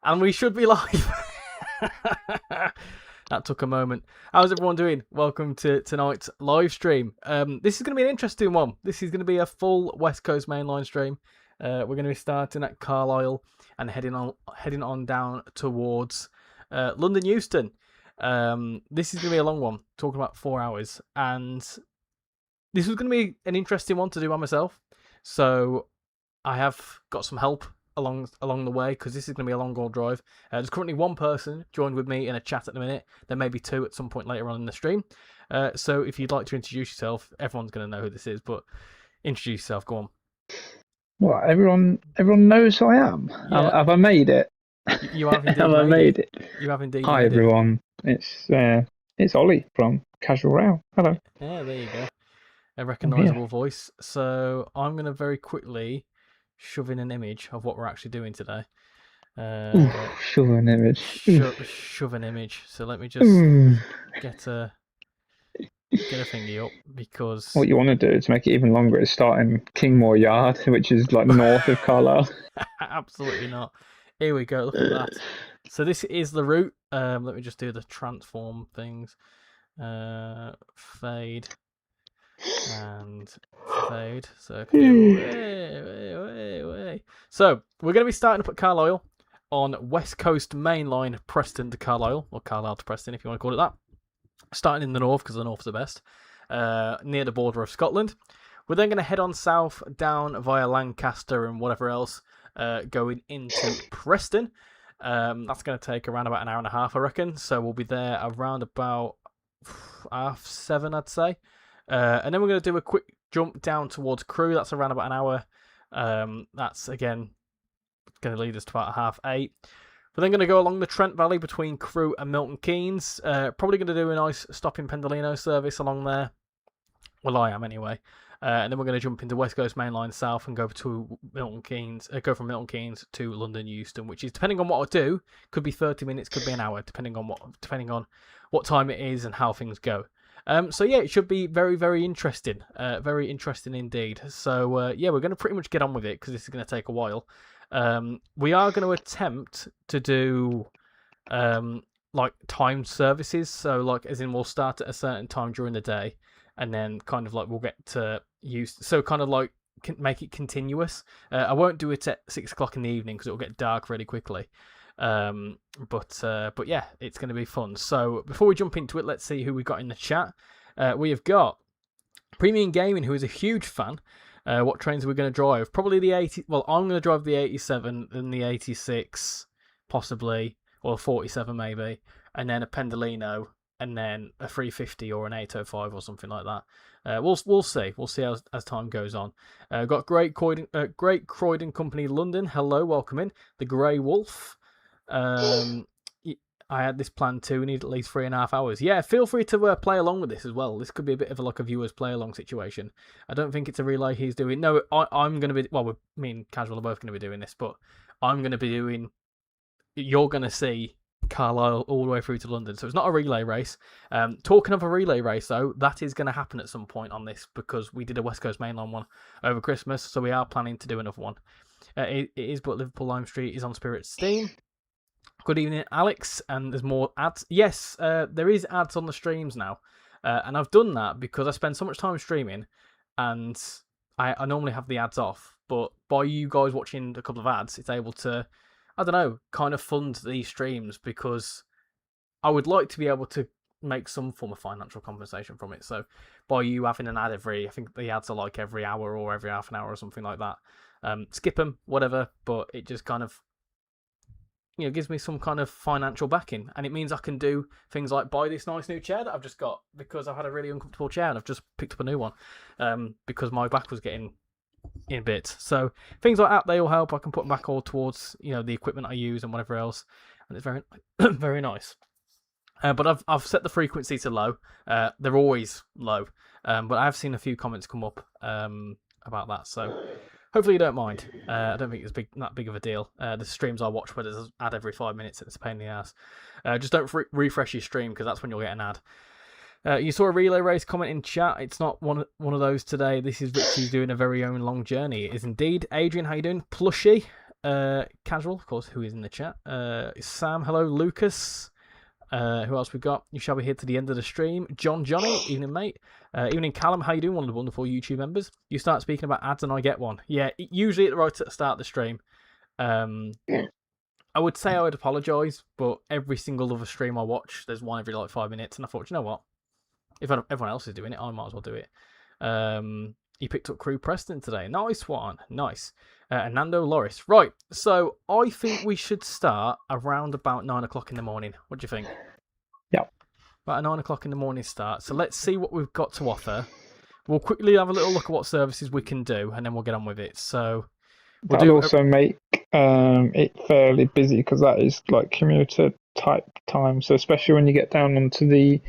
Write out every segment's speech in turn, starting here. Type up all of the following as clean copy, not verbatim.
And we should be live. That took a moment. How's everyone doing? Welcome to tonight's live stream. This is going to be an interesting one. This is going to be a full West Coast mainline stream. We're going to be starting at Carlisle and heading on down towards London Euston. This is going to be a long one, talking about 4 hours, and this was going to be an interesting one to do by myself. So I have got some help along the way, because this is going to be a long haul drive. There's currently one person joined with me in a chat at the minute. There may be two at some point later on in the stream. So if you'd like to introduce yourself, everyone's going to know who this is, but introduce yourself. Go on. What, everyone knows who I am? Yeah. Have I made it? You have indeed Have I made it. made it? You have indeed Hi made it. everyone. It's Ollie from RichyRail. Hello. Yeah, there you go. A I'm here. recognisable voice. So I'm going to very quickly shove in an image of what we're actually doing today. Ooh, show an image. Shove an image. So let me just Ooh. get a thingy up because What you want to do to make it even longer is start in Kingmore Yard, which is like north of Carlisle. absolutely not. Here we go. Look at that. So this is the route. Let me just do the transform things. Fade and fade. So I can do way. So we're going to be starting up at Carlisle on West Coast Main Line, Preston to Carlisle, or Carlisle to Preston, if you want to call it that. Starting in the north because the north's the best, near the border of Scotland. We're then going to head on south down via Lancaster and whatever else, going into Preston. That's going to take around about an hour and a half, I reckon. So we'll be there around about 7:30, I'd say. And then we're going to do a quick jump down towards Crewe. That's around about an hour. That's again going to lead us to about 8:30. We're then going to go along the Trent Valley between Crewe and Milton Keynes. Probably going to do a nice stop in Pendolino service along there. Well, I am anyway. And then we're going to jump into West Coast Main Line South and go to Milton Keynes. Go from Milton Keynes to London Euston, which is, depending on what I do, could be 30 minutes, could be an hour, depending on what time it is and how things go. So yeah, it should be very, very interesting. Very interesting indeed. So yeah, we're going to pretty much get on with it because this is going to take a while. We are going to attempt to do like timed services. So like, as in, we'll start at a certain time during the day, and then kind of like we'll get to use. So kind of like make it continuous. I won't do it at 6 o'clock in the evening because it'll get dark really quickly. But yeah, it's going to be fun. So before we jump into it, let's see who we got in the chat. We have got Premium Gaming, who is a huge fan. What trains are we going to drive? Probably the 80. Well, I'm going to drive the 87, then the 86, possibly, or 47 maybe, and then a Pendolino, and then a 350 or an 805 or something like that. We'll see. We'll see as time goes on. Got Great Croydon Company London. Hello, welcome in. The Grey Wolf. I had this plan too. We need at least 3.5 hours. Yeah, feel free to play along with this as well. This could be a bit of like a viewers play along situation. I don't think it's a relay he's doing. No, I'm going to be. Well, me and Casual are both going to be doing this, but I'm going to be doing. You're going to see Carlisle all the way through to London. So it's not a relay race. Talking of a relay race, though, that is going to happen at some point on this because we did a West Coast Mainline one over Christmas, so we are planning to do another one. It is, but Liverpool Lime Street is on Spirit Steam. Good evening, Alex. And there's more ads. Yes, there is ads on the streams now. And I've done that because I spend so much time streaming and I normally have the ads off. But by you guys watching a couple of ads, it's able to, I don't know, kind of fund these streams because I would like to be able to make some form of financial compensation from it. So by you having an ad I think the ads are like every hour or every half an hour or something like that. Skip them, whatever, but it just kind of gives me some kind of financial backing, and it means I can do things like buy this nice new chair that I've just got because I've had a really uncomfortable chair and I've just picked up a new one because my back was getting in bits. So things like that, they all help. I can put them back all towards the equipment I use and whatever else, and it's very very nice. But I've set the frequency to low. They're always low, but I've seen a few comments come up about that, so hopefully you don't mind. I don't think it's that big of a deal. The streams I watch where there's an ad every 5 minutes, it's a pain in the ass. Just don't refresh your stream because that's when you'll get an ad. You saw a relay race comment in chat. It's not one of those today. This is Richie's doing a very own long journey. It is indeed. Adrian, how you doing? Plushy, Casual, of course, who is in the chat. Sam, hello. Lucas. Who else we got? You shall be here to the end of the stream. Johnny, evening mate. Evening Callum, how you doing? One of the wonderful YouTube members. You start speaking about ads and I get one. Yeah, usually right at the start of the stream. I would say I would apologise, but every single other stream I watch, there's one every like 5 minutes, and I thought, you know what? If everyone else is doing it, I might as well do it. He picked up Crew Preston today. Nice one. Nice. And Nando Loris. Right, so I think we should start around about 9 o'clock in the morning. What do you think? Yeah. About a 9 o'clock in the morning start. So let's see what we've got to offer. We'll quickly have a little look at what services we can do, and then we'll get on with it. So We'll that'll do. also make it fairly busy because that is like commuter type time. So especially when you get down onto the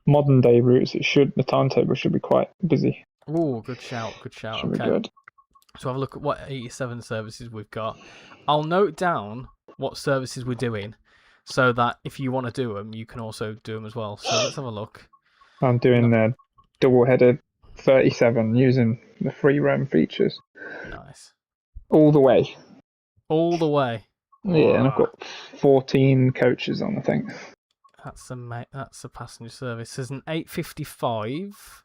modern day routes, the timetable should be quite busy. Oh, good shout. Good shout. Should be Okay. good. So have a look at what 87 services we've got. I'll note down what services we're doing, so that if you want to do them, you can also do them as well. So let's have a look. I'm doing the double headed 37 using the free roam features Nice. all the way. All the way. Yeah, and I've Wow. got 14 coaches on, I think. That's a passenger service. There's an 8:55,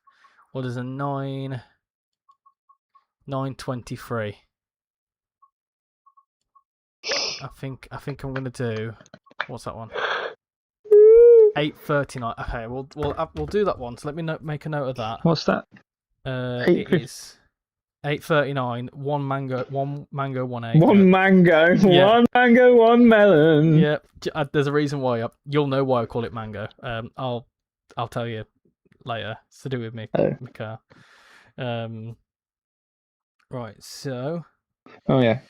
or there's a 9:23. I think I'm gonna do. What's that one? 8:39. Okay, we'll do that one. So let me make a note of that. What's that? It is 8:39. One mango, 1 acre. One mango, Yeah. one mango, one melon. Yeah, there's a reason why. You'll know why I call it mango. I'll tell you later. It's to do with me, Oh. my car. Right. So. Oh yeah,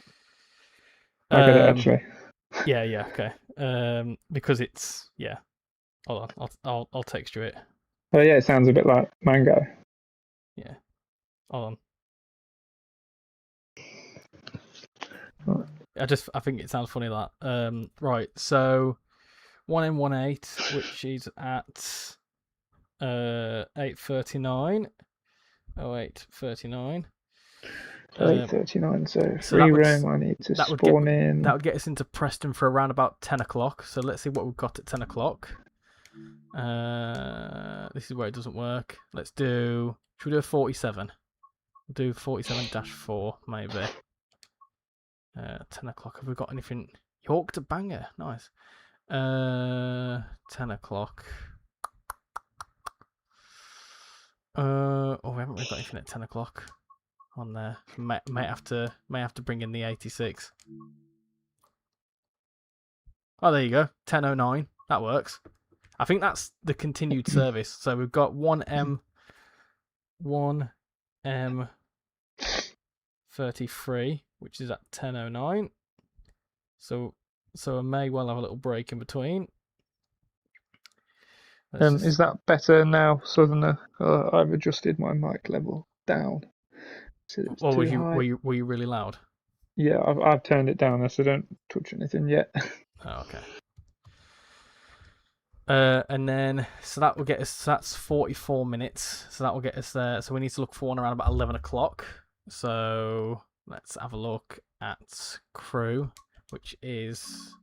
I get it actually. Yeah. Okay. Because it's Hold on. I'll text you it. Oh yeah, it sounds a bit like mango. Yeah. Hold Right. on. I think it sounds funny that. Right. So 1M18, which is at 8:39. 08:39. 8:39. So So free roam. I need to spawn in. That would get us into Preston for around about 10 o'clock. So let's see what we've got at 10 o'clock. This is where it doesn't work. Should we do a 47? We'll do 47-4 maybe. 10 o'clock. Have we got anything? York to Bangor. Nice. 10 o'clock. We haven't really got anything at 10 o'clock on there. May have to bring in the 86. Oh, there you go. 10:09. That works. I think that's the continued service. So we've got 1M33, which is at 10:09. So I may well have a little break in between. Is that better now, Southerner? I've adjusted my mic level down. So it's Well, too high. were you really loud? Yeah, I've turned it down, so don't touch anything yet. Oh, okay. And then so that will get us. So that's 44 minutes. So that will get us there. So we need to look for one around about 11 o'clock. So let's have a look at Crewe, which is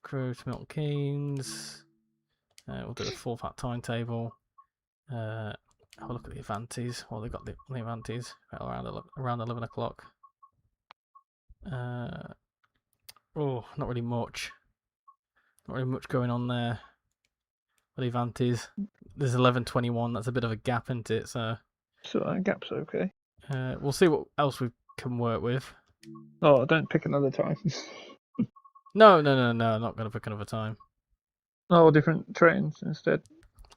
Crewe to Milton Keynes. We'll do the full fat timetable. Have a look at the Avantis. Well, they got the Avantis around 11 o'clock. Not really much. Not really much going on there. The Avantis. There's 11:21. That's a bit of a gap, isn't it? So that gap's okay. we'll see what else we can work with. Oh, don't pick another time. No. I'm not going to pick another time. Oh, different trains instead.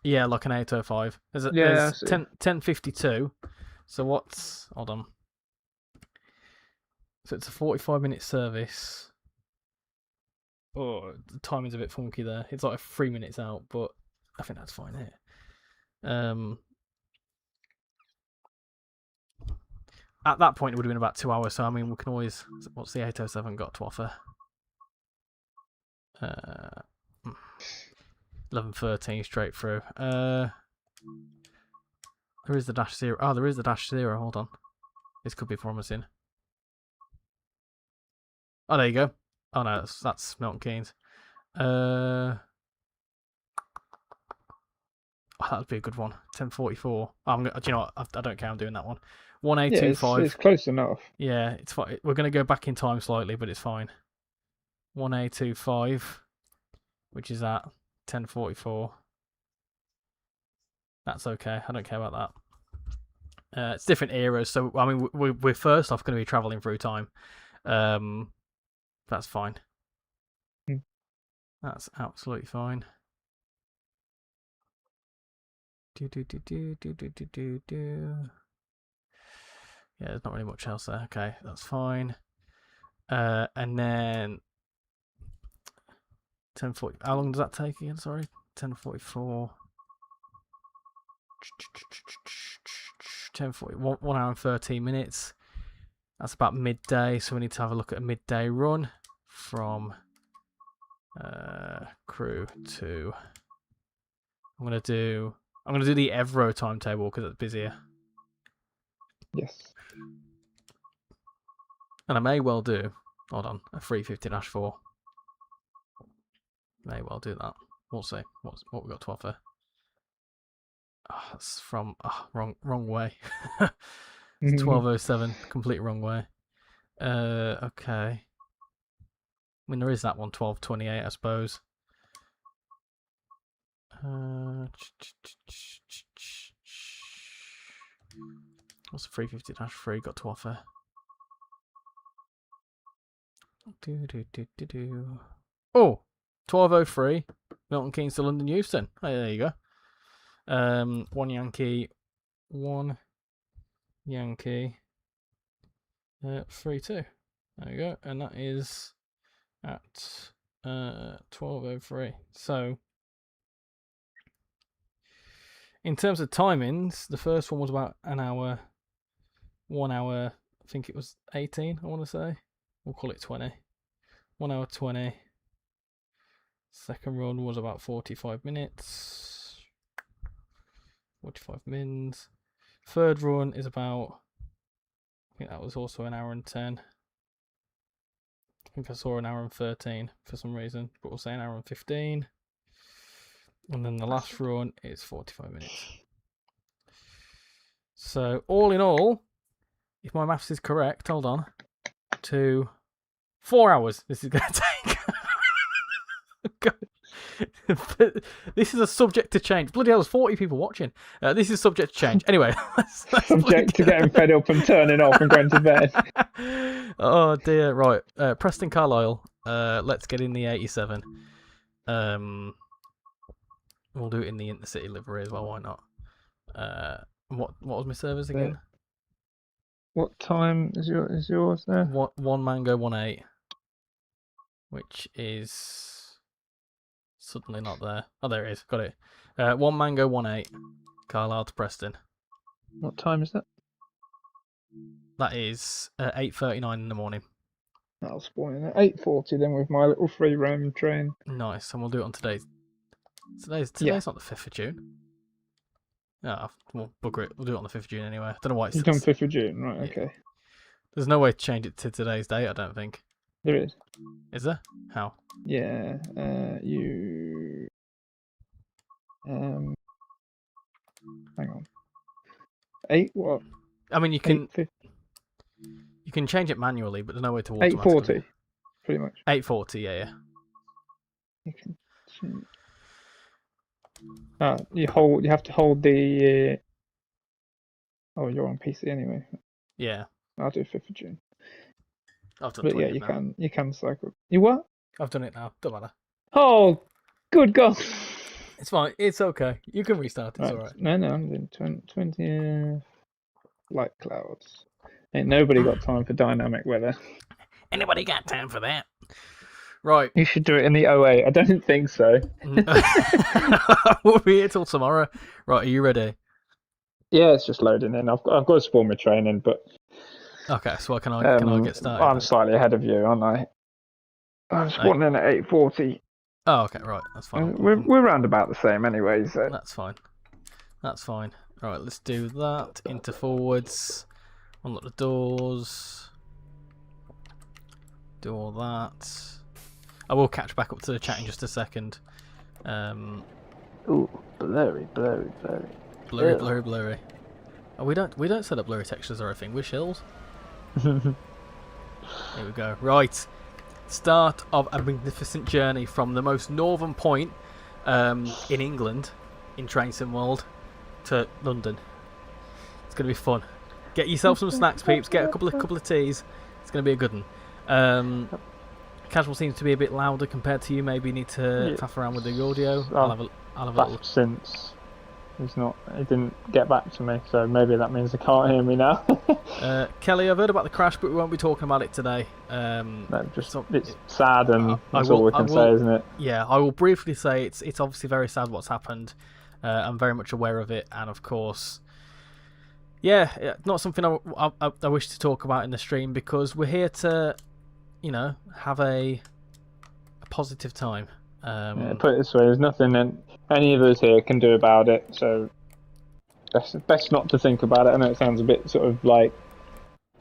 Yeah, like an 8:05. There's 10:52. So what's... Hold on. So it's a 45-minute service. Oh, the timing's a bit funky there. It's like 3 minutes out, but I think that's fine here. At that point, it would have been about 2 hours. So, I mean, we can always... What's the 8:07 got to offer? 11:13 straight through. There is the -0. Oh, there is the -0. Hold on. This could be promising. Oh, there you go. Oh no, that's Milton Keynes. Oh, that would be a good one. 10:44. Do you know what? I don't care. I'm doing that one. 1A25. It's close enough. Yeah, it's fine. We're going to go back in time slightly, but it's fine. 1A25, which is at 10:44. That's okay. I don't care about that. It's different eras, so I mean, we're first off going to be traveling through time. That's fine. That's absolutely fine. Do. Yeah, there's not really much else there. Okay, that's fine. And then 10:40. How long does that take again? Sorry, 10:44. 10:40. 1 hour and 13 minutes. That's about midday. So we need to have a look at a midday run from crew to. I'm gonna do the Evro timetable because it's busier. Yes. And I may well do. Hold on, a 350-4. May well do that. We'll see. What we got to offer. Oh, that's from wrong way. It's 12:07. Complete wrong way. Okay. I mean, there is that one, 12:28, I suppose. What's the 350-3 got to offer? Oh, 12:03. Milton Keynes to London Euston. Oh, there you go. 1 Yankee, 1 Yankee, 3-2. There you go, and that is at 12:03. So, in terms of timings, the first one was about an hour, 1 hour. I think it was 18. I want to say. We'll call it 20. 1 hour 20. Second run was about 45 minutes. 45 mins. Third run is about. I think that was also an hour and 10. I think I saw an hour and 13 for some reason, but we'll say an hour and 15. And then the last run is 45 minutes. So, all in all, if my maths is correct, hold on, to 4 hours this is going to take. This is a subject to change. Bloody hell, there's 40 people watching. This is subject to change. Anyway, let's subject to getting fed up and turning off and going to bed. Oh dear. Right, Preston Carlisle. Let's get in the 87. We'll do it in the Intercity livery as well. Why not? What was my servers again? What time is yours there? 1 Mango 1-8, which is suddenly not there. Oh, there it is. Got it. 1 Mango 1-8, Carlisle to Preston. What time is that? That is 8:39 in the morning. That'll spoil it. 8:40 then with my little free roam train. Nice, and we'll do it on today's. Today's not the 5th of June. Ah, we'll bugger it. We'll do it on the 5th of June anyway. I don't know why it's. It's on 5th of June, right? Yeah. Okay. There's no way to change it to today's date. I don't think. There is. Is there? How? Yeah. You. Hang on. 8 what? I mean, you can 8:50. you can change it manually, but there's no way to. 8:40, pretty much. 8:40, yeah. You can. You have to hold the. Oh, you're on PC anyway. Yeah. I'll do 5th of June. I've done. But yeah, you can cycle. You what? I've done it now. Don't matter. Oh, good God. It's fine. It's okay. You can restart. It's alright. No, I'm doing 20 light clouds. Ain't nobody got time for dynamic weather. Anybody got time for that? Right. You should do it in the 08. I don't think so. We'll be here till tomorrow. Right, are you ready? Yeah, it's just loading in. I've got to spawn my training, but okay. So can I get started? I'm slightly ahead of you, aren't I? I'm spawning in at 8:40. Oh, okay, right. That's fine. We're round about the same anyway, so that's fine. That's fine. All right, let's do that. Into forwards. Unlock the doors. Do all that. I will catch back up to the chat in just a second. Ooh, blurry. Blurry. Oh, we don't set up blurry textures or anything. We're shills. Here we go. Right. Start of a magnificent journey from the most northern point in England, in Train Sim World, to London. It's going to be fun. Get yourself some snacks, peeps. Get a couple of teas. It's going to be a good one. Casual seems to be a bit louder compared to you. Maybe you need to faff around with the audio. I'll have a little. Since He's not. He didn't get back to me, so maybe that means they can't hear me now. Kelly, I've heard about the crash, but we won't be talking about it today. No, just so it's sad, and that's will, all we can say, isn't it? Yeah, I will briefly say it's obviously very sad what's happened. I'm very much aware of it, and of course, yeah, not something I wish to talk about in the stream because we're here to, have a positive time. Put it this way, there's nothing that any of us here can do about it, so best not to think about it. I know it sounds a bit sort of like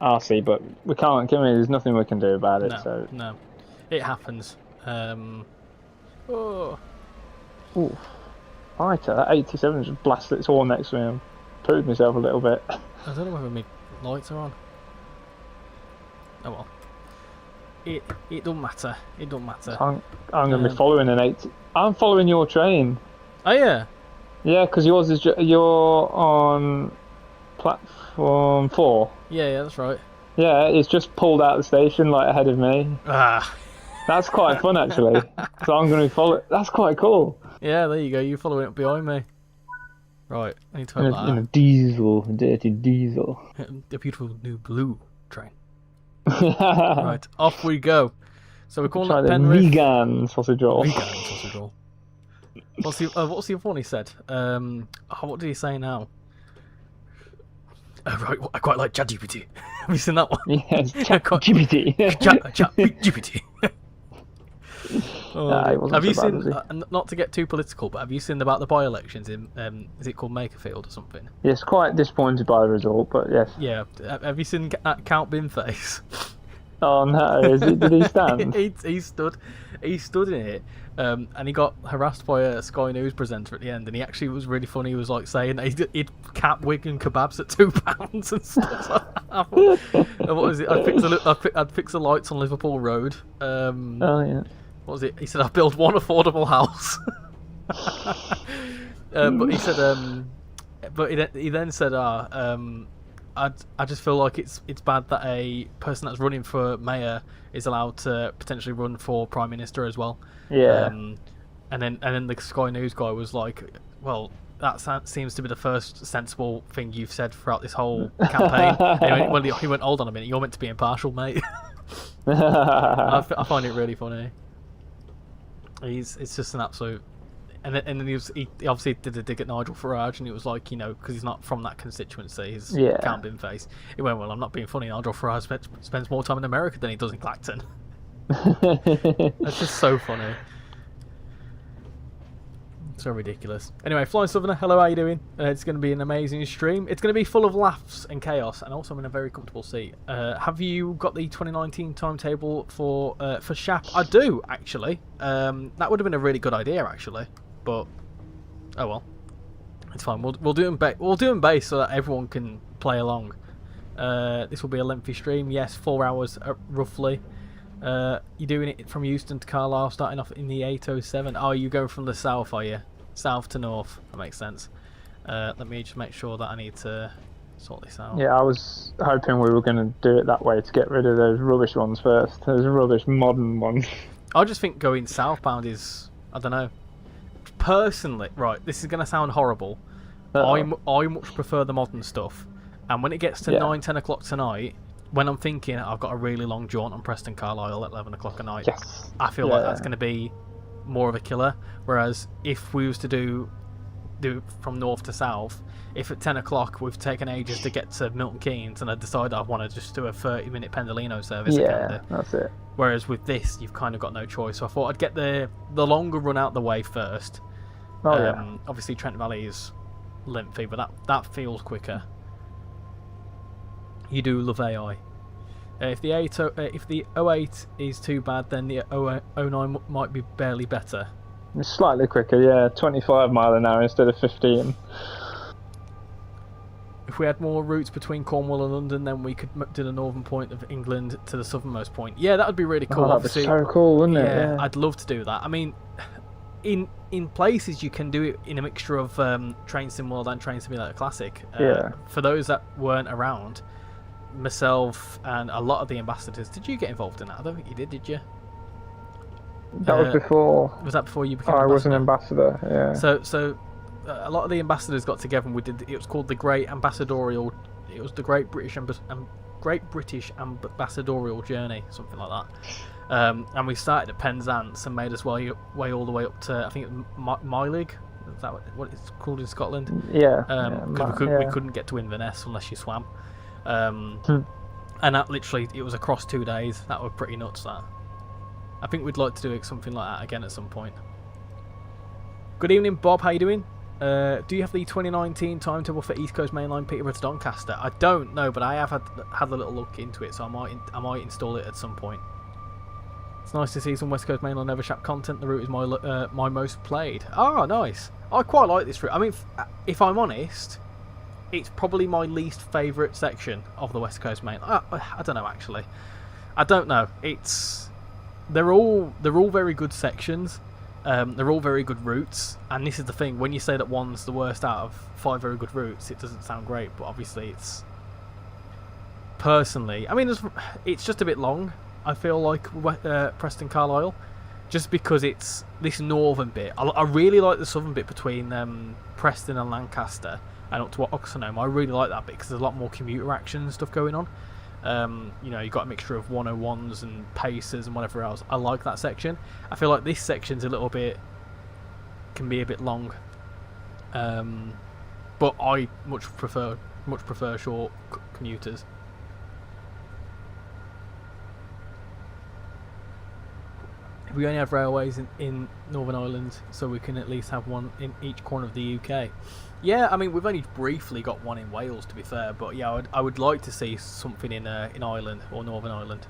arsey, but we can't. There's nothing we can do about it. No, it happens. Oh. Ooh, fighter, that 87 just blasted its horn next to me and proved myself a little bit. I don't know whether my lights are on. Oh well. It don't matter. It don't matter. I'm going to be following an 80. I'm following your train. Oh yeah. Yeah, because yours is you're on platform 4. Yeah, that's right. Yeah, it's just pulled out of the station like ahead of me. That's quite fun actually. So I'm going to follow. That's quite cool. Yeah, there you go. You're following up behind me. Right, I need to in a diesel, dirty diesel. A beautiful new blue train. Right, off we go. So we're calling it Penrith. Vegan sausage roll. Vegan sausage roll. What's the one he said? What did he say now? Right, I quite like ChatGPT. Have you seen that one? Yes, ChatGPT. ChatGPT. Have you so seen? bad, Not to get too political, but have you seen about the by-elections in? Is it called Makerfield or something? Yes, quite disappointed by the result, but yes. Yeah. Have you seen Count Binface? Oh no! Did he stand? he stood in it, and he got harassed by a Sky News presenter at the end, and he actually was really funny. He was like saying that he'd cap wig and kebabs at £2 and stuff like that. What was it? I'd fix the lights on Liverpool Road. Oh yeah. What was it? He said, "I build one affordable house." But he said, he then said, I just feel like it's bad that a person that's running for mayor is allowed to potentially run for prime minister as well. Yeah. And then the Sky News guy was like, "Well, that seems to be the first sensible thing you've said throughout this whole campaign." He went, "Hold on a minute, you're meant to be impartial, mate." I find it really funny. It's just an absolute. And then he obviously did a dig at Nigel Farage, and it was like, because he's not from that constituency, he's Count Binface. He went, "Well, I'm not being funny. Nigel Farage spends more time in America than he does in Clacton." That's just so funny. So ridiculous. Anyway, Flying Southerner, hello, how you doing? It's going to be an amazing stream. It's going to be full of laughs and chaos, and also I'm in a very comfortable seat. Have you got the 2019 timetable for SHAP? I do, actually. That would have been a really good idea, actually. But oh well, it's fine. We'll do them base so that everyone can play along. This will be a lengthy stream. Yes, 4 hours roughly. You're doing it from Euston to Carlisle, starting off in the 807. Oh, you go from the south, are you? South to north. That makes sense. Let me just make sure that I need to sort this out. Yeah, I was hoping we were going to do it that way to get rid of those rubbish ones first. Those rubbish modern ones. I just think going southbound is, I don't know. Personally, right, this is going to sound horrible. I much prefer the modern stuff. And when it gets to 9-10 o'clock tonight, when I'm thinking I've got a really long jaunt on Preston Carlisle at 11 o'clock at night, I feel like that's going to be more of a killer. Whereas if we was to do from north to south, if at 10 o'clock we've taken ages to get to Milton Keynes and I decide I want to just do a 30-minute Pendolino service, that's it. Whereas with this, you've kind of got no choice. So I thought I'd get the longer run out the way first. Obviously Trent Valley is lengthy, but that feels quicker. You do love AI. If the 08 is too bad, then the 09 might be barely better. It's slightly quicker, 25 mile an hour instead of 15. If we had more routes between Cornwall and London, then we could do the northern point of England to the southernmost point. Yeah, that would be really cool. That'd be so cool, wouldn't it? Yeah, I'd love to do that. I mean, in places you can do it in a mixture of Train Sim World and Train Simulator Classic. For those that weren't around, myself and a lot of the ambassadors, did you get involved in that? I don't think you did you? That was before. Was that before you became I ambassador? was an ambassador, yeah. So a lot of the ambassadors got together and we did. It was called the Great Ambassadorial. It was the Great British Ambassadorial Journey, something like that. And we started at Penzance and made us way all the way up to, I think, Mylig. Is that what it's called in Scotland? Yeah. Because we couldn't get to Inverness unless you swam. And that literally, it was across 2 days. That was pretty nuts. That. I think we'd like to do something like that again at some point. Good evening, Bob. How you doing? Do you have the 2019 timetable for East Coast Mainline Peterborough to Doncaster? I don't know, but I have had a little look into it, so I might install it at some point. It's nice to see some West Coast Mainline Evershap content. The route is my most played. Oh, nice. I quite like this route. I mean, if I'm honest, it's probably my least favourite section of the West Coast Mainline. I don't know, actually. I don't know. They're all very good sections. They're all very good routes, and this is the thing. When you say that one's the worst out of 5 very good routes, it doesn't sound great. But obviously, it's personally, I mean, it's just a bit long. I feel like Preston Carlisle, just because it's this northern bit. I really like the southern bit between Preston and Lancaster and up to Oxenholme. I really like that bit because there's a lot more commuter action and stuff going on. You know, you've got a mixture of 101s and pacers and whatever else. I like that section. I feel like this section's can be a bit long. But I much prefer short commuters. We only have railways in Northern Ireland, so we can at least have one in each corner of the UK. Yeah, I mean, we've only briefly got one in Wales, to be fair, but yeah, I would like to see something in Ireland or Northern Ireland.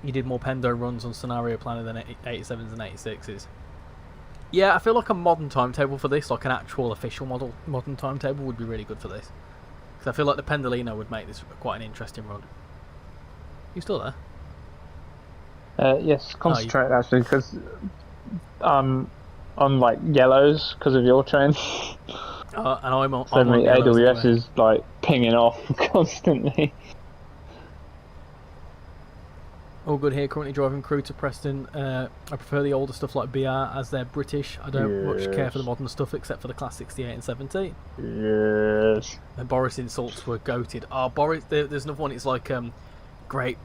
You did more Pendo runs on Scenario Planner than 87s and 86s. Yeah, I feel like a modern timetable for this, like an actual official modern timetable, would be really good for this. Because I feel like the Pendolino would make this quite an interesting run. You still there? Yes, concentrate actually, because on like yellows because of your train. And I'm on. So my AWS is like pinging off constantly. All good here. Currently driving crew to Preston. I prefer the older stuff like BR as they're British. I don't much care for the modern stuff except for the class 68 and 70. Yes. And Boris insults were goated. Oh, Boris. There's another one. It's like great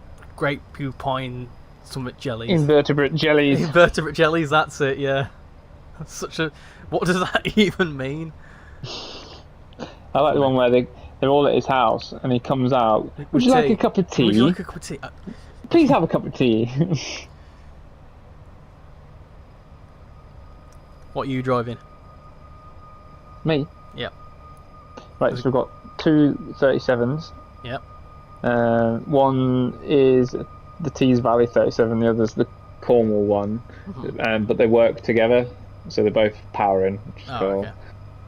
pupine summit jellies. Invertebrate jellies. Invertebrate jellies. That's it. Yeah. That's such a. What does that even mean? I like the one where they're all at his house and he comes out. Would you like a cup of tea? Would you like a cup of tea? Please have a cup of tea. What are you driving? Me? Yep. Right, so we've got 2 37s. Yep. One is the Tees Valley 37, the other's the Cornwall one. Mm-hmm. But they work together, so they're both powering, which is cool. Okay.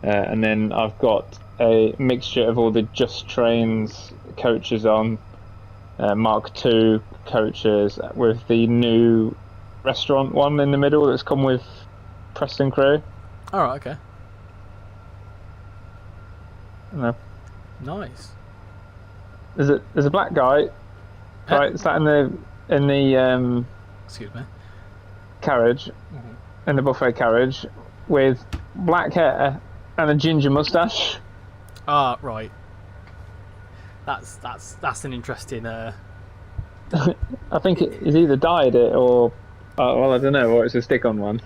And then I've got a mixture of all the Just Trains coaches on. Mark II coaches with the new restaurant one in the middle that's come with Preston crew. Alright, okay. No. Nice. There's a black guy, right, sat in the excuse me, carriage, in the buffet carriage, with black hair and a ginger moustache. Ah, right. That's an interesting. I think he's either dyed it or, well, I don't know, or it's a stick-on one.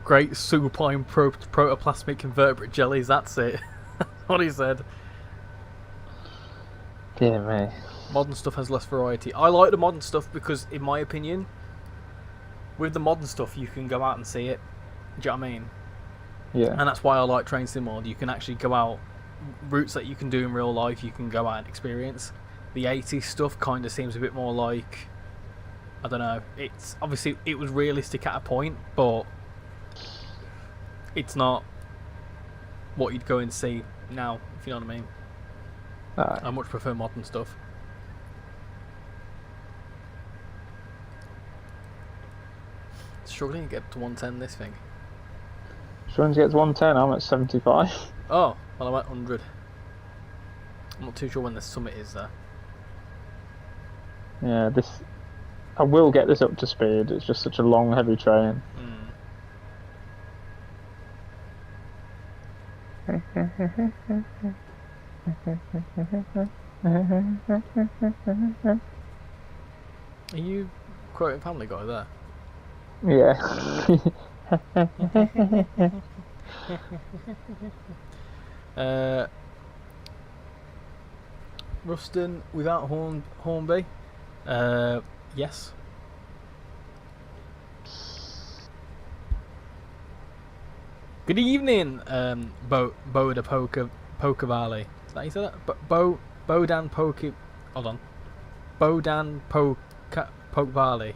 Great supine protoplasmic invertebrate jellies. That's it. What he said. Dear me. Modern stuff has less variety. I like the modern stuff because, in my opinion, with the modern stuff you can go out and see it. Do you know what I mean? Yeah. And that's why I like Train Sim Mod. You can actually go out. Routes that you can do in real life, you can go out and experience. The 80s stuff kind of seems a bit more like, I don't know, it's obviously it was realistic at a point, but it's not what you'd go and see now, if you know what I mean. I much prefer modern stuff. Struggling to get to 110 this thing. Struggling to get to 110, I'm at 75. Oh, well, I'm at 100. I'm not too sure when the summit is there. Yeah, I will get this up to speed. It's just such a long, heavy train. Are you quoting Family Guy there? Yeah. Ruston without Hornby? Yes. Good evening, Boda Poker Valley. Is that how you say that? Bodan Poke. Hold on. Bodan Poke Valley.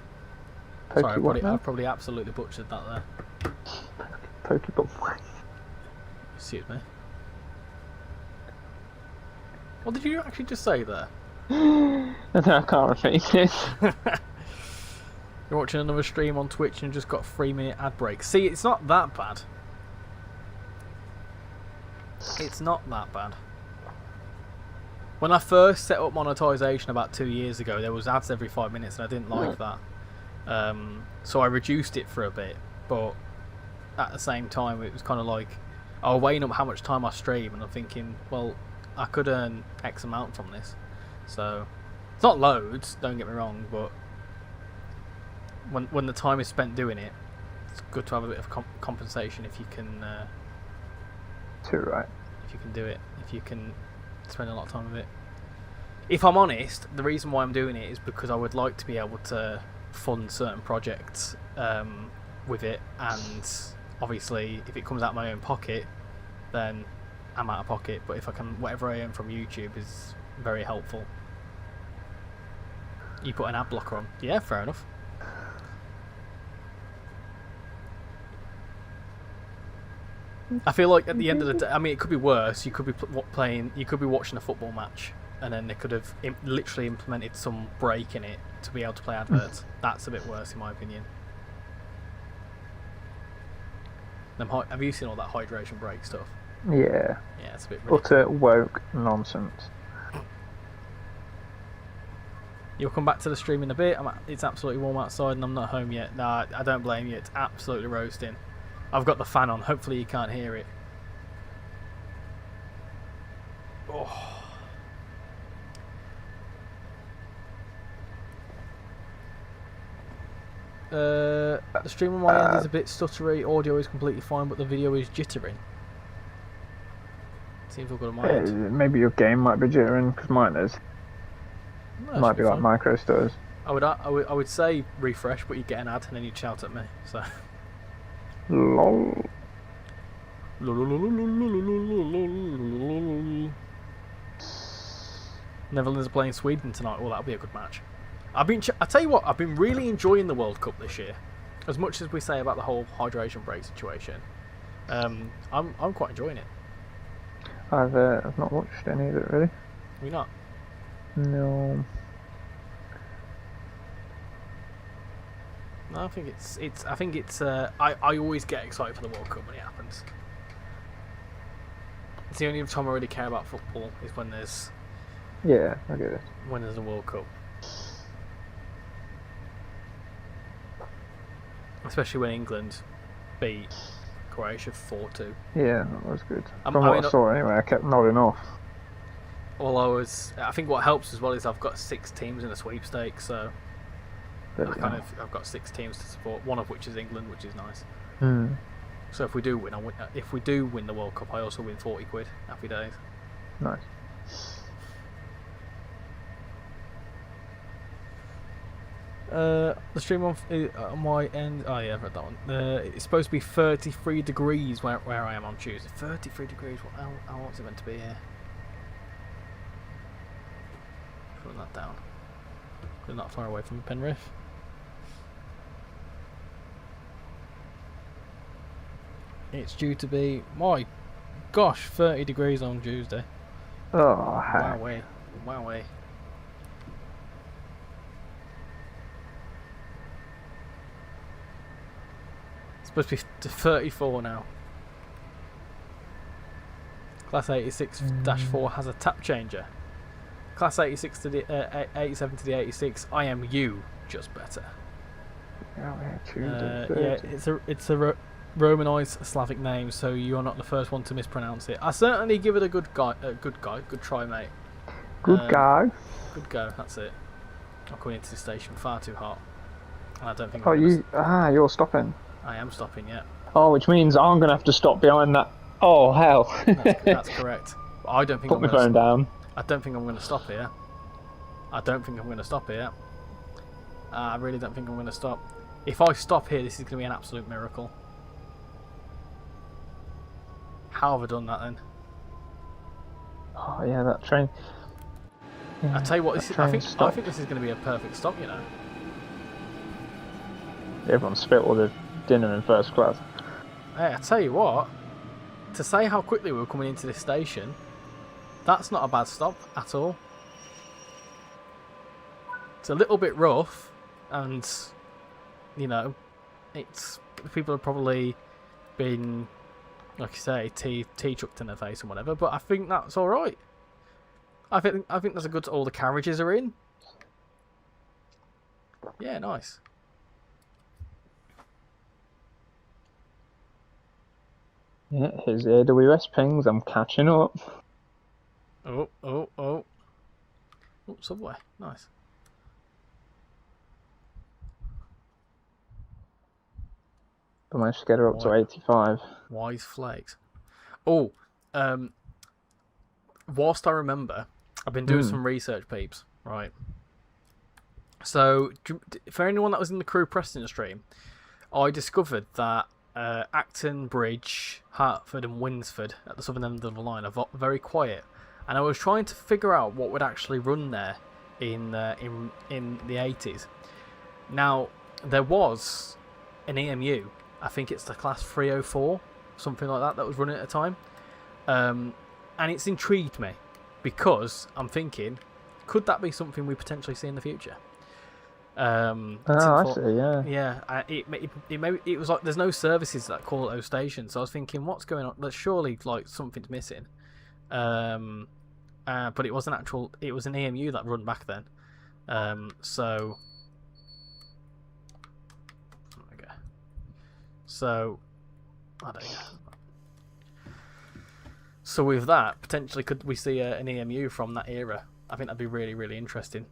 Sorry, I probably absolutely butchered that there. Pokeball. Excuse me. What did you actually just say there? I can't repeat it. You're watching another stream on Twitch and just got a 3-minute ad break. See, it's not that bad. It's not that bad. When I first set up monetization about 2 years ago, there was ads every 5 minutes, and I didn't like that. So I reduced it for a bit, but at the same time, it was kind of like I was weighing up how much time I stream, and I'm thinking, well, I could earn X amount from this. So it's not loads, don't get me wrong, but when the time is spent doing it, it's good to have a bit of compensation if you can. Too right. If you can do it, if you can spend a lot of time with it. If I'm honest, the reason why I'm doing it is because I would like to be able to fund certain projects with it, and obviously if it comes out of my own pocket, then I'm out of pocket. But if I can, whatever I earn from YouTube is very helpful. You put an ad blocker on, yeah, fair enough. I feel like at the end of the day, I mean, it could be worse. You could be you could be watching a football match, and then they could have literally implemented some break in it to be able to play adverts. That's a bit worse, in my opinion. Have you seen all that hydration break stuff? Yeah. Yeah, it's a bit ridiculous. Utter woke nonsense. You'll come back to the stream in a bit. It's absolutely warm outside, and I'm not home yet. Nah, I don't blame you. It's absolutely roasting. I've got the fan on. Hopefully you can't hear it. Oh. The stream on my end is a bit stuttery. Audio is completely fine, but the video is jittery. Seems all good on my end. Maybe your game might be jittering, because mine is. No, Might be like micro stutters. I would say refresh, but you get an ad and then you'd shout at me. So. Lol. Netherlands are playing Sweden tonight. Well, that'll be a good match. I tell you what, I've been really enjoying the World Cup this year. As much as we say about the whole hydration break situation, I'm quite enjoying it. I've not watched any of it really. Are you not? No. No, I think it's. I always get excited for the World Cup when it happens. It's the only time I really care about football is when there's. Yeah, I get it. When there's a World Cup. Especially when England beat Croatia 4-2. Yeah, that was good. From what I saw anyway, I kept nodding off. Well, I think what helps as well is I've got 6 teams in the sweepstakes, so I've got 6 teams to support. One of which is England, which is nice. So if we do win, the World Cup, I also win 40 quid. Happy days. Nice. The stream on my end. Oh yeah, I've read that one. It's supposed to be 33 degrees where I am on Tuesday. 33 degrees. How long's it meant to be here? Put that down. We're not far away from Penrith. It's due to be, my gosh, 30 degrees on Tuesday. Oh, heck. Wowee. It's supposed to be 34 now. Class 86-4 has a tap changer. Class 86 to the 87 to the 86. I am you, just better. Yeah, it's a Romanized Slavic name, so you're not the first one to mispronounce it. I certainly give it a good try, mate. Good guy. Good go. That's it. I'm coming into the station far too hot. And I don't think. Oh, you're stopping. I am stopping. Yeah. Oh, which means I'm gonna have to stop behind that. Oh hell. That's correct. But I don't think. Put my phone down. I don't think I'm going to stop here. I really don't think I'm going to stop. If I stop here, this is going to be an absolute miracle. How have I done that then? Oh yeah, that train. Yeah, I tell you what, I think this is going to be a perfect stop. You know. Everyone spit all the dinner in first class. Hey, I tell you what. To say how quickly we were coming into this station, that's not a bad stop at all. It's a little bit rough, and you know, people have probably been, like you say, tea chucked in their face and whatever. But I think that's all right. I think that's a good. All the carriages are in. Yeah, nice. Yeah, here's the AWS pings. I'm catching up. Oh, subway. Nice. I managed to get her up to 85. Wise flakes. Oh, whilst I remember, I've been doing some research, peeps, right? So, for anyone that was in the crew Preston stream, I discovered that Acton, Bridge, Hertford and Winsford at the southern end of the line are very quiet. And I was trying to figure out what would actually run there in the 80s. Now, there was an EMU. I think it's the class 304, something like that was running at the time. And it's intrigued me because I'm thinking, could that be something we potentially see in the future? I see, yeah. Yeah, it was like there's no services that call at those stations. So I was thinking, what's going on? There's surely like something's missing. But it was an EMU that run back then. So okay. So I don't know. So with that, potentially could we see an EMU from that era? I think that'd be really, really interesting.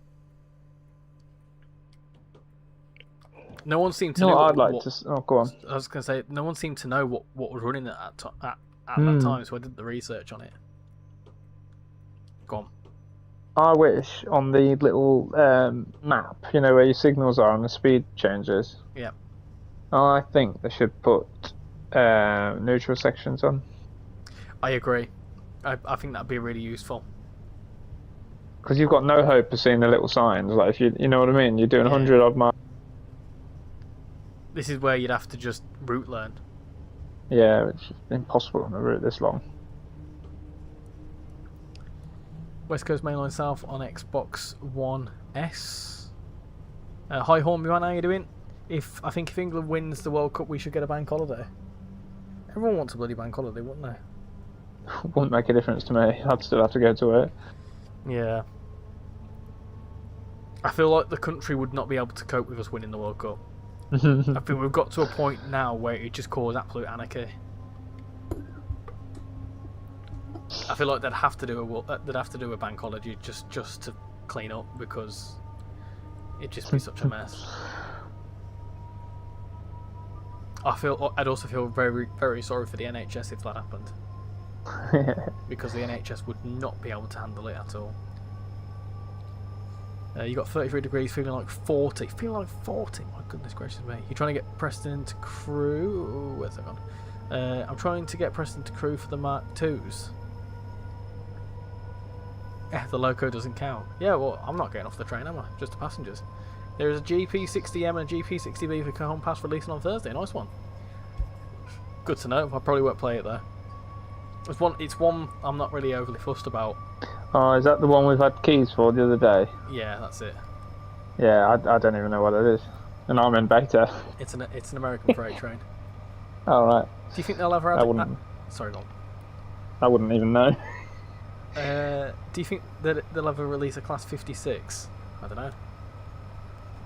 No one seemed to know. I'd like to. Oh, go on. I was going to say, no one seemed to know what was running at that time, so I did the research on it. Go on. I wish on the little map, you know, where your signals are and the speed changes. Yeah. I think they should put neutral sections on. I agree. I think that'd be really useful. Because you've got no hope of seeing the little signs. Like, if you know what I mean? You're doing 100 odd miles. This is where you'd have to just route learn. Yeah, it's impossible on a route this long. West Coast Mainline South on Xbox One S. Hi Hornby man, how you doing? I think if England wins the World Cup, we should get a bank holiday. Everyone wants a bloody bank holiday, wouldn't they? Wouldn't make a difference to me. I'd still have to go to work. Yeah. I feel like the country would not be able to cope with us winning the World Cup. I think we've got to a point now where it just causes absolute anarchy. I feel like they'd have to do a bank holiday just to clean up, because it'd just be such a mess. I'd also feel very, very sorry for the NHS if that happened, because the NHS would not be able to handle it at all. You got 33 degrees, feeling like 40. Feeling like 40? My goodness gracious me. You're trying to get Preston into crew? Ooh, where's that gone? I'm trying to get Preston to crew for the Mark IIs. The loco doesn't count. Yeah, well, I'm not getting off the train, am I? Just the passengers. There is a GP60M and a GP60B for Cajon Pass releasing on Thursday. Nice one. Good to know. I probably won't play it though. It's one I'm not really overly fussed about. Oh, is that the one we've had keys for the other day? Yeah, that's it. Yeah, I don't even know what it is. And I'm in beta. It's an American freight train. Oh, right. Do you think they'll ever add... Sorry, go on. I wouldn't even know. Do you think that they'll ever release a Class 56? I don't know.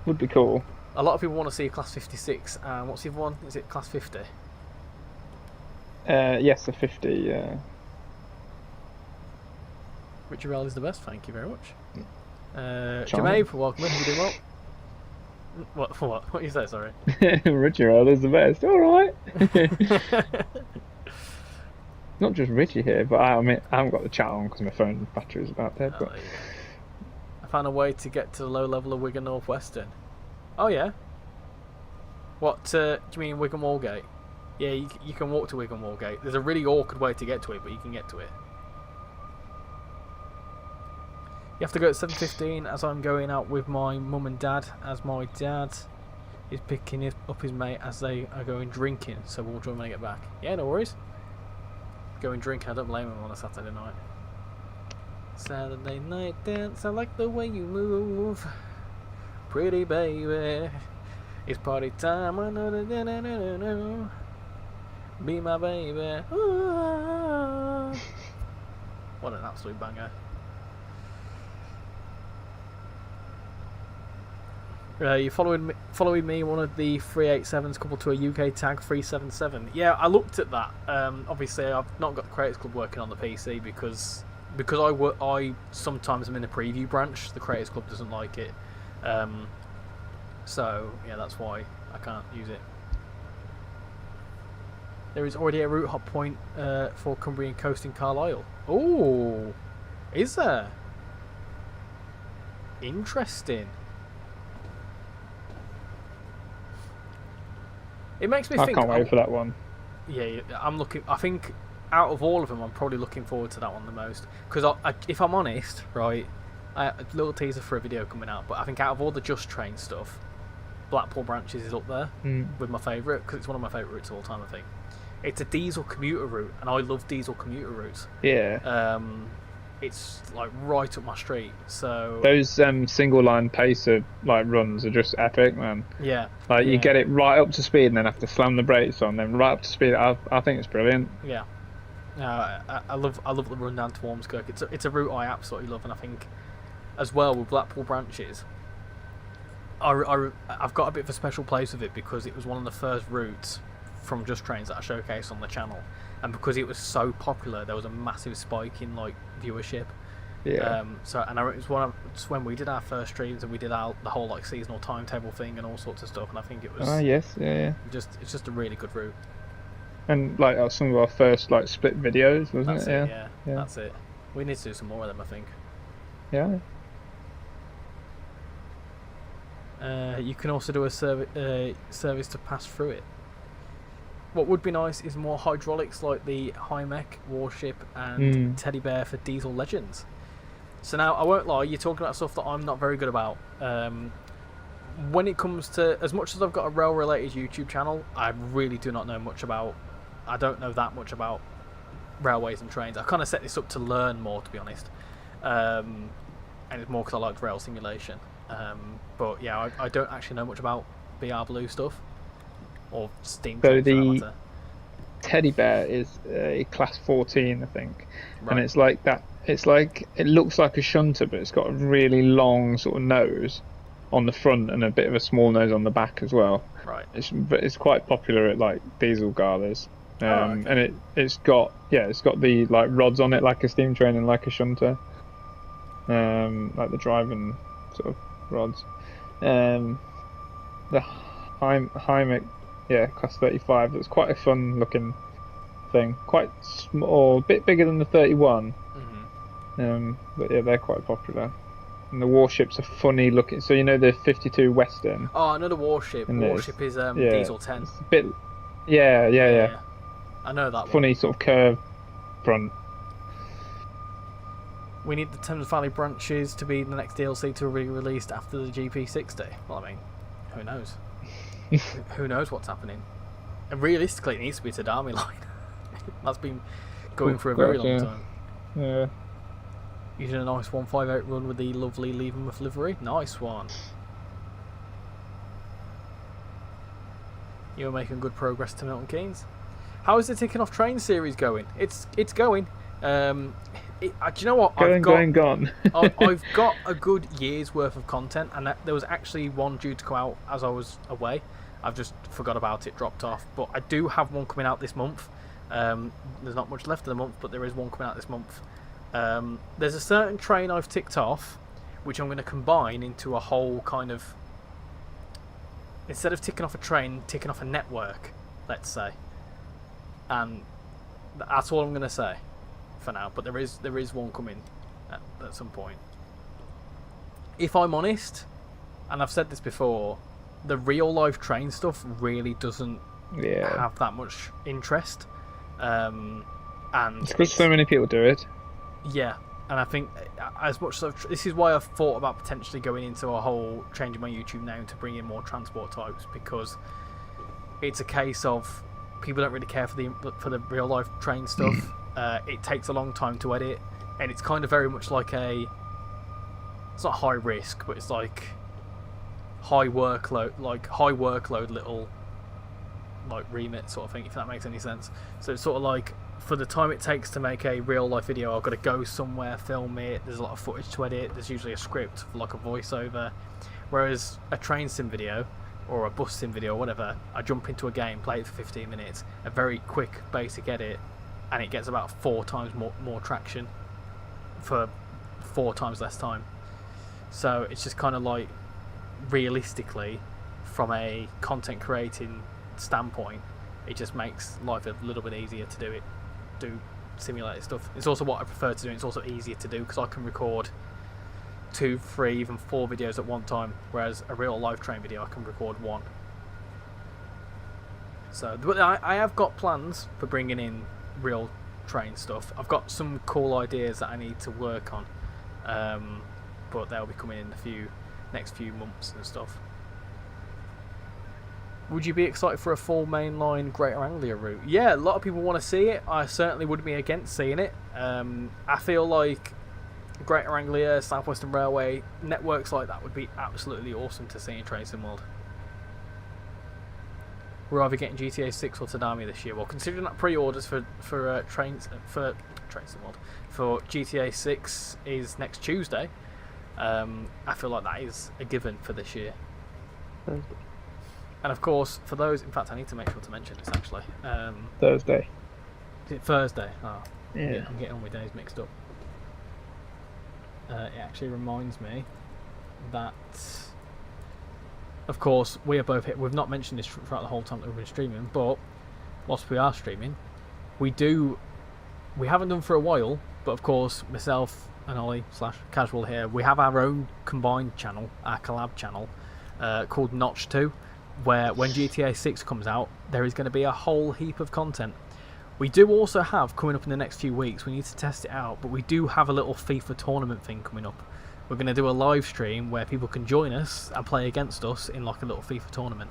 Would be cool. A lot of people want to see a Class 56. And what's the other one? Is it Class 50? Yes, a 50. RichyRail is the best. Thank you very much. Charming. Jermaine, welcome in. You doing well? What? For what? What you say? Sorry. RichyRail is the best. All right. Not just Richie here, but I mean, I haven't got the chat on because my phone battery is about dead. But There you go. I found a way to get to the low level of Wigan North Western. Oh yeah. What? Do you mean Wigan Wallgate? Yeah, you can walk to Wigan Wallgate. There's a really awkward way to get to it, but you can get to it. You have to go at 7:15 as I'm going out with my mum and dad, as my dad is picking up his mate as they are going drinking, so we'll join when I get back. Yeah, no worries. Going drinking, I don't blame him on a Saturday night. Saturday night dance, I like the way you move. Pretty baby, it's party time. Be my baby. Ooh. What an absolute banger. You following me one of the 387s coupled to a UK tag 377. Yeah, I looked at that. Obviously, I've not got the Creators Club working on the PC because I sometimes am in the preview branch. The Creators Club doesn't like it, so yeah, that's why I can't use it. There is already a route hop point for Cumbrian Coast in Carlisle. Oh, is there? Interesting. It makes me think. I can't wait for that one. Yeah, I'm looking. I think out of all of them, I'm probably looking forward to that one the most. Because if I'm honest, right, a little teaser for a video coming out. But I think out of all the Just Train stuff, Blackpool Branches is up there with my favourite because it's one of my favourite routes of all time. I think it's a diesel commuter route, and I love diesel commuter routes. Yeah. It's like right up my street. So those single line pacer like runs are just epic, man. Yeah. Like you get it right up to speed and then have to slam the brakes on, then right up to speed. I think it's brilliant. Yeah. I love the run down to Ormskirk. It's a route I absolutely love, and I think as well with Blackpool Branches, I've got a bit of a special place with it because it was one of the first routes from Just Trains that I showcased on the channel, and because it was so popular, there was a massive spike in like viewership. Yeah. It was just when we did our first streams and we did the whole like seasonal timetable thing and all sorts of stuff, and I think it was. Yes, yeah. It's just a really good route. And like some of our first like split videos, wasn't That's it? Yeah, that's it. We need to do some more of them, I think. Yeah. You can also do a service to pass through it. What would be nice is more hydraulics like the Hymech Warship and Teddy Bear for Diesel Legends. So now, I won't lie, you're talking about stuff that I'm not very good about. When it comes to, as much as I've got a rail-related YouTube channel, I really do not know much about, I don't know that much about railways and trains. I kind of set this up to learn more, to be honest. And it's more because I like rail simulation. But yeah, I don't actually know much about BR Blue stuff. Or steam so the Teddy Bear is a class 14, I think, right. And it's like that. It's like it looks like a shunter, but it's got a really long sort of nose on the front and a bit of a small nose on the back as well. Right. It's quite popular at like diesel galas, okay. And it's got the like rods on it like a steam train and like a shunter, like the driving sort of rods. The Hymech. Yeah, class 35. It's quite a fun looking thing. Quite small, a bit bigger than the 31. But yeah, they're quite popular. And the warships are funny looking. So you know the 52 Western. Oh, another warship. Warship is Diesel 10. It's a bit. Yeah. I know that funny one. Sort of curved front. We need the Thames Valley Branches to be the next DLC to be released after the GP60. Well, I mean, who knows? Who knows what's happening? And realistically, it needs to be to Darmy Line. That's been going for a very long time. Yeah. Using a nice 158 run with the lovely Leavenworth livery. Nice one. You're making good progress to Milton Keynes. How is the Ticking Off Train series going? It's going. Do you know what? Gone. I've got a good year's worth of content, and there was actually one due to come out as I was away. I've just forgot about it, dropped off. But I do have one coming out this month. There's not much left of the month, but there is one coming out this month. There's a certain train I've ticked off, which I'm going to combine into a whole kind of... Instead of ticking off a train, ticking off a network, let's say. And that's all I'm going to say for now. But there is one coming at some point. If I'm honest, and I've said this before, the real life train stuff really doesn't have that much interest. And it's because so many people do it. Yeah, and I think as much as this is why I've thought about potentially going into a whole changing my YouTube name to bring in more transport types, because it's a case of people don't really care for the real life train stuff. It takes a long time to edit, and it's kind of very much like it's not high risk, but it's like high workload little like remit sort of thing, if that makes any sense. So it's sort of like, for the time it takes to make a real life video, I've got to go somewhere, film it, there's a lot of footage to edit, there's usually a script for like a voiceover. Whereas a train sim video or a bus sim video or whatever, I jump into a game, play it for 15 minutes, a very quick basic edit, and it gets about 4 times more traction for 4 times less time. So it's just kind of like, realistically, from a content creating standpoint, it just makes life a little bit easier to do simulated stuff. It's also what I prefer to do, and it's also easier to do because I can record 2, 3, even 4 videos at one time, whereas a real live train video I can record 1. So but I have got plans for bringing in real train stuff. I've got some cool ideas that I need to work on, but they'll be coming in the next few months and stuff. Would you be excited for a full mainline Greater Anglia route? Yeah, a lot of people want to see it. I certainly wouldn't be against seeing it. I feel like Greater Anglia, South Western Railway, networks like that would be absolutely awesome to see in Train Sim World. We're either getting GTA 6 or Tadami this year. Well, considering that pre-orders for Train Sim World for GTA 6 is next Tuesday, I feel like that is a given for this year. And of course, for those, in fact, I need to make sure to mention this actually. Thursday. Is it Thursday? Oh, yeah. I'm getting all my days mixed up. It actually reminds me that, of course, we are both here. We've not mentioned this throughout the whole time that we've been streaming, but whilst we are streaming, we haven't done for a while, but of course, myself and Ollie / Casual here, we have our own combined channel, our collab channel, called Notch 2. Where when GTA 6 comes out, there is going to be a whole heap of content. We do also have, coming up in the next few weeks, we need to test it out, but we do have a little FIFA tournament thing coming up. We're going to do a live stream where people can join us and play against us in like a little FIFA tournament.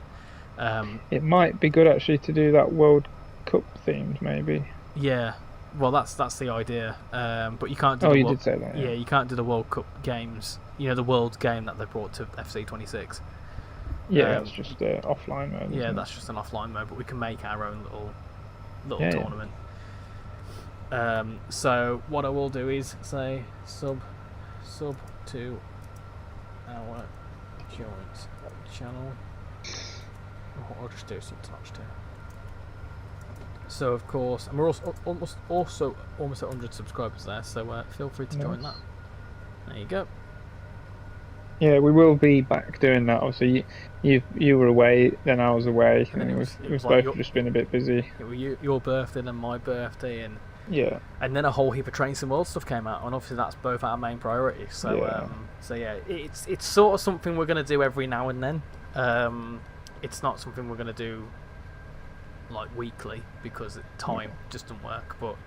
It might be good actually to do that World Cup themed, maybe. Yeah, well that's the idea. But you can't do you did say that. Yeah, you can't do the World Cup games. You know, the World game that they brought to FC 26. Yeah, that's just offline mode. Yeah, that's just an offline mode, but we can make our own little tournament. So what I will do is say sub to our joint channel. I'll just do sub to Notch 2. So of course, and we're also almost at 100 subscribers there. So feel free to join that. There you go. Yeah, we will be back doing that. Obviously, you were away, then I was away, and then we've both just been a bit busy. It was your birthday and my birthday, and and then a whole heap of Train Sim World stuff came out, and obviously that's both our main priorities. So it's sort of something we're going to do every now and then. It's not something we're going to do like weekly because time just doesn't work. But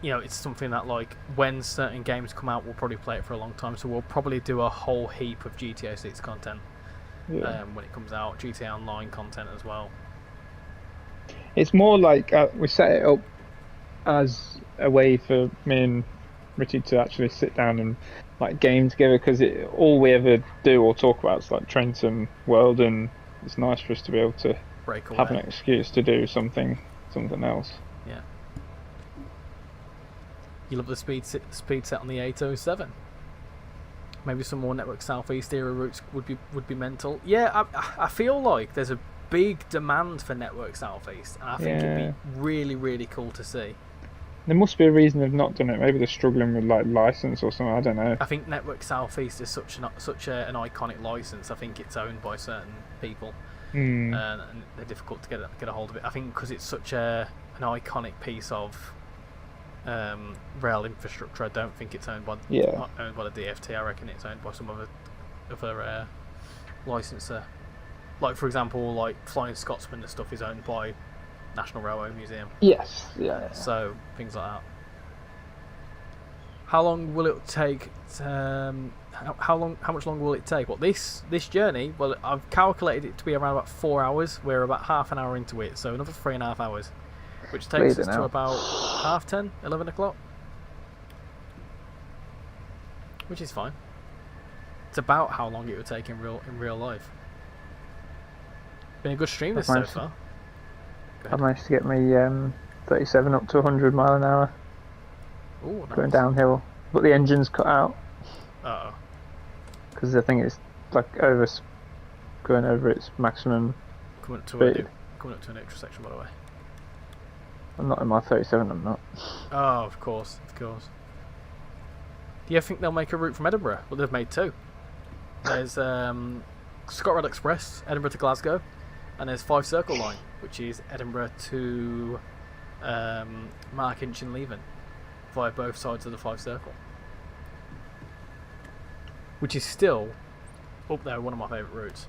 it's something that, like, when certain games come out, we'll probably play it for a long time. So we'll probably do a whole heap of GTA 6 content when it comes out. GTA Online content as well. It's more like we set it up as a way for me and Richie to actually sit down and like game together, because all we ever do or talk about is like Train Sim World, and it's nice for us to be able to have an excuse to do something else. Yeah. You love the speed set on the 807. Maybe some more Network Southeast era routes would be mental. Yeah, I feel like there's a big demand for Network Southeast, and I think it'd be really, really cool to see. There must be a reason they've not done it. Maybe they're struggling with like license or something. I don't know. I think Network Southeast is such an iconic license. I think it's owned by certain people, and they're difficult to get a hold of it. I think because it's such an iconic piece of rail infrastructure. I don't think it's owned by not owned by the DFT. I reckon it's owned by some other licensor. Like for example, like Flying Scotsman and stuff is owned by National Railway Museum. Yes, yeah. So things like that. How long will it take? How much longer will it take? Well, this journey. Well, I've calculated it to be around about 4 hours. We're about half an hour into it, so another 3.5 hours, which takes us to about 10:30, 11 o'clock, which is fine. It's about how long it would take in real life. Been a good stream this so far. I managed to get my 37 up to 100 mile an hour. Ooh, nice. Going downhill, but the engine's cut out. Uh-oh. Because I think it's like going over its maximum speed. Coming up to an extra section, by the way. I'm not in my 37. I'm not. Oh, of course. Do you think they'll make a route from Edinburgh? Well, they've made two. There's ScotRail Express, Edinburgh to Glasgow, and there's 5 Circle Line, which is Edinburgh to Mark Inch and Leven, via both sides of the 5 Circle, which is still up there, one of my favourite routes.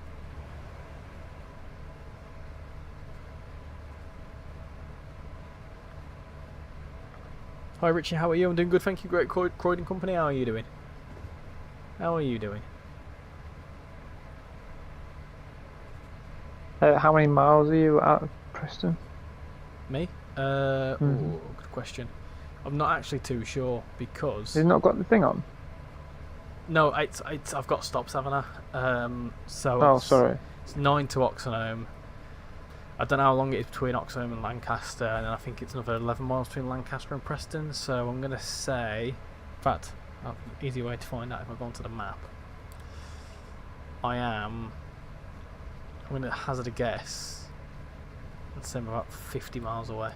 Hi Richie, how are you? I'm doing good, thank you. Great Croydon Company, how are you doing? How many miles are you out of Preston? Me? Ooh, good question. I'm not actually too sure because You've not got the thing on? No, I've got stops, haven't I? Sorry. It's 9 to Oxenholme. I don't know how long it is between Oxenholme and Lancaster, and then I think it's another 11 miles between Lancaster and Preston. So I'm gonna say, in fact, easy way to find out if I go onto the map. I'm gonna hazard a guess and say I'm about 50 miles away.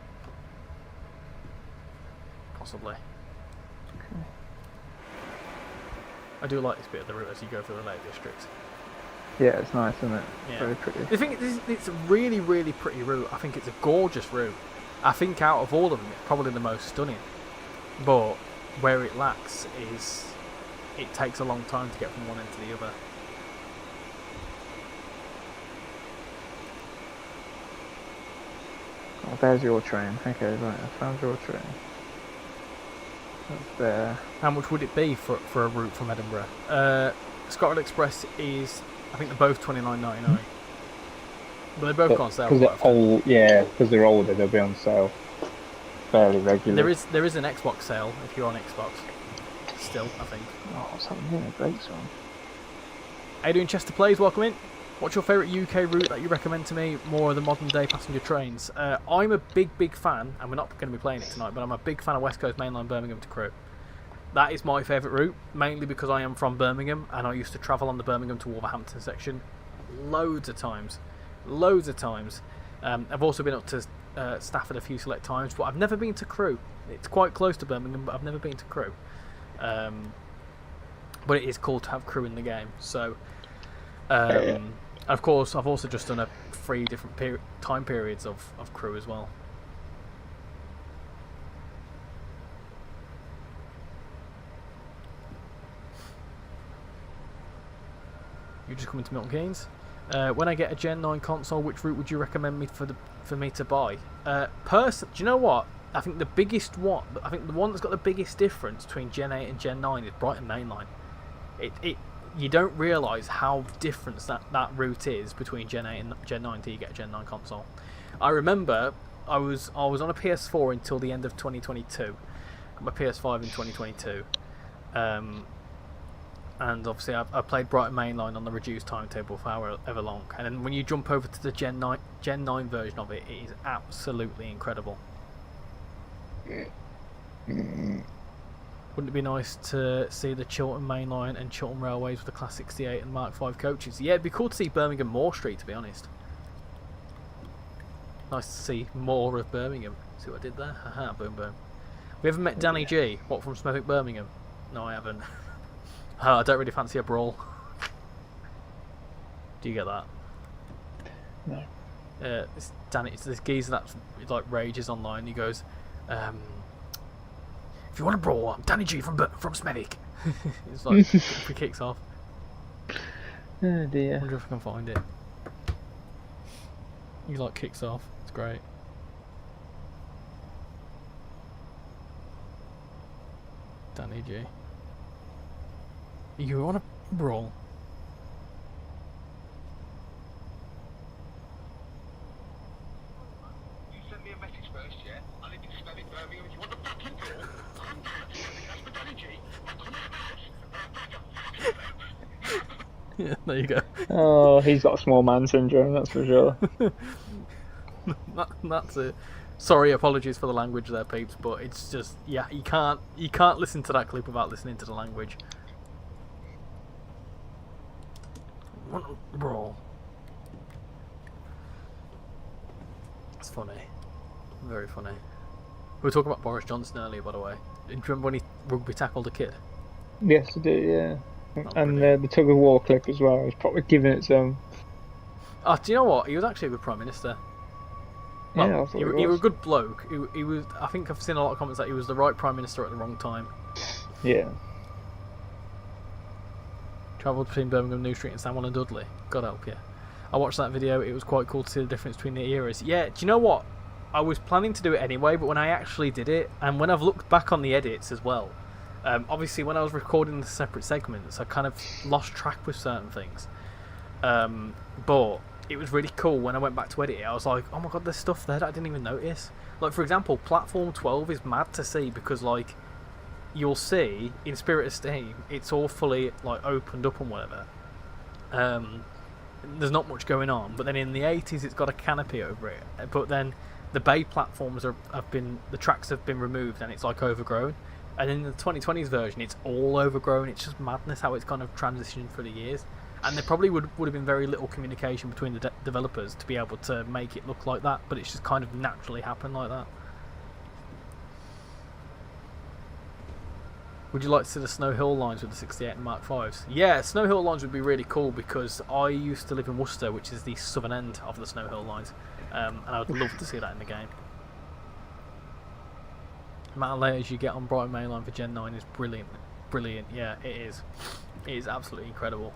Possibly. Okay. I do like this bit of the route as you go through the Lake District. Yeah, it's nice, isn't it? Yeah. Very pretty. The thing is, it's a really, really pretty route. I think it's a gorgeous route. I think out of all of them, it's probably the most stunning. But where it lacks is it takes a long time to get from one end to the other. Oh, there's your train. Okay, right, I found your train. That's there. How much would it be for a route from Edinburgh? ScotRail Express is, I think they're both $29.99. But they both go on sale. Because they're old, because they're older, they'll be on sale fairly regularly. There is an Xbox sale if you're on Xbox. Still, I think. Oh, what's happening here? Brakes on. How you doing, Chester Plays? Welcome in. What's your favourite UK route that you recommend to me? More of the modern day passenger trains. I'm a big fan, and we're not going to be playing it tonight, but I'm a big fan of West Coast Mainline Birmingham to Crewe. That is my favourite route, mainly because I am from Birmingham, and I used to travel on the Birmingham to Wolverhampton section loads of times. I've also been up to Stafford a few select times, but I've never been to Crewe. It's quite close to Birmingham, but I've never been to Crewe. But it is cool to have Crewe in the game. So, of course, I've also just done 3 different time periods of Crewe as well. You just coming to Milton Keynes? When I get a Gen 9 console, which route would you recommend me for me to buy? Do you know what? I think the one that's got the biggest difference between Gen 8 and Gen 9 is Brighton Mainline. You don't realise how different that route is between Gen 8 and Gen 9 until you get a Gen 9 console. I remember I was on a PS4 until the end of 2022. Got my PS5 in 2022. And obviously I played Brighton Mainline on the reduced timetable for however long. And then when you jump over to the Gen 9 version of it, it is absolutely incredible. Wouldn't it be nice to see the Chiltern Main Line and Chiltern Railways with the Class 68 and Mark 5 coaches? Yeah, it'd be cool to see Birmingham Moor Street, to be honest. Nice to see more of Birmingham. See what I did there? Haha, boom boom. We ever met Danny G? What, from Smethwick, Birmingham? No, I haven't. I don't really fancy a brawl. Do you get that? No. It's Danny. It's this geezer that like rages online. He goes, "If you want a brawl, I'm Danny G from Smethwick." It's like he kicks off. Oh dear. I wonder if I can find it. He like kicks off. It's great. Danny G. You want a brawl? You sent me a message first, yeah? I live in Smethwick, Birmingham. If you want a fucking brawl, I'm that's for Danny G. Yeah, there you go. Oh, he's got small man syndrome, that's for sure. That's it. Sorry, apologies for the language there, peeps, but it's just, yeah, you can't listen to that clip without listening to the language. Brawl. It's funny. Very funny. We were talking about Boris Johnson earlier, by the way. Do you remember when he rugby tackled a kid? Yes, I do, yeah. Oh, And the tug of war clip as well. He's probably giving it some. Oh, do you know what? He was actually a good Prime Minister. Well, Yeah, I thought he was a good bloke. He was. I think I've seen a lot of comments that he was the right Prime Minister at the wrong time. Yeah. Travelled between Birmingham, New Street and Stanwell and Dudley. God help you. I watched that video. It was quite cool to see the difference between the eras. Yeah, do you know what? I was planning to do it anyway, but when I actually did it, and when I've looked back on the edits as well, obviously when I was recording the separate segments, I kind of lost track with certain things. But it was really cool when I went back to edit it. I was like, oh my god, there's stuff there that I didn't even notice. Like, for example, Platform 12 is mad to see because, like, you'll see in Spirit of Steam, it's all fully like opened up and whatever. There's not much going on, but then in the 80s, it's got a canopy over it. But then the bay platforms the tracks have been removed and it's like overgrown. And in the 2020s version, it's all overgrown. It's just madness how it's kind of transitioned through the years. And there probably would have been very little communication between the developers to be able to make it look like that, but it's just kind of naturally happened like that. Would you like to see the Snow Hill lines with the 68 and Mark 5s? Yeah, Snow Hill lines would be really cool because I used to live in Worcester, which is the southern end of the Snow Hill lines, and I would love to see that in the game. The amount of layers you get on Brighton Main Line for Gen 9 is brilliant. Brilliant, yeah, it is. It is absolutely incredible.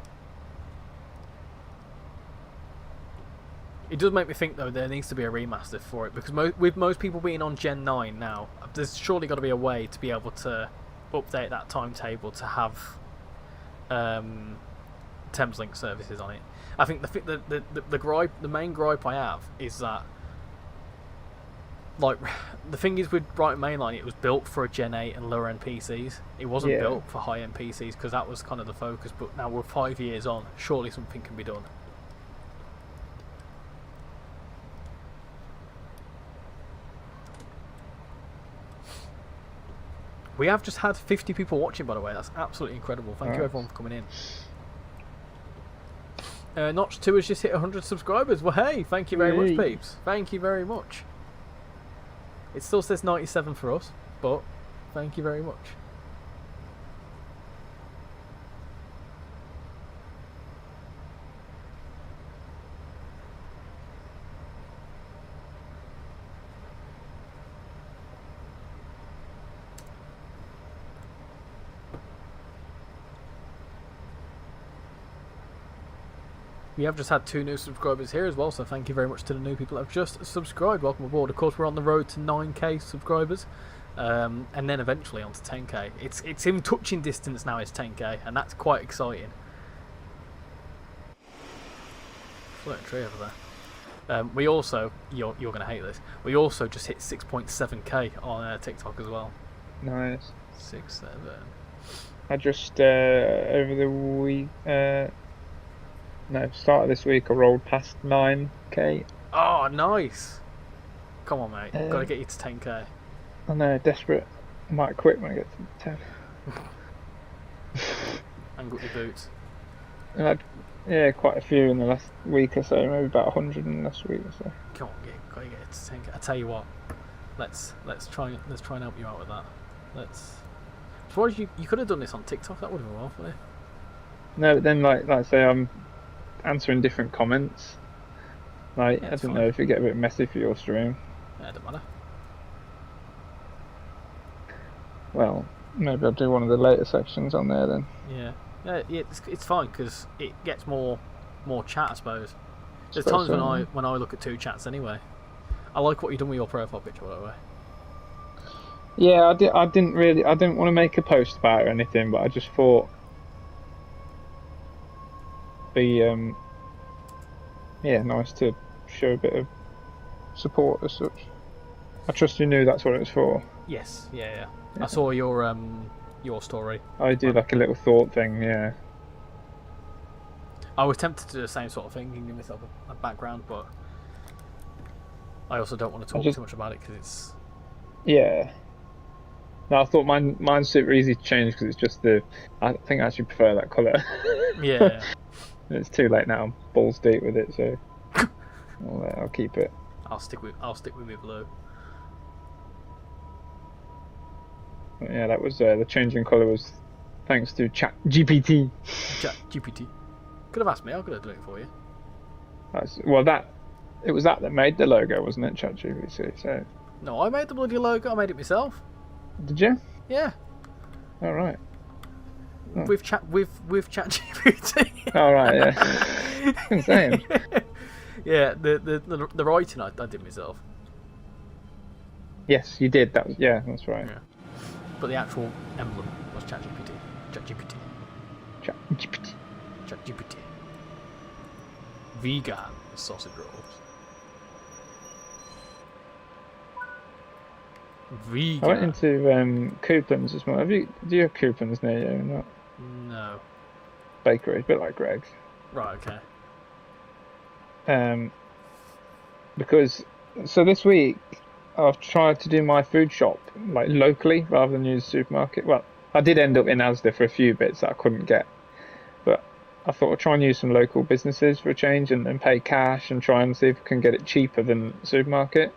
It does make me think, though, there needs to be a remaster for it, because with most people being on Gen 9 now, there's surely got to be a way to be able to update that timetable to have Thameslink services on it. I think the main gripe I have is that, like, the thing is with Brighton Mainline, it was built for a Gen 8 and lower end PCs. It wasn't built for high end PCs because that was kind of the focus. But now we're 5 years on, surely something can be done. We have just had 50 people watching, by the way. That's absolutely incredible. Thank you everyone for coming in. Notch 2 has just hit 100 subscribers. Well, hey, thank you very much, peeps. Thank you very much. It still says 97 for us, but thank you very much. We have just had 2 new subscribers here as well, so thank you very much to the new people that have just subscribed. Welcome aboard. Of course, we're on the road to 9k subscribers, and then eventually on to 10k. It's in touching distance now, it's 10k, and that's quite exciting. Floating tree over there. We also, you're going to hate this, we also just hit 6.7k on TikTok as well. Nice. 6.7. I just, over the week, start of this week I rolled past 9k. Oh, nice. Come on, mate. Got to get you to 10k. I know, desperate. I might quit when I get to 10. And got your boots. I had, yeah, quite a few in the last week or so. Maybe about 100 in the last week or so. Come on, gotta get it to sink. I tell you what, let's try and help you out with that. Let's. Suppose you could have done this on TikTok. That would have been well for you. No, but then like I say, I'm answering different comments. Like Yeah, I it's don't fine. know if it get a bit messy for your stream. Yeah, don't matter. Well, maybe I'll do one of the later sections on there then. Yeah, it's fine because it gets more chat, I suppose. There's Suppose times so, when I look at two chats anyway. I like what you've done with your profile picture, by the way. Yeah, I didn't want to make a post about it or anything, but I just thought be yeah, nice to show a bit of support as such. I trust you knew that's what it was for. Yes, yeah. I saw your story. I do like a little thought thing, yeah. I was tempted to do the same sort of thing and give myself a background, but I also don't want to talk too much about it because it's. Yeah. No, I thought mine's super easy to change because it's just I think I actually prefer that colour. Yeah. It's too late now. I'm balls deep with it, so I'll keep it. I'll stick with my blue. But yeah, that was the changing colour was thanks to Chat GPT. Chat GPT. Could have asked me. I could have done it for you. It was that made the logo, wasn't it? Chat GPT. So No, I made the bloody logo. I made it myself. did you? Yeah. All right. Oh. With chat GPT. All right. Yeah. Insane. Yeah. The writing I did myself. Yes, you did. That's right. Yeah. But the actual emblem was ChatGPT. ChatGPT. Chat GPT. ChatGPT. Vegan sausage rolls. Vegan. I went into Coupons this morning. Do you have Coupons near you or not? No. Bakery, a bit like Greg's. Right. Okay. Because this week I've tried to do my food shop like locally rather than use the supermarket. Well, I did end up in Asda for a few bits that I couldn't get, but I thought I'd try and use some local businesses for a change and pay cash and try and see if I can get it cheaper than the supermarket.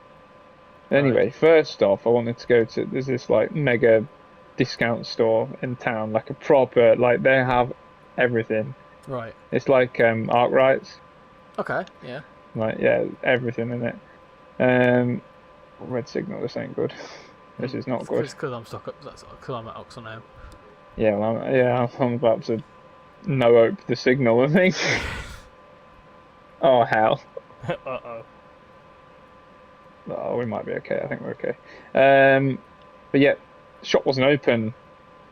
Anyway, first off, I wanted to go to there's this like mega discount store in town, like a proper like they have everything. Right. It's like Arkwright's. Okay. Yeah. Like everything in it. Red signal. This ain't good. This is not good. It's because I'm stuck up. That's because I'm at Oxon now. Yeah, well, I'm about to no ope the signal. I think. Oh hell. Uh-oh. Oh, we might be okay. I think we're okay. But yeah, the shop wasn't open,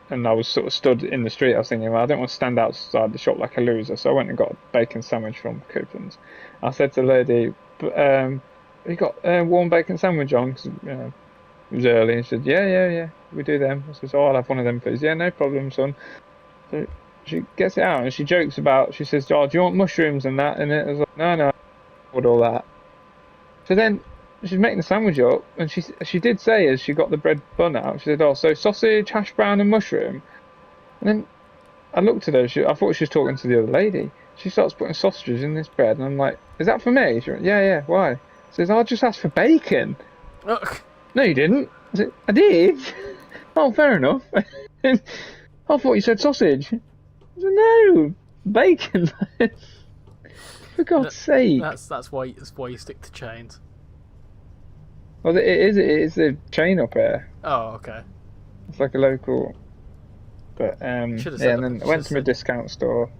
and I was sort of stood in the street. I was thinking, well, I don't want to stand outside the shop like a loser, so I went and got a bacon sandwich from Coupons. I said to the lady, "You got a warm bacon sandwich on?" Because it was early. And she said, "Yeah, we do them." I said, "Oh, I'll have one of them, please." "Yeah, no problem, son." So she gets it out and she jokes about. She says, "Oh, do you want mushrooms and that in it?" I was like, "No, I want all that." So then she's making the sandwich up, and she did say as she got the bread bun out, she said, "Oh, so sausage, hash brown, and mushroom." And then I looked at her. I thought she was talking to the other lady. She starts putting sausages in this bread, and I'm like, "Is that for me?" She went, "Yeah. Why?" Says, "I just asked for bacon." "No, you didn't." I said, "I did." "Oh, fair enough." I thought you said sausage. I said, "No, bacon." For God's sake. That's why you stick to chains. Well, it is a chain up here. Oh, okay. It's like a local. But yeah, and then I went to my discount store.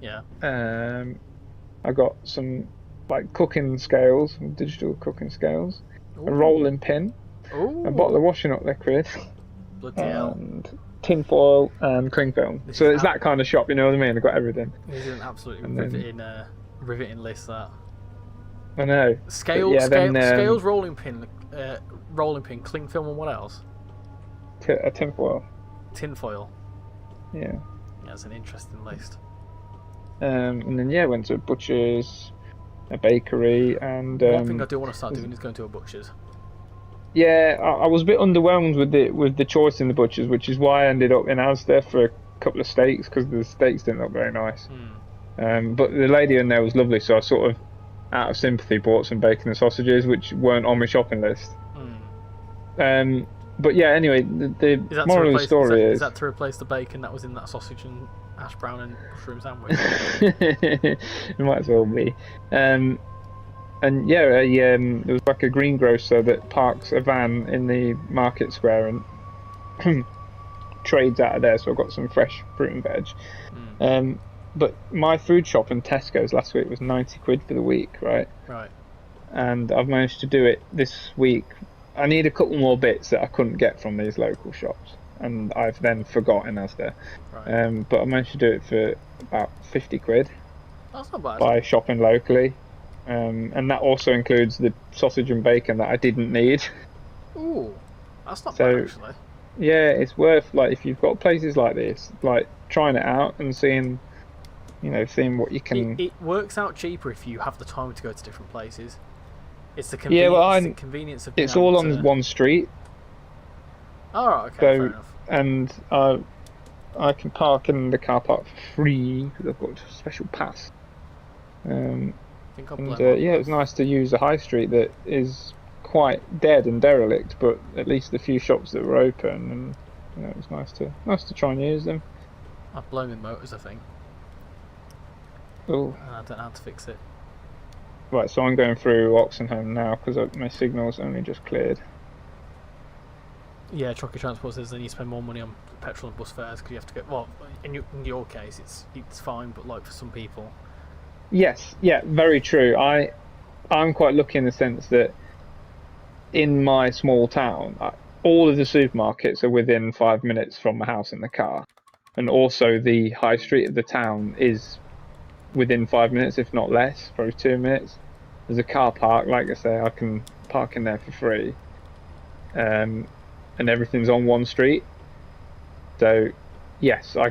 Yeah. I got some like cooking scales, digital cooking scales, Ooh. a rolling pin, a bottle of washing up liquid, Bloody hell. and tin foil and cling film. So it's that kind of shop, you know what I mean? I got everything. This is an absolutely riveting list. That. I know. Scales, rolling pin, cling film, and what else? A tin foil. Tin foil. Yeah. That's an interesting list. And then went to a butcher's, a bakery, and one thing I do want to start doing is going to a butcher's. Yeah, I was a bit underwhelmed with the choice in the butchers, which is why I ended up in Asda for a couple of steaks because the steaks didn't look very nice. But the lady in there was lovely, so I sort of, out of sympathy, bought some bacon and sausages, which weren't on my shopping list. Um, but yeah, anyway, the Is that to moral of the replace? story Is is that to replace the bacon that was in that sausage and hash brown and mushroom sandwich? it might as well be. And yeah, there was like a greengrocer that parks a van in the market square and trades out of there, so I got some fresh fruit and veg. But my food shop in Tesco's last week was 90 quid for the week, right? Right. And I've managed to do it this week. I need a couple more bits that I couldn't get from these local shops, and I've then forgotten as there. Right. But I managed to do it for about 50 quid That's not bad. by shopping locally. And that also includes the sausage and bacon that I didn't need. Ooh, that's not So- bad actually. Yeah, it's worth, like, if you've got places like this, like trying it out and seeing what you can. It works out cheaper if you have the time to go to different places. It's the Yeah, convenience of being it's all able on to... one street, Oh, right, okay, so fair enough. and I can park in the car park for free because I've got a special pass. I think I'll And blame yeah, it's nice to use a high street that is quite dead and derelict, but at least the few shops that were open, and it was nice to try and use them. I've blown my motors, I think, Oh, and I don't know how to fix it. right, so I'm going through Oxenholme now because my signal's only just cleared. Yeah, Trucker Transport says then you spend more money on petrol and bus fares because you have to go. Well, in your case, it's fine, but like for some people, Yes, yeah, very true. I'm quite lucky in the sense that in my small town, all of the supermarkets are within 5 minutes from my house in the car, and also the high street of the town is within 5 minutes, if not less, probably 2 minutes. There's a car park, like I say, I can park in there for free, and everything's on one street. So, yes, I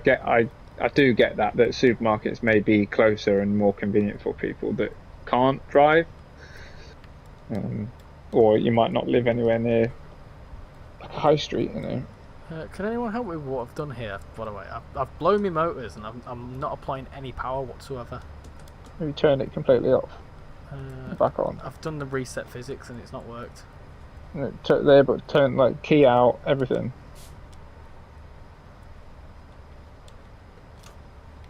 do get that supermarkets may be closer and more convenient for people that can't drive, or you might not live anywhere near like a high street, can anyone help me with what I've done here? By the way, I've blown my motors and I'm not applying any power whatsoever. Maybe turn it completely off, back on. I've done the reset physics and it's not worked. There, but turn, like, key out everything.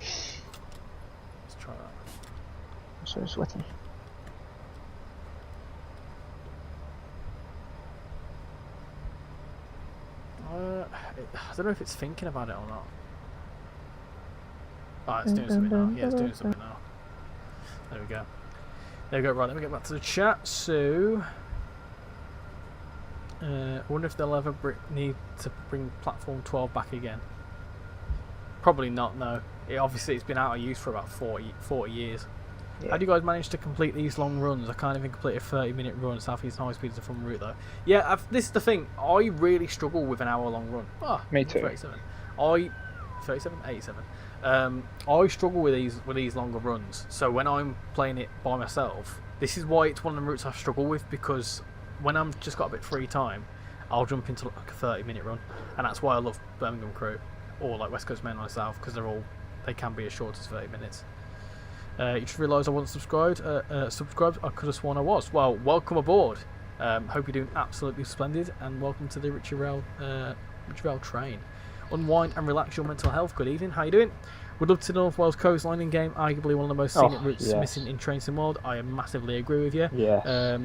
Let's try that. I'm so sweaty. I don't know if it's thinking about it or not. Ah, it's doing something now. Yeah, it's doing something now. There we go. There we go. Right, let me get back to the chat. So, I wonder if they'll ever need to bring Platform 12 back again. Probably not, no. It's been out of use for about 40 years. Yeah. How do you guys manage to complete these long runs? I can't even complete a 30-minute run. South East High Speed is a fun route, though. Yeah, this is the thing. I really struggle with an hour-long run. Me too. 37. 37? 87. I struggle with these longer runs. So when I'm playing it by myself, this is why it's one of the routes I struggle with, because when I'm just got a bit free time, I'll jump into like a 30-minute run, and that's why I love Birmingham Crew or like West Coast Main Line South, because they can be as short as 30 minutes. You just realised I wasn't subscribed. I could have sworn I was. Well, welcome aboard. Hope you're doing absolutely splendid, and welcome to the RichyRail train. Unwind and relax your mental health. Good evening. How you doing? Would love to the North Wales coastline in game. Arguably one of the most scenic routes missing in Train Sim World. I massively agree with you. Yeah.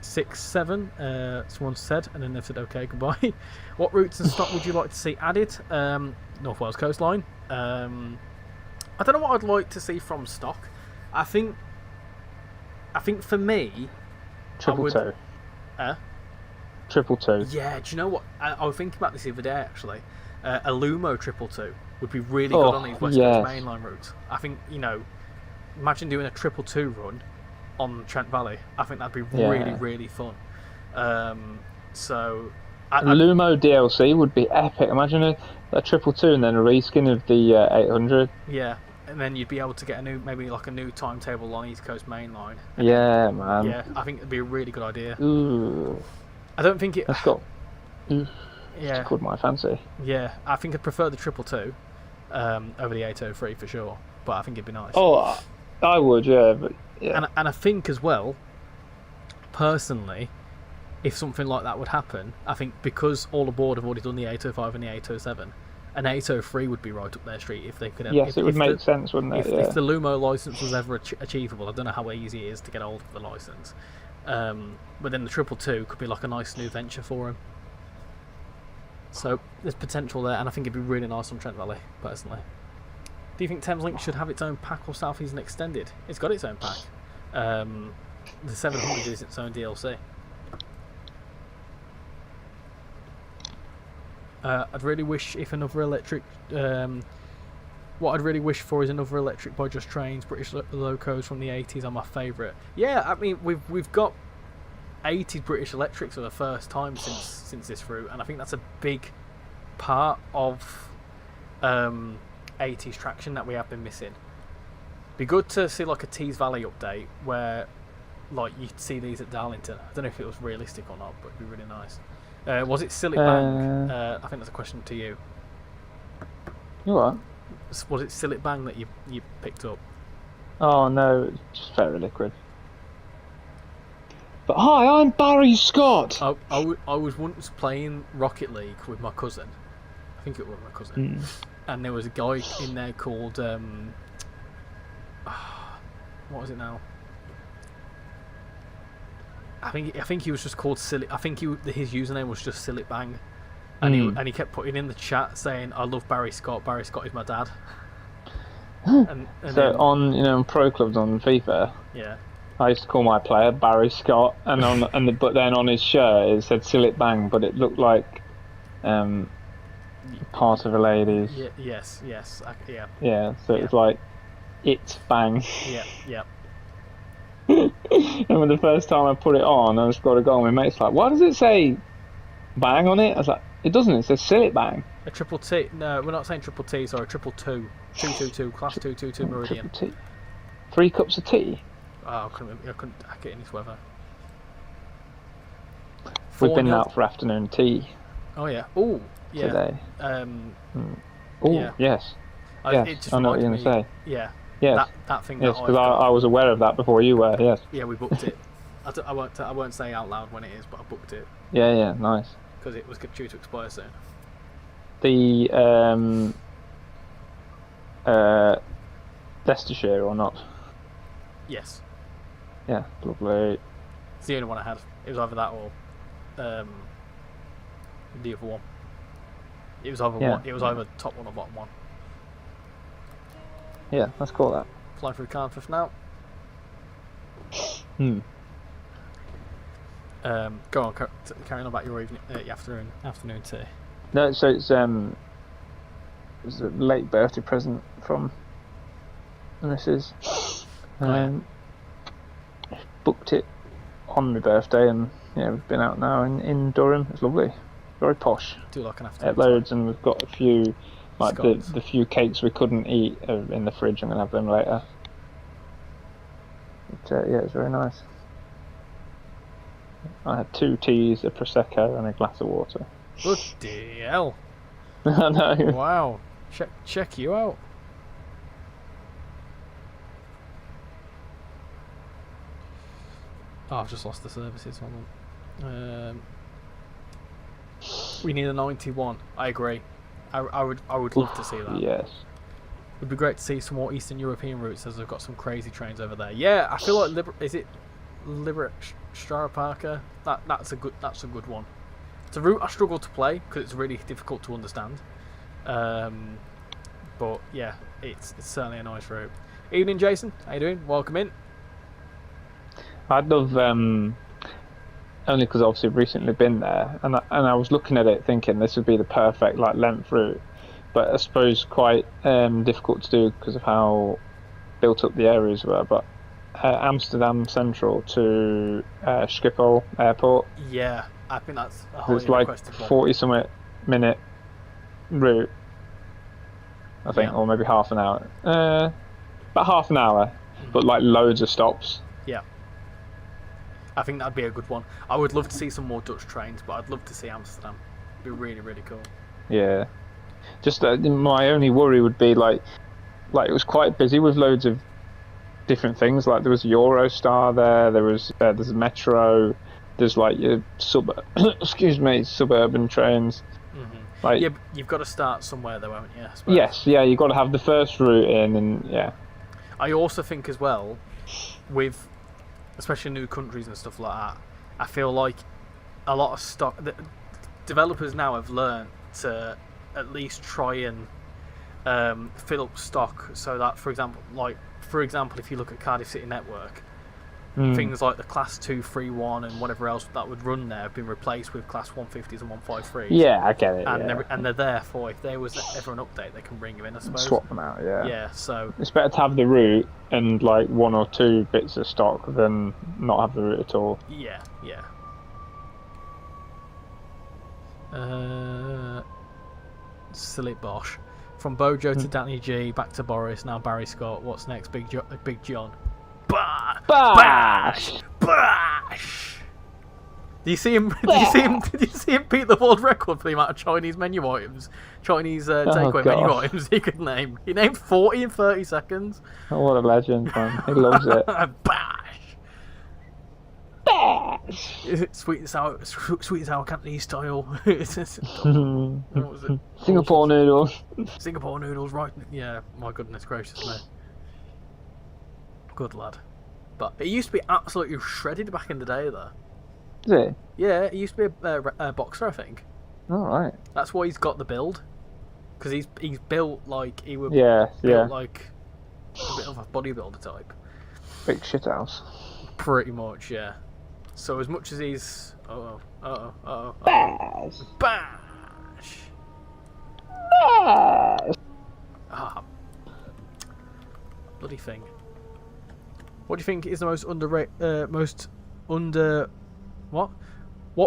6-7. Someone said, and then they've said, "Okay, goodbye." What routes and stock would you like to see added? North Wales coastline. I don't know what I'd like to see from stock. I think for me, Triple two. Triple two. Yeah, do you know what? I was thinking about this the other day actually. A Lumo 222 would be really good on these West Coast mainline routes. I think, imagine doing a 222 run on Trent Valley. I think that'd be really, really fun. So Lumo DLC would be epic. Imagine a 222 and then a reskin of the 800. Yeah, and then you'd be able to get maybe like a new timetable on East Coast Main Line. Yeah, man. Yeah, I think it'd be a really good idea. Ooh. I don't think it. That's got Yeah, called my fancy. yeah. I think I'd prefer the 222 over the 803 for sure. But I think it'd be nice. Oh, I would, yeah, but yeah. And I think as well, personally, if something like that would happen, I think because all aboard have already done the 805 and the 807, an 803 would be right up their street if they could. Yes, it would make sense, wouldn't it? If the Lumo license was ever achievable, I don't know how easy it is to get hold of the license. But then the 222 could be like a nice new venture for him. So there's potential there, and I think it'd be really nice on Trent Valley, personally. Do you think Thameslink should have its own pack or South East Extended? It's got its own pack. The 700 is its own DLC. I'd really wish if another electric. What I'd really wish for is another electric by Just Trains. British locos from the 80s are my favourite. Yeah, I mean we've got 80s British electrics for the first time since this route, and I think that's a big part of 80s traction that we have been missing. Be good to see like a Tees Valley update where like you'd see these at Darlington. I don't know if it was realistic or not, but it'd be really nice. Was it Sillet Bang? I think that's a question to you. You what? Was it Sillet Bang that you picked up? Oh no, it's just Fairy Liquid. But hi, I'm Barry Scott. I was once playing Rocket League with my cousin. I think it was my cousin. And there was a guy in there called what was it now? I think he was just called Silly. I think his username was just Sillet Bang, and he kept putting in the chat saying, "I love Barry Scott. Barry Scott is my dad." and So then, on pro clubs on FIFA, yeah, I used to call my player Barry Scott, and but then on his shirt it said Sillet Bang, but it looked like part of a lady's. yeah, yes, yeah. Yeah, so it was like It Bang. Yeah. And when the first time I put it on, I scored a goal. My mate's like, "Why does it say bang on it?" I was like, "It doesn't. It says Sillet Bang." A triple T? No, we're not saying triple T. Sorry, triple two, 222, class 222 Meridian. Triple T. 3 cups of tea. Oh, I couldn't hack it in this weather. We've been 4-0. out for afternoon tea Oh yeah. Oh yeah. today. Oh Yeah. yes. It Yes, just I know what reminded you're going to me- say. Yeah. Yes. That thing. Yes, that because I've got. I was aware of that before you were. Yes. Yeah, we booked it. I won't say out loud when it is, but I booked it Yeah. Nice. because it was due to expire soon. The Leicestershire or not? Yes, Yeah, lovely. it's the only one I had. It was either that or the other one. It was either Yeah. It was either top one or bottom one. Yeah, let's call that. Fly through Carnforth now. Go on, carry on about your evening, your afternoon tea. No, so it's a late birthday present from the missus. Booked it on my birthday, and yeah, we've been out now in Durham. It's lovely, very posh. Do like an afternoon. Loads, and we've got a few, like Scones. the few cakes we couldn't eat are in the fridge. I'm gonna have them later. But, yeah, it's very nice. I had 2 teas, a prosecco, and a glass of water. Bloody hell! I know. Wow, check you out. Oh, I've just lost the services. Hold on. We need a 91. I agree. I would love to see that. Yes. It'd be great to see some more Eastern European routes, as they've got some crazy trains over there. Yeah, I feel like Liberec Parker? That's a good one. It's a route I struggle to play because it's really difficult to understand. But yeah, it's certainly a nice route. Evening, Jason. How you doing? Welcome in. I'd love, only because obviously I've recently been there, and I was looking at it thinking this would be the perfect like length route, but I suppose quite difficult to do because of how built up the areas were. But Amsterdam Central to Schiphol Airport. Yeah, I think that's a highly It's like requested one. 40-something minute route, I think, Yeah. or maybe half an hour. About half an hour, but like loads of stops. Yeah. I think that'd be a good one. I would love to see some more Dutch trains, but I'd love to see Amsterdam. It'd be really, really cool. Yeah. Just my only worry would be like it was quite busy with loads of different things. Like there was Eurostar there. There's a metro. There's like your suburban trains. Mm-hmm. Like Yeah, but you've got to start somewhere though, haven't you? I suppose. yes, yeah, you've got to have the first route in, and yeah. I also think as well, with especially new countries and stuff like that, I feel like a lot of stock developers now have learned to at least try and fill up stock so that, for example, if you look at Cardiff City Network, things like the Class 231 and whatever else that would run there have been replaced with Class 150s and 153s. Yeah, I get it. And they're there for if there was ever an update, they can bring them in, I suppose. Swap them out, yeah. Yeah, so it's better to have the route and like one or two bits of stock than not have the route at all. yeah. Silly Bosch. From Bojo to Danny G, back to Boris, now Barry Scott. What's next? Big John. Bash! Do you see him? Did you see him beat the world record for the amount of Chinese menu items, takeaway menu items he could name? He named 40 in 30 seconds. Oh, what a legend, man! He loves it. Bash! Sweet and sour Cantonese style. What was it? Singapore noodles. Singapore noodles, right? Yeah. My goodness gracious me. Good lad. But it used to be absolutely shredded back in the day, though. Is it? Yeah, it used to be a boxer, I think. All right. That's why he's got the build, because he's built like he would. Yeah. Like a bit of a bodybuilder type. Big shithouse. Pretty much, yeah. So as much as he's Bash. bash. Ah, bloody thing. What do you think is the What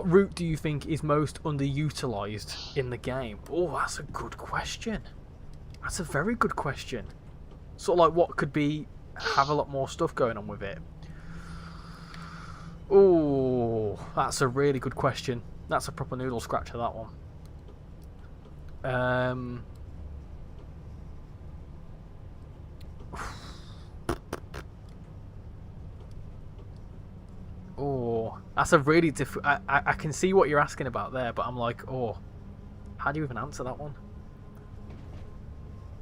route do you think is most underutilized in the game? Oh, that's a good question. That's a very good question. Sort of like what could have a lot more stuff going on with it. Oh, that's a really good question. That's a proper noodle scratcher, that one. Oh, that's a really I can see what you're asking about there, but I'm like, oh, how do you even answer that one?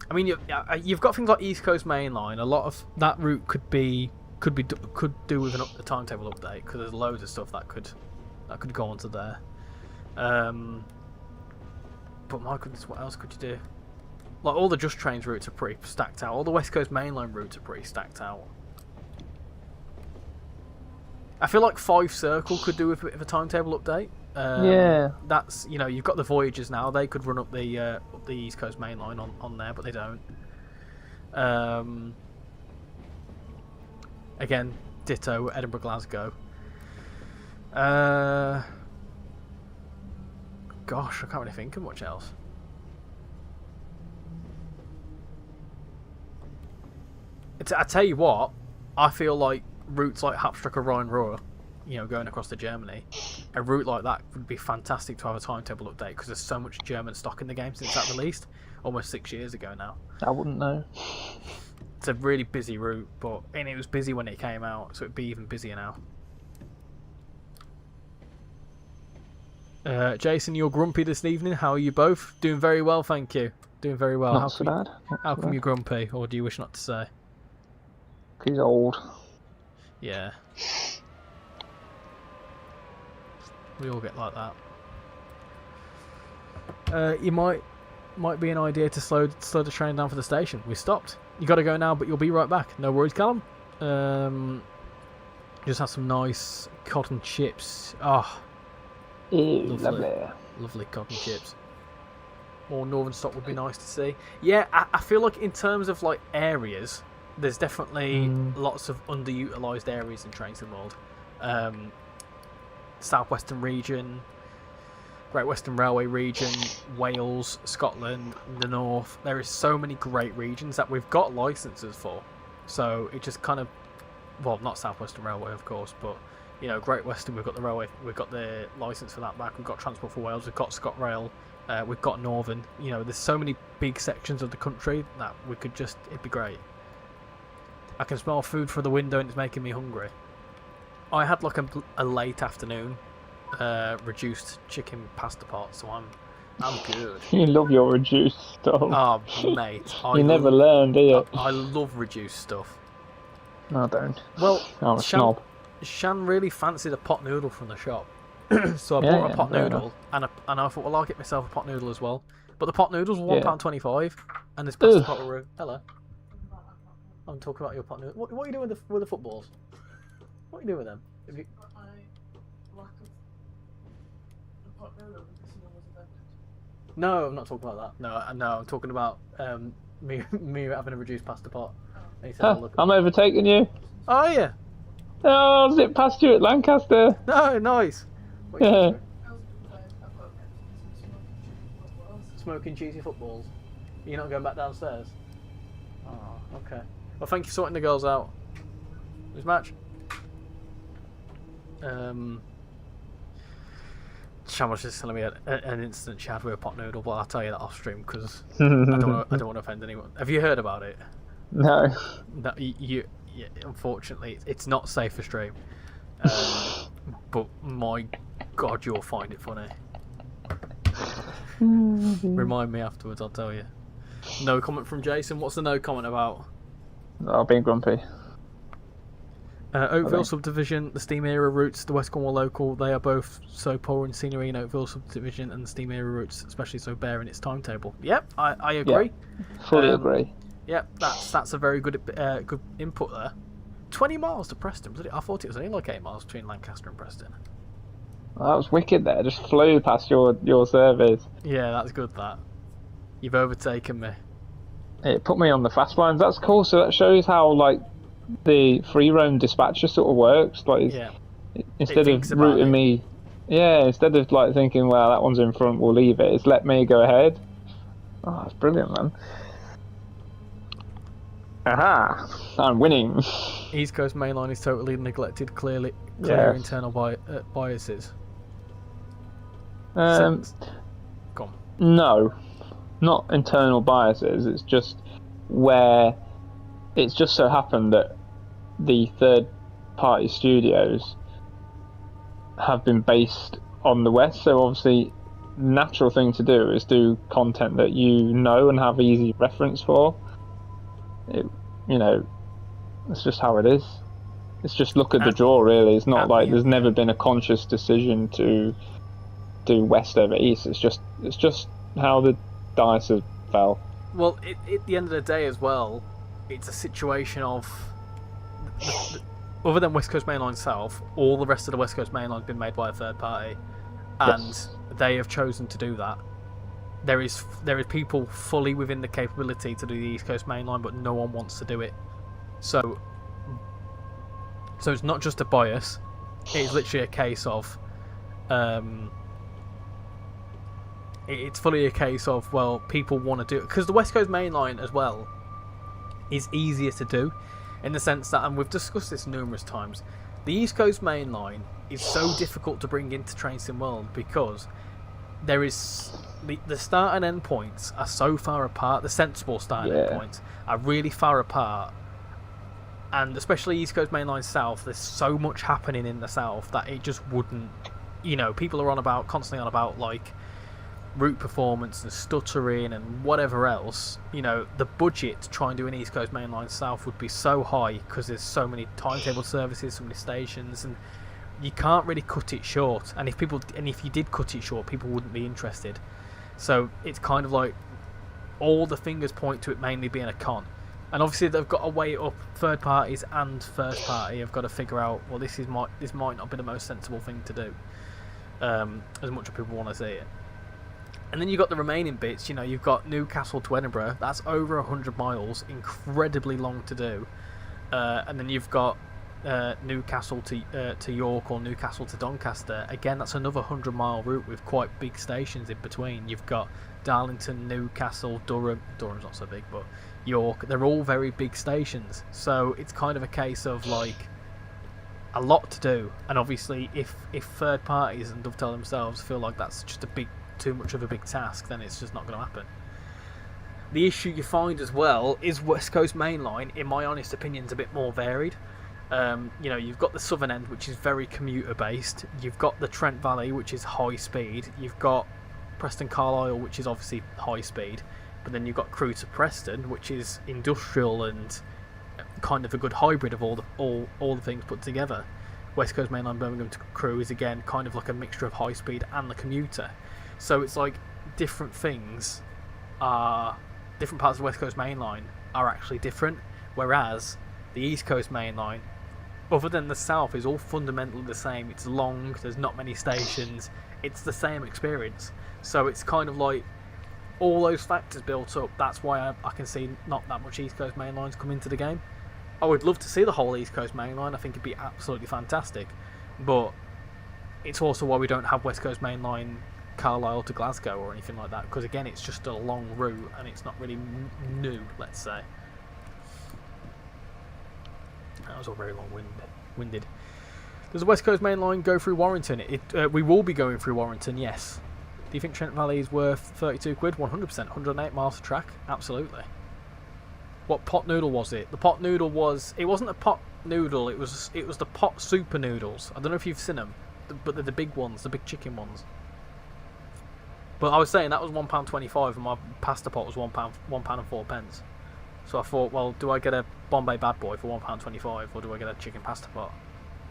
I mean, you've got things like East Coast Main Line. A lot of that route could do with a timetable update, because there's loads of stuff that could go onto there. But my goodness, what else could you do? Like all the Just Trains routes are pretty stacked out. All the West Coast Main Line routes are pretty stacked out. I feel like Five Circle could do with a bit of a timetable update. Yeah. That's, you've got the Voyagers now. They could run up the East Coast Main Line on there, but they don't. Again, ditto Edinburgh Glasgow. Gosh, I can't really think of much else. I tell you what, I feel like routes like Hauptstrecke Rhein-Ruhr, going across to Germany, a route like that would be fantastic to have a timetable update, because there's so much German stock in the game since that released, almost 6 years ago now. I wouldn't know. It's a really busy route, and it was busy when it came out, so it'd be even busier now. Jason, you're grumpy this evening. How are you both? Doing very well, thank you. Doing very well. Not so bad. How come you're grumpy, or do you wish not to say? He's old. Yeah. We all get like that. You might be an idea to slow the train down for the station. We stopped. You got to go now, but you'll be right back. No worries, Callum. Just have some nice cotton chips. Oh, Ew, lovely cotton chips. More northern stock would be nice to see. Yeah, I feel like in terms of like areas, there's definitely lots of underutilized areas in Trains in the World. Southwestern region, Great Western Railway region, Wales, Scotland, the North. There is so many great regions that we've got licenses for. So it just kind of, well, not Southwestern Railway, of course, but You know, Great Western, we've got the railway, we've got the licence for that back, we've got Transport for Wales, we've got ScotRail, we've got Northern. You know, there's so many big sections of the country that we could just, it'd be great. I can smell food through the window and it's making me hungry. I had like a late afternoon reduced chicken pasta pot, so I'm good. You love your reduced stuff. Oh, mate. You never learn, do you? I love reduced stuff. No, I don't. Well, I'm a snob. Shan really fancied a pot noodle from the shop. So I bought a pot noodle, and I thought, well, I'll get myself a pot noodle as well. But the pot noodles were £1.25, and this pasta pot were... Hello. I'm talking about your pot noodle. What are you doing with the footballs? What are you doing with them? Have you... No, I'm not talking about that. No, I'm talking about me having a reduced pasta pot. And he said, Huh, I'm overtaking you. Oh yeah. Oh, I'll zip past you at Lancaster. No, nice. Yeah. Smoking cheesy footballs. You're not going back downstairs? Oh, okay. Well, thank you for sorting the girls out. This match. Shan was just telling me an incident she had with a pot noodle, but I'll tell you that off stream because I don't want to offend anyone. Have you heard about it? No. No, unfortunately, it's not safe for stream. But my God, you'll find it funny. Remind me afterwards, I'll tell you. No comment from Jason. What's the no comment about? Oh, being grumpy. Oakville subdivision, the steam era routes, the West Cornwall local, they are both so poor in scenery in Oakville subdivision, and the steam era routes especially so bare in its timetable. Yep, I agree. Yeah, fully agree. Yep, that's a very good good input there. 20 miles to Preston, was it? I thought it was only like 8 miles between Lancaster and Preston. Well, that was wicked there, just flew past your service. Yeah, that's good that. You've overtaken me. It put me on the fast lines. That's cool, so that shows how like the free roam dispatcher sort of works. Like, instead of routing me, instead of like thinking, well, that one's in front, we'll leave it. It's let me go ahead. Oh, that's brilliant, man. Aha! I'm winning. East Coast Main Line is totally neglected. Clear internal biases. Go on. No, not internal biases. It's just where it's just so happened that the third-party studios have been based on the West. So obviously, natural thing to do is do content that you know and have easy reference for. It's just how it is. It's just look at the draw, really. It's not like there's never been a conscious decision to do West over East. It's just how the dice have fell. Well, at the end of the day as well, it's a situation of other than West Coast Main Line South, all the rest of the West Coast Main Line has been made by a third party, and they have chosen to do that. There is people fully within the capability to do the East Coast Main Line, but no one wants to do it. So it's not just a bias; it's literally a case of, it's fully a case of, well, people want to do it because the West Coast Main Line as well is easier to do, in the sense that, and we've discussed this numerous times, the East Coast Main Line is so difficult to bring into Train Sim World because there is the start and end points are so far apart. The sensible start and end points are really far apart, and especially East Coast Main Line South, there's so much happening in the south that it just wouldn't. People are constantly on about like route performance and stuttering and whatever else. The budget to try and do an East Coast Main Line South would be so high because there's so many timetable services, so many stations, and you can't really cut it short. And if you did cut it short, people wouldn't be interested. So it's kind of like all the fingers point to it mainly being a con. And obviously they've got to weigh it up. Third parties and first party have got to figure out, well, this might not be the most sensible thing to do, as much as people want to see it. And then you've got the remaining bits. You've got Newcastle to Edinburgh. That's over 100 miles, incredibly long to do. And then you've got Newcastle to York or Newcastle to Doncaster. Again, that's another 100-mile route with quite big stations in between. You've got Darlington, Newcastle, Durham. Durham's not so big, but York. They're all very big stations. So it's kind of a case of like, a lot to do, and obviously if third parties and Dovetail themselves feel like that's just too much of a big task, then it's just not going to happen. The issue you find as well is West Coast Main Line, in my honest opinion, is a bit more varied. You've got the southern end, which is very commuter based. You've got the Trent Valley, which is high speed. You've got Preston Carlisle, which is obviously high speed. But then you've got Crewe to Preston, which is industrial and kind of a good hybrid of all the things put together. West Coast Main Line Birmingham to Crewe is again kind of like a mixture of high speed and the commuter. So it's like different parts of the West Coast Main Line are actually different, whereas the East Coast Main Line, other than the south, is all fundamentally the same. It's long, there's not many stations, it's the same experience. So it's kind of like all those factors built up. That's why I can see not that much East Coast Main Lines come into the game. I would love to see the whole East Coast Main Line. I think it'd be absolutely fantastic. But it's also why we don't have West Coast Main Line Carlisle to Glasgow or anything like that, because again it's just a long route and it's not really new, let's say. That was all very long-winded. Does the West Coast Main Line go through Warrington? We will be going through Warrington, yes. Do you think Trent Valley is worth 32 quid? 100%. 108 miles of track? Absolutely. What pot noodle was it? The pot noodle was... It wasn't a pot noodle, it was the pot super noodles. I don't know if you've seen them, but they're the big ones, the big chicken ones. But I was saying that was £1.25 and my pasta pot was £1.04. So I thought, well, do I get a Bombay Bad Boy for £1.25 or do I get a chicken pasta pot?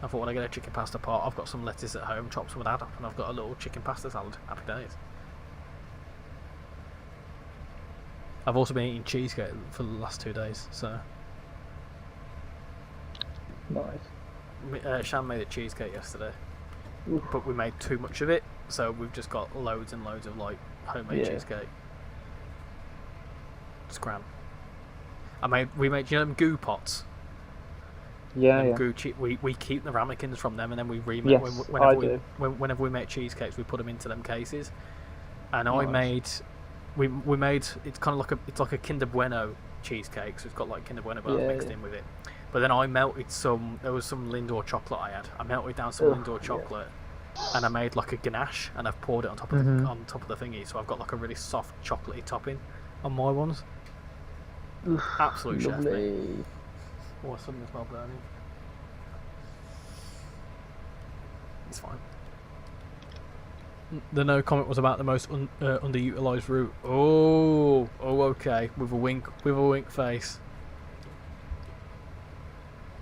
I thought, when I get a chicken pasta pot, I've got some lettuce at home, chop some of that up, and I've got a little chicken pasta salad. Happy days. I've also been eating cheesecake for the last 2 days, so... Nice. Shan made a cheesecake yesterday, Oof. but we made too much of it, so we've just got loads and loads of like homemade cheesecake. It's grand. We made, you know, them goo pots. Yeah. We keep the ramekins from them, and then we remake. Yes, Whenever we make cheesecakes, we put them into them cases. And Nice. we made it's kind of like a Kinder Bueno cheesecake, so it's got like Kinder Bueno bars mixed in with it. But then I melted there was some Lindor chocolate I had. I melted down some Lindor chocolate, and I made like a ganache, and I've poured it on top of the thingy. So I've got like a really soft chocolatey topping on my ones. Absolute chef, mate. Oh, I suddenly smell burning. It's fine. The no comment was about the most underutilized route. Oh, okay. With a wink face.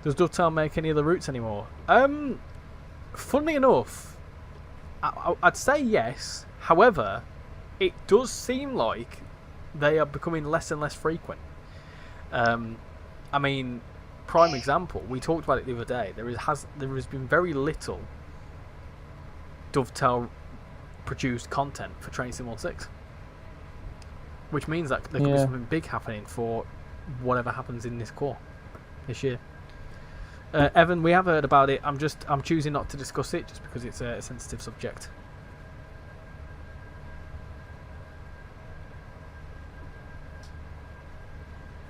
Does Dovetail make any of the routes anymore? Funnily enough, I'd say yes. However, it does seem like they are becoming less and less frequent. I mean, prime example, we talked about it the other day. There has been very little Dovetail produced content for Train Sim World 6, which means that there could be something big happening for whatever happens in this core this year. Evan, we have heard about it. I'm choosing not to discuss it just because it's a sensitive subject.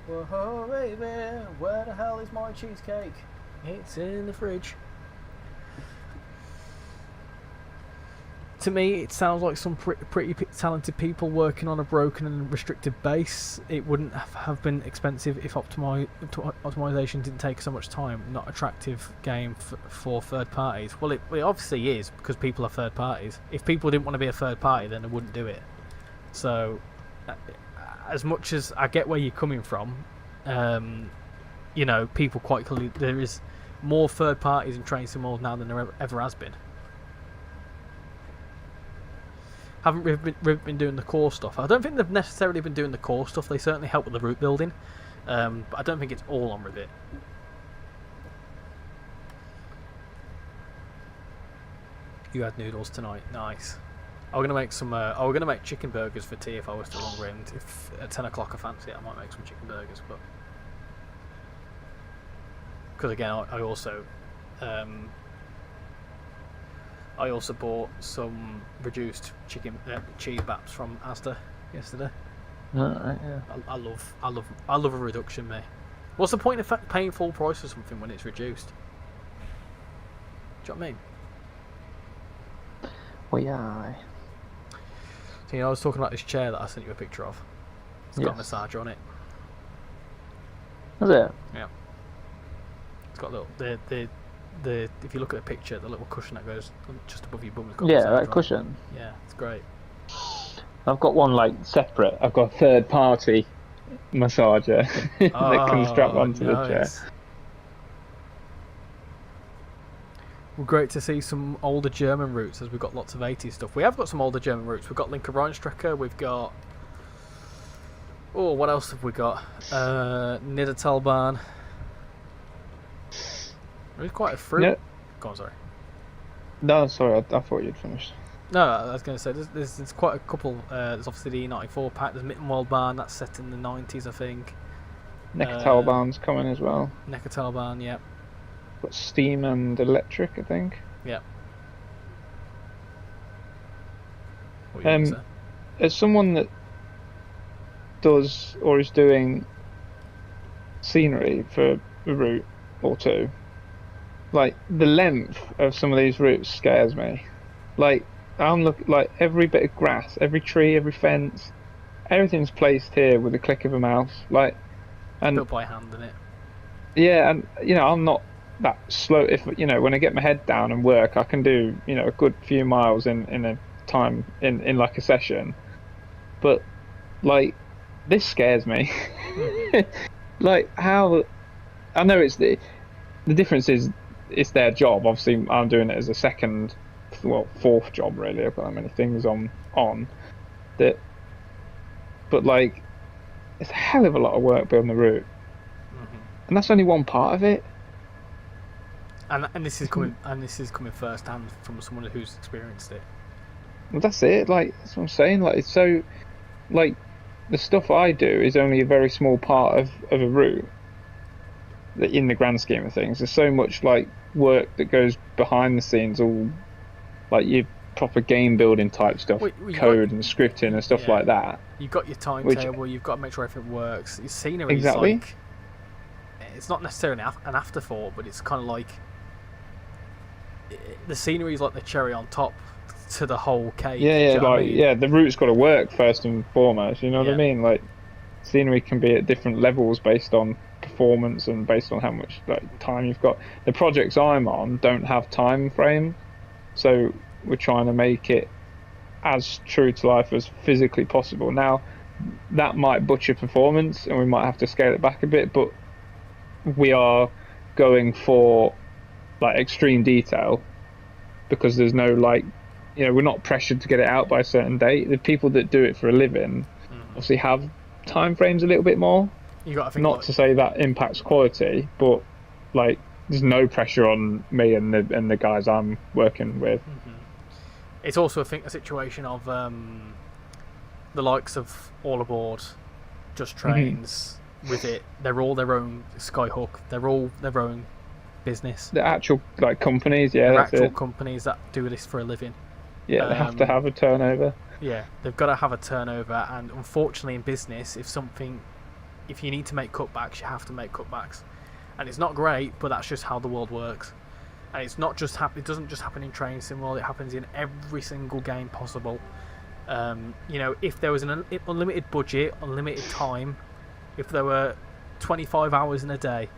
Whoa, baby, where the hell is my cheesecake? It's in the fridge. To me, it sounds like some pretty talented people working on a broken and restricted base. It wouldn't have been expensive if optimization didn't take so much time. Not attractive game for third parties. Well, it obviously is, because people are third parties. If people didn't want to be a third party, then they wouldn't do it. So, as much as I get where you're coming from, people quite clearly, there is more third parties in Train Sim World now than there ever has been. Haven't Riv been doing the core stuff? I don't think they've necessarily been doing the core stuff. They certainly help with the route building, but I don't think it's all on Rivet. You had noodles tonight, nice. I'm gonna make some. We're gonna make chicken burgers for tea if I was to long range. If at 10 o'clock I fancy it, I might make some chicken burgers. But because again, I also bought some reduced chicken cheese baps from Asda yesterday. Right, yeah. I love a reduction, mate. What's the point of paying full price for something when it's reduced? Do you know what I mean? Well, yeah. So, I was talking about this chair that I sent you a picture of. It's got a Yes. massager on it. Is it? Yeah. It's got a little the if you look at the picture, the little cushion that goes just above your bum has got a Yeah, massager that on it. cushion. Yeah, it's great. I've got one like separate. I've got a third party massager that can strap Oh, onto the chair. nice. Well, great to see some older German roots, as we've got lots of 80s stuff. We have got some older German roots. We've got Linke we've got... Oh, what else have we got? Niedertalbahn. There's quite a fruit. No, Go on, sorry. no, sorry, I thought you'd finished. No, I was going to say, there's quite a couple. There's obviously the E94 pack. There's Mittenwaldbahn, that's set in the 90s, I think. Neckartalbahn's coming as well. Neckartalbahn, yeah. Got steam and electric, I think. Yeah. What were you gonna say? As someone that does or is doing scenery for a route or two, like the length of some of these routes scares me. Like like every bit of grass, every tree, every fence, everything's placed here with a click of a mouse. Like, and Built by hand, isn't it? yeah, and I'm not that slow. If when I get my head down and work, I can do a good few miles in a time in like a session. But like this scares me. Like how I know it's the difference is it's their job. Obviously, I'm doing it as a second, fourth job really. I've got that many things on that, but like it's a hell of a lot of work building the route, and that's only one part of it. And this is coming first hand from someone who's experienced it. Well, that's it. Like that's what I'm saying. Like it's so, like the stuff I do is only a very small part of a route. That in the grand scheme of things, there's so much like work that goes behind the scenes, all like your proper game building type stuff, code and scripting and stuff like that. You've got your timetable. You've got to make sure everything works. Your scenery Exactly. is like, it's not necessarily an afterthought, but it's kind of like the scenery is like the cherry on top to the whole cake. The route's got to work first and foremost. You know what I mean? Like scenery can be at different levels based on performance and based on how much time you've got. The projects I'm on don't have time frame, so we're trying to make it as true to life as physically possible. Now that might butcher performance and we might have to scale it back a bit, but we are going for extreme detail because there's no we're not pressured to get it out by a certain date. The people that do it for a living obviously have time frames a little bit more. You got to think not to say that impacts quality, but there's no pressure on me and the guys I'm working with. It's also a situation of the likes of All Aboard, Just Trains. With it, they're all their own Skyhook. They're all their own business. The actual companies, yeah, they're that's actual it. Companies that do this for a living. Yeah, they have to have a turnover. Yeah, they've got to have a turnover, and unfortunately in business, if you need to make cutbacks, you have to make cutbacks, and it's not great, but that's just how the world works. And it's not just it doesn't just happen in Train Sim World, it happens in every single game possible. If there was an unlimited budget, unlimited time, if there were 25 hours in a day,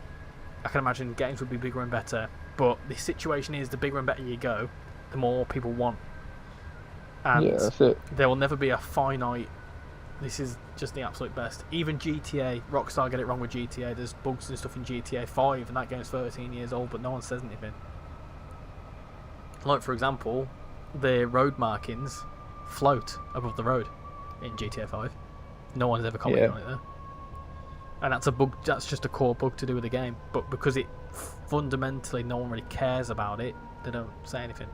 I can imagine games would be bigger and better. But the situation is, the bigger and better you go, the more people want. And yeah, that's it. There will never be a finite. This is just the absolute best. Even GTA, Rockstar get it wrong with GTA. There's bugs and stuff in GTA 5, and that game's 13 years old, but no one says anything. Like, for example, the road markings float above the road in GTA 5. No one's ever commented on it though. And that's a bug. That's just a core bug to do with the game. But because it fundamentally no one really cares about it, they don't say anything.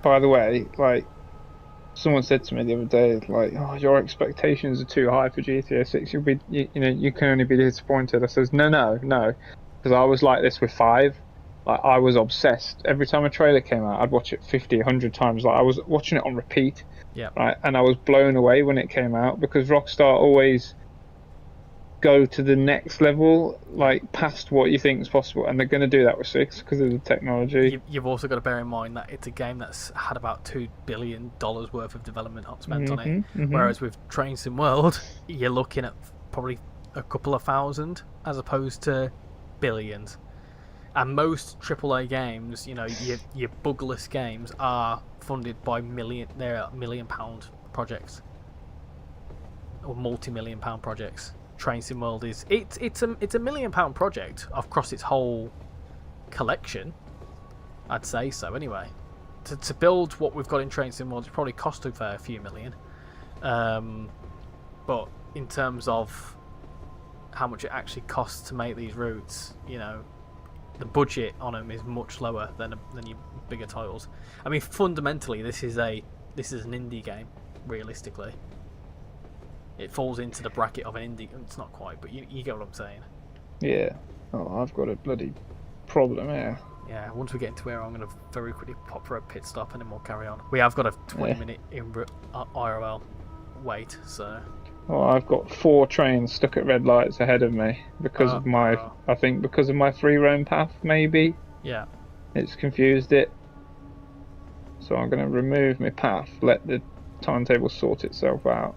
By the way, someone said to me the other day, "Oh, your expectations are too high for GTA 6. You'll be, you can only be disappointed." I says, no, because I was like this with 5. I was obsessed. Every time a trailer came out, I'd watch it 50, 100 times. I was watching it on repeat. Yeah. Right, and I was blown away when it came out because Rockstar always go to the next level, like past what you think is possible, and they're going to do that with 6 because of the technology. You've also got to bear in mind that it's a game that's had about $2 billion worth of development spent on it, whereas with Train Sim World, you're looking at probably a couple of thousand as opposed to billions. And most AAA games, you know, your bugless games are funded by they're £1 million projects or multi-million-pound projects. Train Sim World is it's a £1 million project across its whole collection. I'd say so anyway. To build what we've got in Train Sim World, it probably cost a fair few million. But in terms of how much it actually costs to make these routes, you know, the budget on them is much lower than your bigger titles. I mean, fundamentally, this is an indie game. Realistically, it falls into the bracket of an indie. It's not quite, but you get what I'm saying. Yeah. Oh, I've got a bloody problem here. Yeah. Once we get into where I'm going to very quickly pop for a pit stop and then we'll carry on. We have got a 20-minute IRL wait, so. Well, I've got 4 trains stuck at red lights ahead of me because of my, I think because of my free roam path, maybe. Yeah. It's confused it. So I'm going to remove my path, let the timetable sort itself out,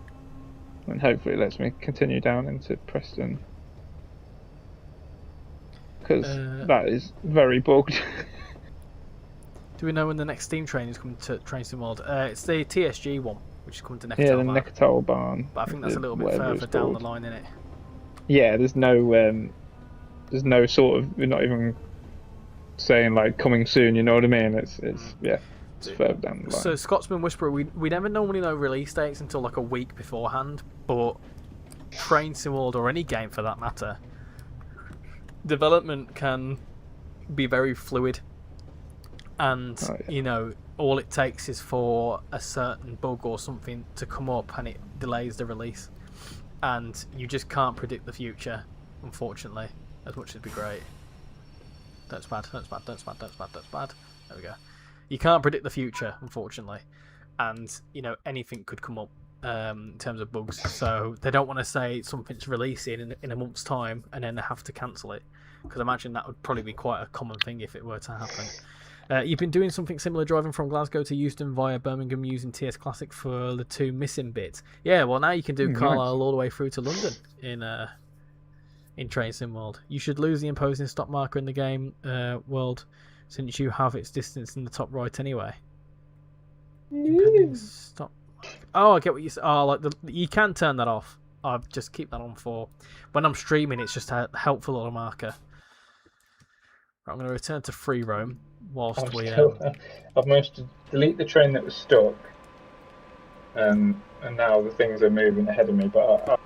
and hopefully it lets me continue down into Preston. Because that is very bugged. Do we know when the next steam train is coming to Train Sim World? It's the TSG one, which is coming to Neckartal Yeah, the Barn. Neckartal Barn. But I think that's a little bit further down the line, isn't it? Yeah, there's no sort of, we're not even saying like coming soon. You know what I mean? It's further down the line. So Scotsman Whisperer, we never normally know release dates until like a week beforehand. But Train Sim World, or any game for that matter, development can be very fluid. And you know, all it takes is for a certain bug or something to come up and it delays the release, and you just can't predict the future, unfortunately, as much as it'd be great. That's bad. There we go. You can't predict the future, unfortunately, and you know, anything could come up in terms of bugs, so they don't want to say something's releasing in a month's time and then they have to cancel it, because I imagine that would probably be quite a common thing if it were to happen. You've been doing something similar, driving from Glasgow to Euston via Birmingham using TS Classic for the 2 missing bits. Yeah, well, now you can do Carlisle all the way through to London in Train Sim World. You should lose the imposing stop marker in the game world, since you have its distance in the top right anyway. Impending stop. Oh, I get what you say. Oh, like you can turn that off. I just keep that on for when I'm streaming. It's just a helpful little marker. Right, I'm going to return to free roam whilst I've managed to delete the train that was stuck, and now the things are moving ahead of me. But I'm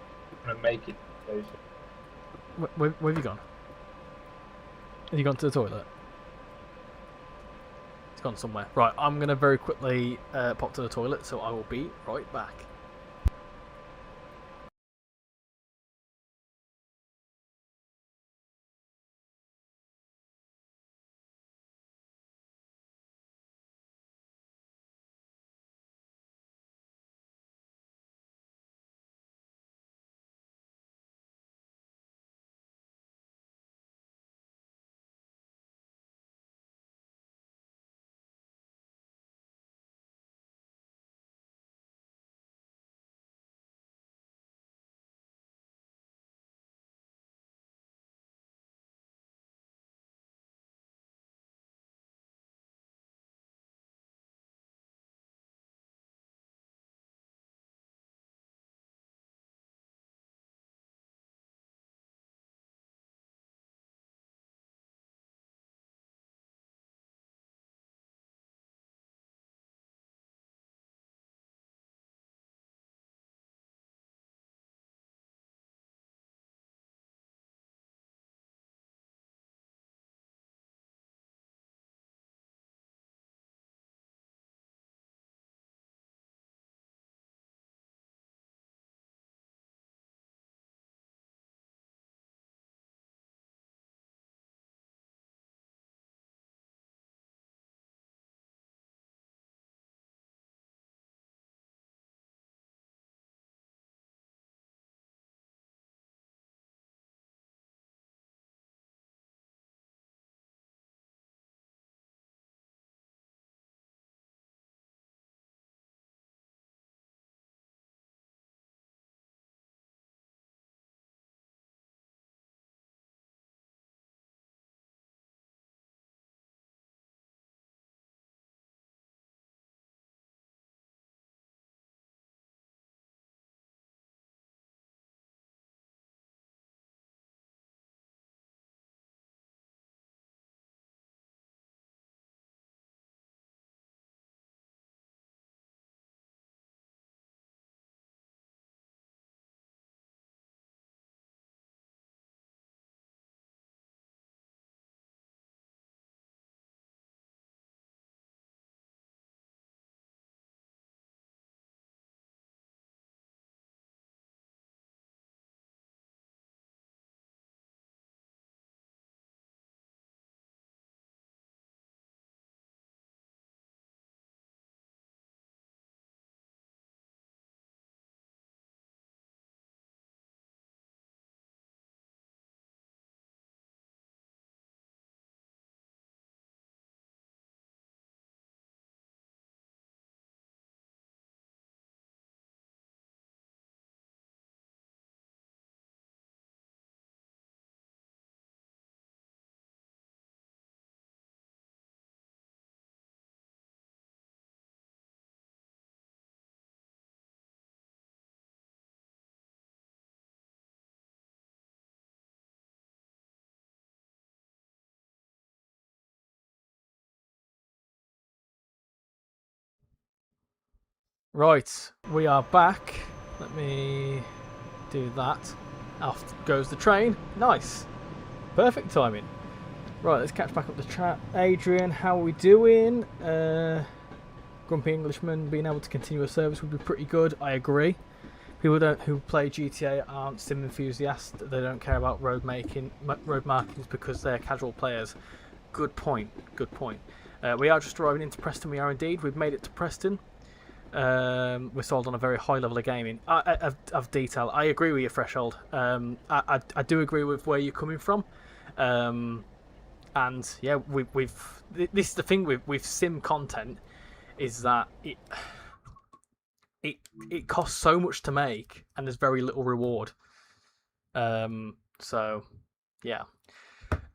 going to make it. Where have you gone? Have you gone to the toilet? It's gone somewhere. Right, I'm going to very quickly pop to the toilet, so I will be right back. Right, we are back. Let me do that. Off goes the train. Nice. Perfect timing. Right, let's catch back up the chat. Adrian, how are we doing? Grumpy Englishman, being able to continue a service would be pretty good. I agree. People who play GTA aren't sim enthusiasts. They don't care about road markings because they're casual players. Good point. Good point. We are just arriving into Preston. We are indeed. We've made it to Preston. We're sold on a very high level of gaming of detail. I agree with your threshold. I do agree with where you're coming from. And yeah, this is the thing with sim content is that it costs so much to make and there's very little reward. So yeah.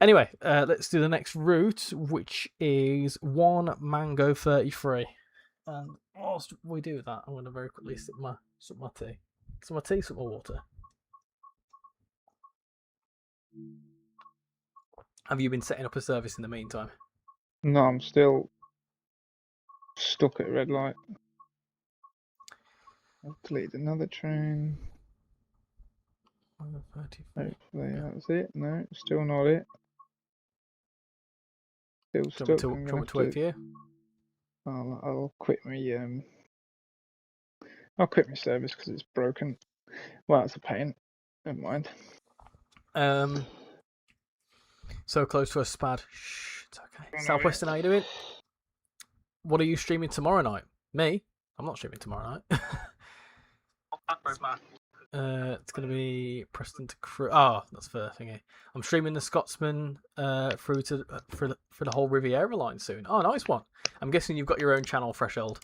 Anyway, let's do the next route, which is 1 Mango 33. And whilst we do that, I'm going to very quickly sip my tea. Some my tea, some more water. Have you been setting up a service in the meantime? No, I'm still stuck at red light. I've deleted another train. Hopefully that's it. No, still not it. Still stuck. Do you want me to wait for you? I'll quit my I'll quit my service because it's broken. Well, that's a pain. Never mind. So close to a spad. Shh, it's okay. Southwestern, how you doing? What are you streaming tomorrow night? Me? I'm not streaming tomorrow night. It's going to be Preston to Crewe. Oh, that's the thingy. I'm streaming the Scotsman through to for the whole Riviera line soon. Oh, nice one. I'm guessing you've got your own channel, Threshold.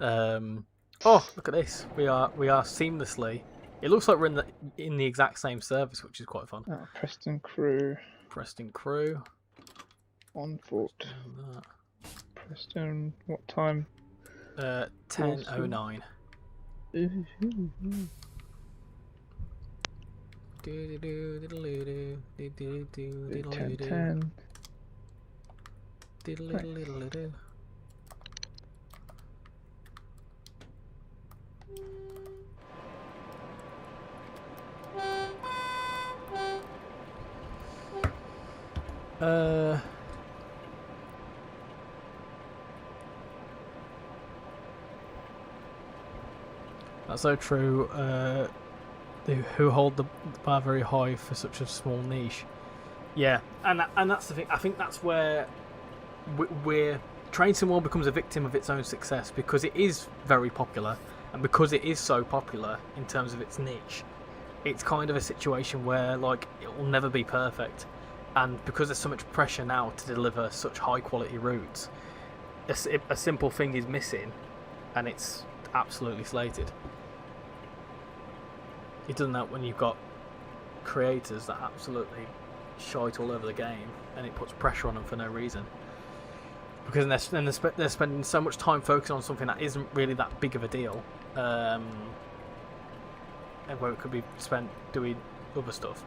Oh, look at this. We are seamlessly. It looks like we're in the exact same service, which is quite fun. Oh, Preston Crewe. Preston Crewe. On foot. Preston. What time? 10:09. 10:10. That's so true. Who hold the bar very high for such a small niche. Yeah, and that's the thing. I think that's where we're Train Sim World becomes a victim of its own success because it is very popular, and because it is so popular in terms of its niche, it's kind of a situation where like it will never be perfect, and because there's so much pressure now to deliver such high quality routes, a simple thing is missing, and it's absolutely slated. It doesn't help when you've got creators that absolutely shite all over the game, and it puts pressure on them for no reason. Because they're spending so much time focusing on something that isn't really that big of a deal, and where it could be spent doing other stuff.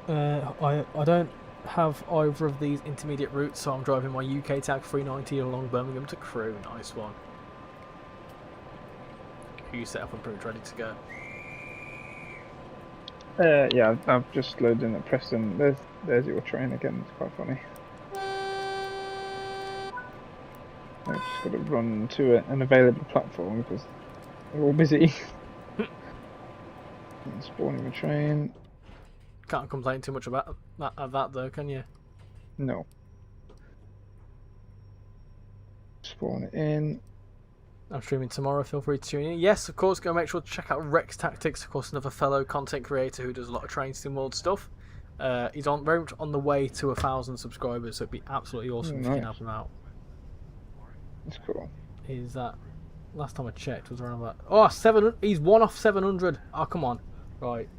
I don't have either of these intermediate routes, so I'm driving my UK tag 390 along Birmingham to Crewe. Nice one. You set up and pretty much ready to go. Yeah, I've just loaded in at Preston. There's your train again. It's quite funny. I've just got to run to an available platform because they're all busy. Spawning the train. Can't complain too much about that though, can you? No. Spawn it in. I'm streaming tomorrow, feel free to tune in. Yes, of course, go make sure to check out Rex Tactics, of course, another fellow content creator who does a lot of Train Sim World stuff. He's very much on the way to 1,000 subscribers, so it'd be absolutely awesome if you can help him out. That's cool. Is that, last time I checked, was around about, 700, he's one off 700. Oh, come on. Right.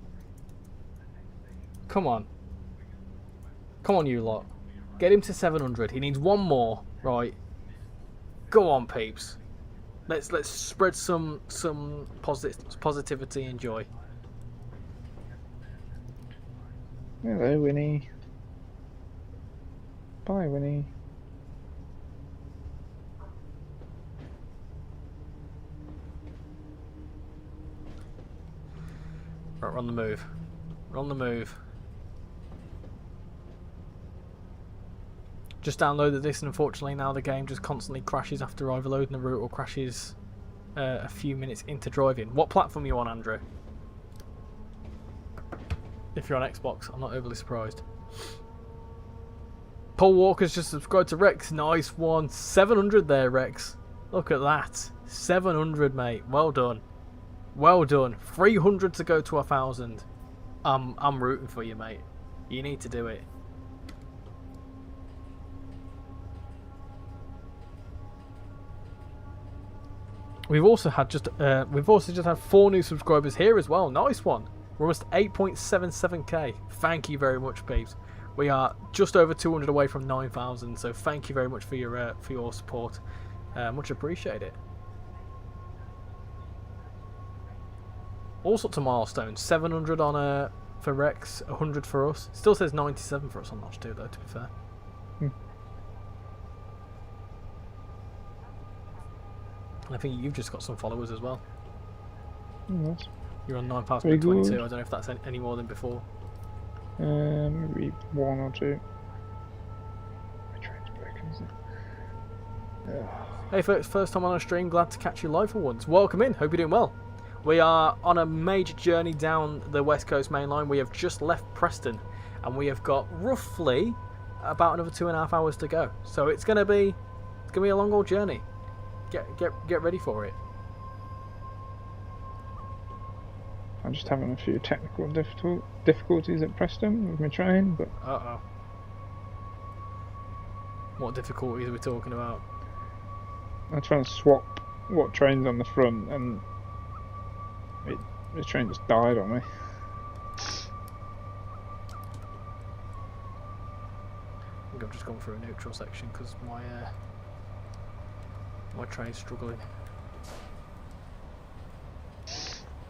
Come on. Come on, you lot. Get him to 700. He needs one more. Right. Go on, peeps. Let's spread some positivity and joy. Hello, Winnie. Bye, Winnie. Right, we're on the move. We're on the move. Just downloaded this, and unfortunately now the game just constantly crashes after either loading the route or crashes a few minutes into driving. What platform are you on, Andrew? If you're on Xbox, I'm not overly surprised. Paul Walker's just subscribed to Rex. Nice one. 700 there, Rex. Look at that. 700, mate. Well done. Well done. 300 to go to 1,000. I'm rooting for you, mate. You need to do it. We've also just had 4 new subscribers here as well. Nice one. We're almost 8.77k. Thank you very much, peeps. We are just over 200 away from 9,000. So thank you very much for your support. Much appreciate it. All sorts of milestones. 700 on for Rex, 100 for us. Still says 97 for us on Notch 2 though, to be fair. And I think you've just got some followers as well. Yes. You're on 9,022. I don't know if that's any more than before. Maybe 1 or 2. My train's broken, isn't it? Hey folks, first time on a stream, glad to catch you live for once. Welcome in, hope you're doing well. We are on a major journey down the West Coast main line. We have just left Preston and we have got roughly about another 2.5 hours to go. So it's gonna be a long old journey. Get ready for it. I'm just having a few technical difficulties at Preston with my train, but Uh-oh. What difficulties are we talking about? I'm trying to swap what train's on the front, and the train just died on me. I think I've just gone through a neutral section because my train's struggling.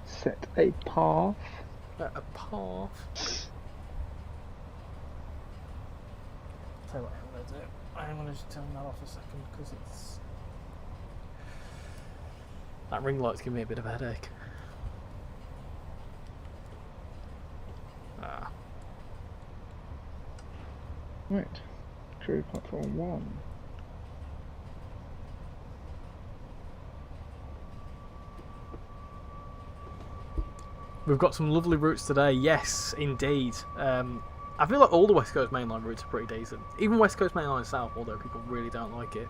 Set a path. A path. Tell you what I'm going to do. I'm going to just turn that off a second because that ring light's giving me a bit of a headache. Right. Crew platform 1. We've got some lovely routes today. Yes, indeed. I feel like all the West Coast mainline routes are pretty decent. Even West Coast mainline South, although people really don't like it.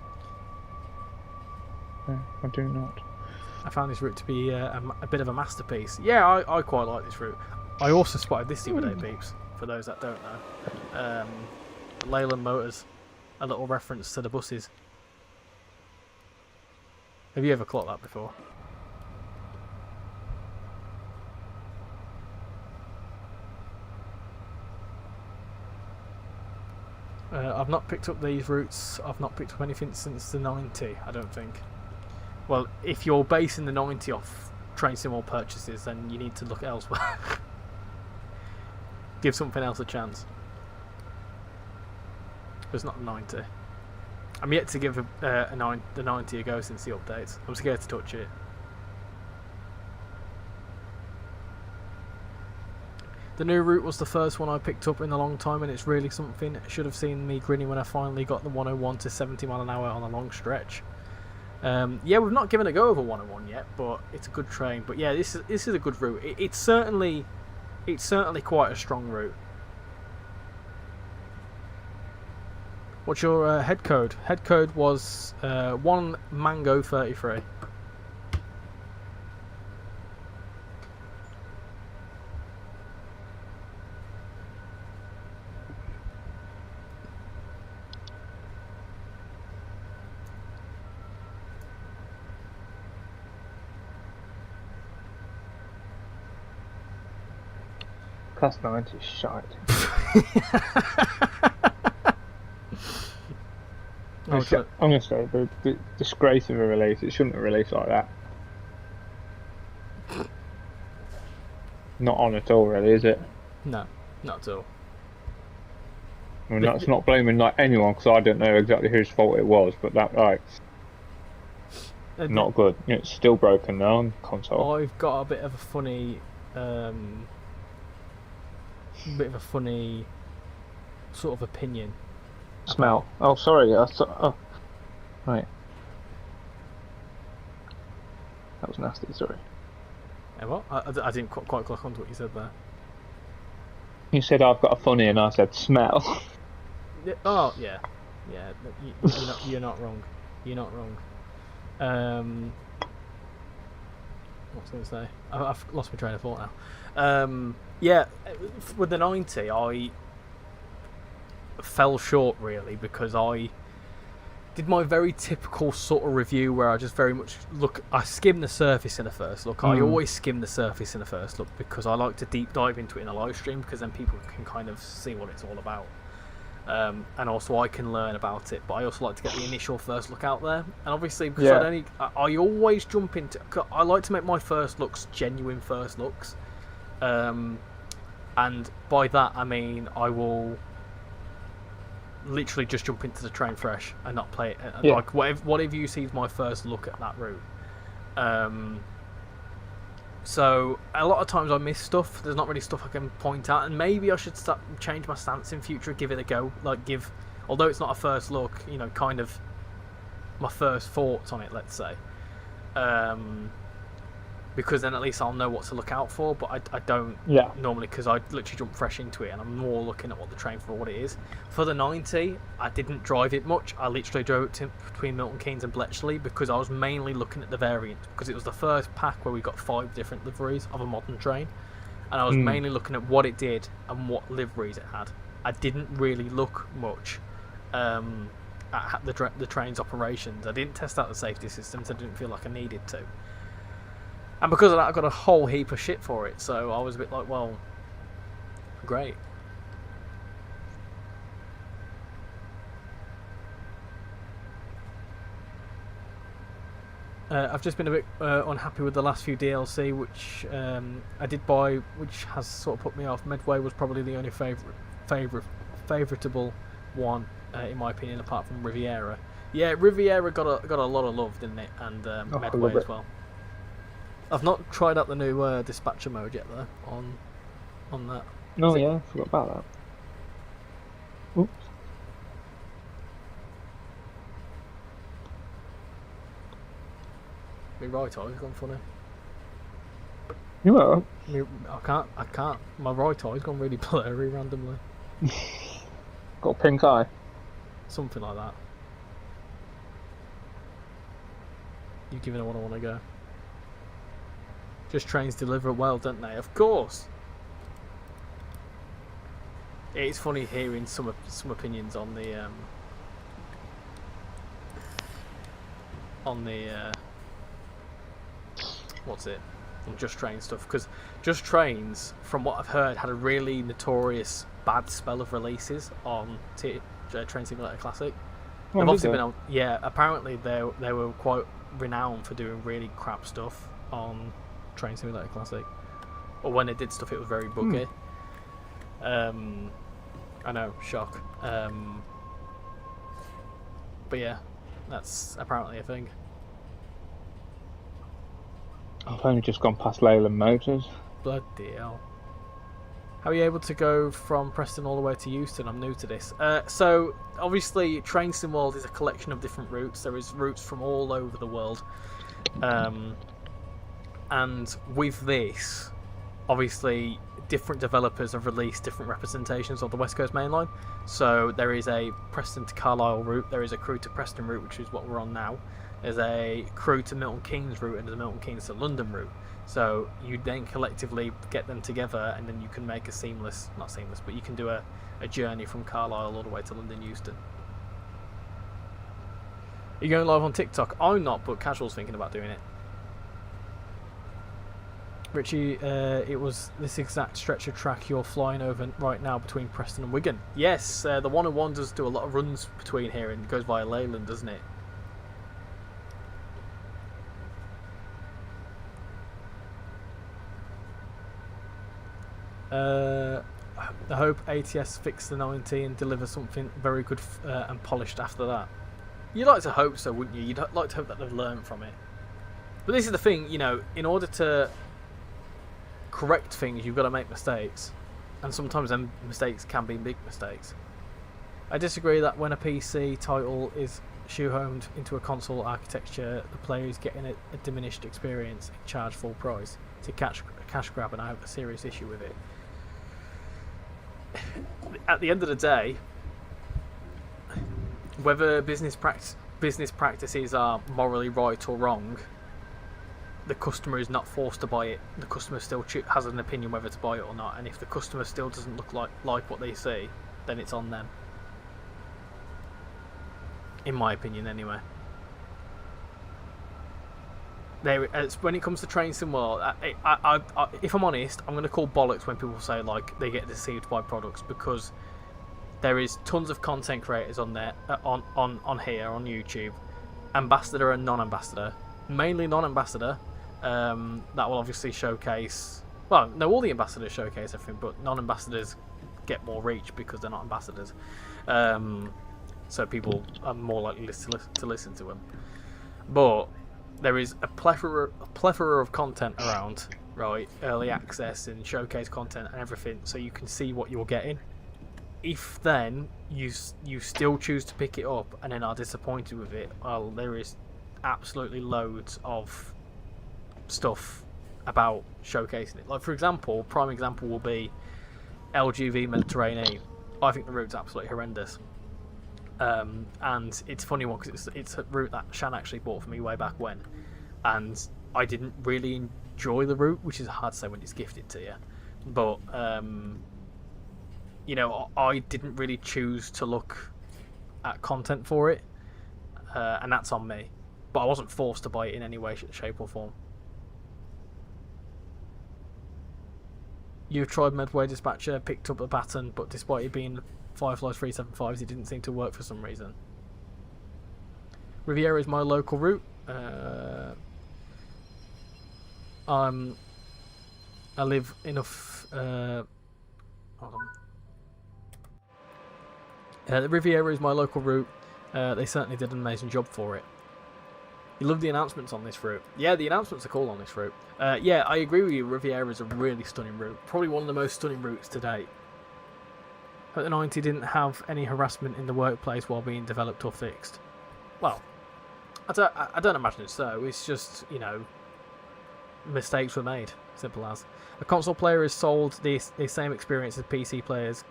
No, I do not. I found this route to be a bit of a masterpiece. Yeah, I quite like this route. I also spotted this the other day, peeps, for those that don't know. Leyland Motors, a little reference to the buses. Have you ever clocked that before? I've not picked up these routes. I've not picked up anything since the 90, I don't think. Well, if you're basing the 90 off train sim purchases, then you need to look elsewhere. Give something else a chance. But it's not the 90. I'm yet to give the 90 a go since the updates. I'm scared to touch it. The new route was the first one I picked up in a long time, and it's really something. It should have seen me grinning when I finally got the 101 to 70 mile an hour on a long stretch. Yeah, we've not given a go over 101 yet, but it's a good train. But yeah, this is a good route. It's certainly quite a strong route. What's your head code? Head code was 1 Mango 33. Class 90 is shite. I'm going to say the disgrace of a release. It shouldn't have released like that. Not on at all, really, is it? No, not at all. I mean, that's not blaming like anyone, because I don't know exactly whose fault it was, but that not good. It's still broken now on console. I've got a bit of a funny bit of a funny sort of opinion. Smell. Oh, sorry. Oh, right. That was nasty. Sorry. What? I didn't quite clock onto what you said there. You said I've got a funny, and I said smell. Oh yeah. You're not wrong. You're not wrong. What was I going to say? I've lost my train of thought now. Yeah, with the 90, I fell short really because I did my very typical sort of review where I just very much I skim the surface in the first look. I always skim the surface in the first look because I like to deep dive into it in a live stream because then people can kind of see what it's all about. And also I can learn about it, but I also like to get the initial first look out there. And obviously because I always jump into, I like to make my first looks genuine first looks. And by that I mean I will literally just jump into the train fresh and not play it. Like whatever you see is my first look at that route. So a lot of times I miss stuff. There's not really stuff I can point out, and maybe I should change my stance in future, give it a go. Although it's not a first look, kind of my first thoughts on it, let's say. Because then at least I'll know what to look out for, but I don't normally, because I literally jump fresh into it and I'm more looking at what the train for what it is. For the 90, I didn't drive it much. I literally drove it between Milton Keynes and Bletchley because I was mainly looking at the variant, because it was the first pack where we got 5 different liveries of a modern train, and I was mainly looking at what it did and what liveries it had. I didn't really look much at the train's operations. I didn't test out the safety systems. I didn't feel like I needed to. And because of that, I got a whole heap of shit for it. So I was a bit like, well, great. I've just been a bit unhappy with the last few DLC, which I did buy, which has sort of put me off. Medway was probably the only favoritable one, in my opinion, apart from Riviera. Yeah, Riviera got a lot of love, didn't it? And Medway as well. I've not tried out the new dispatcher mode yet, though, on that. Oh, yeah, I forgot about that. Oops. My right eye's gone funny. You are? I can't. My right eye's gone really blurry randomly. Got a pink eye? Something like that. You giving it what I want to go. Just trains deliver well, don't they? Of course. It's funny hearing some opinions on the what's it? On Just Train stuff, because Just Trains, from what I've heard, had a really notorious bad spell of releases on Train Simulator Classic. Oh, They've obviously been on, apparently they were quite renowned for doing really crap stuff on Train Simulator Classic, or when they did stuff it was very buggy. I know, shock. But yeah, that's apparently a thing. I've only just gone past Leyland Motors. Bloody hell. How are you able to go from Preston all the way to Euston? I'm new to this. So, obviously, Train Sim World is a collection of different routes. There is routes from all over the world. And with this, obviously, different developers have released different representations of the West Coast Main Line. So, there is a Preston to Carlisle route. There is a Crewe to Preston route, which is what we're on now. There's a Crewe to Milton Keynes route, and there's a Milton Keynes to London route. So you then collectively get them together, and then you can make a not seamless, but you can do a journey from Carlisle all the way to London Euston. Are you going live on TikTok? I'm not, but Casual's thinking about doing it. Richie, it was this exact stretch of track you're flying over right now between Preston and Wigan. Yes, the 101 does do a lot of runs between here and goes via Leyland, doesn't it? I hope ATS fix the 90 and deliver something very good and polished after that. You'd like to hope so, wouldn't you? You'd like to hope that they've learned from it. But this is the thing, in order to correct things, you've got to make mistakes, and sometimes them mistakes can be big mistakes. I disagree that when a PC title is shoehorned into a console architecture, the player is getting a diminished experience and charged full price to cash grab, and I have a serious issue with it. At the end of the day, whether business practices are morally right or wrong, the customer is not forced to buy it. The customer still has an opinion whether to buy it or not, and if the customer still doesn't look like what they see, then it's on them. In my opinion, anyway. When it comes to Train Sim World, if I'm honest, I'm going to call bollocks when people say like they get deceived by products, because there is tons of content creators on there, on here on YouTube, ambassador and non-ambassador, mainly non-ambassador, that will obviously showcase. Well, no, all the ambassadors showcase everything, but non-ambassadors get more reach because they're not ambassadors. So people are more likely to listen to them. But there is a plethora of content around, right? Early access and showcase content and everything, so you can see what you're getting. If then you still choose to pick it up and then are disappointed with it, well, there is absolutely loads of stuff about showcasing it. Like, for example, prime example will be LGV Mediterranean. I think the route's absolutely horrendous. And it's a funny one because it's a route that Shan actually bought for me way back when, and I didn't really enjoy the route, which is hard to say when it's gifted to you. But you know, I didn't really choose to look at content for it, and that's on me. But I wasn't forced to buy it in any way, shape, or form. You've tried Medway Dispatcher, picked up a baton, but despite it being Firefly's 375s, it didn't seem to work for some reason. Riviera is my local route. I live enough. Hold on. The Riviera is my local route. They certainly did an amazing job for it. You love the announcements on this route. Yeah, the announcements are cool on this route. Yeah, I agree with you. Riviera is a really stunning route. Probably one of the most stunning routes to date. But the 90 didn't have any harassment in the workplace while being developed or fixed. Well, I don't imagine so. It's just, you know, mistakes were made. Simple as. A console player is sold the same experience as PC players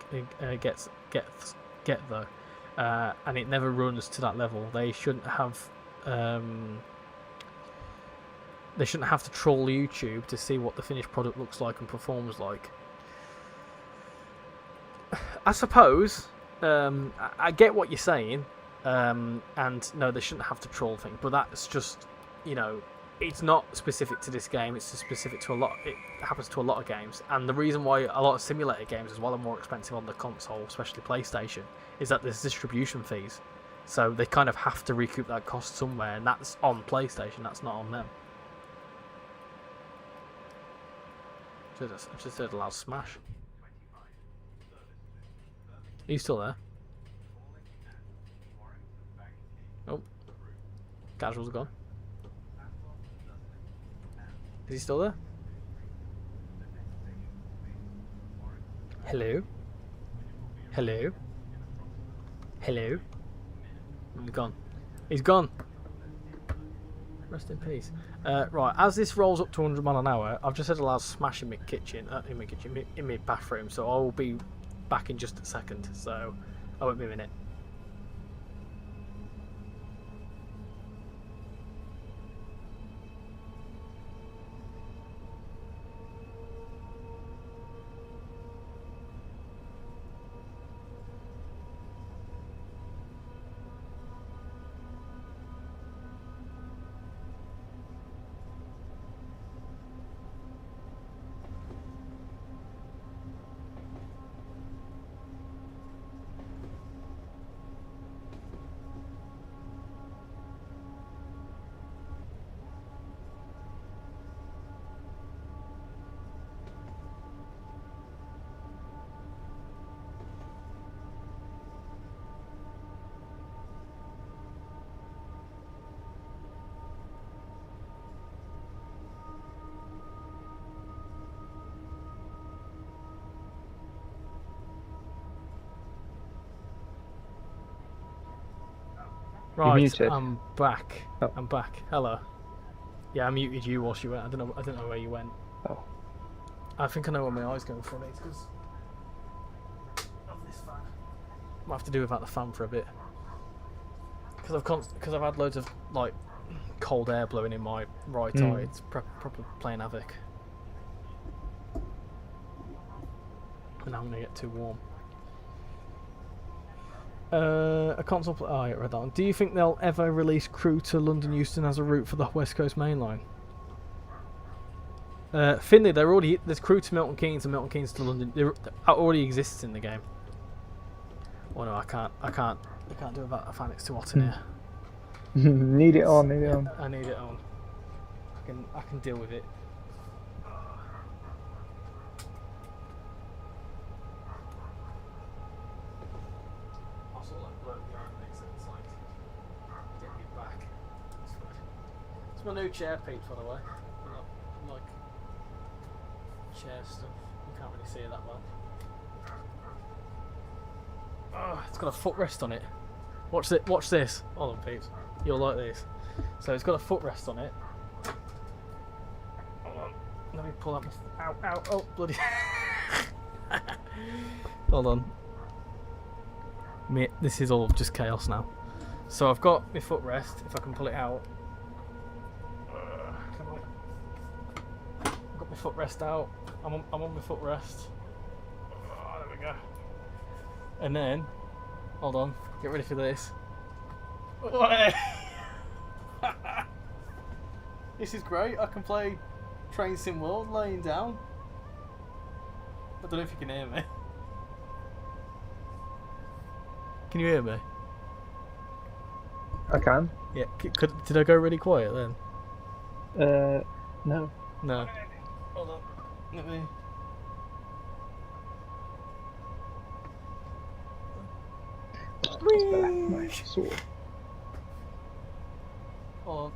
get though, and it never runs to that level. They shouldn't have. They shouldn't have to troll YouTube to see what the finished product looks like and performs like. I suppose I get what you're saying, and no, they shouldn't have to troll things, but that's just, you know, it's not specific to this game. It's just specific to a lot. It happens to a lot of games, and the reason why a lot of simulator games as well are more expensive on the console, especially PlayStation, is that there's distribution fees, so they kind of have to recoup that cost somewhere, and that's on PlayStation. That's not on them. I just heard a loud smash. Are you still there? Oh. Casual's gone. Is he still there? Hello? Hello? Hello? He's gone. He's gone! Rest in peace. Right, as this rolls up to 100 miles an hour, I've just had a loud smash in my kitchen, in my bathroom, so I will be back in just a second, so I won't be a minute. Right, muted. I'm back. Oh. I'm back. Hello. Yeah, I muted you whilst you went. I don't know where you went. Oh. I think I know where my eyes going from. It's because of this fan. Might have to do without the fan for a bit. Because I've had loads of like cold air blowing in my right eye. It's probably playing havoc. And now I'm gonna get too warm. A console. Oh, I read that one. Do you think they'll ever release Crew to London Euston as a route for the West Coast Main Line? Finley, there's Crew to Milton Keynes and Milton Keynes to London. That already exists in the game. Oh no, I can't do it without a fan. It's too hot in here. Need it on. I need it on. I can deal with it. It's my new chair, Pete, by the way. Like chair stuff. You can't really see it that well. Oh, it's got a footrest on it. Watch this. Hold on, Pete. You'll like this. So it's got a footrest on it. Hold on. Let me pull up my... Ow. Oh, bloody... Hold on. This is all just chaos now. So I've got my footrest. If I can pull it out. Come on. I've got my footrest out. I'm on my footrest. Oh, there we go. And then, hold on. Get ready for this. This is great. I can play Train Sim World laying down. I don't know if you can hear me. Can you hear me? I can. Yeah. Did I go really quiet then? No. No. Hold on. Let me. Nice sword. Hold on.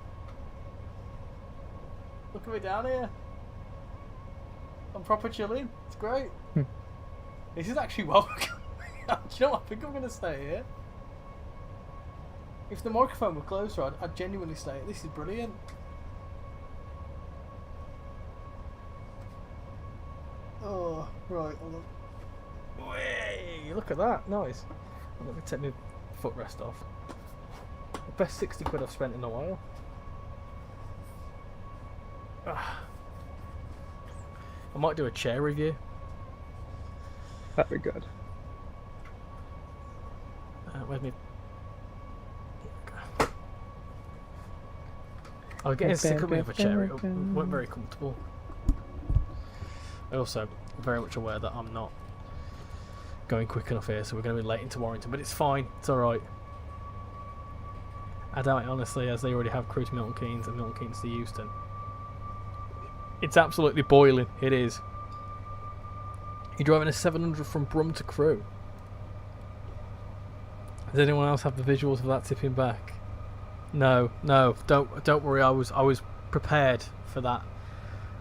Look at me down here. I'm proper chilling. It's great. This is actually welcome. Do you know what? I think I'm going to stay here. If the microphone were closer, I'd genuinely stay. This is brilliant. Oh, right. Hold on. Way, look at that. Nice. Let me take my footrest off. The best 60 quid I've spent in a while. I might do a chair review. That'd be good. Where's me? I was getting sick of me with a chair. It wasn't very comfortable. I also am very much aware that I'm not going quick enough here, so we're going to be late into Warrington, but it's fine. It's alright. I doubt it, honestly, as they already have Crew to Milton Keynes and Milton Keynes to Euston. It's absolutely boiling. It is. You're driving a 700 from Brum to Crewe. Does anyone else have the visuals of that tipping back? No, don't worry. I was prepared for that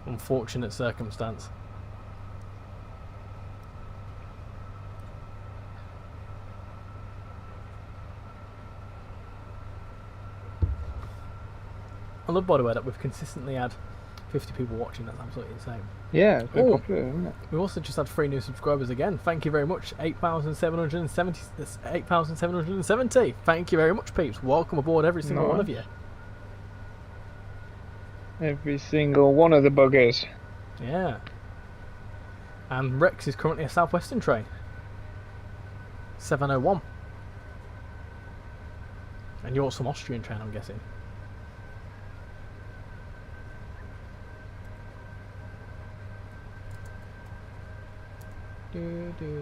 unfortunate circumstance. I love, by the way, that we've consistently had 50 people watching. That's absolutely insane. Yeah, it's very popular, isn't it? We also just had 3 new subscribers again. Thank you very much. 8,770. 8,770. Thank you very much, peeps. Welcome aboard, every single one of you. Every single one of the buggers. Yeah. And Rex is currently a Southwestern train. 701. And you're some Austrian train, I'm guessing. There's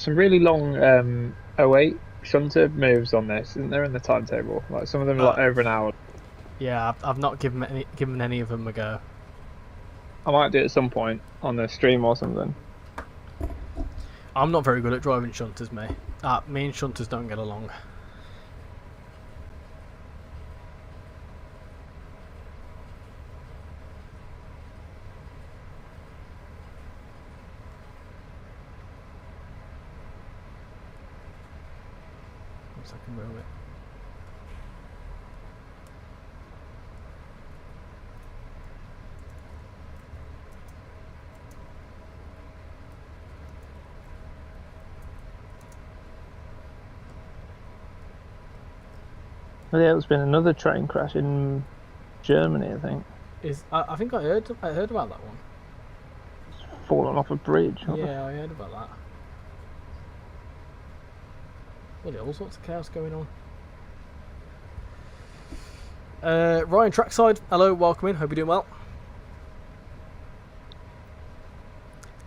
some really long 08 shunter moves on this, isn't there, in the timetable? Like some of them are like over an hour. Yeah, I've not given any of them a go. I might do it at some point on the stream or something. I'm not very good at driving shunters, mate. Me and shunters don't get along. Second wheel bit. Well, yeah, there's been another train crash in Germany, I think. I think I heard about that one. It's fallen off a bridge. Yeah, I heard about that. Well, all sorts of chaos going on. Ryan Trackside, hello, welcome in. Hope you're doing well.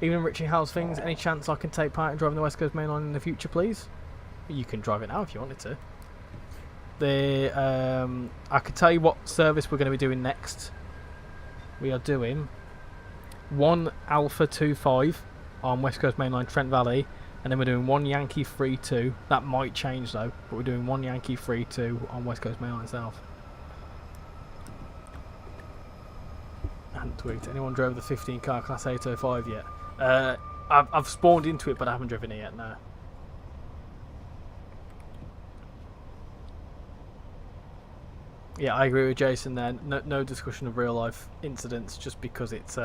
Evening, Richie. How's things? Any chance I can take part in driving the West Coast Main Line in the future, please? You can drive it now if you wanted to. I could tell you what service we're going to be doing next. We are doing 1 Alpha 25 on West Coast Main Line Trent Valley, and then we're doing 1 Yankee 32. That might change though, but we're doing 1 Yankee 32 on West Coast Main Line South. I hadn't tweaked. Anyone drove the 15 car Class 805 yet? I've spawned into it, but I haven't driven it yet. No. Yeah, I agree with Jason there. No discussion of real life incidents just because it's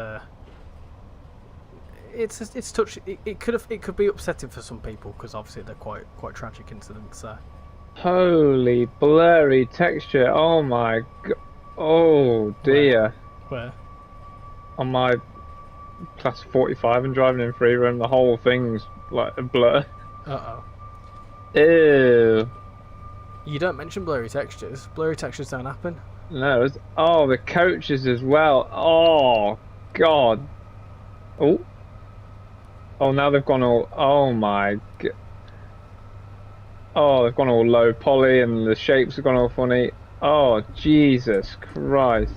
touch. It could be upsetting for some people because obviously they're quite tragic incidents. So. Holy blurry texture! Oh my god! Oh dear! Where? On my class 45 and driving in free run, the whole thing's like a blur. Uh oh. Ew. You don't mention blurry textures. Blurry textures don't happen. No. Oh, the coaches as well. Oh god. Oh. Oh, now they've gone all. Oh my god. Oh, they've gone all low poly and the shapes have gone all funny. Oh, Jesus Christ.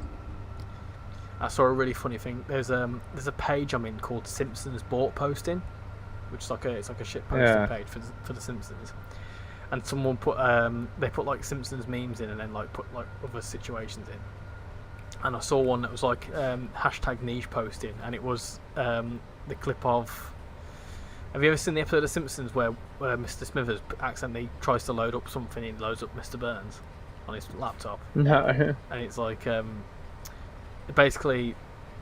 I saw a really funny thing. There's a page I'm in called Simpsons Bought Posting, which is like a shit posting page for the Simpsons. And someone put they put like Simpsons memes in and then like put like other situations in. And I saw one that was like hashtag niche posting, and it was the clip of. Have you ever seen the episode of Simpsons where Mr. Smithers accidentally tries to load up something and loads up Mr. Burns on his laptop? No. And it's like basically,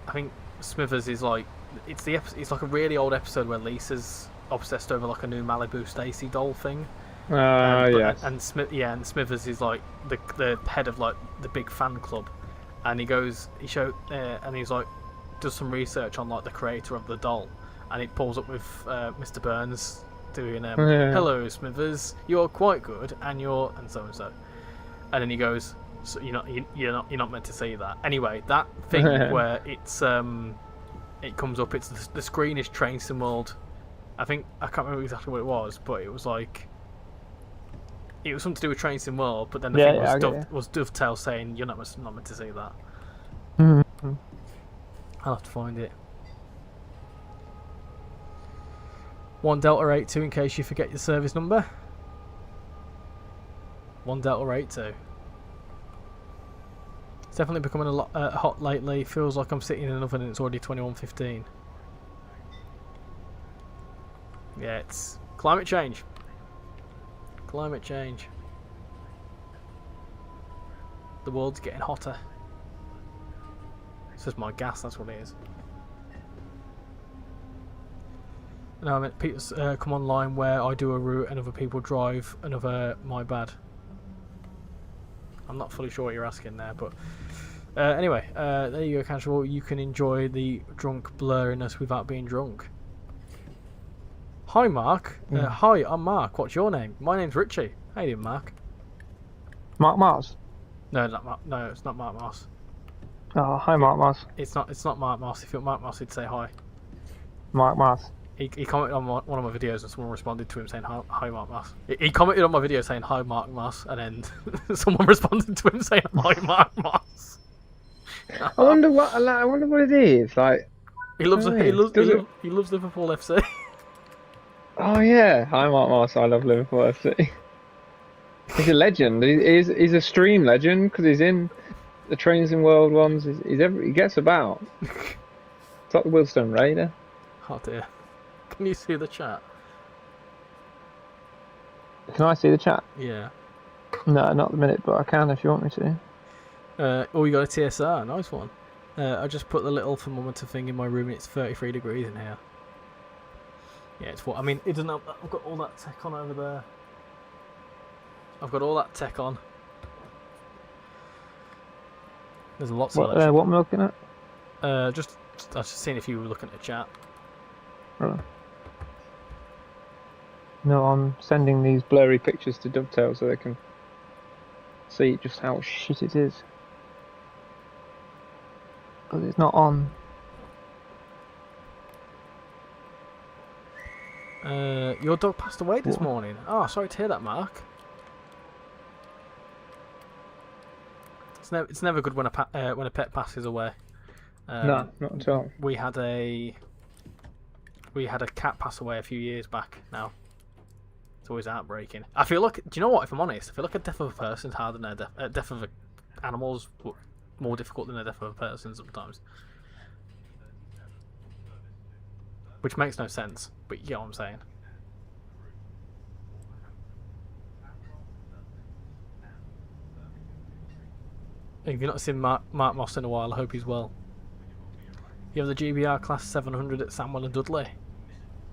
I think Smithers is like it's like a really old episode where Lisa's obsessed over like a new Malibu Stacy doll thing. Yes. And Smithers is like the head of like the big fan club, and and he's like does some research on like the creator of the doll, and it pulls up with Mr. Burns doing hello Smithers, you're quite good, and so and so, and then he goes, so you're not meant to see that. Anyway, that thing where it's it comes up, it's the screen is Train Sim World. I can't remember exactly what it was, but it was like. It was something to do with Train Sim World, but then the thing was Dovetail saying you're not meant to see that. Mm-hmm. I'll have to find it. 1 Delta 82 in case you forget your service number. 1 Delta 82. It's definitely becoming a lot hot lately. Feels like I'm sitting in an oven and it's already 21:15. Yeah, it's climate change. Climate change. The world's getting hotter. This is my gas, that's what it is. No, I meant Peter's come online where I do a route and other people drive another. My bad. I'm not fully sure what you're asking there, but anyway, there you go, Casual. You can enjoy the drunk blurriness without being drunk. Hi, Mark. Hi, I'm Mark. What's your name? My name's Richie. How you doing, Mark? Mark Mars? No, no, it's not Mark Moss. Oh, hi, Mark Mars. It's not Mark Moss. If it were Mark Moss, he'd say hi. Mark Mars. He commented on one of my videos and someone responded to him saying hi Mark Moss. He commented on my video saying hi Mark Moss, and then someone responded to him saying hi Mark Moss. I wonder what it is. Like he loves Liverpool FC. Oh yeah, hi Mark Mars. I love Liverpool FC. He's a legend. He's a stream legend because he's in the Trains in World ones. He gets about. It's like the Wheelstone Raider. Oh dear. Can you see the chat? Can I see the chat? Yeah. No, not at the minute, but I can if you want me to. Oh, you got a TSR. Nice one. I just put the little thermometer thing in my room and it's 33 degrees in here. Yeah, it's what I mean. It doesn't have, I've got all that tech on over there. I've got all that tech on. There's lots of electric. What am I looking at? I was just seeing if you were looking at the chat. Right. No, I'm sending these blurry pictures to Dovetail so they can see just how shit it is. Because it's not on. Your dog passed away this morning. Oh, sorry to hear that, Mark. It's never good when a pet passes away. No, not at all. We had a cat pass away a few years back. Now, it's always heartbreaking. I feel like, do you know what? If I'm honest, I feel like a death of a person is harder than a death of an animal is more difficult than a death of a person sometimes. Which makes no sense, but you get what I'm saying. If you've not seen Mark Moss in a while, I hope he's well. You have the GBR Class 700 at Samwell and Dudley.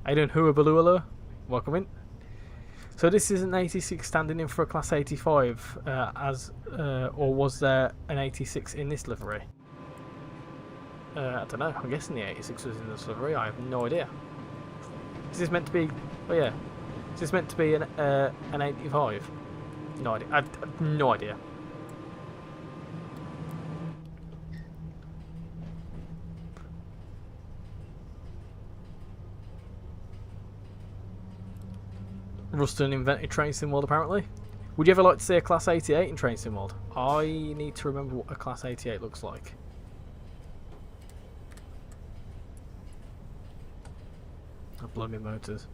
How you doing, Huabaloola? Welcome in. So this is an 86 standing in for a Class 85, or was there an 86 in this livery? I don't know. I'm guessing the 86 was in this livery. I have no idea. Is this meant to be? Oh yeah. Is this meant to be an 85? No idea. I've no idea. Ruston invented Train Sim World apparently. Would you ever like to see a Class 88 in Train Sim World? I need to remember what a Class 88 looks like. I've blown my motors.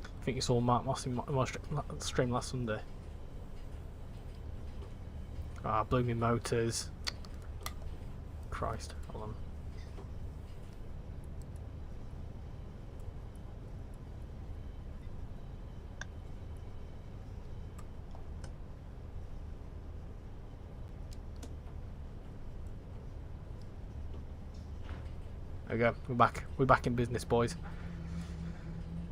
I think you saw Mark Moss in my stream last Sunday. Ah, blew me motors. Christ, hold on. There we go. We're back. We're back in business, boys.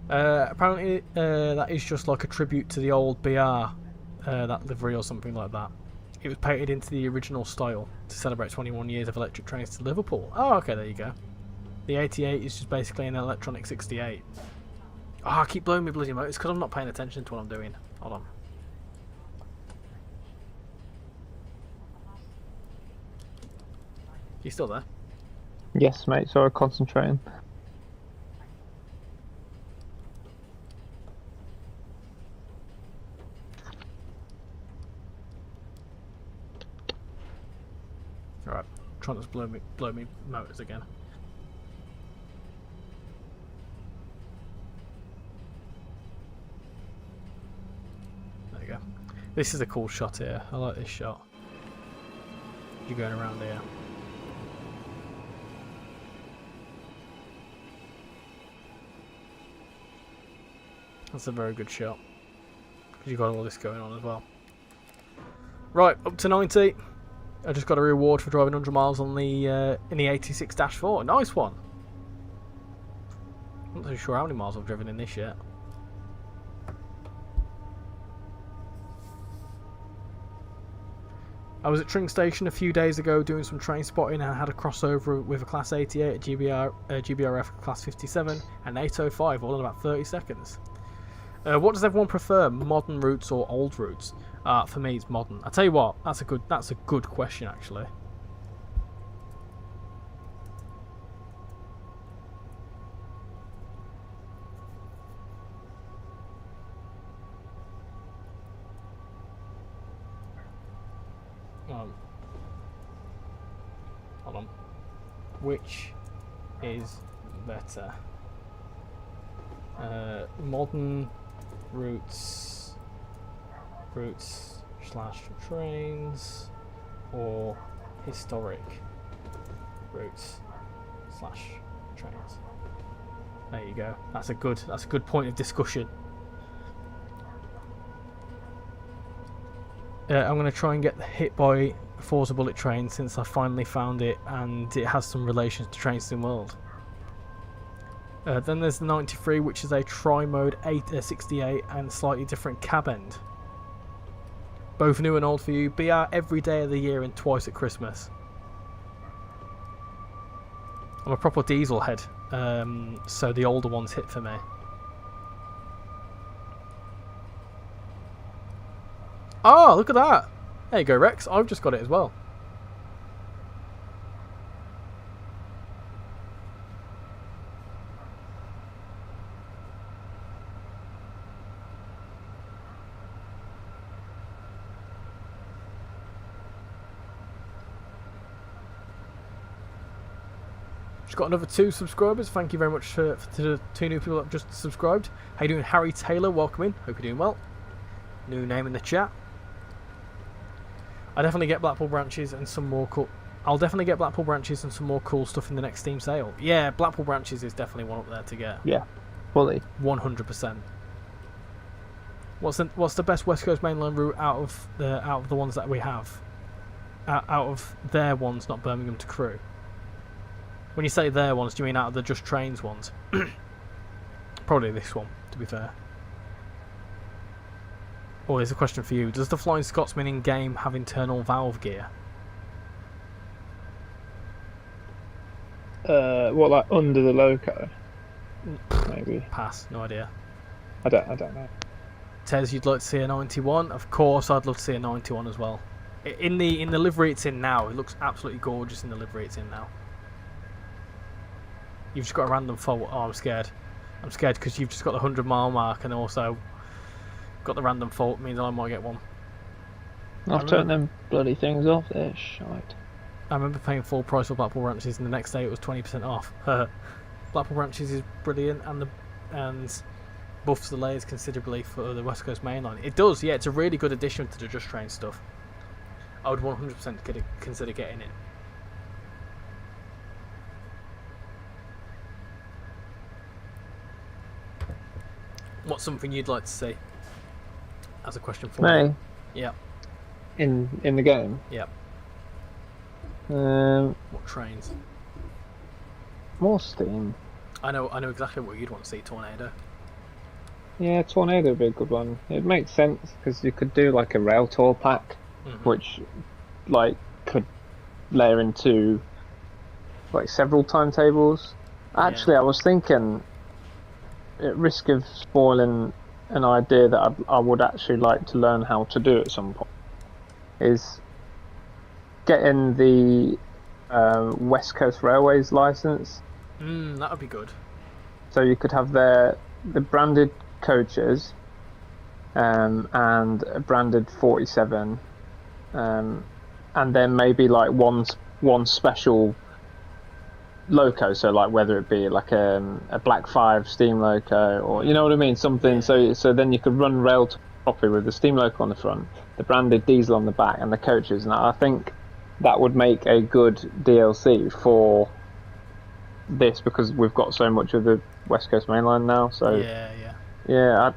Apparently, that is just like a tribute to the old BR, that livery or something like that. It was painted into the original style to celebrate 21 years of electric trains to Liverpool. Oh, okay, there you go. The 88 is just basically an electronic 68. Oh, I keep blowing my bloody motors because I'm not paying attention to what I'm doing. Hold on. You still there? Yes, mate. Sorry, concentrating. Alright, trying to blow me motors again. There you go. This is a cool shot here. I like this shot. You're going around here. That's a very good shot. Because you've got all this going on as well. Right, up to 90. I just got a reward for driving 100 miles on the in the 86-4. Nice one. I'm not too sure how many miles I've driven in this yet. I was at Tring Station a few days ago doing some train spotting and I had a crossover with a Class 88, a GBRF Class 57 and 805 all in about 30 seconds. What does everyone prefer, modern routes or old routes? For me, it's modern. I tell you what, that's a good question actually. Hold on. Which is better? Modern routes / trains, or historic routes / trains. There you go. That's a good point of discussion. I'm going to try and get hit by a Forza Bullet Train since I finally found it and it has some relations to Train Sim World. Then there's the 93, which is a tri-mode 68 and slightly different cab end. Both new and old for you. Be out every day of the year and twice at Christmas. I'm a proper diesel head, so the older ones hit for me. Oh, look at that! There you go, Rex. I've just got it as well. Just got another 2 subscribers. Thank you very much to the 2 new people that have just subscribed. How you doing, Harry Taylor? Welcome in. Hope you're doing well. New name in the chat. I definitely get Blackpool branches and some more cool. I'll definitely get Blackpool branches and some more cool stuff in the next Steam sale. Yeah, Blackpool branches is definitely one up there to get. Yeah, fully. 100%. What's the best West Coast mainline route out of the ones that we have? Out of their ones, not Birmingham to Crewe. When you say their ones, do you mean out of the Just Trains ones? Probably this one, to be fair. Oh, here's a question for you. Does the Flying Scotsman in-game have internal valve gear? What, like under the loco? Maybe. Pass, no idea. I don't know. Tez, you'd like to see a 91? Of course, I'd love to see a 91 as well. In the livery it's in now, it looks absolutely gorgeous in the livery it's in now. You've just got a random fault. Oh, I'm scared. I'm scared because you've just got the 100-mile mark and also got the random fault. Means I might get one. I've turned them bloody things off. They're shite. I remember paying full price for Blackpool Ranches and the next day it was 20% off. Blackpool Ranches is brilliant and buffs the layers considerably for the West Coast mainline. It does, yeah. It's a really good addition to the Just Train stuff. I would 100% consider getting it. What's something you'd like to see? As a question for Me? you. Yeah. In the game? Yeah. What trains? More Steam. I know exactly what you'd want to see. Tornado. Yeah, Tornado would be a good one. It makes sense because you could do like a rail tour pack, which like could layer into like several timetables. Actually, I was thinking, at risk of spoiling an idea that I would actually like to learn how to do at some point, is getting the West Coast Railways license. That would be good. So you could have the branded coaches and a branded 47, and then maybe like one special loco, so like whether it be like a Black 5 steam loco, or you know what I mean, something. So then you could run rail properly with the steam loco on the front, the branded diesel on the back, and the coaches. And I think that would make a good DLC for this, because we've got so much of the West Coast mainline now. So yeah,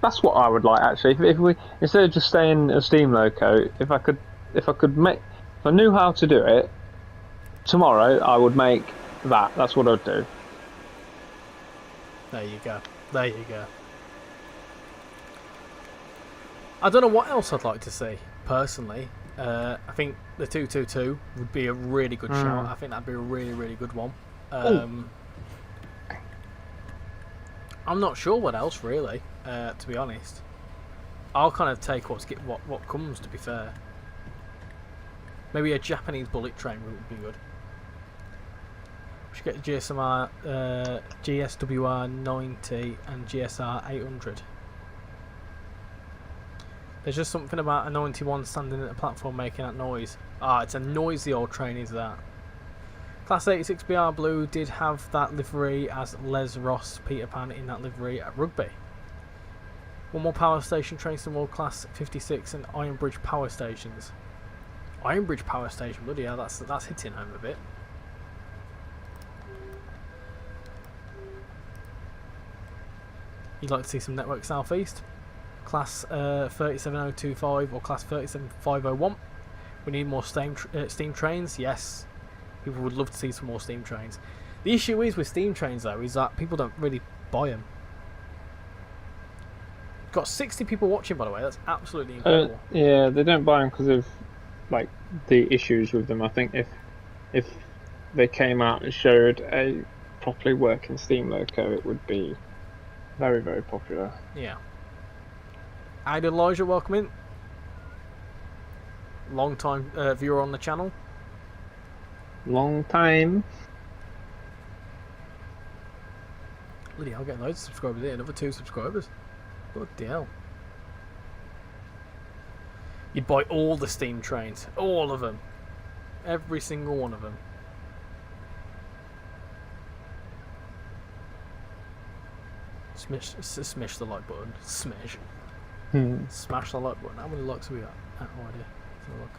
that's what I would like actually. If we, instead of just staying a steam loco, if I knew how to do it, tomorrow I would make that. That's what I'd do. There you go. There you go. I don't know what else I'd like to see, personally. I think the 222 would be a really good shout. I think that'd be a really, really good one. I'm not sure what else, really, to be honest. I'll kind of take what comes, to be fair. Maybe a Japanese bullet train route would be good. We should get GSMR, GSWR 90 and GSR 800. There's just something about a 91 standing at the platform making that noise. It's a noisy old train, is that. Class 86BR Blue did have that livery as Les Ross Peter Pan in that livery at Rugby. One more power station, Trains World Class 56 and Ironbridge power stations. Ironbridge power station, bloody hell, that's hitting home a bit. You'd like to see some Network Southeast? class 37025 or class 37501. We need more steam trains. Yes, people would love to see some more steam trains. The issue is with steam trains though is that people don't really buy them. Got 60 people watching, by the way. That's absolutely incredible. Yeah, they don't buy them because of like the issues with them. I think if they came out and showed a properly working steam loco, it would be very, very popular. Yeah. I had Elijah, welcome in. Long time viewer on the channel. Long time. Bloody hell, getting loads of subscribers here. Another 2 subscribers. Bloody hell. You'd buy all the steam trains. All of them. Every single one of them. Smash the like button. Smash. Smash the like button. How many likes have we got? Oh, idea. Let's have a look.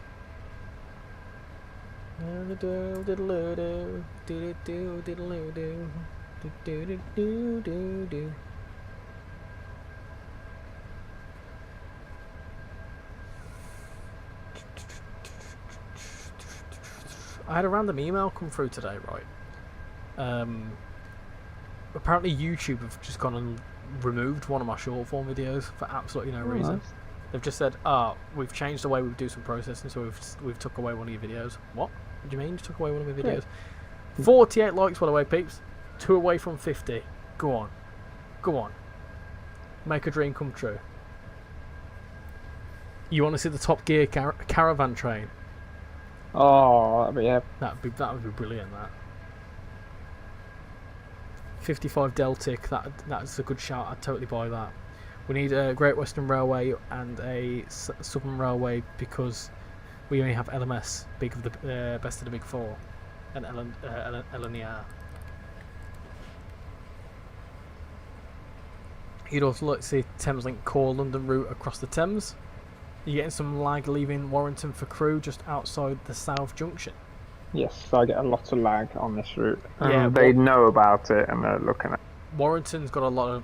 I had a random email come through today, right? Apparently YouTube have just gone and removed one of my short form videos for absolutely no reason. Nice. They've just said, we've changed the way we do some processing, so we've took away one of your videos. What? What do you mean you took away one of your videos? Yeah. 48 likes, by the way, peeps. 2 away from 50. Go on. Go on. Make a dream come true. You want to see the Top Gear caravan train? Oh, that'd be, yeah. That would be brilliant. That 55 Deltic. That's a good shout. I'd totally buy that. We need a Great Western Railway and a Southern Railway because we only have LMS, best of the big four, and LNER. You'd also like to see Thameslink core London route across the Thames. You're getting some lag leaving Warrington for Crewe just outside the South Junction. Yes, I get a lot of lag on this route. Yeah, they know about it and they're looking at it. Warrington's got a lot of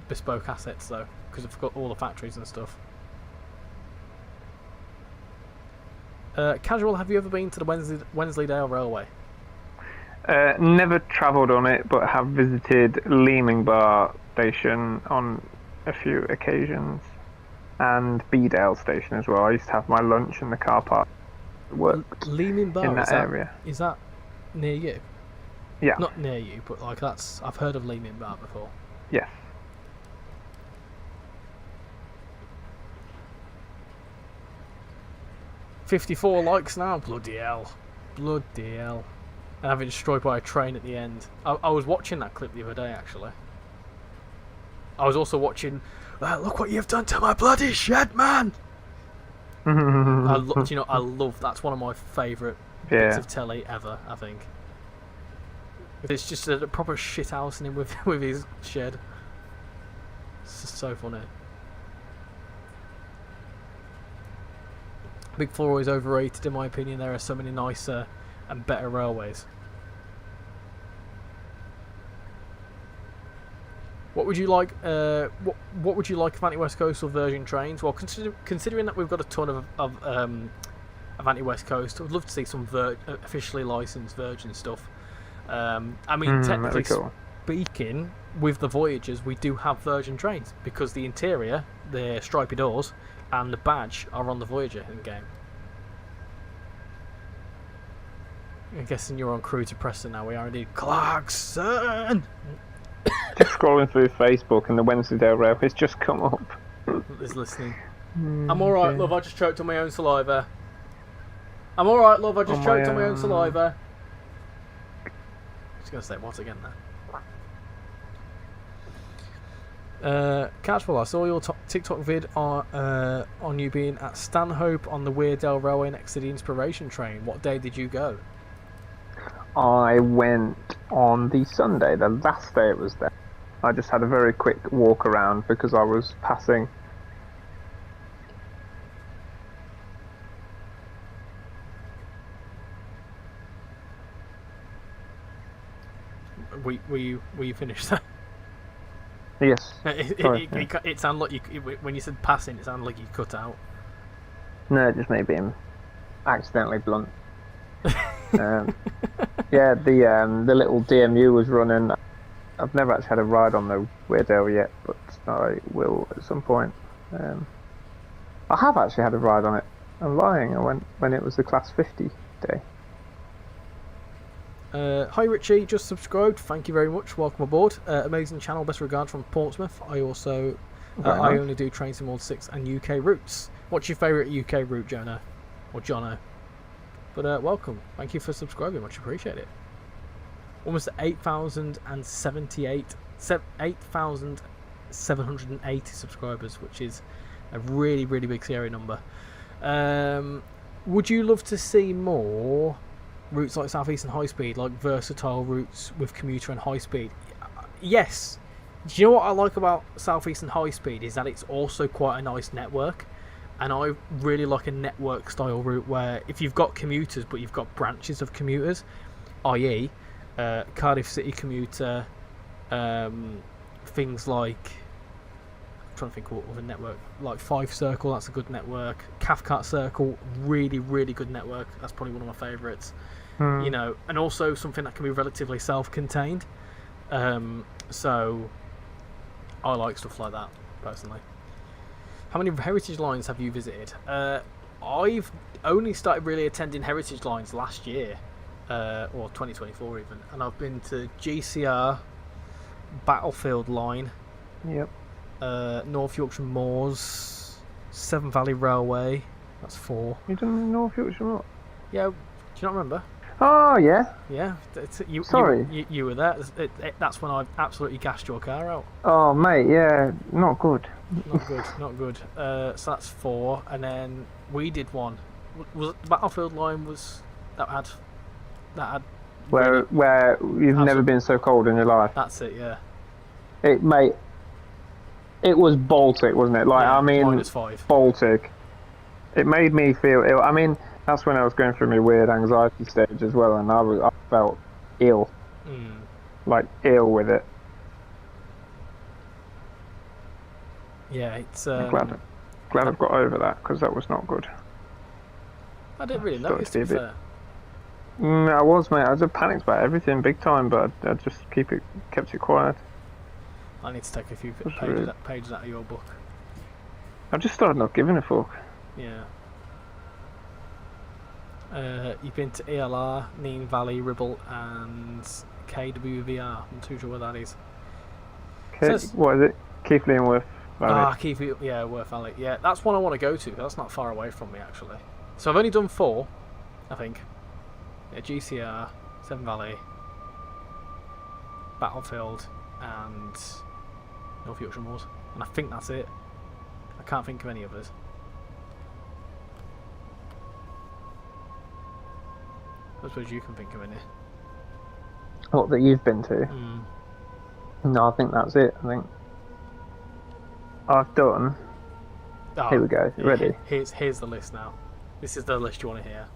bespoke assets though, because it's got all the factories and stuff. Casual, have you ever been to the Wensleydale Railway? Never travelled on it, but have visited Leeming Bar Station on a few occasions, and Beedale Station as well. I used to have my lunch in the car park. Worked Leeming Bar in that area. Is that near you? Yeah. Not near you, but like I've heard of Leeming Bar before. Yes. $54 likes now. Bloody hell. Bloody hell. And having destroyed by a train at the end. I was watching that clip the other day, actually. I was also watching. Look what you've done to my bloody shed, man! I love. That's one of my favourite bits of telly ever. I think. It's just a proper shit house in him with his shed. It's just so funny. Big Four is overrated in my opinion. There are so many nicer and better railways. What would you like? What would you like of Anti-West Coast or Virgin trains? Well, considering that we've got a ton of Anti-West Coast, I would love to see some officially licensed Virgin stuff. I mean, technically speaking, with the Voyagers, we do have Virgin trains because the interior, the stripy doors, and the badge are on the Voyager in game. I'm guessing you're on Crewe to Preston now. We are indeed. Clarkson! Just scrolling through Facebook and the Wensleydale Rail has just come up. Is listening. I'm alright, love. I just choked on my own saliva. I'm alright, love. I just choked on my own saliva. Just gonna say what again there. Catchwell, I saw your TikTok vid on you being at Stanhope on the Weardale Railway next to the Inspiration train. What day did you go? I went on the Sunday, the last day it was there. I just had a very quick walk around because I was passing. Were you finished there? Yes. Sorry. It sounded like when you said passing, it sounded like you cut out. No, just me being accidentally blunt. Yeah, the little DMU was running. I've never actually had a ride on the Weirdo yet, but I will at some point. I have actually had a ride on it. I'm lying. I went when it was the Class 50 day. Hi Richie, just subscribed. Thank you very much. Welcome aboard. Amazing channel. Best regards from Portsmouth. I also Very I nice. only do Train Sim World 6 and UK routes. What's your favourite UK route, Jono or Jono? But welcome. Thank you for subscribing. Much appreciate it. Almost 8,780 subscribers, which is a really, really big scary number. Would you love to see more routes like South Eastern High Speed, like versatile routes with commuter and high speed? Yes. Do you know what I like about South Eastern High Speed is that it's also quite a nice network, and I really like a network style route where if you've got commuters but you've got branches of commuters, i.e. Cardiff City commuter, things like, I'm trying to think of a network, like Fife Circle, that's a good network. Cathcart Circle, really, really good network. That's probably one of my favourites. You know, and also something that can be relatively self-contained. So I like stuff like that personally. How many heritage lines have you visited? I've only started really attending heritage lines last year. Or 2024 even, and I've been to GCR, Battlefield Line, Yep. North Yorkshire Moors, Severn Valley Railway, that's 4. You done North Yorkshire Moors? Yeah, do you not remember? Oh yeah. Yeah, Sorry. you were there. That's when I absolutely gassed your car out. Oh mate, yeah, not good. Not good, not good. So that's 4, and then we did one. Was it the Battlefield Line that had Where you've never been so cold in your life. That's it, yeah. Mate, it was Baltic, wasn't it? Like, Yeah, I mean, -5. Baltic. It made me feel ill. I mean, that's when I was going through my weird anxiety stage as well, and I felt ill, like ill with it. Yeah, it's. I'm glad I've got over that, because that was not good. I didn't really Thought notice, to it'd be be a fair. I was, mate. I was panicked about everything big time, but I just kept it quiet. I need to take a few That's pages, rude. pages out of your book. I've just started not giving a fuck. Yeah. You've been to ELR, Neen Valley, Ribble, and KWVR. I'm not too sure what that is. What is it? Keithley and Worth Valley. Keith, yeah, Worth Valley. Yeah, that's one I want to go to. That's not far away from me, actually. So I've only done 4, I think. Yeah, GCR, Severn Valley, Battlefield, and North Yorkshire Moors. And I think that's it. I can't think of any others. I suppose you can think of any. What that you've been to? No, I think that's it. I think I've done. Here we go. Ready? Here's the list now. This is the list you want to hear.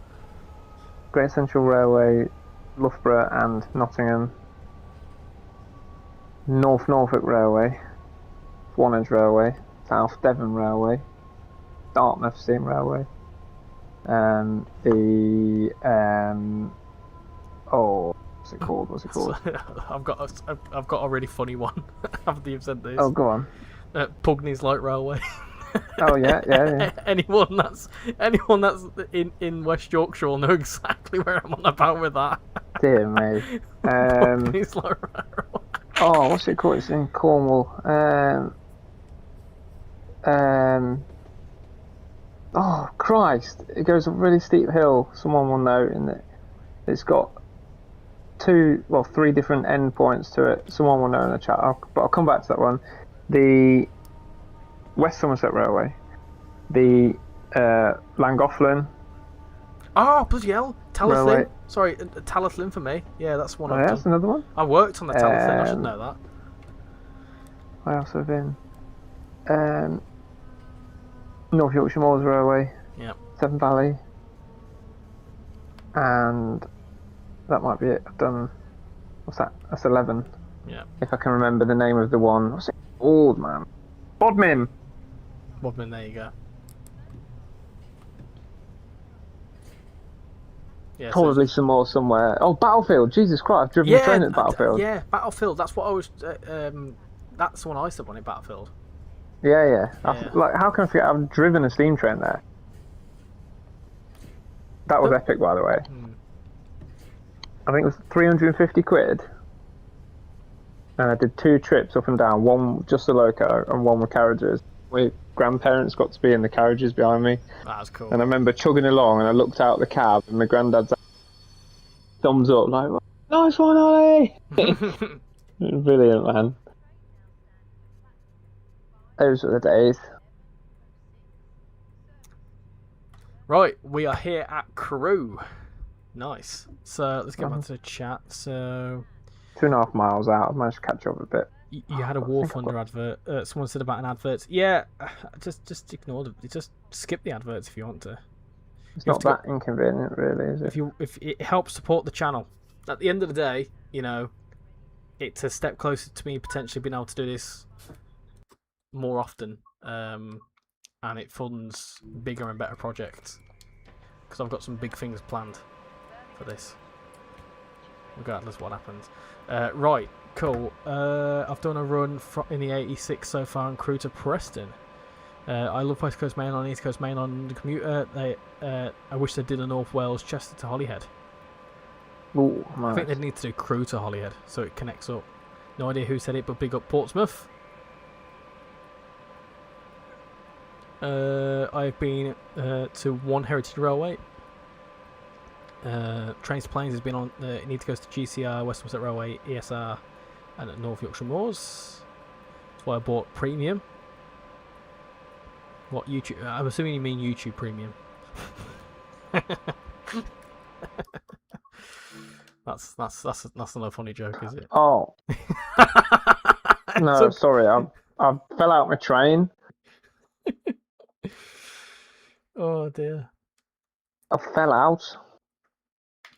Great Central Railway, Loughborough and Nottingham, North Norfolk Railway, Swanage Railway, South Devon Railway, Dartmouth Steam Railway, what's it called? I've got a really funny one after you've said this. Oh, go on. Pugneys Light Railway. Oh yeah. anyone that's in West Yorkshire will know exactly where I'm on about with that. Dear me. Pugneys Light Railway. Oh, what's it called? It's in Cornwall. Oh Christ! It goes up a really steep hill. Someone will know, and it's got 3 different endpoints to it. Someone will know in the chat. But I'll come back to that one. The West Somerset Railway, the Llangollen. Oh, bloody hell! Tallaght Railway. Sorry, Tallaght for me. Yeah, that's one Oh, I've yeah, done. that's another one. I worked on the Tallaght. I should know that. I also have been North Yorkshire Moors Railway, Yeah. Severn Valley, and that might be it. I've done, what's that? That's 11. Yeah. If I can remember the name of the one. What's it? Old man. Bodmin. Woodman, there you go. Yeah, so Probably some more somewhere. Oh, Battlefield. Jesus Christ, I've driven a train at Battlefield. yeah, Battlefield. That's what I was. That's the one I said on it, Battlefield. Yeah. Yeah. Like, how can I forget? I've driven a steam train there. That was epic, by the way. I think it was 350 quid. And I did 2 trips up and down, one just the loco and one with carriages. My grandparents got to be in the carriages behind me. That was cool. And I remember chugging along and I looked out the cab and my granddad's thumbs up like, nice one, Ollie! Brilliant, man. Those were the days. Right, we are here at Crewe. Nice. So let's get back to the chat. So 2.5 miles out, I've managed to catch up a bit. you had a War Thunder advert. Someone said about an advert. Yeah, just ignore them. Just skip the adverts if you want to. It's not that inconvenient, really, is it? If it helps support the channel. At the end of the day, you know, it's a step closer to me potentially being able to do this more often, and it funds bigger and better projects because I've got some big things planned for this, regardless of what happens. Right, cool. I've done a run in the 86 so far and Crewe to Preston. I love West Coast Main Line, East Coast Main Line on the commuter. I wish they did a North Wales Chester to Holyhead. Ooh, nice. I think they'd need to do Crewe to Holyhead so it connects up. No idea who said it, but big up Portsmouth. I've been to one Heritage Railway. Trains to Plains has been on. It needs to go to GCR, West Somerset Railway, ESR, and at North Yorkshire Moors. That's why I bought Premium. What YouTube? I'm assuming you mean YouTube Premium. That's not a funny joke, is it? Oh. No, sorry, I fell out my train. Oh dear. I fell out.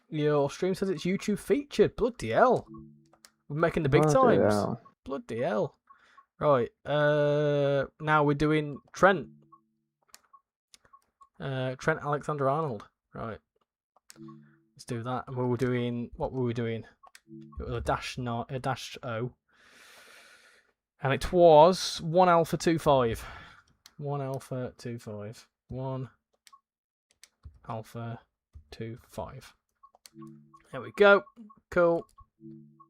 Your stream says it's YouTube featured. Bloody hell. We're making the big times. Hell. Bloody hell. Right. Now we're doing Trent. Trent Alexander-Arnold. Right. Let's do that. And we were doing... What were we doing? It was a dash O. And it was 1 Alpha 25. 1 Alpha 25. 1 Alpha 25. There we go. Cool.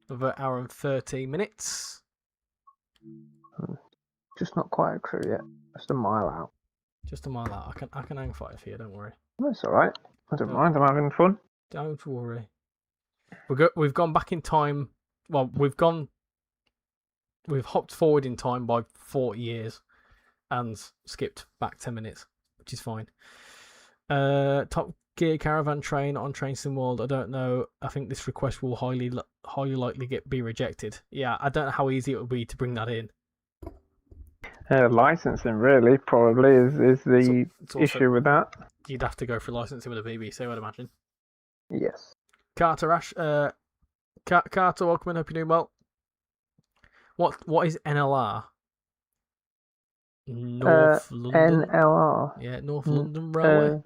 Another hour and 13 minutes. Just not quite a Crewe yet. Just a mile out. Just a mile out. I can hang fire for you, don't worry. That's alright. I don't mind, I'm having fun. Don't worry. We've gone back in time. Well, we've hopped forward in time by 40 years and skipped back 10 minutes, which is fine. Top Gear caravan train on Train Sim World. I don't know. I think this request will highly likely be rejected. Yeah, I don't know how easy it would be to bring that in. Licensing really probably is the issue with that. You'd have to go for licensing with the BBC, I'd imagine. Yes. Carter Ash, Carter, welcome and hope you're doing well. What is NLR? North London. NLR. Yeah, North London Railway.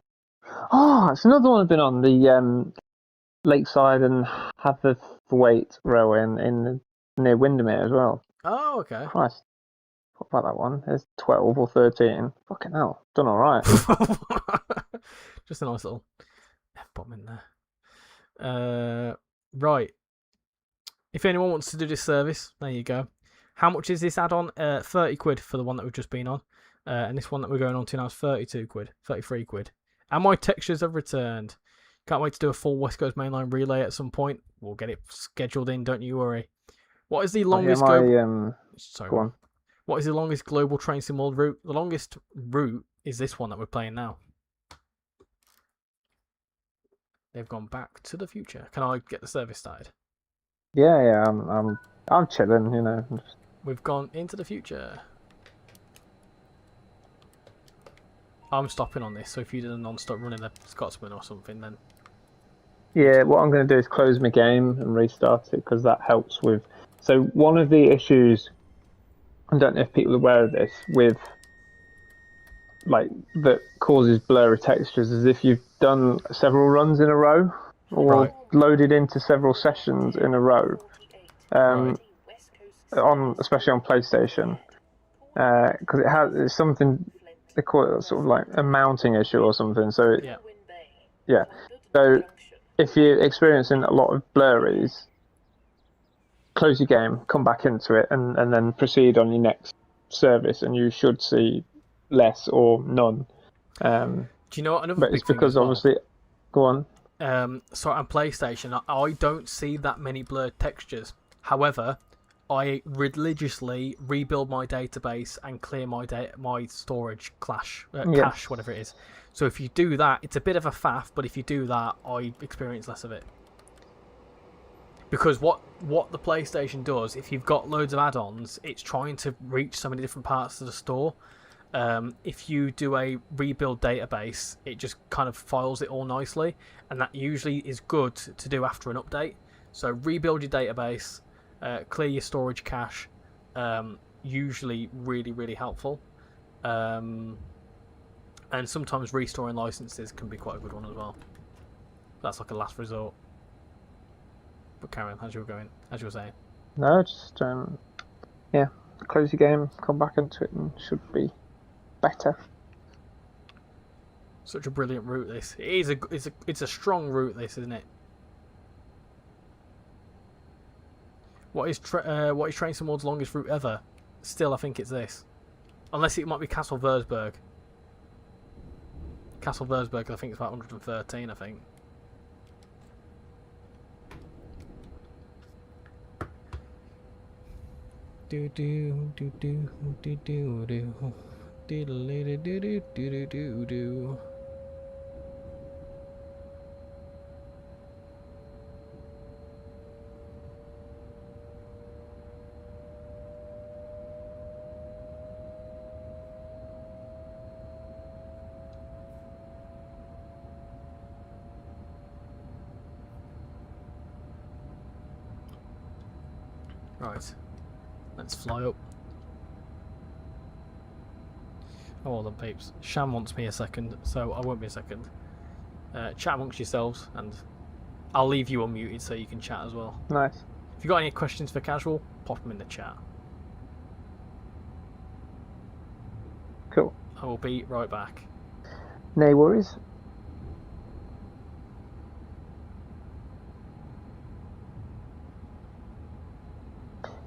It's another one I've been on, the Lakeside and Haverthwaite Railway in near Windermere as well. Oh, okay. Christ. What about that one? There's 12 or 13. Fucking hell. Done alright. Just a nice little F-bomb in there. Right. If anyone wants to do this service, there you go. How much is this add-on? 30 quid for the one that we've just been on. And this one that we're going on to now is 32 quid. 33 quid. And my textures have returned. Can't wait to do a full West Coast Mainline relay at some point. We'll get it scheduled in, don't you worry. What is the longest Sorry, go on. What is the longest global train sim world route? The longest route is this one that we're playing now. They've gone back to the future. Can I get the service started? Yeah, I'm chilling, you know. We've gone into the future. I'm stopping on this, so if you did a non-stop running a Scotsman or something, then... Yeah, what I'm going to do is close my game and restart it, because that helps with... So one of the issues I don't know if people are aware of this, with like that causes blurry textures, is if you've done several runs in a row or Right. loaded into several sessions in a row, Right. on especially on PlayStation, because it's something they call it sort of like a mounting issue or something. So Yeah. yeah. So if you're experiencing a lot of blurries, close your game, come back into it, and then proceed on your next service, and you should see less or none. Do you know what another But it's big thing as because well? obviously, go on. So on PlayStation, I don't see that many blurred textures. However, I religiously rebuild my database and clear my storage cache, Yes. whatever it is. So if you do that, it's a bit of a faff, but if you do that, I experience less of it. Because what the PlayStation does, if you've got loads of add-ons, it's trying to reach so many different parts of the store. If you do a rebuild database, it just kind of files it all nicely, and that usually is good to do after an update. So rebuild your database, clear your storage cache, usually really helpful. And sometimes restoring licenses can be quite a good one as well. That's like a last resort. But Karen, as you were saying. No, just yeah, close your game, come back into it, and should be better. Such a brilliant route. This it's a strong route. This, isn't it? What is Train Simul's longest route ever? Still, I think it's this. Unless it might be Castle Würzburg. Castle Würzburg, I think it's about 113. I think. Do do do do do do do do do do do do do. Right, let's fly up. Oh, well done, peeps. Sham wants me a second, so I won't be a second. Chat amongst yourselves, and I'll leave you unmuted so you can chat as well. Nice. If you've got any questions for Casual, pop them in the chat. Cool. I will be right back. No worries.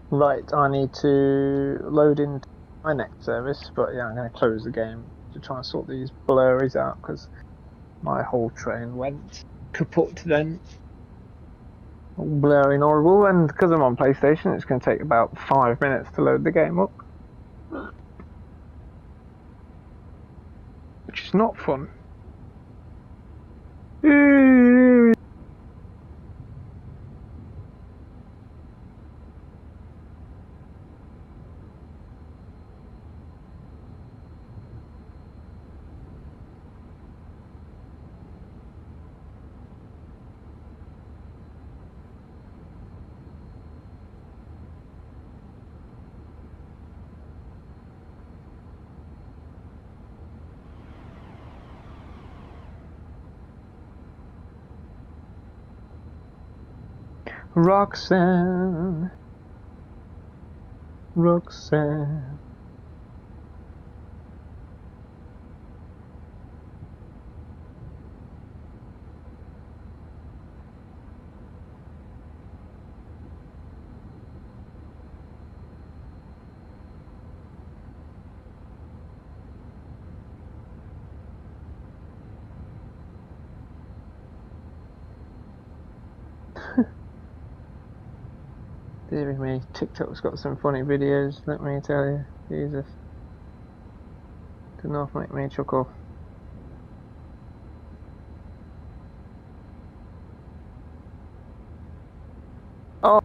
Right, I need to load into my next service, but yeah, I'm going to close the game to try and sort these blurries out because my whole train went kaput then. All blurry and horrible, and because I'm on PlayStation, it's going to take about 5 minutes to load the game up, which is not fun. Roxanne. Roxanne. Dear me, TikTok's got some funny videos, let me tell you. Jesus. Did not make me chuckle. Oh!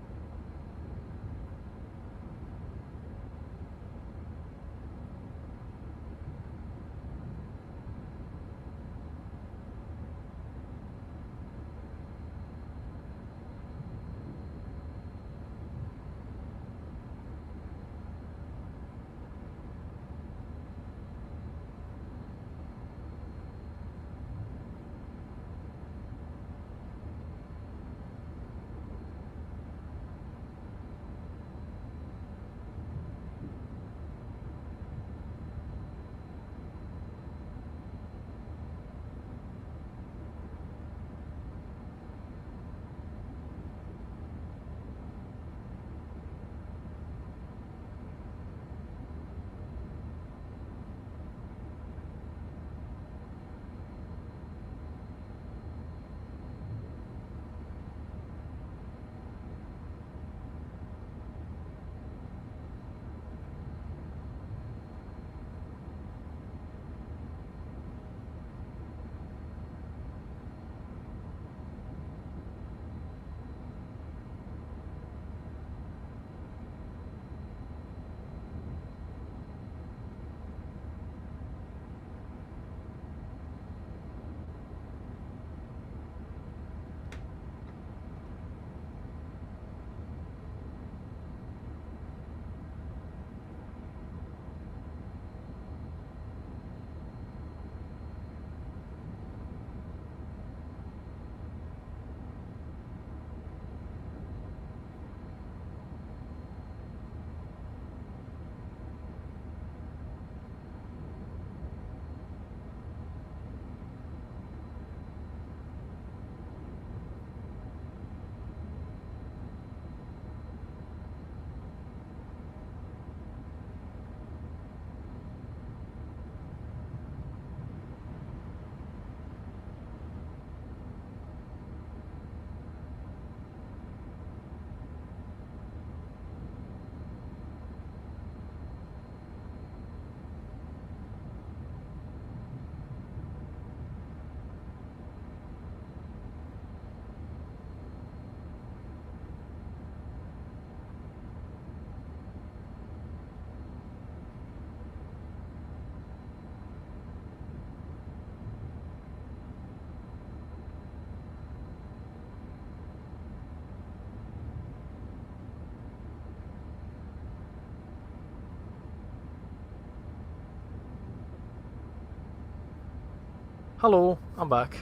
Hello, I'm back.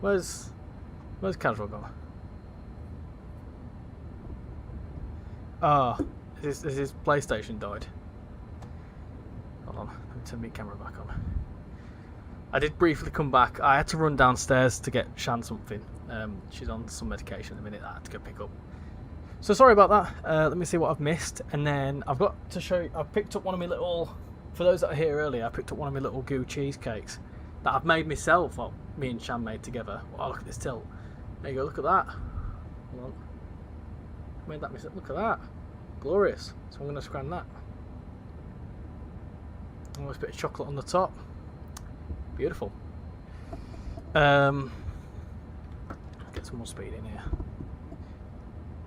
Where's Casual gone? Ah, has his PlayStation died? Hold on, let me turn my camera back on. I did briefly come back. I had to run downstairs to get Shan something. She's on some medication at the minute that I had to go pick up. So sorry about that. Let me see what I've missed, and then I've got to show you. I've picked up one of my little. For those that are here earlier, I picked up one of my little goo cheesecakes that I've made myself. Well, me and Shan made together. Oh, look at this tilt. There you go. Look at that. Hold on. Made that myself. Look at that. Glorious. So I'm going to scran that. Almost a bit of chocolate on the top. Beautiful. Get some more speed in here.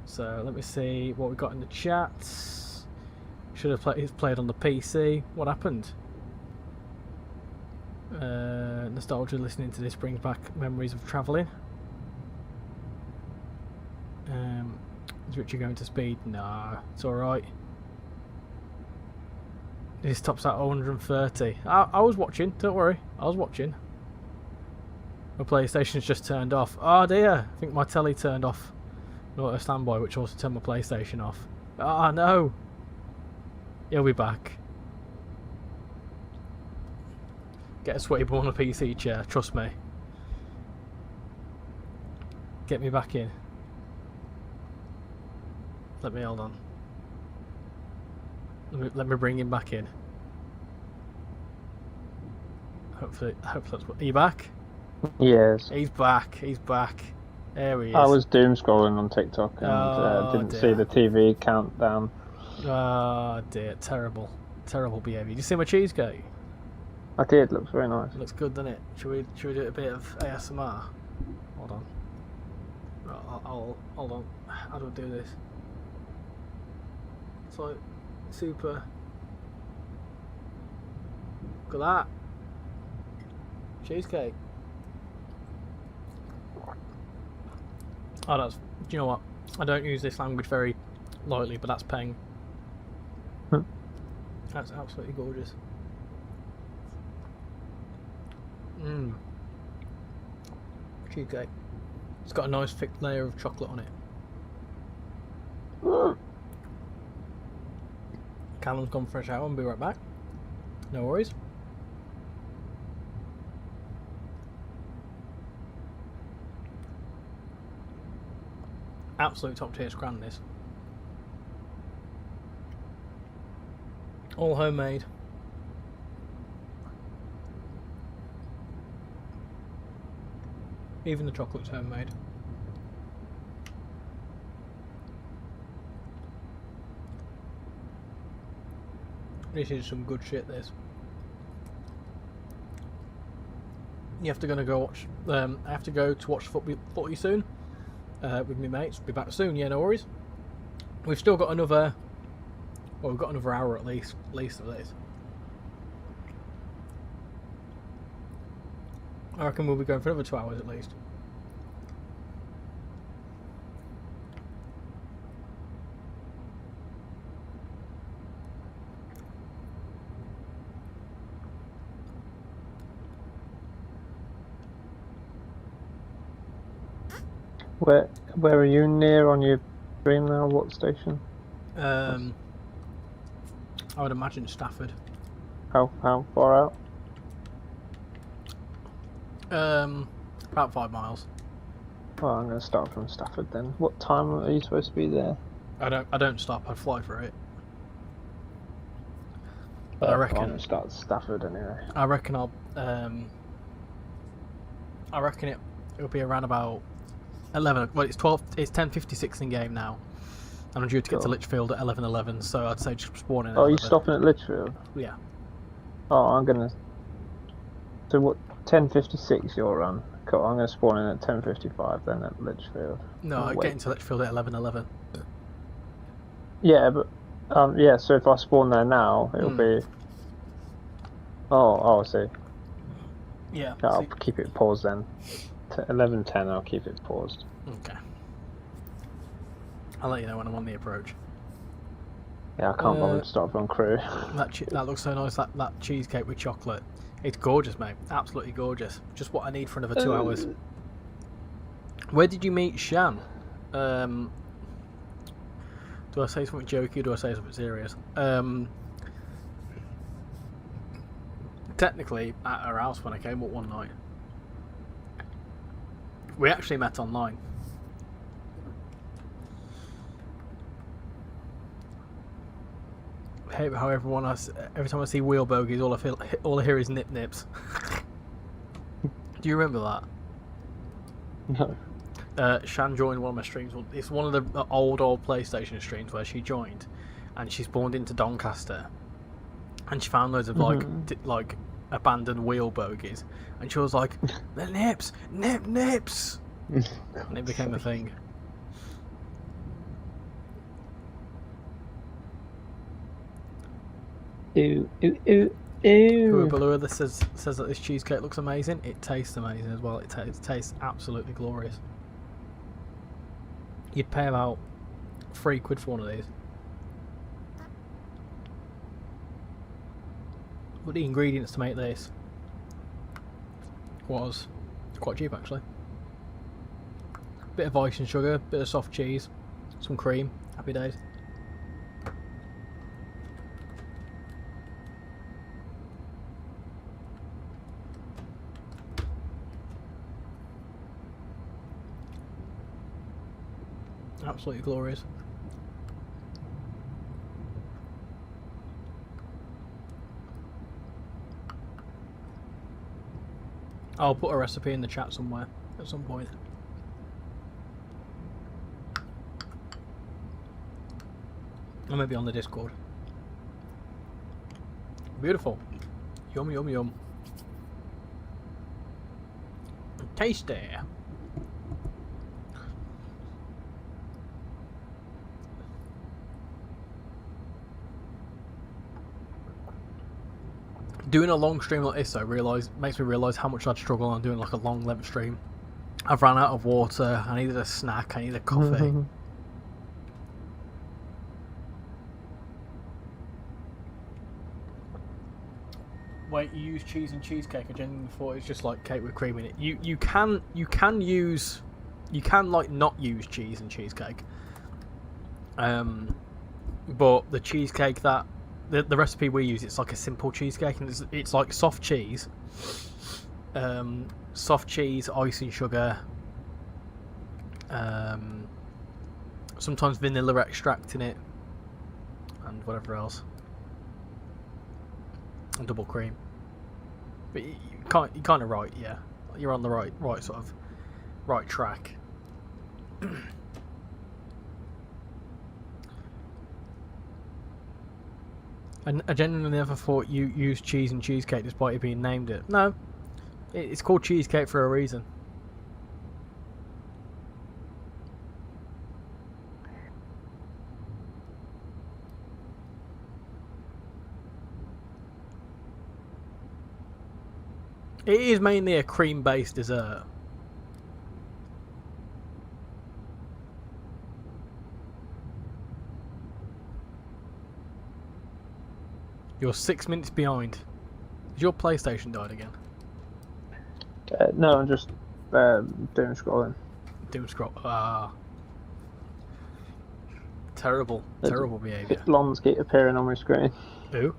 So let me see what we got in the chat. Should have played on the PC. What happened? Nostalgia listening to this brings back memories of travelling. Is Richie going to speed? No, it's alright. This tops out 130. I was watching, don't worry. I was watching. My PlayStation's just turned off. Oh dear, I think my telly turned off. Not a standby, which also turned my PlayStation off. Ah, no. He'll be back. Get a sweaty bum on a PC chair, trust me. Get me back in. Let me hold on. Let me bring him back in. Hopefully that's what. Are you back? Yes. He's back. He's back. There he is. I was doom scrolling on TikTok and didn't see the TV countdown. Oh dear, terrible behaviour. Did you see my cheesecake? I did. Looks very nice. It looks good, doesn't it? Should we do a bit of ASMR? Hold on. Right, I'll hold on. How do I do this? It's like super. Look at that cheesecake. Oh, that's. Do you know what? I don't use this language very lightly, but that's peng. That's absolutely gorgeous. Cheesecake. It's got a nice thick layer of chocolate on it. Callum's gone for a shower and be right back. No worries. Absolute top tier scran this. All homemade. Even the chocolate's homemade. This is some good shit, this. You have to go watch. I have to go to watch footy soon with my mates. Be back soon. Yeah, no worries. We've still got another. Well, we've got another hour at least of this. I reckon we'll be going for another 2 hours at least. Where are you near on your stream now? What station? I would imagine Stafford. How far out? About 5 miles. Well, I'm going to start from Stafford then. What time are you supposed to be there? I don't stop. I fly for it. But I I reckon. I'm going to start at Stafford anyway. I reckon I'll. I reckon it'll be around about 11. Well, it's 12. It's 10:56 in game now, and I'm due to get to Lichfield at 11:11. So I'd say just spawn in. Oh, you stopping at Lichfield? Yeah. Oh, I'm gonna. So what? 10:56 your run. Cool. I'm gonna spawn in at 10:55 then at Lichfield. No, I'm getting to Lichfield at 11:11. Yeah, but yeah. So if I spawn there now, it'll be. Oh, I see. Yeah. I'll keep it paused then. 11:10. I'll keep it paused. Okay. I'll let you know when I'm on the approach. Yeah, I can't bother to start on crew. That looks so nice. That cheesecake with chocolate. It's gorgeous, mate. Absolutely gorgeous. Just what I need for another 2 hours. Where did you meet Shan? Do I say something jokey or do I say something serious? Technically, at her house when I came up one night. We actually met online. I hate how every time I see wheel bogies, all I hear is nip nips. Do you remember that? No. Shan joined one of my streams. It's one of the old PlayStation streams where she joined, and she spawned into Doncaster, and she found loads of like abandoned wheel bogies, and she was like, "The nips, nips," and it became a thing. Ew, ew, ew, ew. Whoever says that this cheesecake looks amazing, it tastes amazing as well. It tastes absolutely glorious. You'd pay about £3 for one of these. But the ingredients to make this was quite cheap actually. Bit of icing sugar, bit of soft cheese, some cream, happy days. Absolutely glorious. I'll put a recipe in the chat somewhere at some point. Or maybe on the Discord. Beautiful. Yum, yum, yum. Tasty. Doing a long stream like this though makes me realise how much I'd struggle on doing like a long length stream. I've ran out of water, I needed a snack, I needed coffee. Wait, you use cheese and cheesecake? I genuinely thought it's just like cake with cream in it. You can like not use cheese and cheesecake. But the cheesecake that the recipe we use, it's like a simple cheesecake, and it's like soft cheese, icing sugar, sometimes vanilla extract in it, and whatever else, and double cream. But you're kind of right, yeah. You're on the right sort of right track. And I genuinely never thought you used cheese and cheesecake despite it being named it. No, it's called cheesecake for a reason. It is mainly a cream-based dessert. You're 6 minutes behind. Has your PlayStation died again? No, I'm just doom scrolling. Doom scroll. Terrible behaviour. Fit blondes keep appearing on my screen. Who?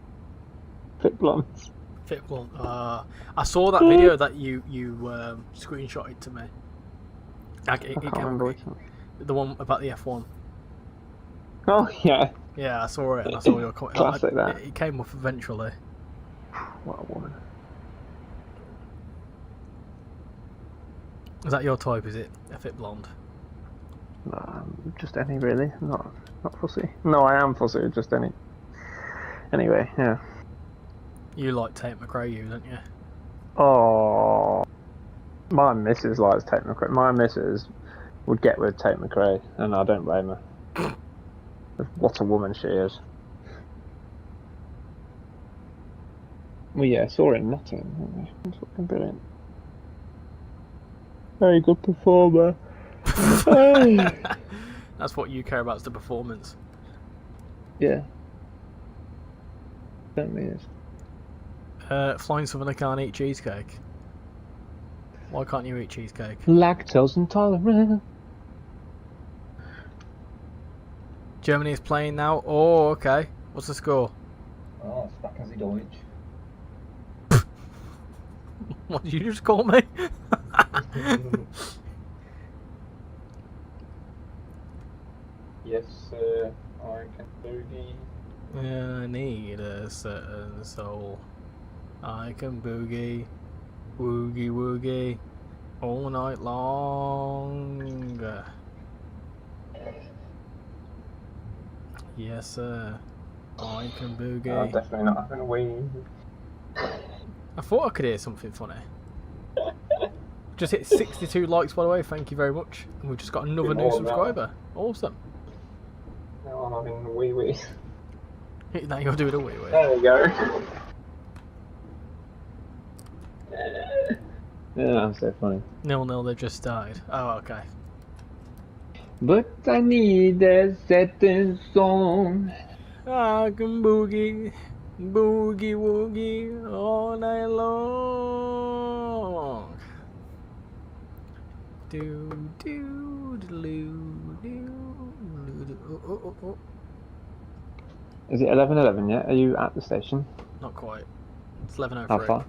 Fit blondes. Fit blonde. I saw that video that you screenshotted to me. I can't remember which one. The one about the F1. Oh yeah. Yeah, I saw it. I saw your comment. Classic that. It came up eventually. What a woman. Is that your type? Is it a fit blonde? No, just any really. Not fussy. No, I am fussy. Just any. Anyway, yeah. You like Tate McRae, don't you? Oh, my missus likes Tate McRae. My missus would get with Tate McRae, and I don't blame her. What a woman she is. Well, yeah, saw her in Nottingham. That's fucking brilliant. Very good performer. That's what you care about, is the performance. Yeah. Certainly is. Flying Southerner can't eat cheesecake. Why can't you eat cheesecake? Lactose intolerant. Germany is playing now. Oh, okay. What's the score? Oh, Sprachen Sie Deutsch. What did you just call me? Yes, I can boogie. I need a certain soul. I can boogie, woogie woogie, all night long. Yes, sir. I can boogie. Definitely not having a wee. I thought I could hear something funny. Just hit 62 likes, by the way. Thank you very much. And we've just got another Bit new more than that. subscriber. Awesome. No, I'm having a wee. Now you're doing a wee wee. There we go. Yeah, that's so funny. 0-0, they've just started. Oh, okay. But I need a certain song. I can boogie, boogie woogie all night long. Do do do do do. Oh. Is it 11:11 yet? Are you at the station? Not quite. It's 11:03. How far?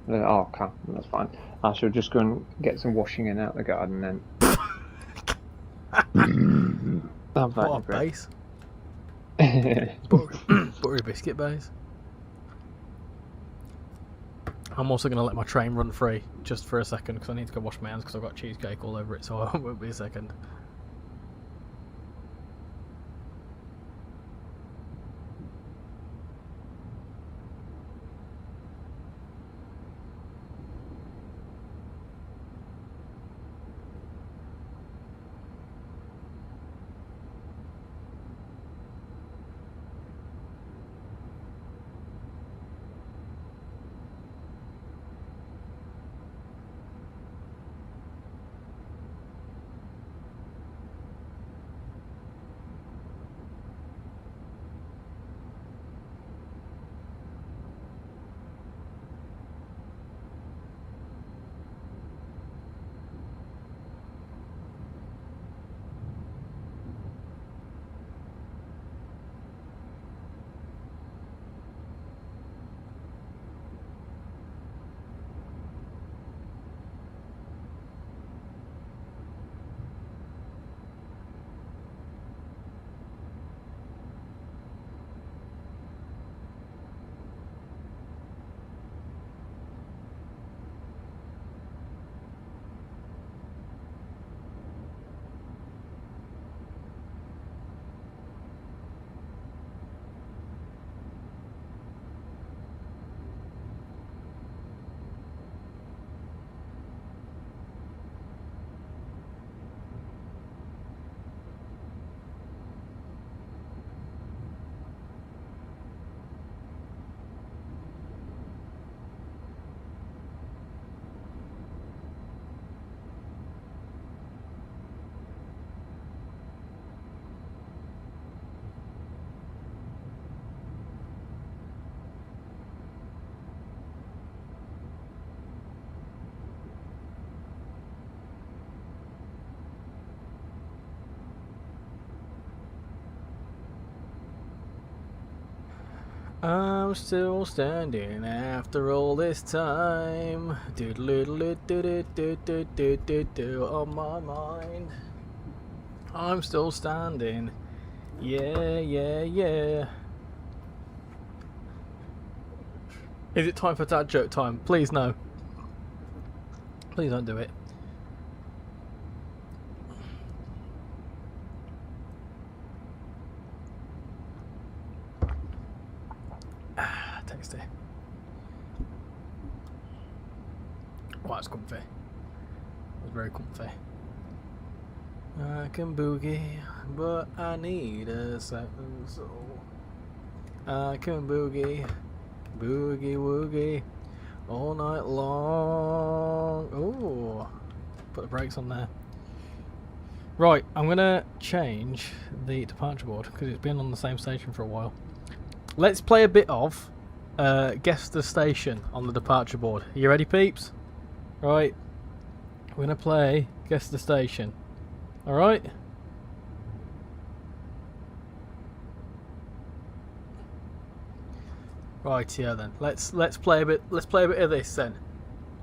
Oh, okay, that's fine. I shall just go and get some washing in out the garden then. What a base. Buttery biscuit base. I'm also going to let my train run free just for a second because I need to go wash my hands because I've got cheesecake all over it, so I won't be a second. I'm still standing after all this time. Do on my mind. I'm still standing. Yeah. Is it time for dad joke time? Please no. Please don't do it. Tasty. Oh, it's comfy. It's very comfy. I can boogie, but I need a second soul. I can boogie, boogie woogie, all night long. Ooh, put the brakes on there. Right, I'm gonna change the departure board because it's been on the same station for a while. let's play a bit of guess the station on the departure board. Are you ready, peeps? Right. We're going to play guess the station. Alright? Right, yeah then. Let's play a bit of this then.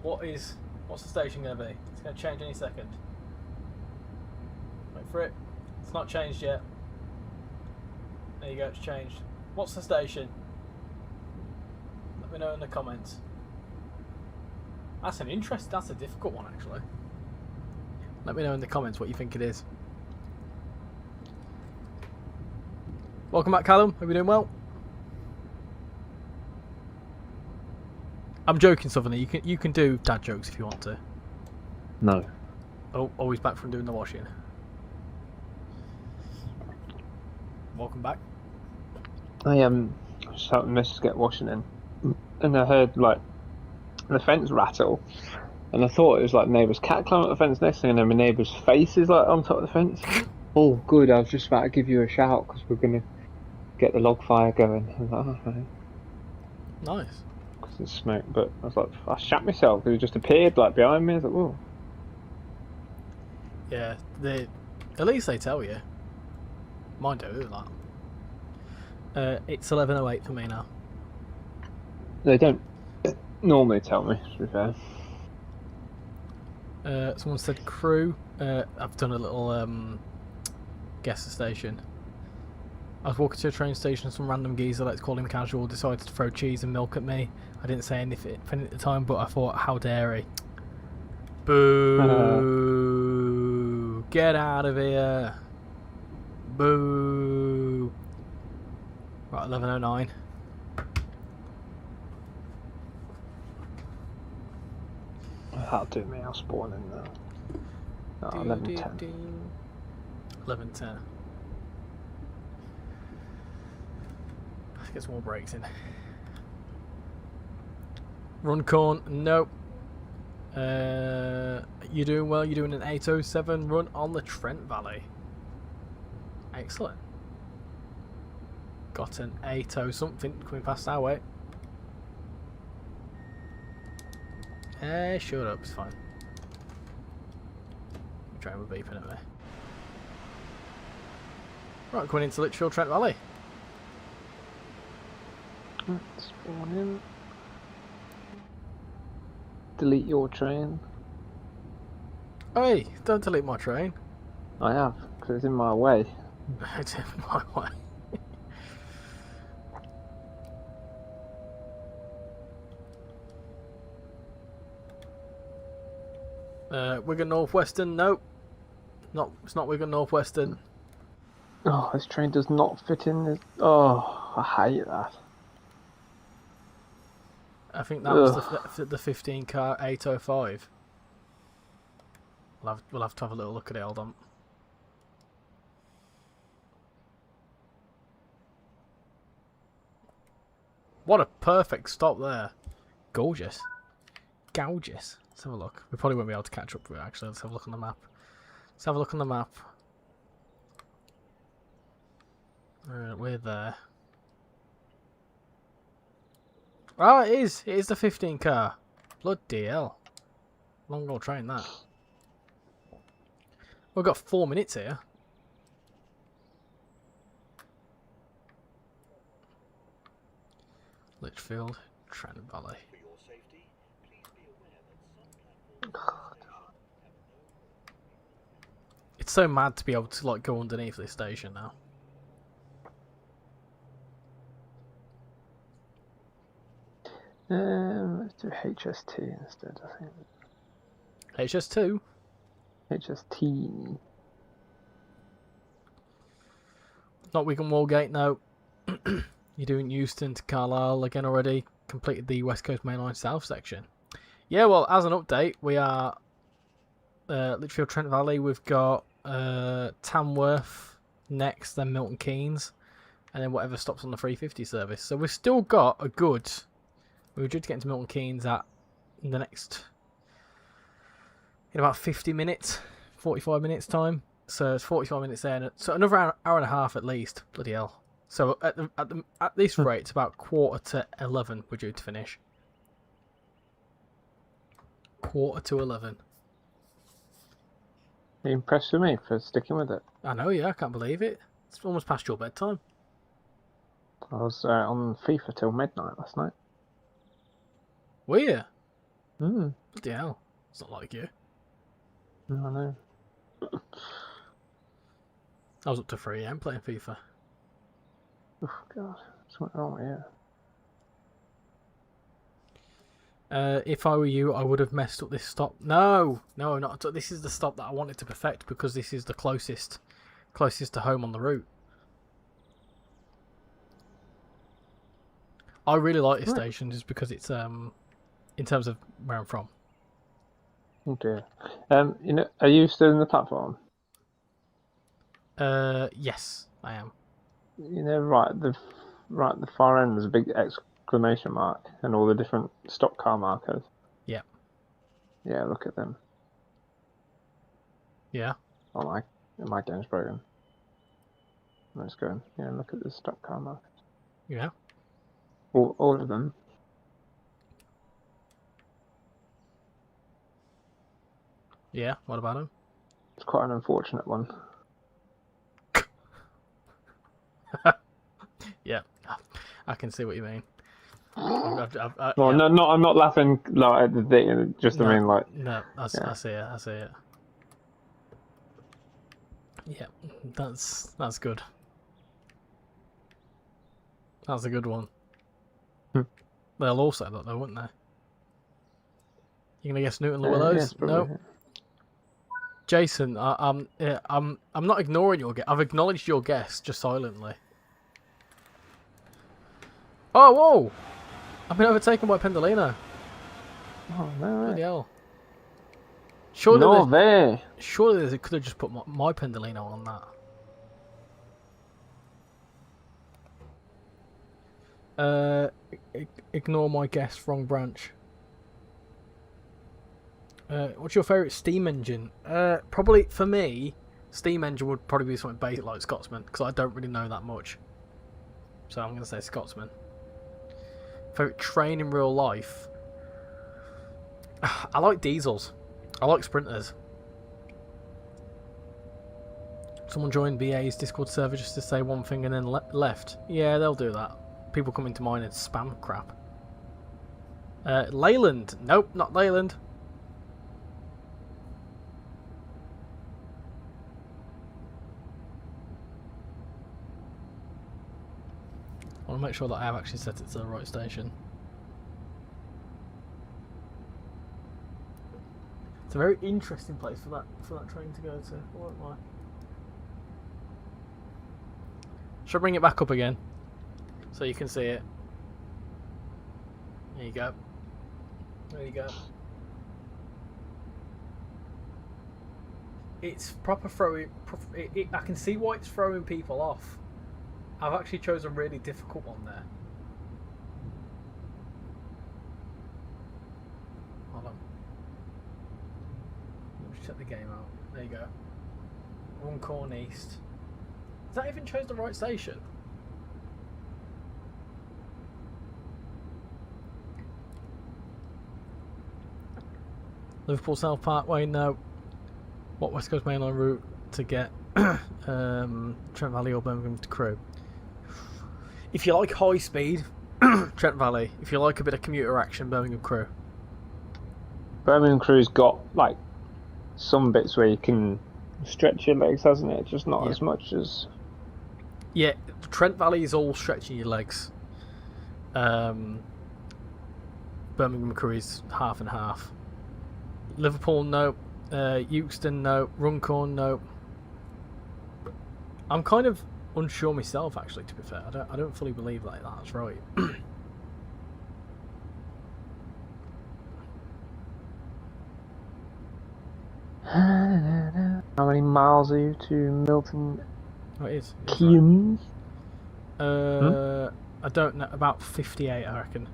What's the station gonna be? It's gonna change any second. Wait for it. It's not changed yet. There you go, it's changed. What's the station? Let me know in the comments. That's a difficult one actually. Let me know in the comments what you think it is. Welcome back, Callum. Hope you're doing well. I'm joking, Southerner. You can do dad jokes if you want to. No. Oh, always back from doing the washing. Welcome back. I just helped Mrs. get washing in, and I heard like the fence rattle, and I thought it was like neighbour's cat climbing up the fence. Next thing I know, my neighbour's face is like on top of the fence. Oh, good! I was just about to give you a shout because we're gonna get the log fire going. I was like, oh, okay. Nice. Because it's smoke, but I was like, I shat myself because it just appeared like behind me. I was like, whoa. Yeah, at least they tell you. Mine do that. It's 11:08 for me now. They don't normally tell me, to be fair. Someone said crew. I've done a little guess the station. I was walking to a train station and some random geezer, let's call him casual, decided to throw cheese and milk at me. I didn't say anything at the time, but I thought, how dare he. Boo! Get out of here! Boo! Right, 11:09. That'll do me, I'll spawn in there. Oh, 11:10. 11:10. Let's get some more breaks in. Runcorn, nope. You're doing well. You're doing an 8:07 run on the Trent Valley. Excellent. Got an 8:0 something coming past our way. Shut up, it's fine. Train with beeping at me. Right, coming into Lichfield, Trent Valley. Spawn in. Delete your train. Hey, don't delete my train. I have, because it's in my way. It's in my way. Wigan Northwestern, nope. It's not Wigan Northwestern. Oh, this train does not fit in this. Oh, I hate that. I think that was the 15 car 805. We'll have to have a little look at it. Hold on. What a perfect stop there. Gorgeous. Gorgeous. Let's have a look. We probably won't be able to catch up with it actually. Let's have a look on the map. Let's have a look on the map. We're there. Oh, it is. It is the 15 car. Bloody hell. Long old train that. We've got 4 minutes here. Lichfield, Trent Valley. It's so mad to be able to like go underneath this station now. Let's do HST instead, I think. HS2? HST. Not Wigan Walgate, no. You're doing Euston to Carlisle again already. Completed the West Coast Main Line South section. Yeah, well, as an update, we are Lichfield Trent Valley. We've got Tamworth next, then Milton Keynes, and then whatever stops on the 350 service. So we've still got a good. We were due to get into Milton Keynes in about 50 minutes, 45 minutes time. So it's 45 minutes there, so another hour and a half at least. Bloody hell. So at this rate, it's about 11:15 we're due to finish. 11:15. Are you impressed with me for sticking with it? I know, yeah, I can't believe it. It's almost past your bedtime. I was on FIFA till midnight last night. Were you? Mm, Bloody hell. It's not like you. I know. I was up to 3 AM playing FIFA. Oh, God. Something wrong with you. If I were you, I would have messed up this stop. No, not at all. This is the stop that I wanted to perfect because this is the closest to home on the route. I really like this station just because it's in terms of where I'm from. Oh dear. You know, are you still in the platform? Yes, I am. You know, right at the far end, there's a big exclamation mark and all the different stop car markers. Yeah. Yeah, look at them. Yeah. Oh my game's broken. Let's go. Yeah, look at the stop car markers. Yeah. All of them. Yeah. What about him? It's quite an unfortunate one. Yeah. I can see what you mean. Well, yeah. no, I'm not laughing like at the thing. Just No, I mean, like. No, I Yeah. see it. I see it. Yeah, that's good. That's a good one. Hmm. They'll all say that though, wouldn't they? You gonna guess Newton Yes, Llewellyn's? probably. No. Jason, I'm not ignoring your guess. I've acknowledged your guess just silently. Oh, whoa! I've been overtaken by Pendolino. Oh no! Bloody Right. hell. Surely, No way. surely they could have just put my Pendolino on that. Ignore my guess. Wrong branch. What's your favourite steam engine? Probably for me, steam engine would probably be something basic like Scotsman because I don't really know that much. So I'm going to say Scotsman. Favourite train in real life? I like diesels. I like sprinters. Someone joined BA's Discord server just to say one thing and then left. Yeah, they'll do that. People come into mine and spam crap. Leyland. Nope, not Leyland. I want to make sure that I have actually set it to the right station. It's a very interesting place for that train to go to, won't I? Should I bring it back up again so you can see it? There you go. There you go. It's proper throwing. I can see why it's throwing people off. I've actually chosen a really difficult one there. Hold on. Let's check the game out. There you go. Runcorn East. Has that even chose the right station? Liverpool South Parkway, no. What West Coast Mainline route to get Trent Valley or Birmingham to Crewe? If you like high speed, Trent Valley. If you like a bit of commuter action, Birmingham Crewe. Birmingham Crew's got like some bits where you can stretch your legs, hasn't it? Just not as much as. Yeah, Trent Valley is all stretching your legs. Birmingham Crewe is half and half. Liverpool, no. Euxton, no. Runcorn, no. I'm kind of unsure myself, actually. To be fair, I don't fully believe that that's right. How many miles are you to Milton Oh, it is. It is Keynes? right. I don't know. About 58, I reckon.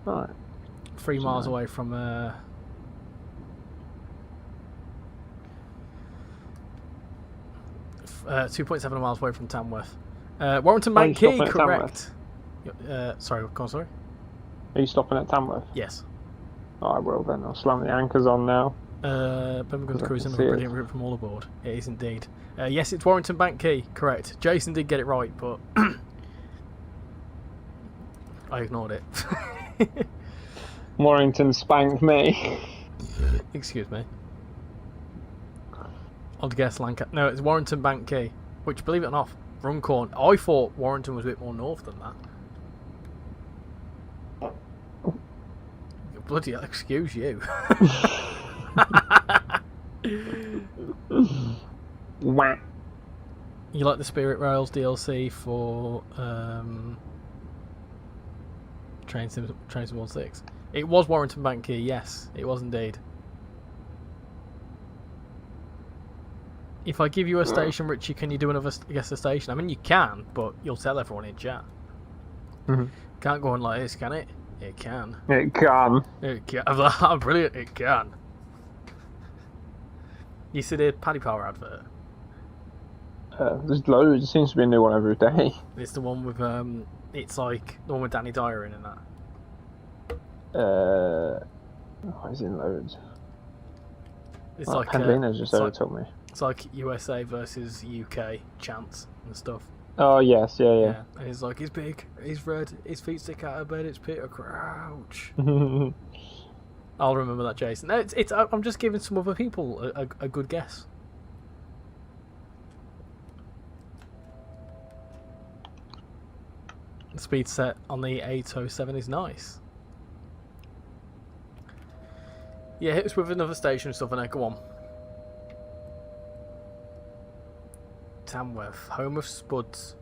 Right. 3 miles away from 2.7 miles away from Tamworth. Warrington Are you Bank Key, stopping at correct. Sorry, go on, sorry. Are you stopping at Tamworth? Yes. Oh, I will then. I'll slam the anchors on now. Birmingham I Cruise can and a see it. brilliant route from all aboard. It is indeed. Yes, it's Warrington Bank Key, correct. Jason did get it right, but I ignored it. Warrington spanked me. Excuse me. I'd guess Lancaster. No, it's Warrington Bank Key, which, believe it or not, Runcorn. I thought Warrington was a bit more north than that. Bloody hell, excuse you. Wah. You like the Spirit Rails DLC for Train Sim 6? It was Warrington Bank Key, yes, it was indeed. If I give you a station, Richie, can you do another guess a station? I mean, you can, but you'll tell everyone in chat. Mhm. Can't go on like this, can it? It can. It can. It can. Brilliant, it can. You see the Paddy Power advert? There's loads. There seems to be a new one every day. It's the one with, it's like the one with Danny Dyer in and that. He's in loads. It's Oh, like Pendlina's just overtook me. It's like USA versus UK chants and stuff. Oh yes, yeah. And he's like, he's big, he's red, his feet stick out of bed, it's Peter Crouch. I'll remember that, Jason. No, it's. I'm just giving some other people a good guess. The speed set on the 807 is nice. Yeah, hit us with another station and stuff, and go on. Tamworth, home of Spuds.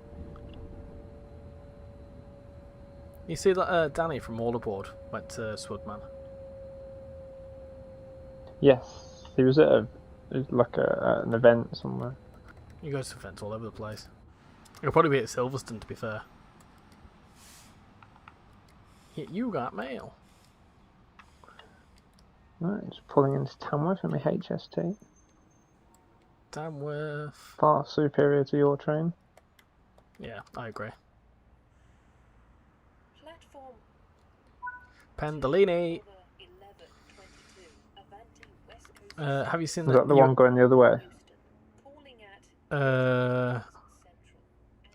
You see that Danny from All Aboard went to Spudman? Yes, he was at an event somewhere. He goes to events all over the place. He'll probably be at Silverstone, to be fair. You got mail. Right, just pulling into Tamworth in my HST. Tamworth. Far superior to your train. Yeah, I agree. Platform Pendolini. 11:22, Have you seen Is that the one going the other way? calling at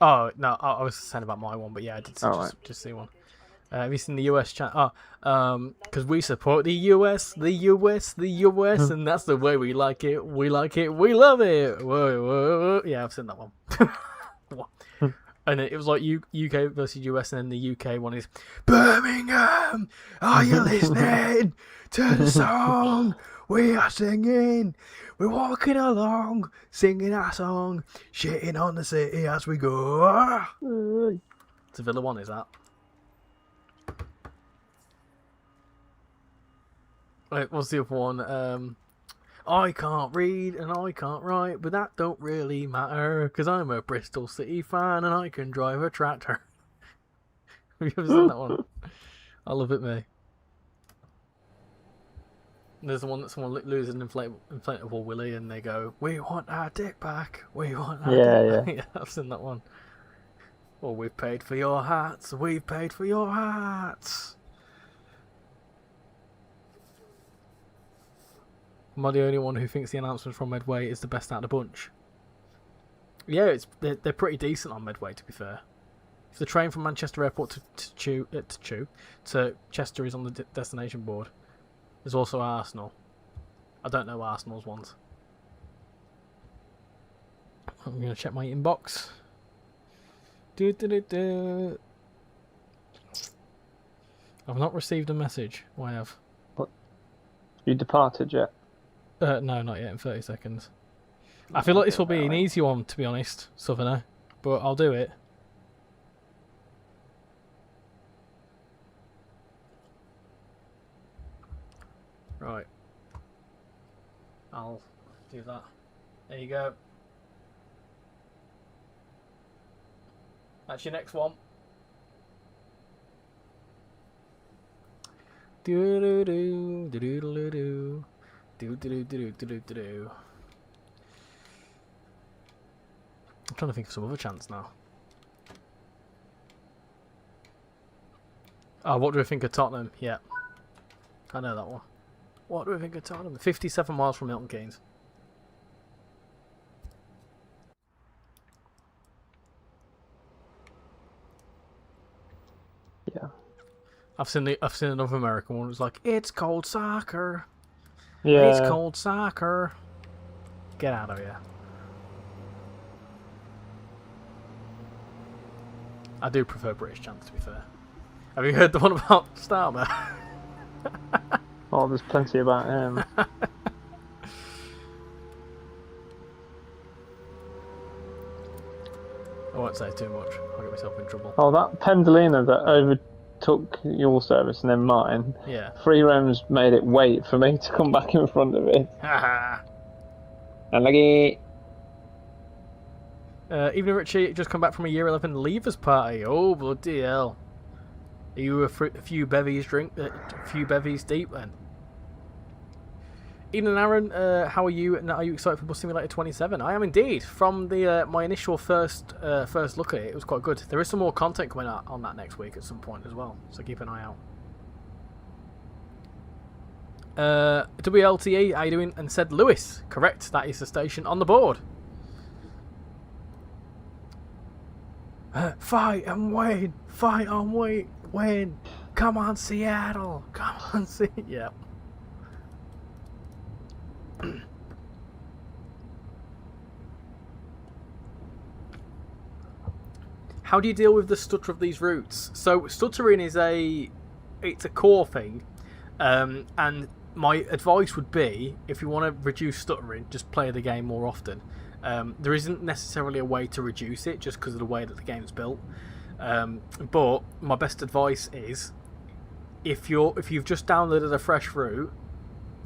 Oh no, I was saying about my one, but yeah, I did just see one. Have you seen the US chat? Because we support the US, and that's the way we like it. We like it. We love it. Whoa, whoa, whoa. Yeah, I've seen that one. And it was like UK versus US, and then the UK one is Birmingham. Are you listening to the song we are singing? We're walking along, singing our song, shitting on the city as we go. It's a Villa one, is that? Right, what's the other one? I can't read and I can't write, but that don't really matter, because I'm a Bristol City fan and I can drive a tractor. Have you ever seen that one? I love it, me. There's the one that someone loses an inflatable willy and they go, "We want our dick back. We want our dick back." Yeah, I've seen that one. Well, we've paid for your hats. We've paid for your hats. Am I the only one who thinks the announcement from Medway is the best out of the bunch? Yeah, they're pretty decent on Medway, to be fair. If the train from Manchester Airport to Chester is on the destination board, there's also Arsenal. I don't know Arsenal's ones. I'm going to check my inbox. I've not received a message. Why have? What? You departed yet? No, not yet. In 30 seconds. I feel like this will be an easy one, to be honest, Southerner, but I'll do it. Right. I'll do that. There you go. That's your next one. Do do do do do do do. Do do do do do do do. I'm trying to think of some other chants now. Oh, what do we think of Tottenham? Yeah. I know that one. What do we think of Tottenham? 57 miles from Milton Keynes. Yeah. I've seen another American one. It's like, it's cold soccer. Yeah. It's cold soccer. Get out of here. I do prefer British chants, to be fair. Have you heard the one about Starmer? Oh, there's plenty about him. I won't say too much. I'll get myself in trouble. Oh, that Pendolino that overtook your service and then mine. Yeah. Free roams made it wait for me to come back in front of it. Haha. Unlucky. Evening Richie, just come back from a year 11 leavers party. Oh, bloody hell. Are you a few bevies deep then? Evening Aaron, how are you? And are you excited for Bus Simulator 27? I am indeed. From the my initial first look at it, it was quite good. There is some more content coming out on that next week at some point as well, so keep an eye out. WLTE, how you doing? And said Lewis. Correct, that is the station on the board. Fight and win! Fight and win! Come on, Seattle! Come on, yeah. How do you deal with the stutter of these routes? So stuttering is it's a core thing, and my advice would be, if you want to reduce stuttering, just play the game more often. There isn't necessarily a way to reduce it just because of the way that the game's built. But my best advice is, if you've just downloaded a fresh route,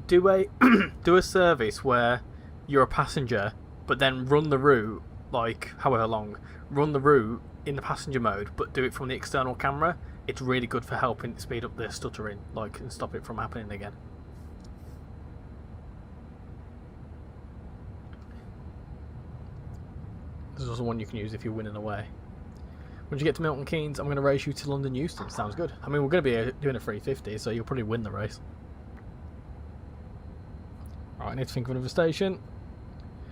do a service where you're a passenger, but then run the route, like however long, run the route in the passenger mode, but do it from the external camera. It's really good for helping speed up the stuttering, and stop it from happening again. There's also one you can use if you're winning away. When you get to Milton Keynes, I'm going to race you to London Euston. Sounds good. I mean, we're going to be doing a 350, so you'll probably win the race. Right, I need to think of another station.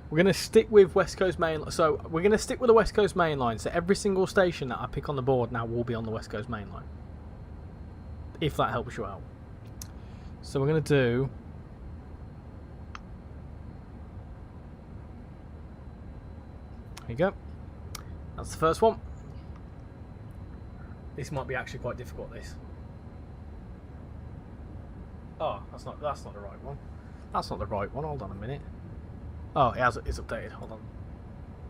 We're going to stick with West Coast Main. So we're going to stick with the West Coast Main Line. So every single station that I pick on the board now will be on the West Coast Main Line, if that helps you out. So we're going to do... There you go. That's the first one. This might be actually quite difficult, this. Oh, that's not the right one. That's not the right one. Hold on a minute. Oh, it's updated. Hold on.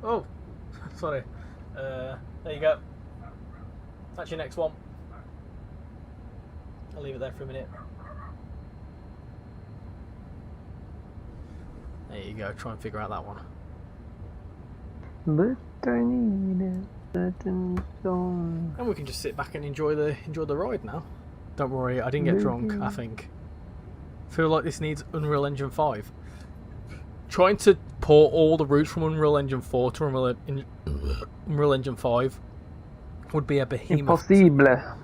Oh, sorry. There you go. That's your next one. I'll leave it there for a minute. There you go. Try and figure out that one. But I need a certain song. And we can just sit back and enjoy the ride now. Don't worry, I didn't get drunk, I think. Feel like this needs Unreal Engine 5. Trying to port all the routes from Unreal Engine 4 to Unreal Engine 5 would be a behemoth.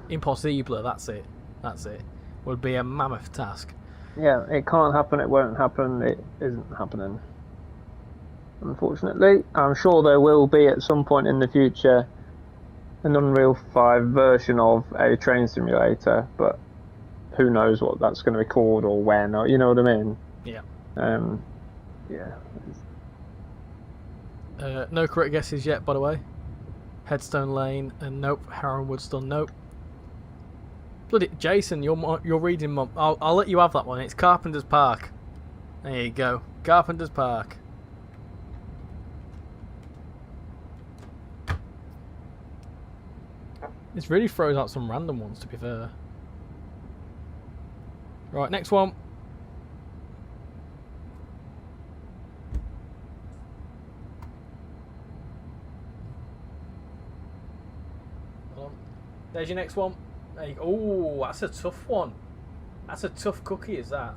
Impossible, that's it. Would be a mammoth task. Yeah, it can't happen, it won't happen, it isn't happening. Unfortunately, I'm sure there will be at some point in the future an Unreal 5 version of a train simulator, but who knows what that's going to be called or when, or you know what I mean? Yeah. Yeah. No correct guesses yet, by the way. Headstone Lane, and nope. Harrow Woodstone, nope. Bloody Jason, you're reading mum. I'll let you have that one. It's Carpenter's Park. There you go, Carpenter's Park. This really throws out some random ones, to be fair. Right, next one. Hold on. There's your next one. There you go. Oh, that's a tough one. That's a tough cookie, is that?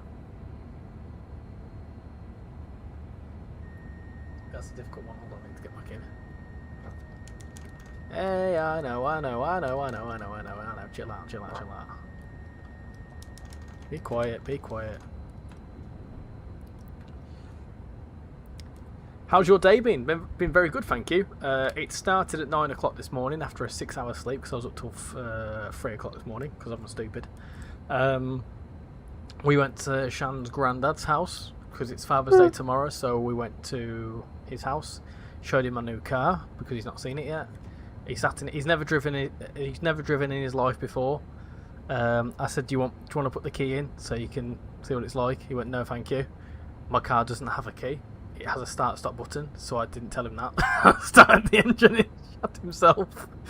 That's a difficult one. Hold on, I need to get back in. Hey, I know. Chill out. Be quiet. How's your day been? Been very good, thank you. It started at 9 o'clock this morning after a 6-hour sleep because I was up till 3 o'clock this morning because I'm stupid. We went to Shan's granddad's house because it's Father's Day tomorrow, so we went to his house, showed him my new car because he's not seen it yet. He's never driven in his life before. I said, do you want to put the key in so you can see what it's like? He went, no, thank you. My car doesn't have a key. It has a start-stop button, so I didn't tell him that. I started the engine, it shut himself.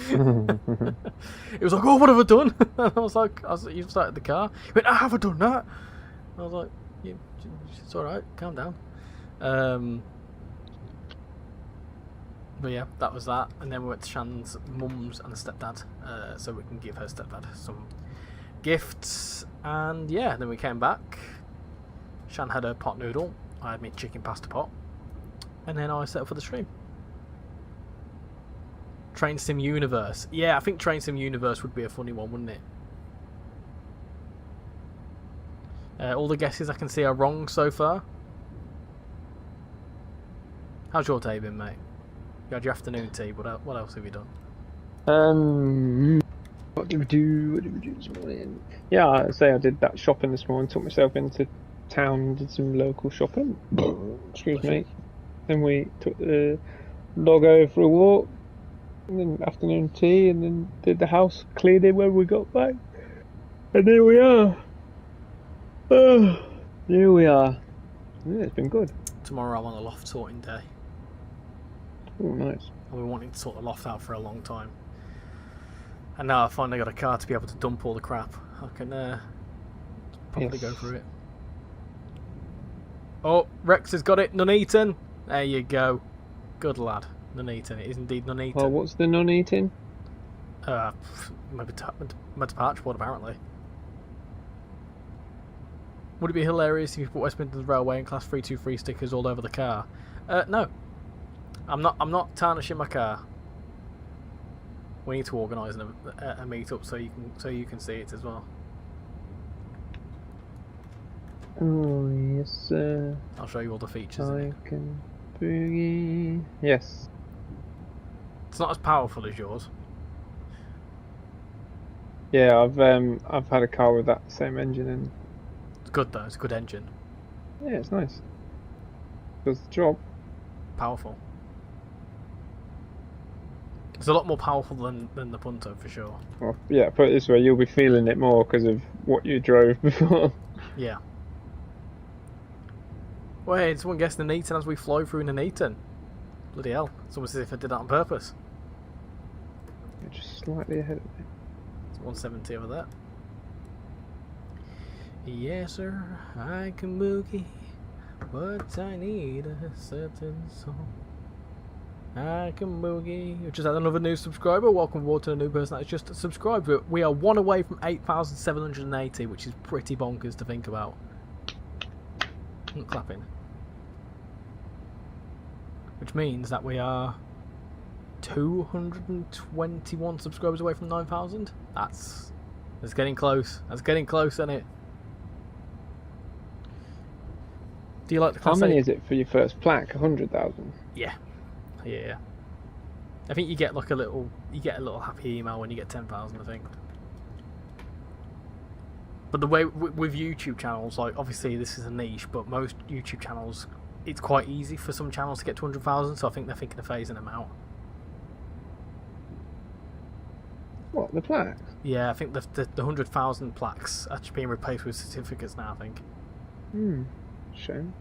He was like, oh, what have I done? And I was like, you've started the car. He went, I haven't done that. I was like, it's alright, calm down. But yeah, that was that. And then we went to Shan's mum's and stepdad, so we can give her stepdad some gifts. And yeah, then we came back. Shan had her pot noodle. I had my chicken pasta pot, and then I set up for the stream. Train Sim Universe. Yeah, I think Train Sim Universe would be a funny one, wouldn't it? All the guesses I can see are wrong so far. How's your day been, mate? You had your afternoon tea. What else have you done? What did we do this morning? Yeah, I say I did that shopping this morning. Took myself into town, did some local shopping. Excuse me. Then we took the dog over for a walk, and then afternoon tea, and then did the house cleaning when we got back. And here we are. Here we are. Yeah, it's been good. Tomorrow I'm on a loft sorting day. Oh, nice. I've been wanting to sort the loft out for a long time. And now I finally got a car to be able to dump all the crap. I can probably go through it. Oh, Rex has got it. Nuneaton. There you go. Good lad. Nuneaton. It is indeed Nuneaton. Well, what's the non-eating? My departure board, apparently. Would it be hilarious if you put West Midlands Railway and Class 323 stickers all over the car? No. I'm not tarnishing my car. We need to organise a meet-up so you can see it as well. Oh, yes, sir. I'll show you all the features. I can boogie. Yes. It's not as powerful as yours. Yeah, I've had a car with that same engine, and It's good though. It's a good engine. yeah, it's nice. Does the job. Powerful. It's a lot more powerful than the Punto for sure. Well, yeah, put it this way, you'll be feeling it more because of what you drove before. Yeah. Wait, someone guessed Nuneaton as we fly through Nuneaton. Bloody hell. It's almost as if I did that on purpose. You're just slightly ahead of me. It's 170 over there. Yes, sir, I can boogie, but I need a certain song. I can boogie. We've just had another new subscriber. Welcome aboard to a new person that's just subscribed. We are one away from 8,780, which is pretty bonkers to think about. I'm not clapping. Which means that we are 221 subscribers away from 9,000. That's getting close. That's getting close, isn't it? Do you like the Class How many 8? is it for your first plaque? 100,000. Yeah. I think you get like a little happy email when you get 10,000. I think. But the way with YouTube channels, like obviously this is a niche, but most YouTube channels, it's quite easy for some channels to get to 100,000. So I think they're thinking of phasing them out. What, the plaques? Yeah, I think the 100,000 plaques are being replaced with certificates now. I think. Shame.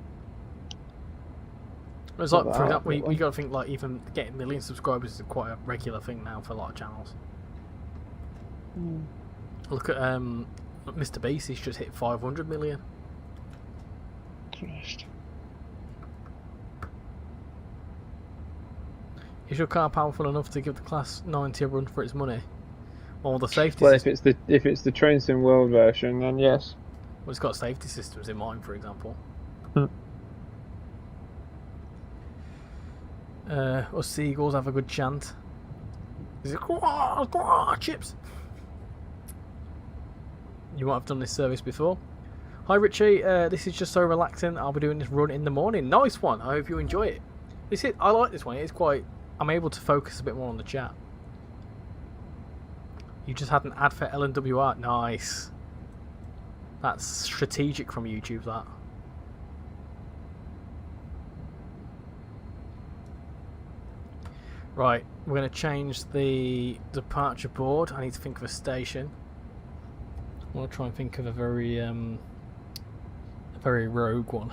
It's like, for example, you got to think like even getting 1 million subscribers is quite a regular thing now for a lot of channels. Look at Mr. Beast. He's just hit 500 million. Christ. Is your car powerful enough to give the Class 90 a run for its money? Well, the safety. Well, if it's the Train Sim World version, then yes. Well, it's got safety systems in mind, for example. Us seagulls have a good chant. Is it chips? You might have done this service before. Hi Richie, this is just so relaxing. I'll be doing this run in the morning. Nice one. I hope you enjoy it. I like this one. It's quite. I'm able to focus a bit more on the chat. You just had an ad for LNWR. Nice. That's strategic from YouTube. That. Right, we're going to change the departure board. I need to think of a station. I want to try and think of a very rogue one.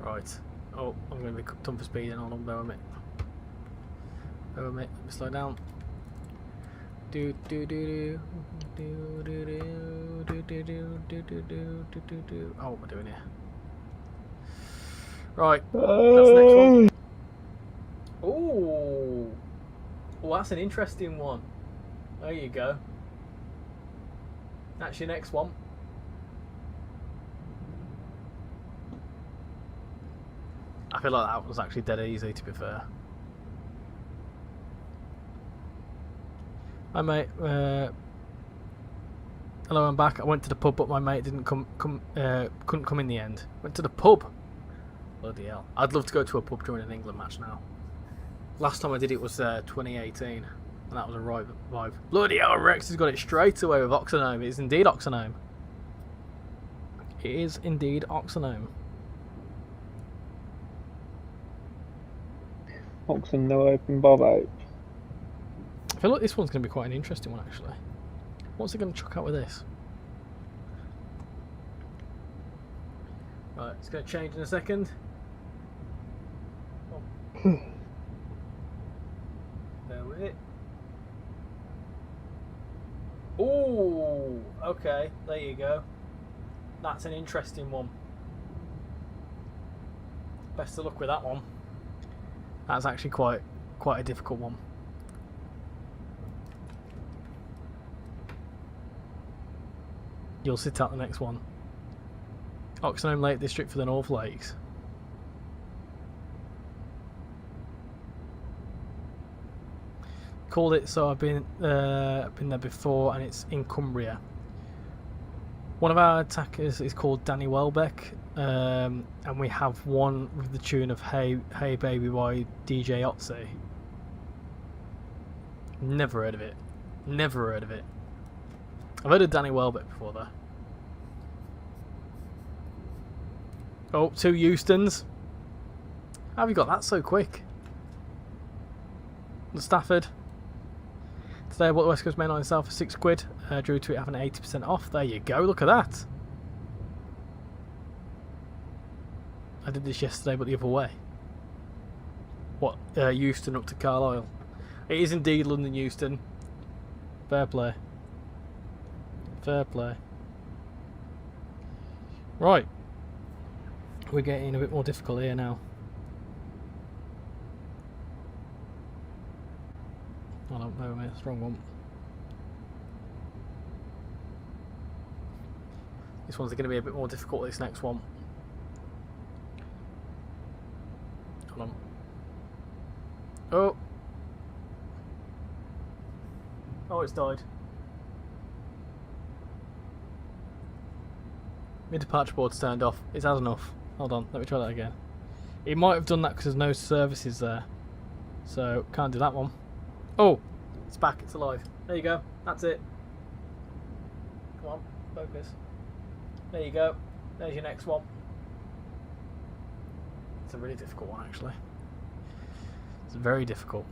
Right. Oh, I'm going to be done for speed and hold on, bear with me. Bear with me, let me slow down. Oh, what am I doing here? Right, that's the next one. Oh, well, that's an interesting one. There you go. That's your next one. I feel like that was actually dead easy, to be fair. Hi mate, hello, I'm back. I went to the pub, but my mate couldn't come in the end. Went to the pub. Bloody hell! I'd love to go to a pub during an England match now. Last time I did it was 2018, and that was a right vibe. Bloody hell! Rex has got it straight away with Oxenome. It is indeed Oxenome. It is indeed Oxenome. Oxen, no open bob out. I feel like this one's going to be quite an interesting one, actually. What's it going to chuck out with this? Right, it's going to change in a second. Oh. There with it. Ooh, okay, there you go. That's an interesting one. Best of luck with that one. That's actually quite a difficult one. You'll sit out the next one. Oxenham Lake District for the North Lakes. Called it, so I've been there before, and it's in Cumbria. One of our attackers is called Danny Welbeck, and we have one with the tune of Hey Hey Baby by DJ Otzi. Never heard of it. Never heard of it. I've heard of Danny Welbeck before though. Oh, 2 Eustons. How have you got that so quick? The Stafford. Today I bought the West Coast Mainline South for £6. Drew to it having 80% off. There you go, look at that. I did this yesterday but the other way. What, Euston up to Carlisle. It is indeed London Euston. Fair play. Fair play. Right. We're getting a bit more difficult here now. I don't know, mate. It's the wrong one. This one's going to be a bit more difficult, this next one. Hold on. Oh! Oh, it's died. Mid-departure board's turned off. It's had enough. Hold on, let me try that again. It might have done that because there's no services there. So, can't do that one. Oh! It's back, it's alive. There you go. That's it. Come on, focus. There you go. There's your next one. It's a really difficult one, actually. It's very difficult.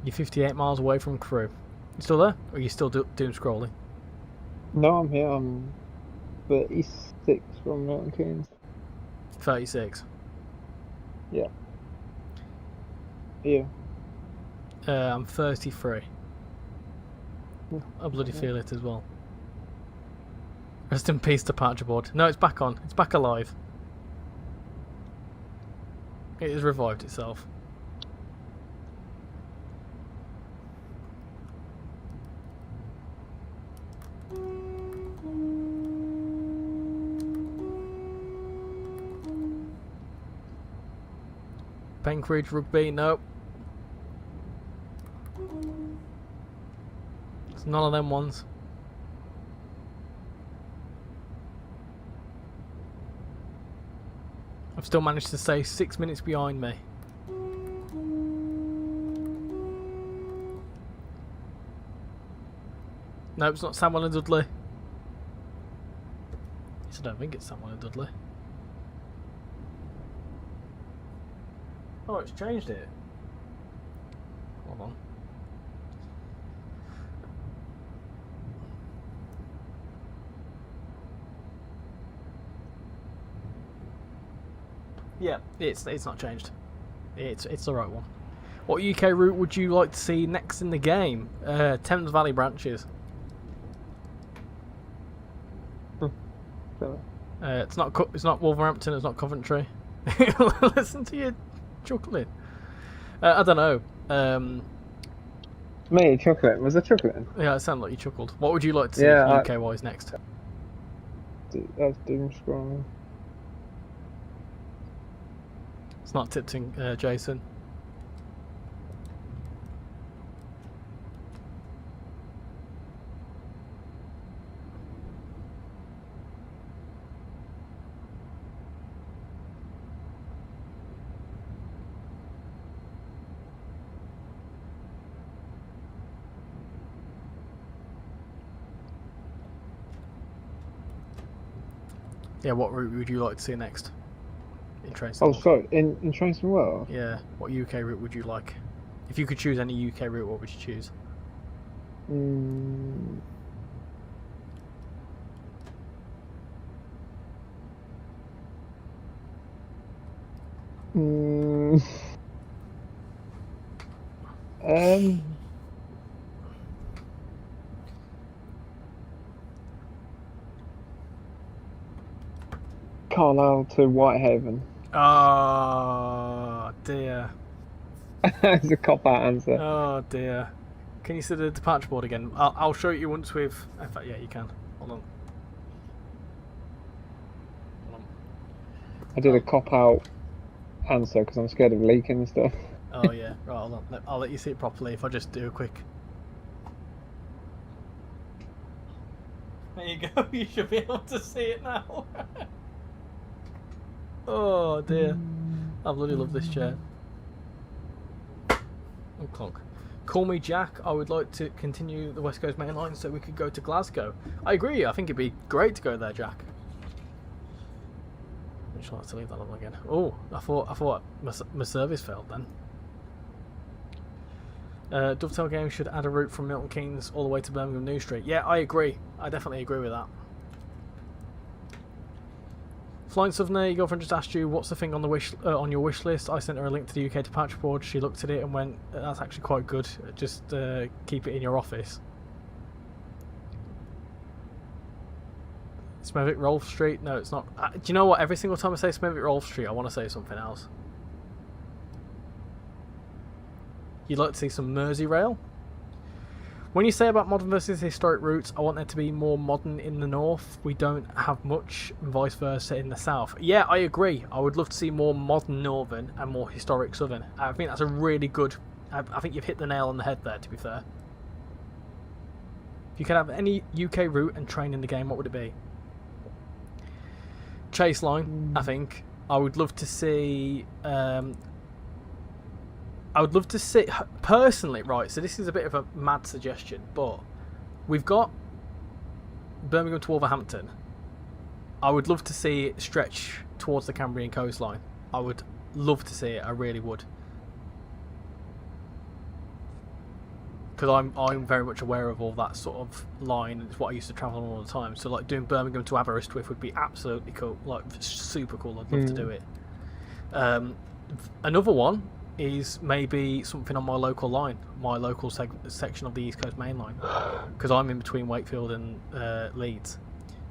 You're 58 miles away from Crewe. You still there? Or are you still doom scrolling? No, I'm here. I'm 36 from Milton Keynes. 36. Yeah. Yeah. I'm 33. I bloody feel it as well. Rest in peace, departure board. No, it's back on. It's back alive. It has revived itself. Enquiries, Rugby, nope. It's none of them ones. I've still managed to stay 6 minutes behind me. No, it's not Samuel and Dudley. Yes, I don't think it's Samuel and Dudley. Oh, it's changed it. Hold on. Yeah, it's not changed. It's the right one. What UK route would you like to see next in the game? Thames Valley branches. It's not Wolverhampton. It's not Coventry. Listen to you chuckling. I don't know. Me, chocolate. Was there chocolate? Yeah, it sounded like you chuckled. What would you like to see Yeah, UK wise next? That's doom scrolling. It's not Tipton, Jason. Yeah, what route would you like to see next? In Trains to Oh, World? sorry. In Trains to World? Yeah, what UK route would you like? If you could choose any UK route, what would you choose? Mm. Mm. Carlisle to Whitehaven. Oh dear. It's a cop-out answer. Oh dear. Can you see the departure board again? I'll show it you once we've... In fact, yeah, you can. Hold on. Hold on. I did a cop-out answer because I'm scared of leaking and stuff. Oh yeah, right, hold on. I'll let you see it properly if I just do a quick... There you go, you should be able to see it now. Oh dear. I bloody love this chair. Oh, clunk. Call me Jack. I would like to continue the West Coast Main Line so we could go to Glasgow. I agree, I think it'd be great to go there, Jack. I just like to leave that on again. Oh, I thought my service failed then. Dovetail Games should add a route from Milton Keynes all the way to Birmingham New Street. Yeah, I agree. I definitely agree with that. Flying Southerner, your girlfriend just asked you what's the thing on the on your wish list. I sent her a link to the UK departure board. She looked at it and went, "That's actually quite good. Just keep it in your office." Smethwick Rolfe Street? No, it's not. Do you know what? Every single time I say Smethwick Rolfe Street, I want to say something else. You'd like to see some RichyRail? When you say about modern versus historic routes, I want there to be more modern in the north. We don't have much, and vice versa in the south. Yeah, I agree. I would love to see more modern northern and more historic southern. I think that's a really good... I think you've hit the nail on the head there, to be fair. If you could have any UK route and train in the game, what would it be? Chase line, I think. I would love to see... I would love to see, personally, right, so this is a bit of a mad suggestion, but we've got Birmingham to Wolverhampton. I would love to see it stretch towards the Cambrian coastline. I would love to see it, I really would. Because I'm very much aware of all that sort of line, and it's what I used to travel on all the time. So like doing Birmingham to Aberystwyth would be absolutely cool, like super cool, I'd love to do it. Another one is maybe something on my local line, my local section of the East Coast Main Line, because I'm in between Wakefield and Leeds.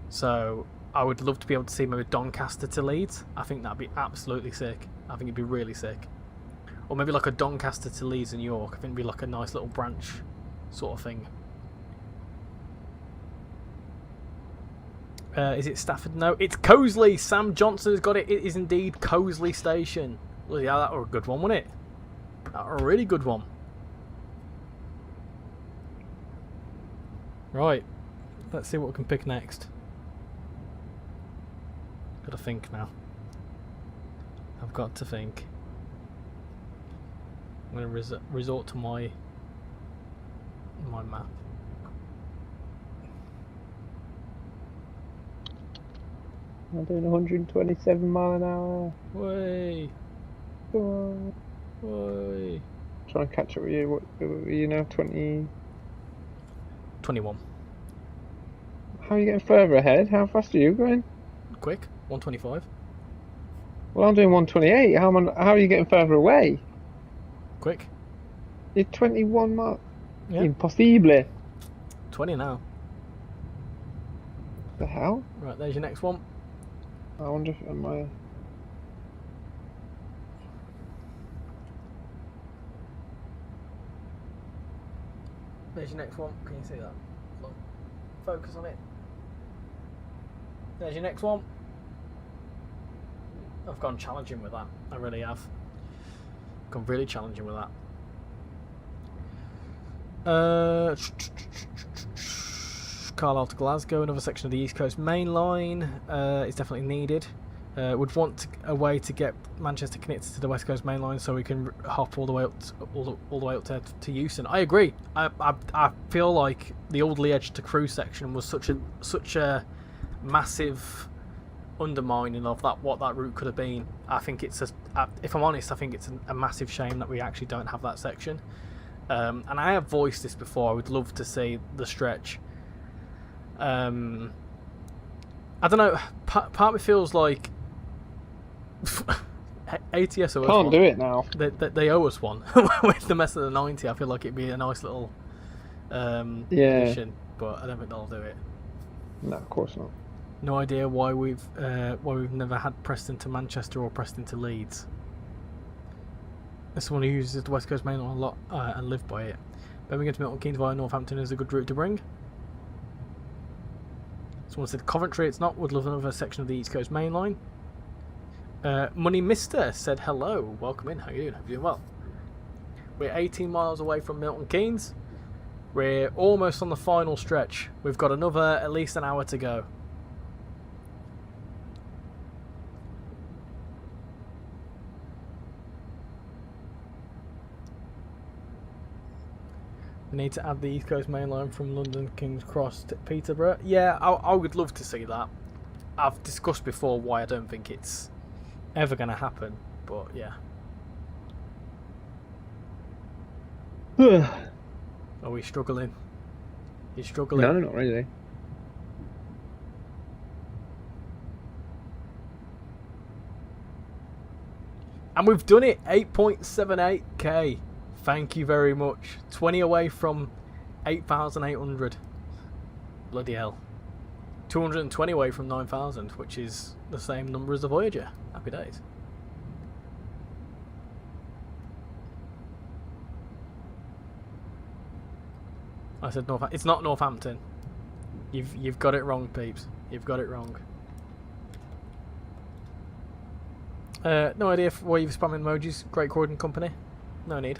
So I would love to be able to see maybe Doncaster to Leeds. I think that'd be absolutely sick. I think it'd be really sick. Or maybe like a Doncaster to Leeds and York. I think it'd be like a nice little branch sort of thing. Is it Stafford? No, it's Coseley. Sam Johnson has got it. It is indeed Coseley Station. Well, yeah, that were a good one, wasn't it? That were a really good one. Right. Let's see what we can pick next. Gotta think now. I've got to think. I'm going to resort to my map. I'm doing 127 mile an hour. Way, Come on. way. Try and catch up with you. What are you now? 20. 21. How are you getting further ahead? How fast are you going? Quick. 125. Well, I'm doing 128. How are you getting further away? Quick. You're 21 miles. Yeah. Impossible. 20 now. The hell? Right, there's your next one. I wonder if am I. There's your next one. Can you see that? Look. Focus on it. There's your next one. I've gone challenging with that. I really have. Gone really challenging with that. Carlisle to Glasgow, another section of the East Coast Main Line is definitely needed. Would want a way to get Manchester connected to the West Coast Main Line so we can hop all the way up all the way up to Euston. I agree. I feel like the Alderley Edge to Crewe section was such a massive undermining of what that route could have been. I think it's if I'm honest, I think it's a massive shame that we actually don't have that section. And I have voiced this before. I would love to see the stretch. I don't know. Part of me feels like ATS owe us Can't one. do it now. They owe us one with the mess of the 90. I feel like it'd be a nice little addition, but I don't think they'll do it. No, of course not. No idea why we've never had Preston to Manchester or Preston to Leeds. As someone who uses the West Coast Main Line a lot and live by it. Birmingham to Milton Keynes via Northampton is a good route to bring. Someone said Coventry, it's not. Would love another section of the East Coast Main Line. Money Mister said hello, welcome in. How you doing? Hope you're doing well. We're 18 miles away from Milton Keynes. We're almost on the final stretch. We've got another at least an hour to go. We need to add the East Coast Main Line from London King's Cross to Peterborough. Yeah, I would love to see that. I've discussed before why I don't think it's ever going to happen, but yeah. Are we struggling? You're struggling? No, not really. And we've done it, 8.78k. Thank you very much. 20 away from 8,800. Bloody hell. 220 away from 9,000, which is the same number as the Voyager. Happy days. I said Northampton. It's not Northampton. You've got it wrong, peeps. You've got it wrong. No idea why you've spamming emojis. Great Croydon company. No need.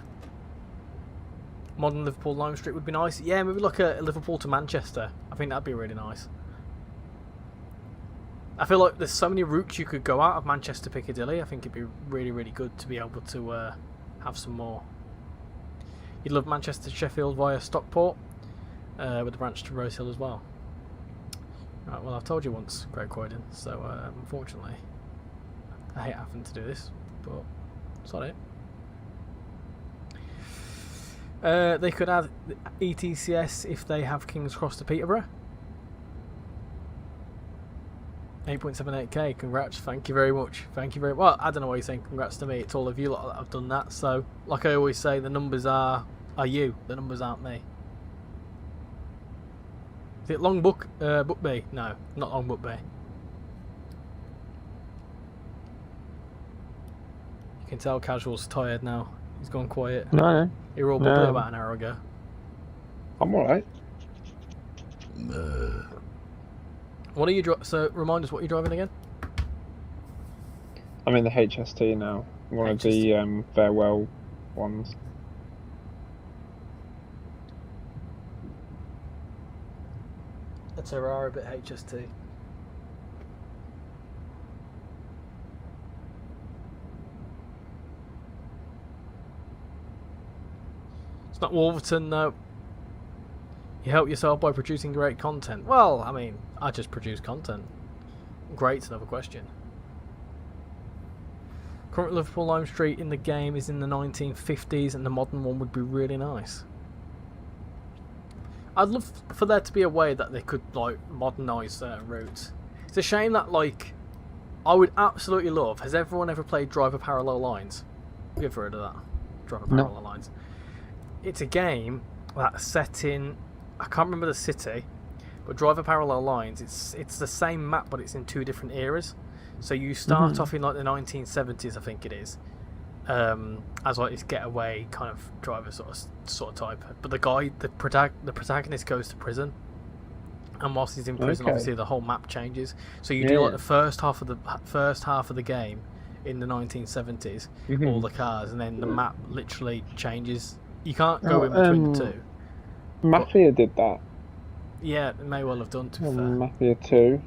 Modern Liverpool Lime Street would be nice. Yeah, maybe like a Liverpool to Manchester. I think that'd be really nice. I feel like there's so many routes you could go out of Manchester Piccadilly. I think it'd be really, really good to be able to have some more. You'd love Manchester to Sheffield via Stockport with the branch to Rosehill as well. Right, well, I've told you once, Great Croydon, so unfortunately I hate having to do this, but it's not it. They could add ETCS if they have King's Cross to Peterborough. 8.78k, congrats, thank you very much. Thank you very well. I don't know why you're saying congrats to me, it's all of you lot that have done that. So, like I always say, the numbers are you, the numbers aren't me. Is it Long Book B? No, not Long Book B. You can tell Casual's tired now. He's gone quiet. No, You were all bubbly about an hour ago. I'm alright. What are you so remind us what you're driving again? I'm in the HST now. one of the farewell ones. A Terrara bit HST. It's not Wolverton, no. You help yourself by producing great content. Well, I mean, I just produce content. Great's another question. Current Liverpool Lime Street in the game is in the 1950s, and the modern one would be really nice. I'd love for there to be a way that they could like modernise certain routes. It's a shame that like I would absolutely love. Has everyone ever played Driver Parallel Lines? Have you ever heard of that? Driver No. Parallel Lines. It's a game that's set in, I can't remember the city, but Driver Parallel Lines. It's the same map, but it's in two different eras. So you start off in like the 1970s, I think it is, as like this getaway kind of driver sort of type. But the protagonist goes to prison, and whilst he's in prison, Okay. obviously the whole map changes. So you do like the first half of the game in the 1970s, all the cars, and then the map literally changes. You can't go in between the two. Mafia did that. Yeah, it may well have done, to be fair. Mafia 2.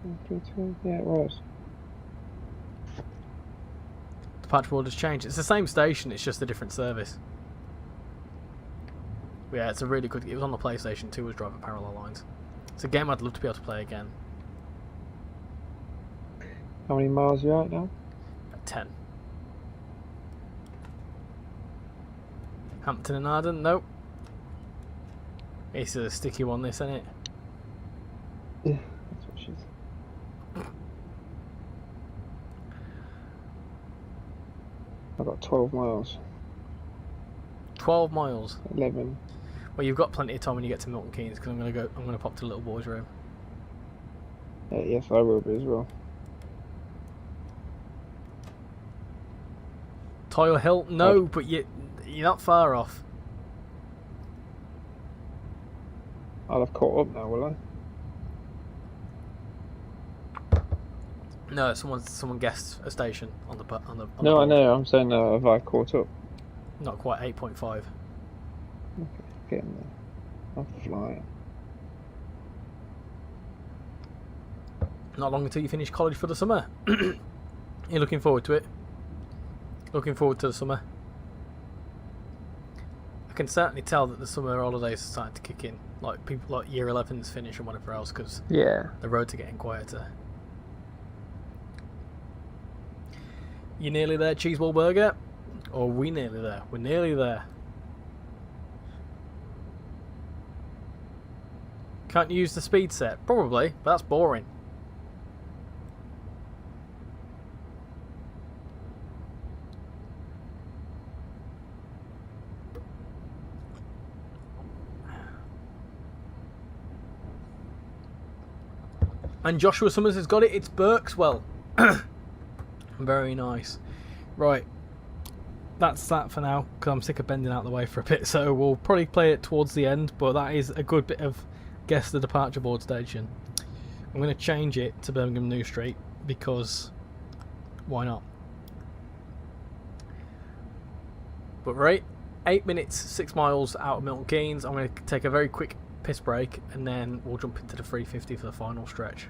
Mafia 2? Yeah, it was. The patch board has changed. It's the same station, it's just a different service. But yeah, it's a really good. It was on the PlayStation 2 as Driver Parallel Lines. It's a game I'd love to be able to play again. How many miles are you at now? 10. Hampton and Arden? Nope. This is a sticky one, this, isn't it? Yeah, that's what she's. I've got 12 miles. 12 miles. 11. Well, you've got plenty of time when you get to Milton Keynes, because I'm gonna pop to Little Boy's Room. Yes, I will be as well. Tile Hill? No, but you're not far off. I'll have caught up now, will I? No, someone guessed a station on the No, I board. know. I'm saying, have I caught up? Not quite 8.5. Okay, getting there. I'll fly. Not long until you finish college for the summer. You're looking forward to it. Looking forward to the summer. I can certainly tell that the summer holidays are starting to kick in. Like people like year 11s finish and whatever else, because Yeah. the roads are getting quieter. You nearly there, Cheeseball Burger? Or are we nearly there? We're nearly there. Can't you use the speed set? Probably, but that's boring. And Joshua Summers has got it. It's Berkswell. Very nice. Right. That's that for now, because I'm sick of bending out the way for a bit. So we'll probably play it towards the end, but that is a good bit of guess the departure board station. I'm going to change it to Birmingham New Street, because why not? But right, 8 minutes, 6 miles out of Milton Keynes. I'm going to take a very quick piss break, and then we'll jump into the 350 for the final stretch.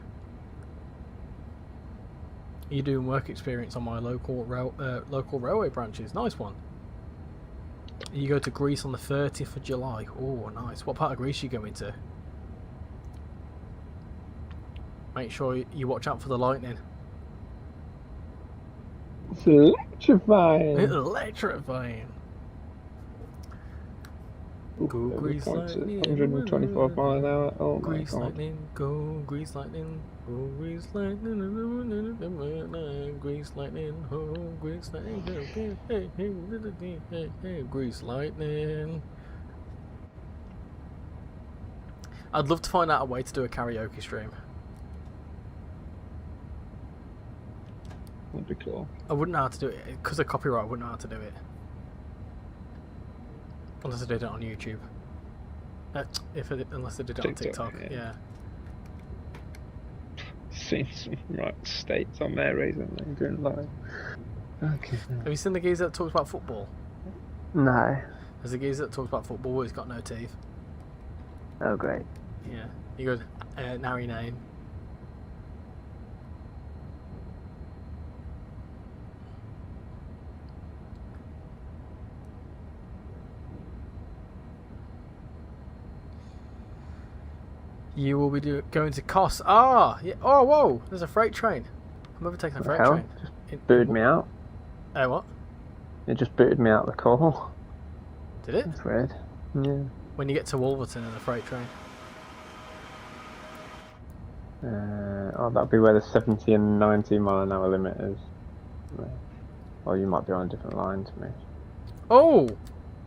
You're doing work experience on my local railway branches. Nice one. You go to Greece on the 30th of July. Oh, nice. What part of Greece are you going to? Make sure you watch out for the lightning. It's electrifying. Electrifying. Go Grease lightning. 125 miles an hour. Oh my Grease god. lightning, go Grease lightning, go Grease lightning, Grease lightning, oh Grease lightning, hey, Grease lightning. I'd love to find out a way to do a karaoke stream. That'd be cool. I wouldn't know how to do it because of copyright. I wouldn't know how to do it unless I did it on YouTube. Unless I did it on TikTok, TikTok, yeah. seen some right states on there recently doing live. Okay. Have you seen the geezer that talks about football? No. There's a geezer that talks about football where he's got no teeth. Oh, great. Yeah. He goes, nary name. You will be going to Kos. Ah! Yeah. Oh, whoa! There's a freight train. I'm overtaking a freight train. Just booted me out. What? It just booted me out of the call. Did it? That's weird. Yeah. When you get to Wolverton in a freight train. Oh, that'll be where the 70 and 90 mile an hour limit is. Or you might be on a different line to me. Oh!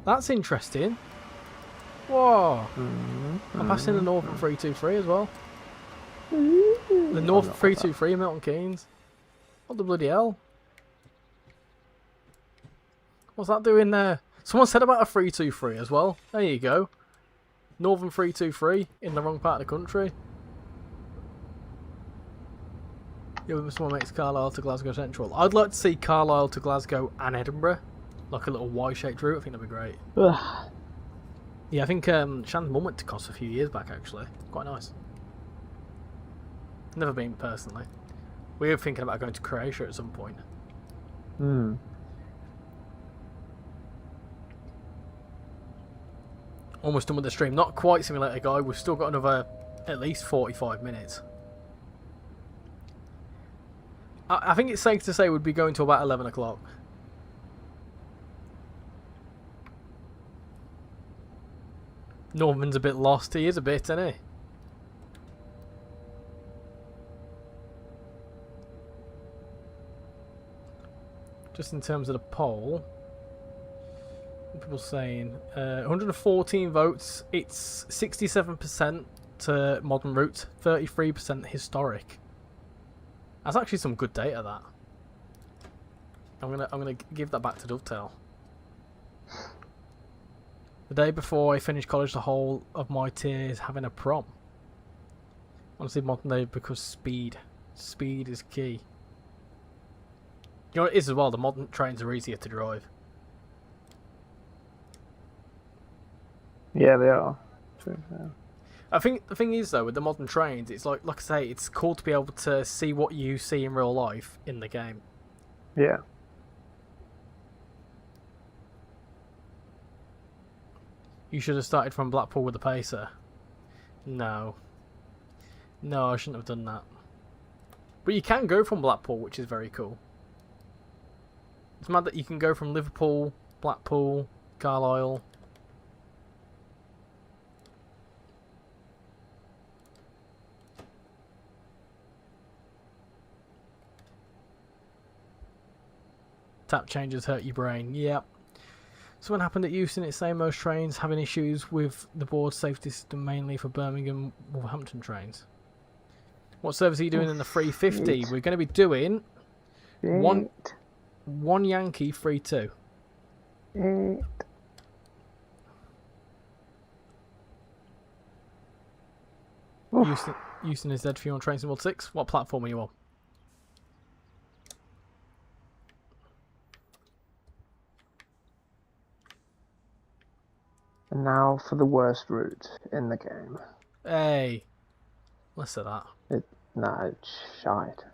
That's interesting. Whoa! I'm passing the Northern 323 as well. The Northern 323 in Milton Keynes. What the bloody hell? What's that doing there? Someone said about a 323 as well. There you go. Northern 323 in the wrong part of the country. Yeah, someone makes Carlisle to Glasgow Central. I'd like to see Carlisle to Glasgow and Edinburgh. Like a little Y-shaped route. I think that'd be great. Yeah, I think Shan's mum went to Kos a few years back, actually. Quite nice. Never been, personally. We were thinking about going to Croatia at some point. Almost done with the stream. Not quite Simulator Guy. We've still got another at least 45 minutes. I think it's safe to say we'd be going to about 11 o'clock. Norman's a bit lost. He is a bit, isn't he? Just in terms of the poll, people saying 114 votes. It's 67% to modern route, 33% historic. That's actually some good data. That I'm gonna give that back to Dovetail. The day before I finished college, the whole of my tears having a prom. Honestly, modern day because speed is key. You know what it is as well. The modern trains are easier to drive. Yeah, they are. True, yeah. I think the thing is though with the modern trains, it's like I say, it's cool to be able to see what you see in real life in the game. Yeah. You should have started from Blackpool with the pacer. No, I shouldn't have done that. But you can go from Blackpool, which is very cool. It's mad that you can go from Liverpool, Blackpool, Carlisle. Tap changes hurt your brain. Yep. So what happened at Euston? It's saying most trains having issues with the board safety system, mainly for Birmingham, Wolverhampton trains. What service are you doing in the 350? We're going to be doing one Yankee 3-2. Euston is dead for you on Trains in World 6. What platform are you on? And now for the worst route in the game. Hey, less of that. Nah, it's shite.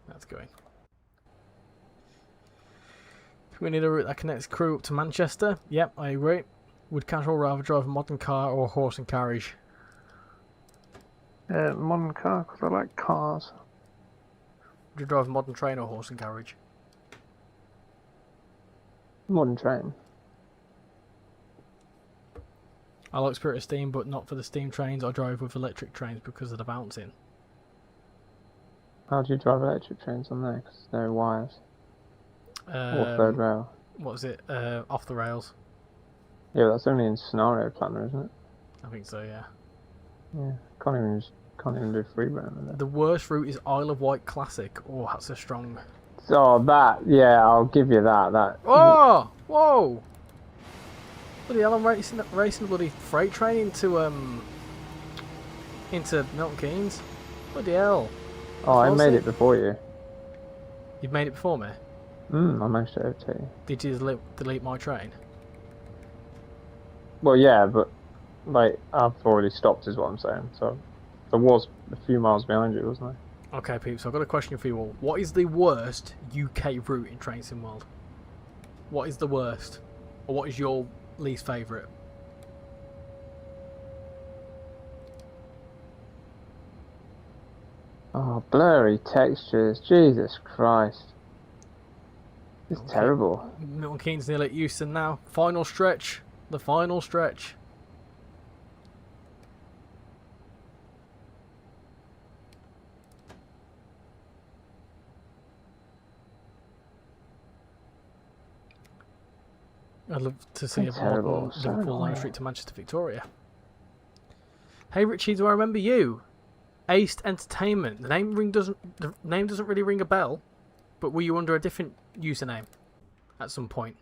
That's going. We need a route that connects Crewe up to Manchester. Yep, I agree. Would casual rather drive a modern car or a horse and carriage? Modern car, because I like cars. Would you drive a modern train or horse and carriage? Modern train. I like Spirit of Steam, but not for the steam trains. I drive with electric trains because of the bouncing. How do you drive electric trains on there? Because there are wires. Or third rail. What was it? Off the rails. Yeah, that's only in scenario planner, isn't it? I think so, yeah. Yeah, can't even do free roam with it. The worst route is Isle of Wight Classic. Oh, that's a strong. Oh, that, yeah, I'll give you that. Oh, whoa! Bloody hell, I'm racing a bloody freight train into Milton Keynes. Bloody hell. Oh, I made Fancy. it before you. You've made it before me? I managed to overtake you. Did you delete my train? Well, yeah, but like I've already stopped, is what I'm saying. So I was a few miles behind you, wasn't I? Okay, peeps, so I've got a question for you all. What is the worst UK route in Train Sim World? What is the worst? Or what is your least favourite? Oh, blurry textures. Jesus Christ. It's Okay. terrible. Milton Keynes nearly at Euston now. Final stretch. The final stretch. I'd love to see a Terrible. modern So Liverpool line annoying. street to Manchester Victoria. Hey Richie, do I remember you? Aced Entertainment. The name doesn't really ring a bell, but were you under a different username at some point?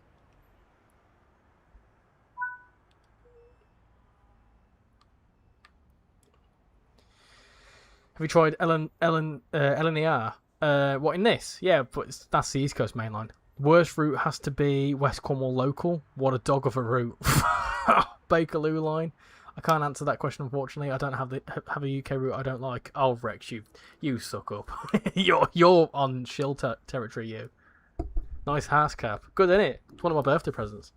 Have you tried LNER? What in this? Yeah, but that's the East Coast main line. Worst route has to be West Cornwall local. What a dog of a route. Bakerloo line. I can't answer that question, unfortunately. I don't have a UK route I don't like. Oh, Rex, you suck up. you're on shill territory, you. Nice house cap. Good, isn't it? It's one of my birthday presents.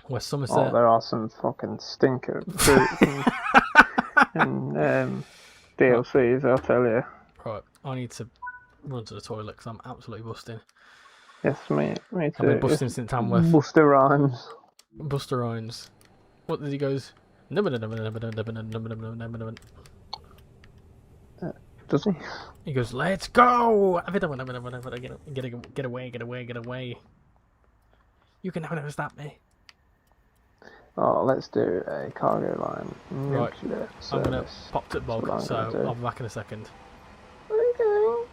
West Somerset. Oh, there are some fucking stinker fruit and DLCs, I'll tell you. Right, I need to run to the toilet because I'm absolutely busting. Yes, me too. I've been busting Yes, since Tamworth. Buster Rhymes. Buster Rhymes. What did he goes? Does he? He goes, let's go! Get away. You can never stop me. Oh, let's do a cargo line. Right, Nuclear I'm gonna service. pop to That's bog, what I'm so gonna do. I'll be back in a second. Okay.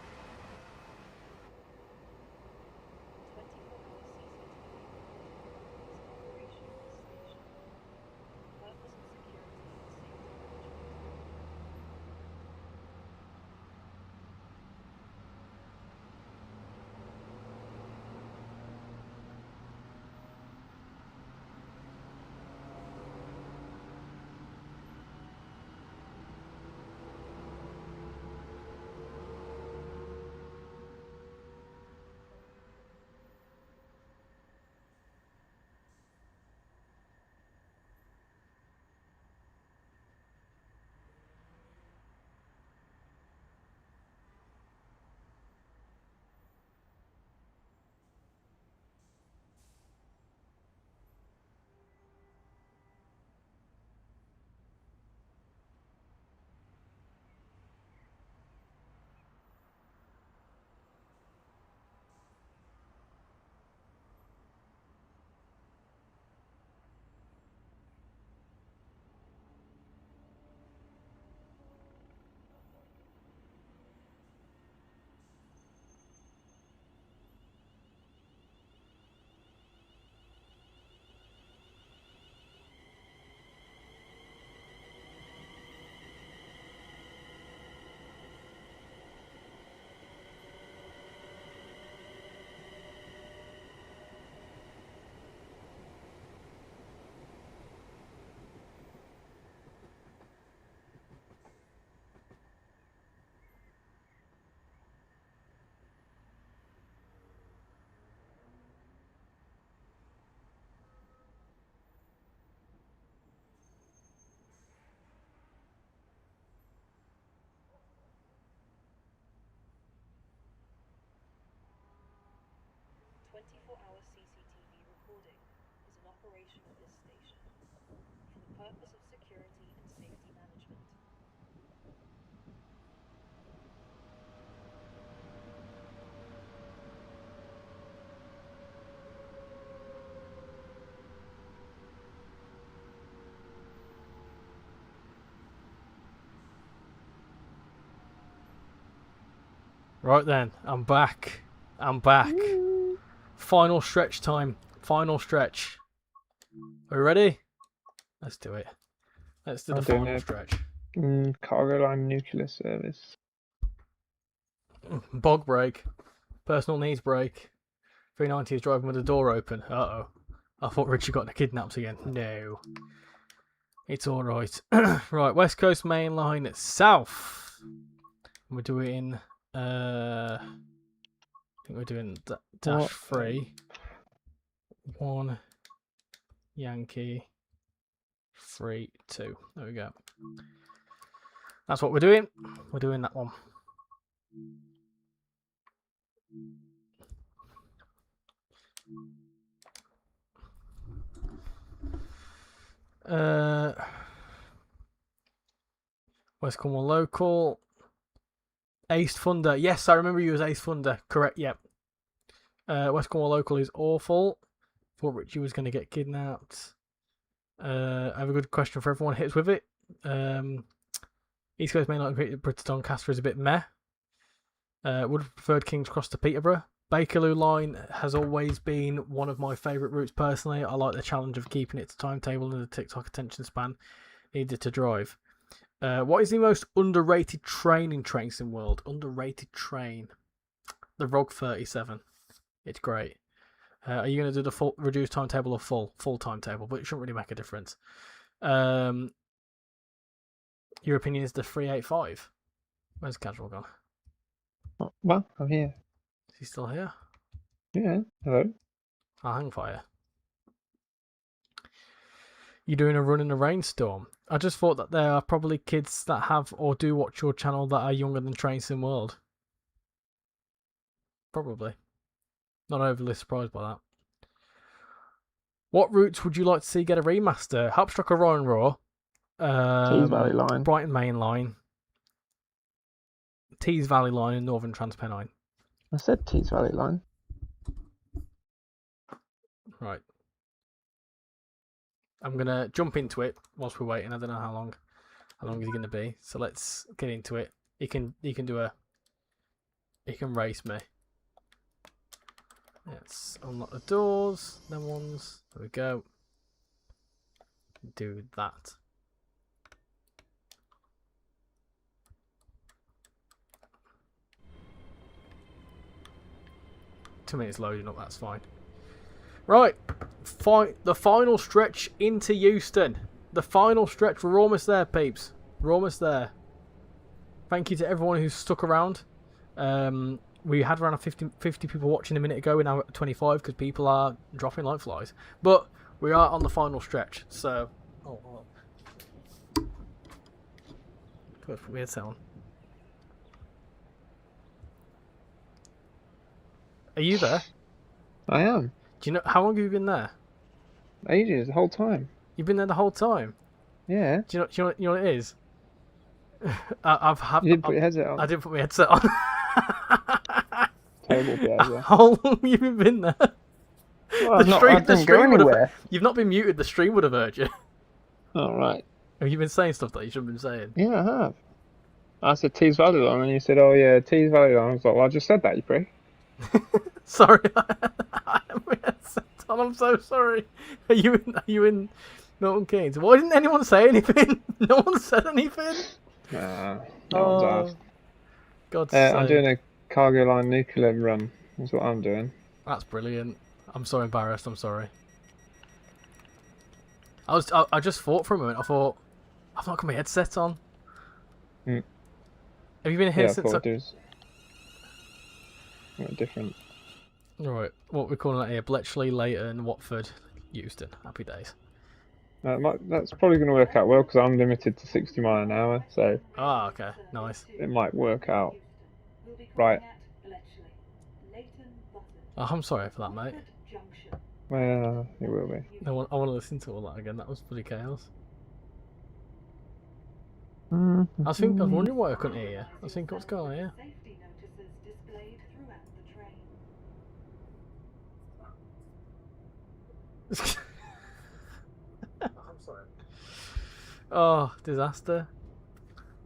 24-hour CCTV recording is an operation of this station for the purpose of security and safety management. Right then, I'm back. Final stretch time. Final stretch. Are we ready? Let's do it. Let's do the I'm doing final it. stretch. Cargo line nuclear service. Bog break. Personal needs break. 390 is driving with the door open. Uh-oh. I thought Richie got the kidnaps again. No. It's alright. Right, West Coast Main Line south. We're doing... I think we're doing dash 3. 1 Yankee 3 2. There we go. That's what we're doing. We're doing that one. West Cornwall local. Ace Thunder. Yes, I remember you as Ace Thunder. Correct. Yep. West Cornwall local is awful. Thought Richie was going to get kidnapped. I have a good question for everyone. Hits with it. East Coast Main Line British Doncaster is a bit meh. Would have preferred King's Cross to Peterborough. Bakerloo line has always been one of my favourite routes personally. I like the challenge of keeping it to timetable and the TikTok attention span needed to drive. What is the most underrated train in Tracing World? Underrated train. The ROG 37. It's great. Are you going to do the full reduced timetable or full timetable? But it shouldn't really make a difference. Your opinion is the 385. Where's Casual gone? Oh, well, I'm here. Is he still here? Yeah, hello. I'll hang fire. You're doing a run in a rainstorm. I just thought that there are probably kids that have or do watch your channel that are younger than Tracing World. Probably. Not overly surprised by that. What routes would you like to see get a remaster? Hopstock or Ryan Raw? Tees Valley Line. Brighton Main Line. Tees Valley Line and Northern Transpennine. I said Tees Valley Line. Right. I'm going to jump into it whilst we're waiting. I don't know how long is it going to be. So let's get into it. He can race me. Let's unlock the doors. Them ones. There we go. Do that. Two minutes loading up, that's fine. Right, the final stretch into Euston. The final stretch, we're almost there, peeps. We're almost there. Thank you to everyone who's stuck around. We had around 50 people watching a minute ago. We're now at 25 because people are dropping like flies. But we are on the final stretch, so... Oh. Put my headset on. Are you there? I am. Do you know how long have you been there? Ages, the whole time. You've been there the whole time. Yeah. Do you know what it is? You didn't put your headset on. I didn't put my headset on. Terrible behaviour. How long have you been there? Well, I didn't go anywhere. You've not been muted. The stream would have heard you. Oh, right. Have you been saying stuff that you shouldn't have been saying? Yeah, I have. I said Tees Valley Line, and you said, oh yeah, Tees Valley Line. I was like, well, I just said that, you prick. Sorry, I have my headset on. I'm so sorry. Are you in Milton Keynes? Why didn't anyone say anything? No one said anything. Nah, no one's asked. God's sake. I'm doing a cargo line nuclear run. That's what I'm doing. That's brilliant. I'm so embarrassed. I'm sorry. I just thought for a moment. I thought I've not got my headset on. Mm. Have you been here since? Different. Right, what we're calling that here? Bletchley, Leighton, Watford, Euston. Happy days. That's probably going to work out well because I'm limited to 60 miles an hour, so. Ah, okay, nice. It might work out. Right. Oh, I'm sorry for that, mate. Well, it will be. I want to listen to all that again. That was bloody chaos. Mm-hmm. I was wondering why I couldn't hear you. I was thinking, what's going on here? I'm sorry. Oh, disaster.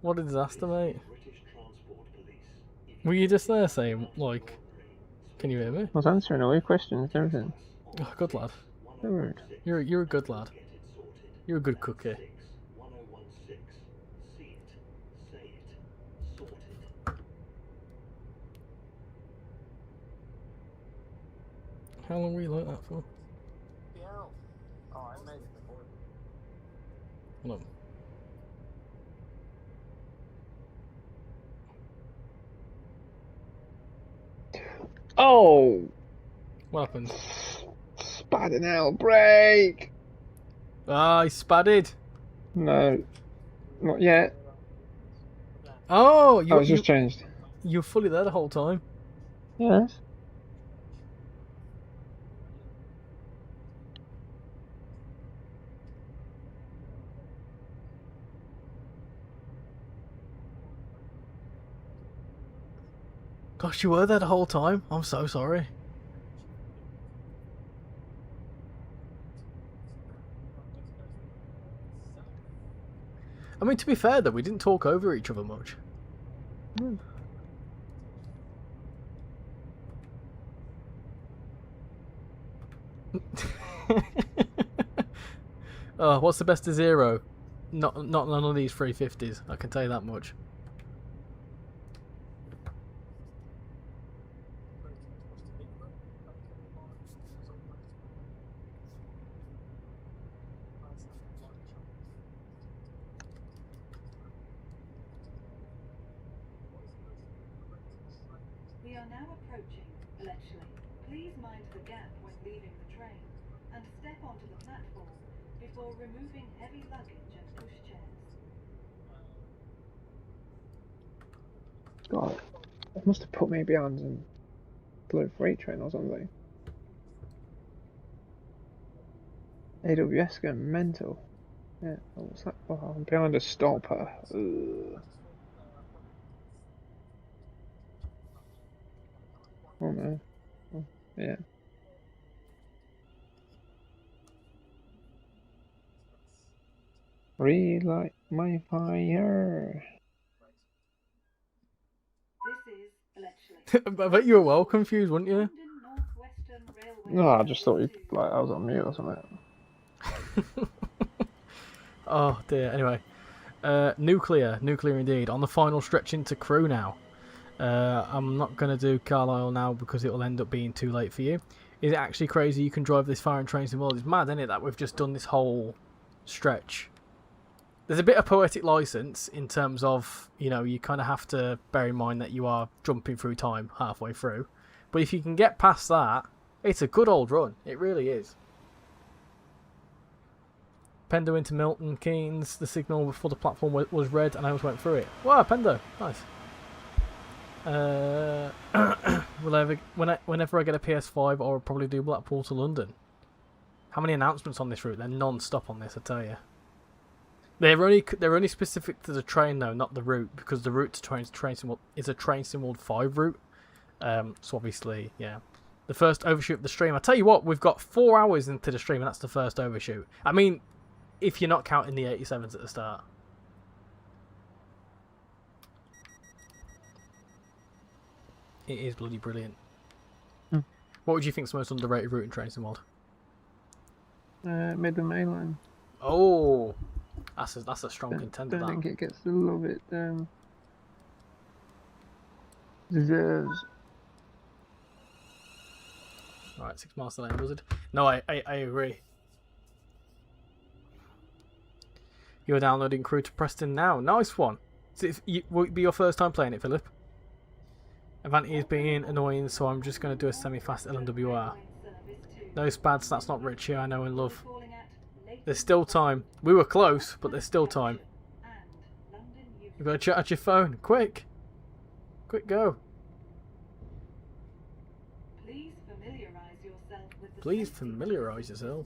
What a disaster, mate. Were you just there saying, like, can you hear me? I was answering all your questions and everything. Oh, good lad. Good. You're a good lad. You're a good cookie. How long were you like that for? Hold on. Oh, What happened? spatting out, break. Ah, he spadded. No, not yet. Oh, Oh, it's just changed. you're fully there the whole time. Yes. Gosh, you were there the whole time. I'm so sorry. I mean, to be fair though, we didn't talk over each other much. Oh, what's the best of zero? Not none of these 350s. I can tell you that much. We are now approaching Bletchley. Please mind the gap when leaving the train and step onto the platform before removing heavy luggage and pushchairs. God, they must have put me behind some blue freight train or something. AWS going mental. Yeah, oh, what's that? Oh, I'm behind a stopper. Ugh. Oh no. Oh, yeah. Relight my fire. This is Bletchley. I bet you were well confused, weren't you? London Northwestern Railway No, I just thought you Service 2. like I was on mute or something. Oh dear. Anyway, nuclear indeed. On the final stretch into Crewe now. I'm not going to do Carlisle now because it will end up being too late for you. Is it actually crazy you can drive this far in trains in the world? It's mad, isn't it, that we've just done this whole stretch. There's a bit of poetic license in terms of, you know, you kind of have to bear in mind that you are jumping through time halfway through. But if you can get past that, it's a good old run. It really is. Pendo into Milton Keynes. The signal before the platform was red and I almost went through it. Wow, Pendo. Nice. Whenever I get a PS5, I'll probably do Blackpool to London. How many announcements on this route? They're non-stop on this, I tell you. They're only specific to the train though, not the route, because the route to train sim is a Train Sim World 5 route. So obviously, yeah. The first overshoot of the stream. I tell you what, we've got 4 hours into the stream, and that's the first overshoot. I mean, if you're not counting the 87s at the start. It is bloody brilliant. What would you think's the most underrated route in Train Sim World? Midland Main Line. Oh, that's a strong contender. Don't That. think it gets the love it deserves. Right, 6 miles to Lane Buzzard. No, I agree. You're downloading Crew to Preston now. Nice one. So will it be your first time playing it, Philip? Avanti is being annoying, so I'm just going to do a semi-fast LMWR. No spads, that's not Richie, I know and love. There's still time. We were close, but there's still time. You've got to charge your phone. Quick! Quick, go. Please familiarise yourself.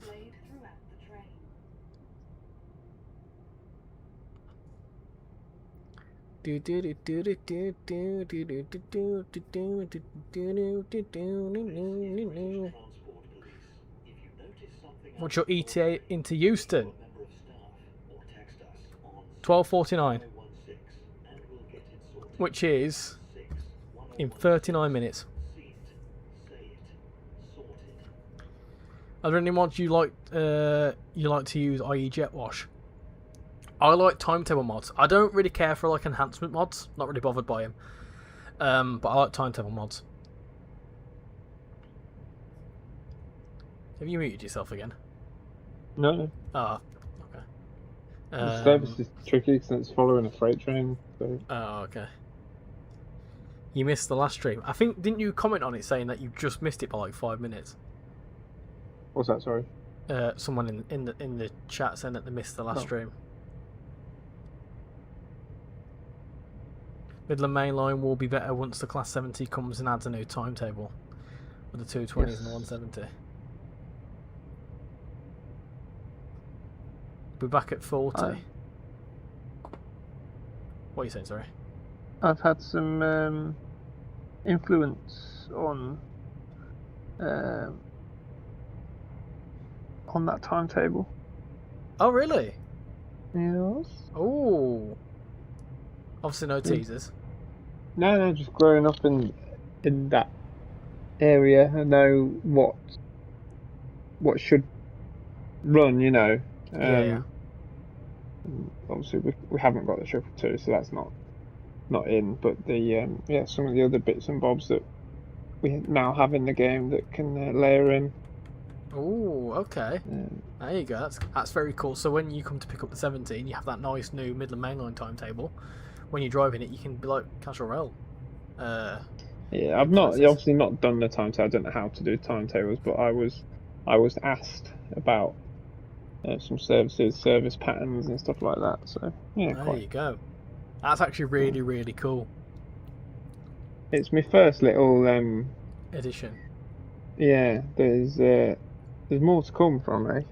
What's your ETA into Euston? 12:49, which is in 39 minutes. Are there any mods you like to use, i.e. jet wash? I like timetable mods. I don't really care for like enhancement mods. Not really bothered by them. But I like timetable mods. Have you muted yourself again? No, no. Ah, okay. The service is tricky because it's following a freight train. So. Oh, okay. You missed the last stream. I think, didn't you comment on it saying that you just missed it by like 5 minutes? What's that? Sorry. Someone in the chat saying that they missed the last stream. Midland Main Line will be better once the Class 70 comes and adds a new timetable with the 220s and the 170. We're back at 40. What are you saying, sorry? I've had some influence on that timetable. Oh, really? Yes. Oh. Obviously no teasers. No, just growing up in that area, I know what should run, you know. Yeah. Obviously, we haven't got the 222, so that's not in. But the some of the other bits and bobs that we now have in the game that can layer in. Oh, okay. There you go. That's very cool. So when you come to pick up the 17, you have that nice new Midland Main Line timetable. When you're driving it, you can be like RichyRail. Yeah, I've obviously not done the timetable. I don't know how to do timetables, but I was asked about some service patterns and stuff like that. So yeah, there you go. That's actually really, really cool. It's my first little edition. Yeah, there's more to come from me.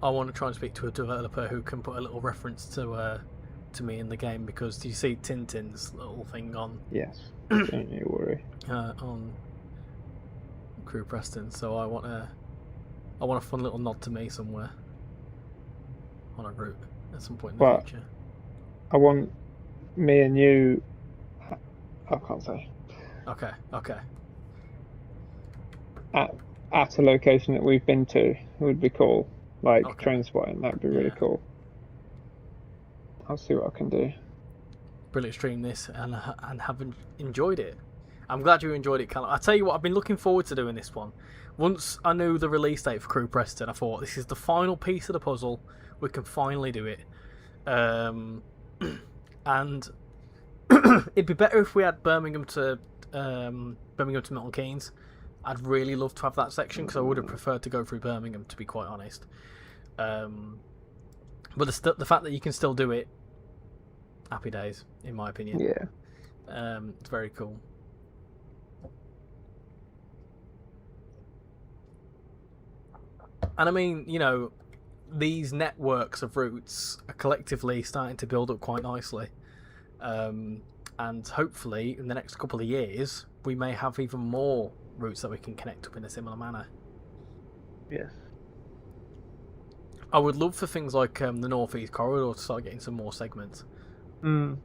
I want to try and speak to a developer who can put a little reference to me in the game, because do you see Tintin's little thing on? Yes, don't you worry. On Crew Preston, so I want a fun little nod to me somewhere on a route at some point in the future. I want me and you. I can't say. Okay. At a location that we've been to would be cool. Like train spotting, that'd be really cool. I'll see what I can do. Brilliant stream this and have enjoyed it. I'm glad you enjoyed it, Callum. I tell you what, I've been looking forward to doing this one. Once I knew the release date for Crew Preston, I thought this is the final piece of the puzzle. We can finally do it. And it'd be better if we had Birmingham to Milton Keynes. I'd really love to have that section, because I would have preferred to go through Birmingham, to be quite honest. But the fact that you can still do it, happy days, in my opinion. Yeah. It's very cool. And I mean, you know, these networks of routes are collectively starting to build up quite nicely. And hopefully, in the next couple of years, we may have even more routes that we can connect up in a similar manner. Yes. I would love for things like the North East Corridor to start getting some more segments. Because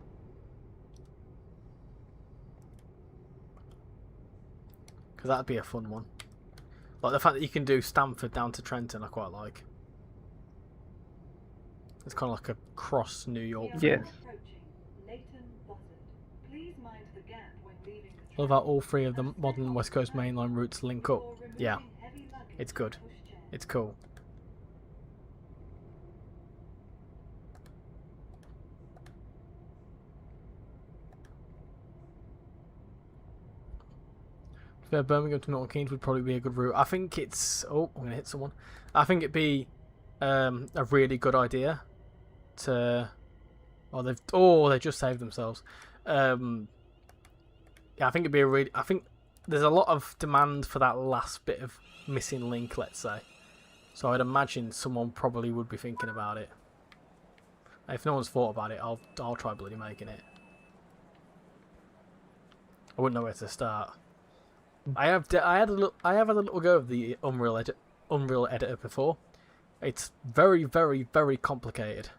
that'd be a fun one. Like the fact that you can do Stamford down to Trenton, I quite like. It's kind of like a cross New York thing. Yes. Love how all three of the modern West Coast mainline routes link up. Yeah, it's good. It's cool. Birmingham to Milton Keynes would probably be a good route. I think it's... Oh, I'm going to hit someone. I think it'd be a really good idea to... they just saved themselves. Yeah, I think it'd be a really... I think there's a lot of demand for that last bit of missing link, let's say. So I'd imagine someone probably would be thinking about it. If no one's thought about it, I'll try bloody making it. I wouldn't know where to start. I have had a little go of the Unreal Editor before. It's very, very, very complicated,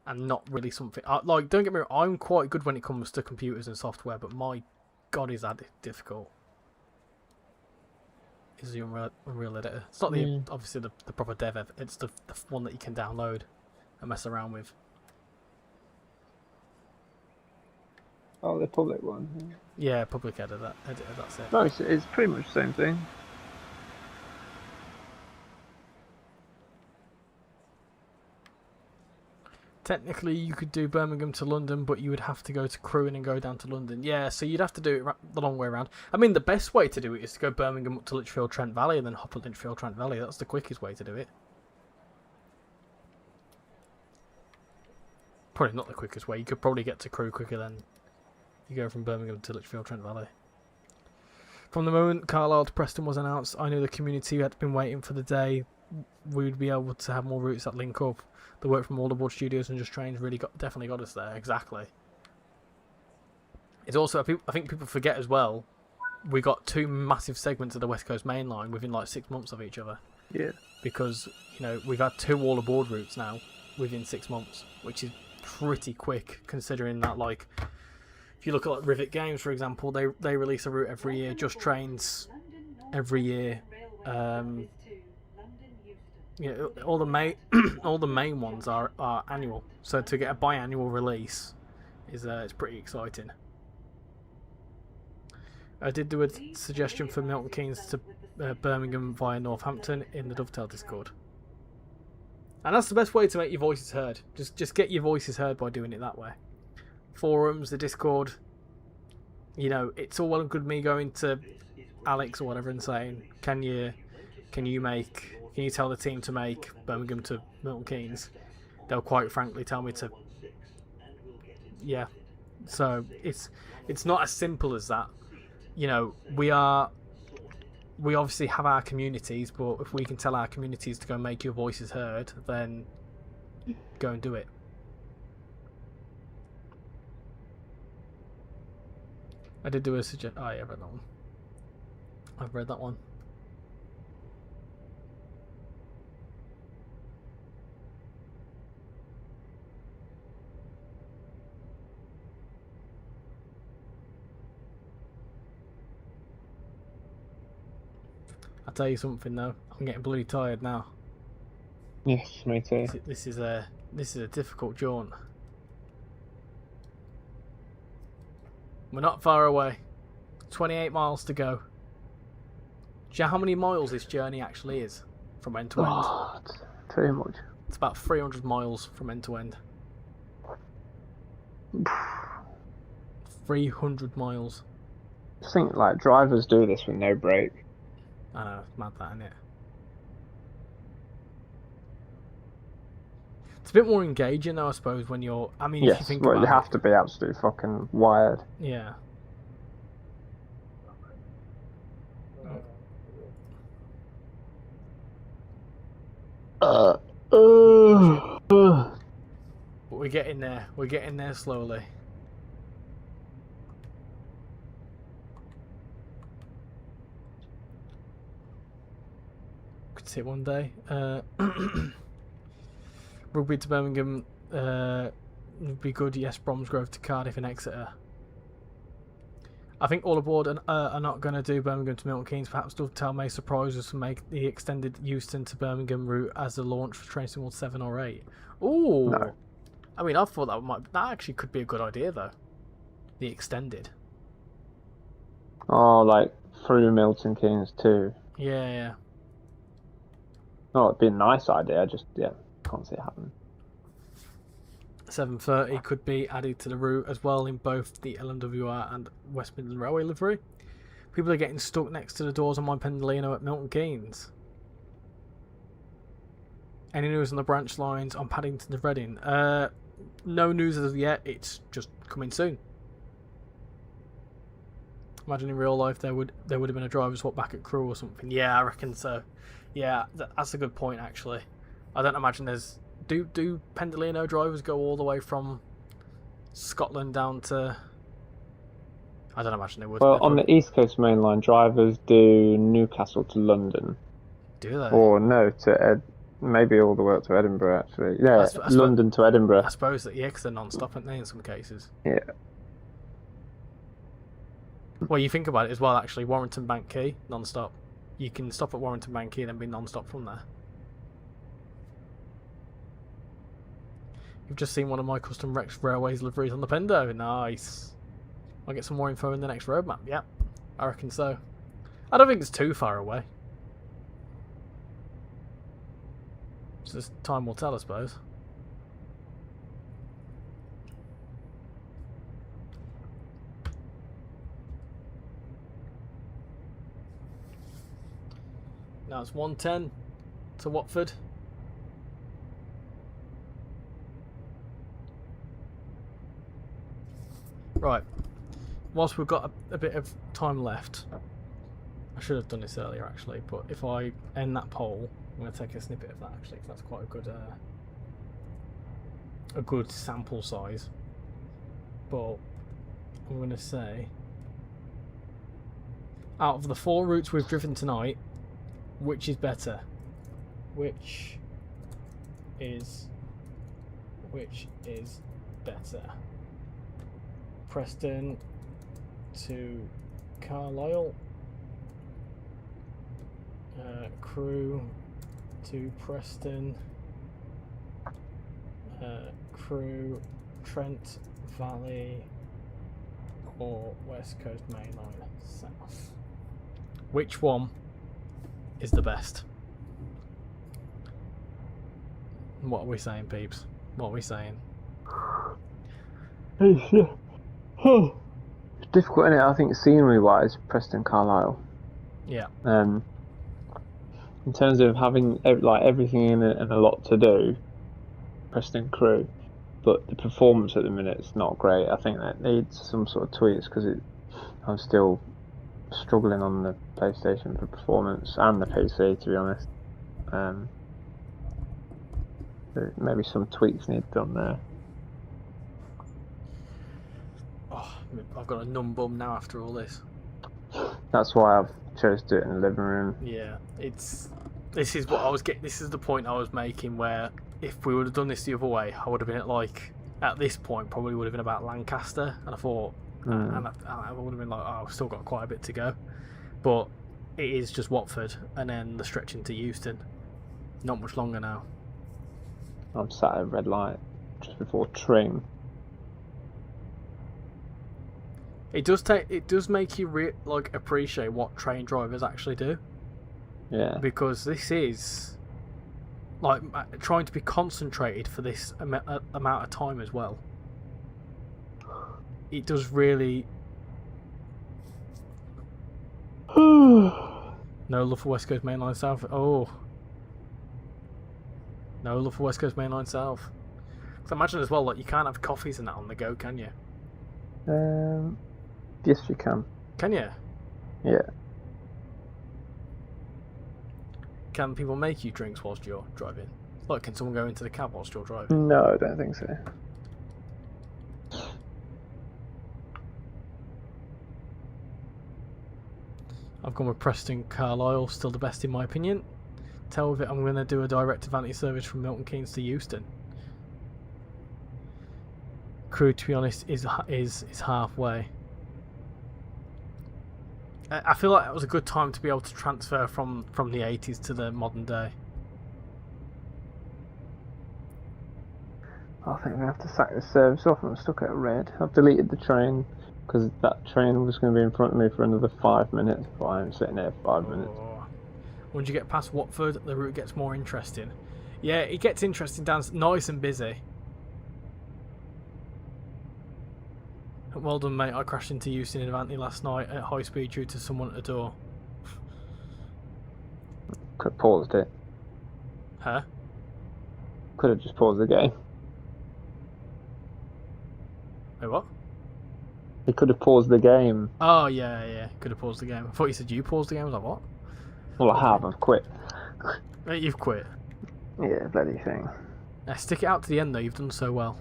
and not really something like. Don't get me wrong, I'm quite good when it comes to computers and software, but my God, is that difficult. is the Unreal Editor. It's not the obviously the proper dev. It's the one that you can download and mess around with. Oh, the public one. Yeah, public editor. That's it. No, it's pretty much the same thing. Technically, you could do Birmingham to London, but you would have to go to Crewe and go down to London. Yeah, so you'd have to do it the long way around. I mean, the best way to do it is to go Birmingham up to Lichfield Trent Valley and then hop at Lichfield Trent Valley. That's the quickest way to do it. Probably not the quickest way. You could probably get to Crewe quicker than you go from Birmingham to Lichfield Trent Valley. From the moment Carlisle to Preston was announced, I knew the community had been waiting for the day we would be able to have more routes that link up. The work from all aboard studios and Just Trains really definitely got us there. Exactly. It's also, I think people forget as well, we got 2 massive segments of the West Coast Main Line within like 6 months of each other. Yeah. Because, you know, we've had 2 all aboard routes now within 6 months, which is pretty quick considering that, like, if you look at like Rivet Games, for example, they release a route every year. Just Trains every year. You know, all the main ones are annual. So to get a biannual release is it's pretty exciting. I did do a suggestion for Milton Keynes to Birmingham via Northampton in the Dovetail Discord. And that's the best way to make your voices heard. Just get your voices heard by doing it that way. Forums, the Discord, you know, it's all well and good me going to Alex or whatever and saying, can you tell the team to make Birmingham to Milton Keynes? They'll quite frankly tell me to. Yeah. So it's not as simple as that. You know, we obviously have our communities, but if we can tell our communities to go make your voices heard, then go and do it. I did do a suggestion. Oh, yeah, I've read that one. I've read that one. I'll tell you something though. I'm getting bloody tired now. Yes, me too. This is a difficult jaunt. We're not far away. 28 miles to go. Do you know how many miles this journey actually is from end to end? Oh, it's too much. It's about 300 miles from end to end. 300 miles. I think like drivers do this with no break. I know, it's mad that, isn't it? It's a bit more engaging though, I suppose, when you're... I mean, if you think about you have to be absolutely fucking wired. Yeah. But we're getting there. We're getting there slowly. Could see it one day. Rugby to Birmingham would be good. Yes, Bromsgrove to Cardiff and Exeter. I think all aboard are not going to do Birmingham to Milton Keynes. Perhaps Dovetail may surprise us and make the extended Euston to Birmingham route as a launch for Train Sim World 7 or 8. Ooh. No. I mean, I thought that actually could be a good idea though. The extended. Oh, like through Milton Keynes too. Yeah. Oh, it'd be a nice idea. I just can't see it happening. 7:30 could be added to the route as well in both the LMWR and West Midland Railway livery. People are getting stuck next to the doors on my Pendolino at Milton Keynes. Any news on the branch lines on Paddington to Reading? No news as of yet. It's just coming soon. Imagine in real life there would have been a driver swap back at Crewe or something. Yeah, I reckon so. Yeah, that's a good point actually. I don't imagine there's... Do Pendolino drivers go all the way from Scotland down to... I don't imagine they would. Well, on the East Coast Main Line, drivers do Newcastle to London. Do they? Or no, to maybe all the way up to Edinburgh, actually. Yeah, London to Edinburgh. I suppose that, yeah, because they're non-stop, aren't they, in some cases? Yeah. Well, you think about it as well, actually. Warrington Bank Quay, non-stop. you can stop at Warrington Bank and then be non-stop from there. You've just seen one of my custom Rex Railways liveries on the Pendo. Nice. I'll get some more info in the next roadmap. Yeah, I reckon so. I don't think it's too far away. So just time will tell, I suppose. Now it's 1:10 to Watford. Right. Whilst we've got a bit of time left, I should have done this earlier actually, but if I end that poll, I'm going to take a snippet of that actually, because that's quite a good sample size. But I'm going to say, out of the 4 routes we've driven tonight, which is better? Which is better? Preston to Carlisle, Crewe to Preston, Crewe, Trent Valley, or West Coast Main Line South. Which one is the best? What are we saying, peeps? What are we saying? It's difficult, isn't it? I think scenery-wise, Preston Carlisle. Yeah. In terms of having like everything in it and a lot to do, Preston Crewe. But the performance at the minute is not great. I think that needs some sort of tweaks because I'm still struggling on the PlayStation for performance and the PC, to be honest. Maybe some tweaks need done there. Oh, I've got a numb bum now after all this. That's why I've chose to do it in the living room. Yeah, this is what I was getting. This is the point I was making where if we would have done this the other way, I would have been at this point probably would have been about Lancaster, and I thought, and I would have been like, oh, I've still got quite a bit to go, but it is just Watford and then the stretch into Euston. Not much longer now. I'm sat at red light just before Tring. It does make you appreciate what train drivers actually do. Yeah. Because this is like trying to be concentrated for this amount of time as well. It does really. No love for West Coast Main Line South. Oh. No love for West Coast Main Line South. So imagine as well, like you can't have coffees and that on the go, can you? Yes, you can. Can you? Yeah. Can people make you drinks whilst you're driving? Like, can someone go into the cab whilst you're driving? No, I don't think so. I've gone with Preston Carlisle, still the best in my opinion. Tell with it I'm going to do a direct Avanti service from Milton Keynes to Euston. Crewe, to be honest, is halfway. I feel like it was a good time to be able to transfer from the 80s to the modern day. I think we have to sack this service off. I'm stuck at red. I've deleted the train because that train was going to be in front of me for another 5 minutes. But I'm sitting there 5 minutes. Oh. Once you get past Watford, the route gets more interesting. Yeah, it gets interesting down, nice and busy. Well done, mate. I crashed into Euston in Avanti last night at high speed due to someone at the door. Could have paused it. Huh? Could have just paused the game. Wait, what? He could have paused the game. Oh, yeah. Could have paused the game. I thought you said you paused the game. I was like, what? Well, I have. I've quit. Mate, you've quit. Yeah, bloody thing. Stick it out to the end, though. You've done so well.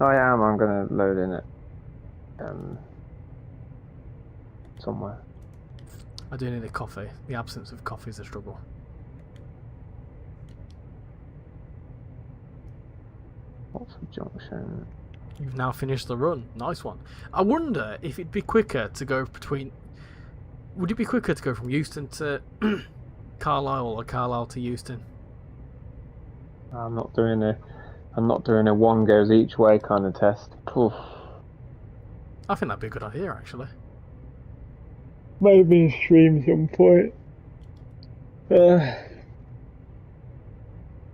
I am. I'm going to load in it. Somewhere. I do need a coffee. The absence of coffee is a struggle. What's the junction? You've now finished the run. Nice one. I wonder if it'd be quicker to go between Would it be quicker to go from Euston to Carlisle or Carlisle to Euston? I'm not doing a one goes each way kind of test. Oof. I think that'd be a good idea, actually. Maybe stream some point. I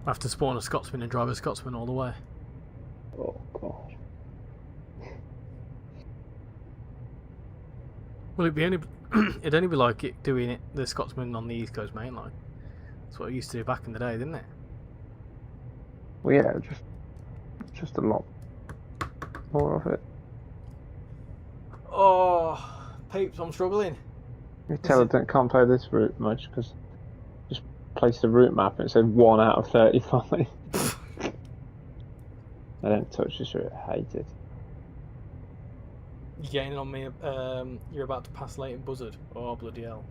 have to spawn a Scotsman and drive a Scotsman all the way. Oh god. Well, it'd only be like it doing it the Scotsman on the East Coast main line. That's what it used to do back in the day, didn't it? Well, yeah, just a lot more of it. Oh, peeps, I'm struggling. You tell it can't play this route much because just place the route map and it said 1 out of 35. I don't touch this route. I hate it. You're getting on me. You're about to pass Leighton Buzzard. Oh, bloody hell.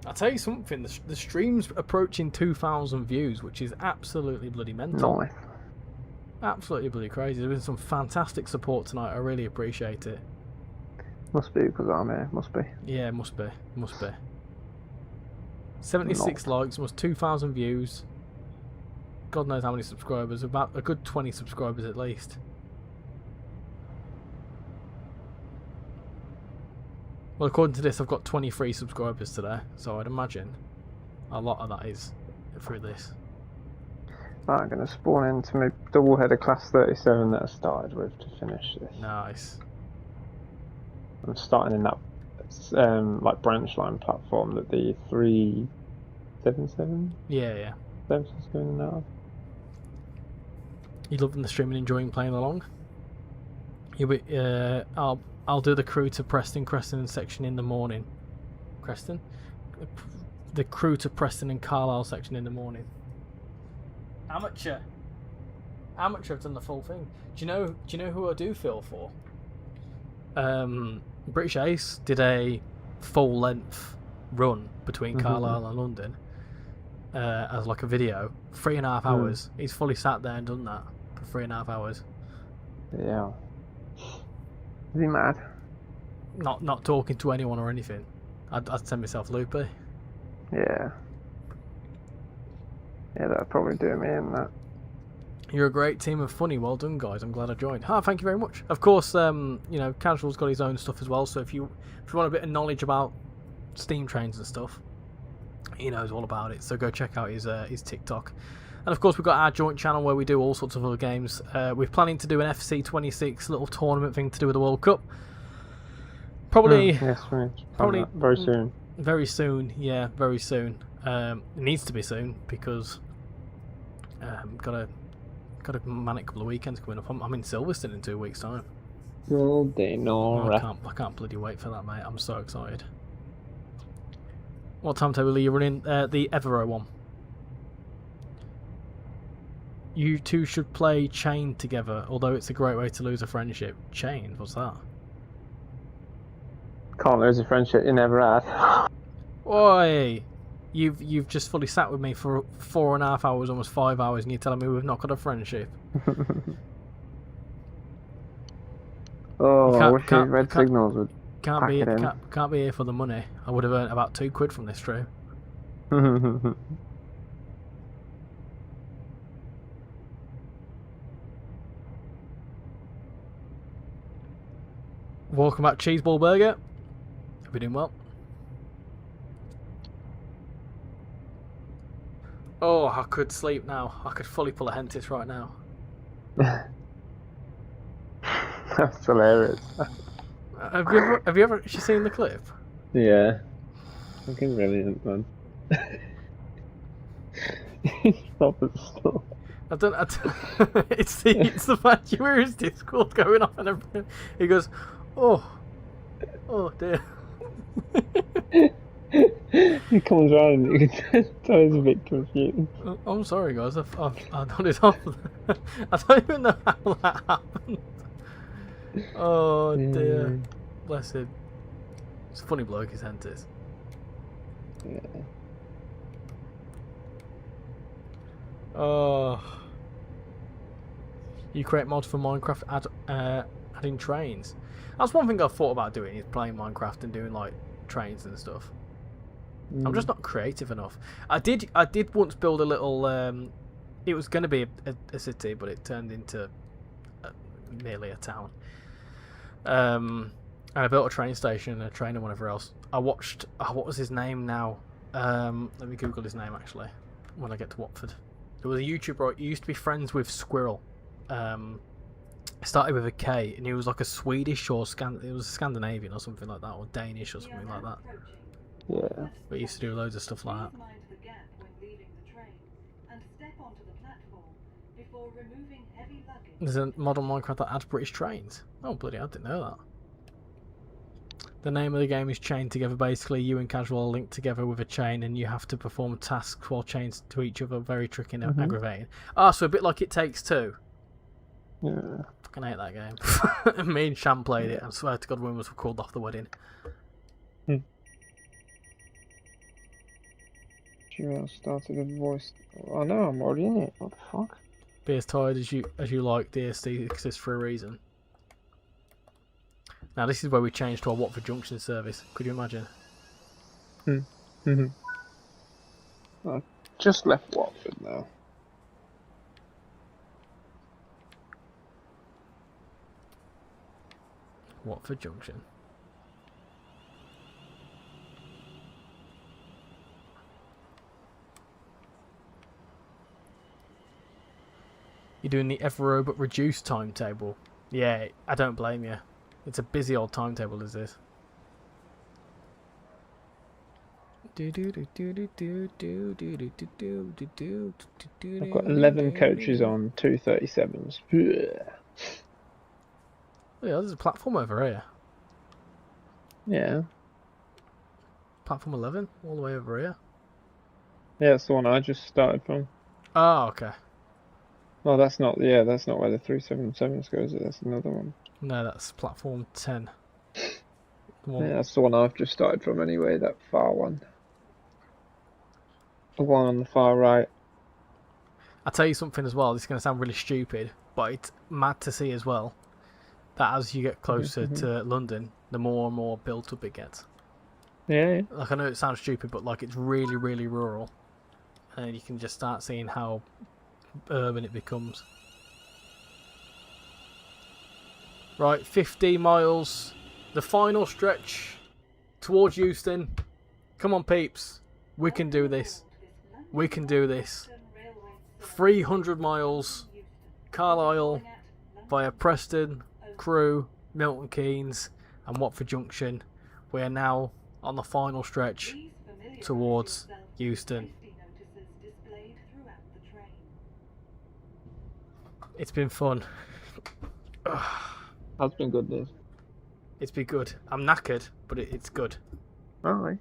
I'll tell you something, the stream's approaching 2,000 views, which is absolutely bloody mental. Nice. Absolutely bloody crazy. There's been some fantastic support tonight. I really appreciate it. Must be because I'm here. Must be. Yeah, must be. Must be. 76 likes, almost 2,000 views. God knows how many subscribers. About a good 20 subscribers at least. Well, according to this, I've got 23 subscribers today, so I'd imagine a lot of that is through this. Right, I'm going to spawn into my double header class 37 that I started with to finish this. Nice. I'm starting in that like branch line platform that the 377 Yeah. service is going in and out of. You loving the stream and enjoying playing along? You'll be, I'll do the crew to Creston section in the morning. Creston? The crew to Preston and Carlisle section in the morning. Amateur. I've done the full thing. Do you know who I do feel for? British Ace did a full length run between Carlisle and London as like a video, 3.5 hours. He's fully sat there and done that for 3.5 hours. Yeah. Is he mad? Not talking to anyone or anything. I'd send myself loopy. Yeah. Yeah, that'd probably do me in that. You're a great team of funny. Well done, guys. I'm glad I joined. Thank you very much. Of course, Casual's got his own stuff as well. So if you want a bit of knowledge about steam trains and stuff, he knows all about it. So go check out his TikTok. And of course, we've got our joint channel where we do all sorts of other games. We're planning to do an FC26 little tournament thing to do with the World Cup. Probably very soon. Very soon, yeah, very soon. It needs to be soon because got a manic couple of weekends coming up. I'm in Silverstone in 2 weeks' time. All day, no. I can't bloody wait for that, mate. I'm so excited. What timetable are you running? The Evero one. You two should play Chain together, although it's a great way to lose a friendship. Chain? What's that? Can't lose a friendship you never had. Oi! You've just fully sat with me for 4.5 hours, almost 5 hours, and you're telling me we've not got a friendship. Oh, I wish these red signals would can't be here for the money. I would have earned about £2 from this stream. Welcome back, Cheeseball Burger. Hope you're doing well. Oh, I could sleep now. I could fully pull a Hentis right now. That's hilarious. Have you ever actually seen the clip? Yeah. Fucking brilliant, man. Stop it, stop. It's the fact you hear his Discord going off and everything. He goes, oh dear. He comes around and you can tell he's a bit confused. I'm sorry, guys. I've done it off. I don't even know how that happened. Oh dear. Bless him. It's a funny bloke, his Hentis. Yeah. Oh. You create mods for Minecraft, add adding trains. That's one thing I've thought about doing, is playing Minecraft and doing like trains and stuff. I'm just not creative enough. I did once build a little. It was going to be a city, but it turned into merely a town. And I built a train station, a train, and whatever else. I watched. What was his name now? Let me Google his name actually. When I get to Watford, there was a YouTuber. He used to be friends with Squirrel. Started with a K, and he was like a Swedish or it was Scandinavian or something like that, or Danish or something like that. Yeah. But he used to do loads of stuff like that. Please mind the gap when leaving the train and step onto the platform before removing heavy luggage. There's a mod on Minecraft that adds British trains. Oh bloody! I didn't know that. The name of the game is Chained Together. Basically, you and Casual are linked together with a chain, and you have to perform tasks while chained to each other. Very tricky and aggravating. Ah, so a bit like It Takes Two. Yeah. Fucking hate that game. Me and Sham played it. I swear to God, women was called off the wedding. RichyRail started a voice. Oh no, I'm already in it. What the fuck? Be as tired as you like. DSD exists for a reason. Now this is where we changed to our Watford Junction service. Could you imagine? I just left Watford now. Watford Junction. You're doing the Evero but reduced timetable. Yeah, I don't blame you. It's a busy old timetable, is this? I've got 11 coaches on 237s. Oh yeah, there's a platform over here. Yeah. Platform 11, all the way over here. Yeah, that's the one I just started from. Oh, okay. Well, that's not. Yeah, that's not where the 377s goes. That's another one. No, that's platform 10. The one- Yeah, that's the one I've just started from anyway. That far one. The one on the far right. I'll tell you something as well. This is going to sound really stupid, but it's mad to see as well that as you get closer to London, the more and more built up it gets. Yeah. Like, I know it sounds stupid, but like it's really, really rural, and you can just start seeing how urban it becomes. Right, 50 miles, the final stretch towards Euston. Come on, peeps, we can do this. We can do this. 300 miles, Carlisle, via Preston, Crewe, Milton Keynes, and Watford Junction. We are now on the final stretch towards Euston. It's been fun. That's been good news. It's been good. I'm knackered, but it's good. Alright.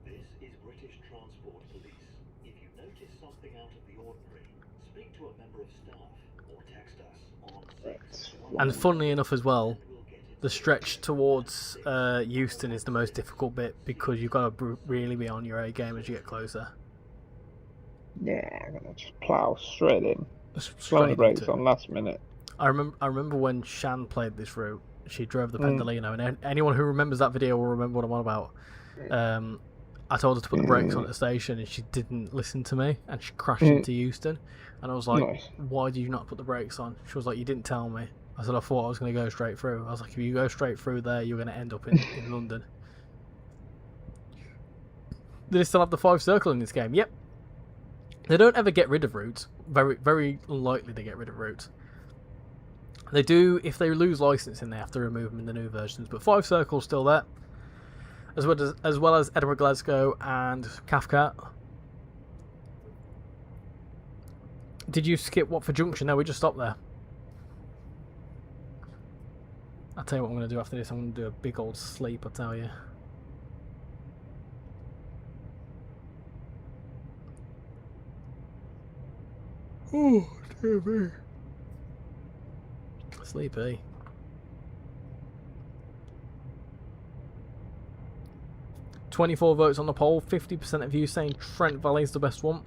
This is British Transport Police. If you notice something out of the ordinary, speak to a member of staff or text us on 611. And funnily enough as well, the stretch towards Euston is the most difficult bit because you've got to really be on your A game as you get closer. Yeah, I'm gonna just plough straight in. Straight Slowing the brakes into it. on last minute. I remember when Shan played this route. She drove the Pendolino, and anyone who remembers that video will remember what I'm on about. I told her to put the brakes on at the station, and she didn't listen to me, and she crashed into Euston. And I was like, Nice. "Why did you not put the brakes on?" She was like, "You didn't tell me." I said, "I thought I was going to go straight through." I was like, "If you go straight through there, you're going to end up in London." Do they still have the 5 circle in this game? Yep. They don't ever get rid of routes. Very, very unlikely they get rid of routes. They do, if they lose licensing, they have to remove them in the new versions. But 5 circles still there, as well as Edinburgh, Glasgow, and Cathcart. Did you skip Watford Junction? No, we just stopped there. I'll tell you what I'm going to do after this. I'm going to do a big old sleep, I tell you. Oh, dear me. Sleepy. "24 votes on the poll, 50% of you saying Trent Valley's the best one."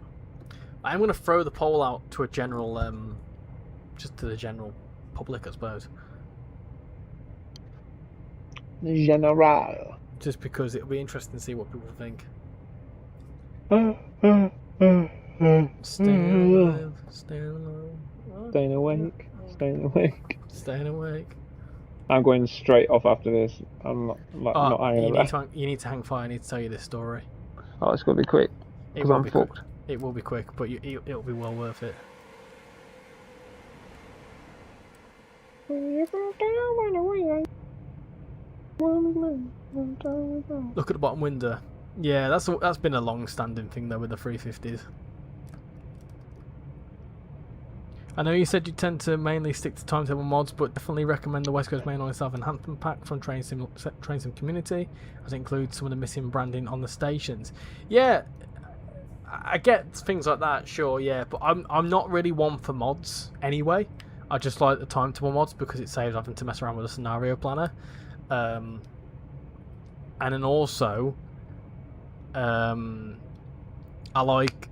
I'm going to throw the poll out to a general, just to the general public, I suppose. General. just because it'll be interesting to see what people think. Staying alive, staying alive. What? Staying awake. Staying awake. Staying awake. I'm going straight off after this. I'm not hanging you around. you need to hang fire. I need to tell you this story. Oh, it's got to be quick. It Because will I'm be quick. fucked. It will be quick, but it'll be well worth it. Look at the bottom window. Yeah, that's been a long-standing thing though with the 350s. I know you said you tend to mainly stick to timetable mods, but definitely recommend the West Coast Mainline South Enhancement Pack from Train Sim Community, as it includes some of the missing branding on the stations. Yeah, I get things like that, sure, yeah, but I'm not really one for mods anyway. I just like the timetable mods because it saves having to mess around with a scenario planner. And then also, I like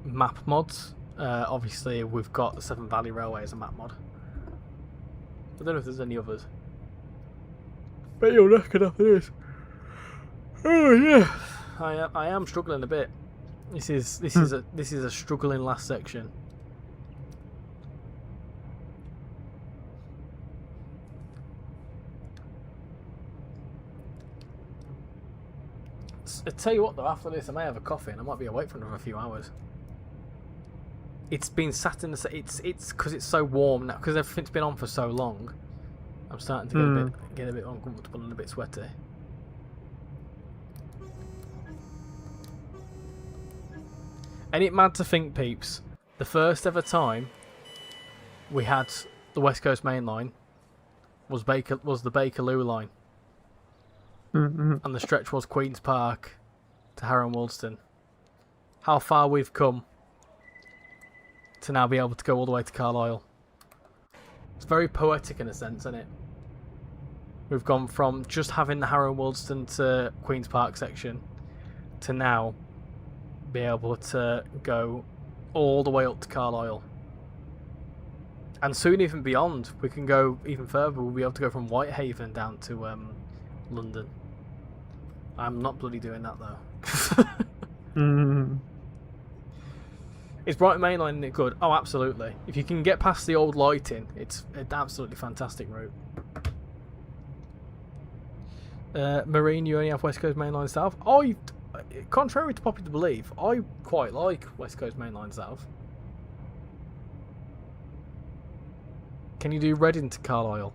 map mods. Obviously, we've got the Severn Valley Railway as a map mod. I don't know if there's any others. But you'll reckon after this. Oh yeah, I am struggling a bit. This is a struggling last section. I tell you what though, after this I may have a coffee and I might be awake for another few hours. It's been sat in the it's because it's so warm now, because everything's been on for so long. I'm starting to get a bit uncomfortable and a bit sweaty. Ain't it mad to think, peeps? The first ever time we had the West Coast Main Line was the Bakerloo line. And the stretch was Queen's Park to Harrow and Wolston. How far we've come to now be able to go all the way to Carlisle. It's very poetic in a sense, isn't it? We've gone from just having the Harrow and Wolston to Queen's Park section to now be able to go all the way up to Carlisle. And soon even beyond, we can go even further. We'll be able to go from Whitehaven down to London. I'm not bloody doing that though. Is Brighton Main Line good? Oh, absolutely. If you can get past the old lighting, it's an absolutely fantastic route. Marine, you only have West Coast Main Line South. Contrary to popular belief, I quite like West Coast Main Line South. Can you do Reading to Carlisle?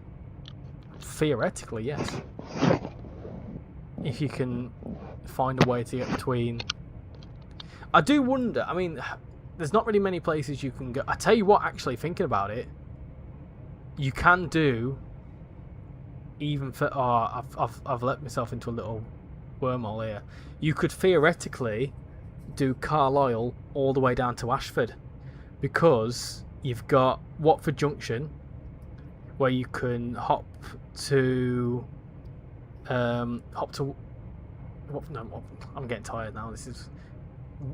Theoretically, yes. If you can find a way to get between. I do wonder, I mean, there's not really many places you can go. I tell you what, actually, thinking about it, you can do even for. Oh, I've let myself into a little wormhole here. You could theoretically do Carlisle all the way down to Ashford, because you've got Watford Junction, where you can hop to. I'm getting tired now. This is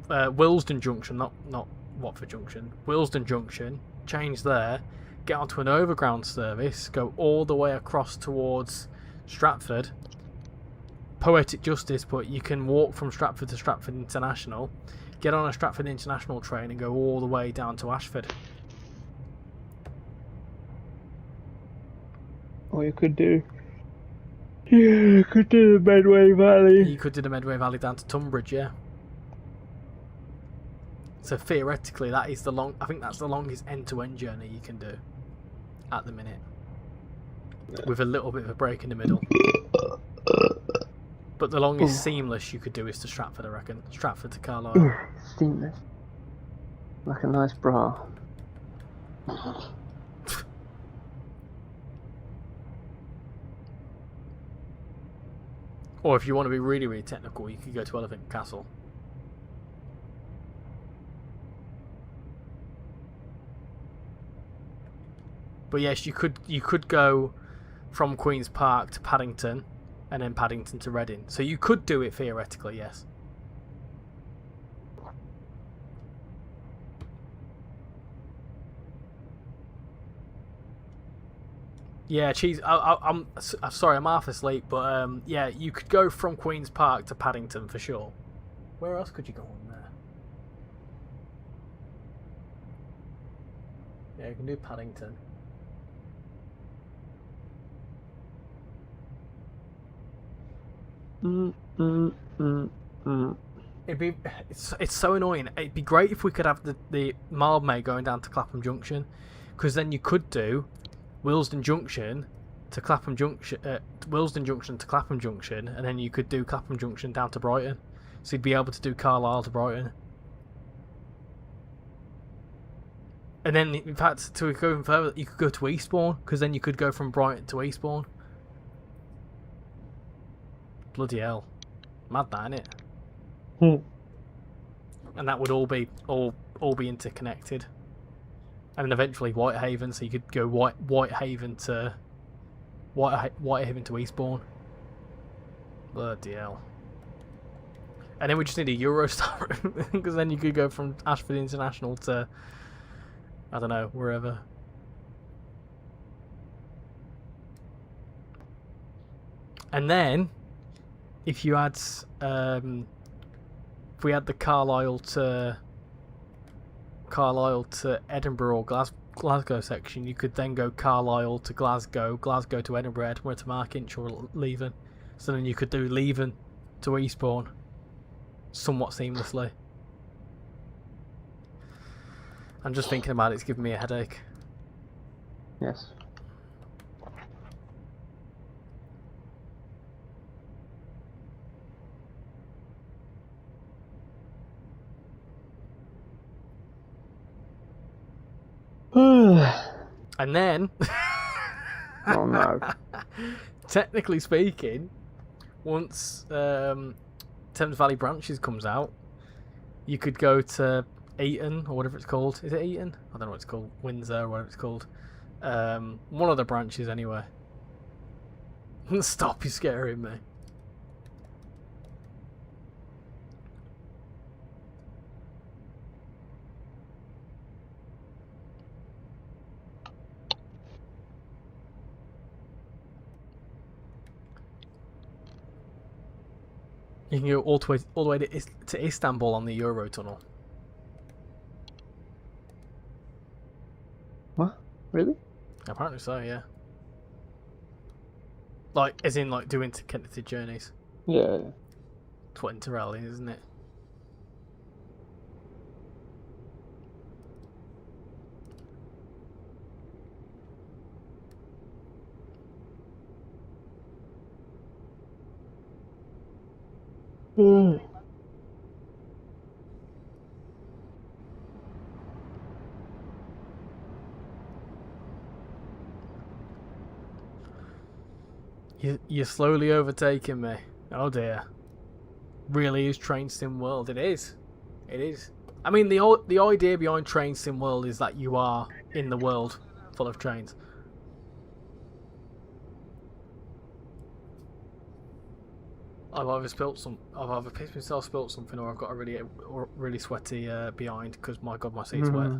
Willesden Junction, not Watford Junction. Willesden Junction, change there, get onto an overground service, go all the way across towards Stratford. Poetic justice, but you can walk from Stratford to Stratford International, get on a Stratford International train and go all the way down to Ashford. Or you could do. Yeah, you could do the Medway Valley. You could do the Medway Valley down to Tunbridge, yeah. So theoretically, that is I think that's the longest end-to-end journey you can do at the minute, with a little bit of a break in the middle. But the longest seamless you could do is to Stratford, I reckon. Stratford to Carlisle. Seamless. Like a nice bra. Or if you want to be really, really technical, you could go to Elephant Castle. But yes, you could go from Queen's Park to Paddington, and then Paddington to Reading. So you could do it theoretically, yes. Yeah, cheese. I'm sorry, I'm half asleep, but yeah, you could go from Queen's Park to Paddington for sure. Where else could you go on there? Yeah, you can do Paddington. It's so annoying. It'd be great if we could have the Mildmay going down to Clapham Junction, because then you could do Willesden Junction to Clapham Junction, Willesden Junction to Clapham Junction, and then you could do Clapham Junction down to Brighton. So you'd be able to do Carlisle to Brighton. And then, in fact, to go even further, you could go to Eastbourne, because then you could go from Brighton to Eastbourne. Bloody hell. Mad that, innit? And that would all be interconnected. And then eventually Whitehaven, so you could go Whitehaven to Eastbourne. Bloody hell. And then we just need a Eurostar, because then you could go from Ashford International to, I don't know, wherever. And then, if you had, if we had the Carlisle to Edinburgh or Glasgow section, you could then go Carlisle to Glasgow, Glasgow to Edinburgh, Edinburgh to Markinch or Leven. So then you could do Leven to Eastbourne somewhat seamlessly. I'm just thinking about it, it's giving me a headache. Yes. And then, Oh no. technically speaking, once Thames Valley Branches comes out, you could go to Eton or whatever it's called. Is it Eton? I don't know what it's called. Windsor or whatever it's called. One of the branches anyway. Stop, you're scaring me. You can go all the way to Istanbul on the Eurotunnel. What? Really? Apparently so, yeah. Like, as in, like, do interconnected journeys. Yeah. That's what Interrail is, isn't it? You're slowly overtaking me. Oh dear. Really is Train Sim World. It is. It is. I mean, the idea behind Train Sim World is that you are in the world full of trains. I've either pissed myself, spilt something, or I've got a really sweaty behind because my god, my seat's wet.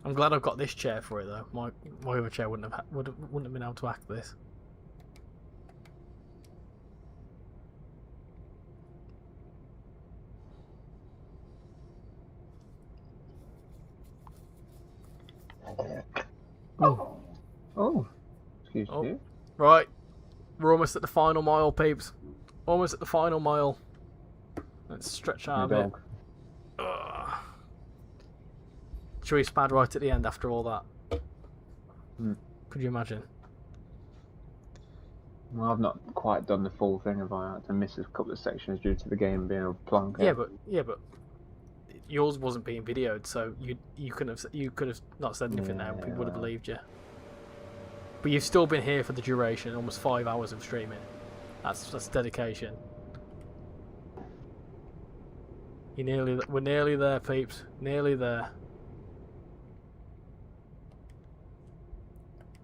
I'm glad I've got this chair for it though. My other chair wouldn't have been able to act this. Oh. Excuse Oh. me. Right, we're almost at the final mile, peeps. Almost at the final mile. Let's stretch out a bit. Dog. Ugh. Should we spad right at the end after all that? Could you imagine? Well, I've not quite done the full thing. Have I had to miss a couple of sections due to the game being a plonk? Yeah, but yours wasn't being videoed, so you could have not said anything there. People would have believed you. But you've still been here for the duration, almost 5 hours of streaming. That's dedication. We're nearly there, peeps. Nearly there.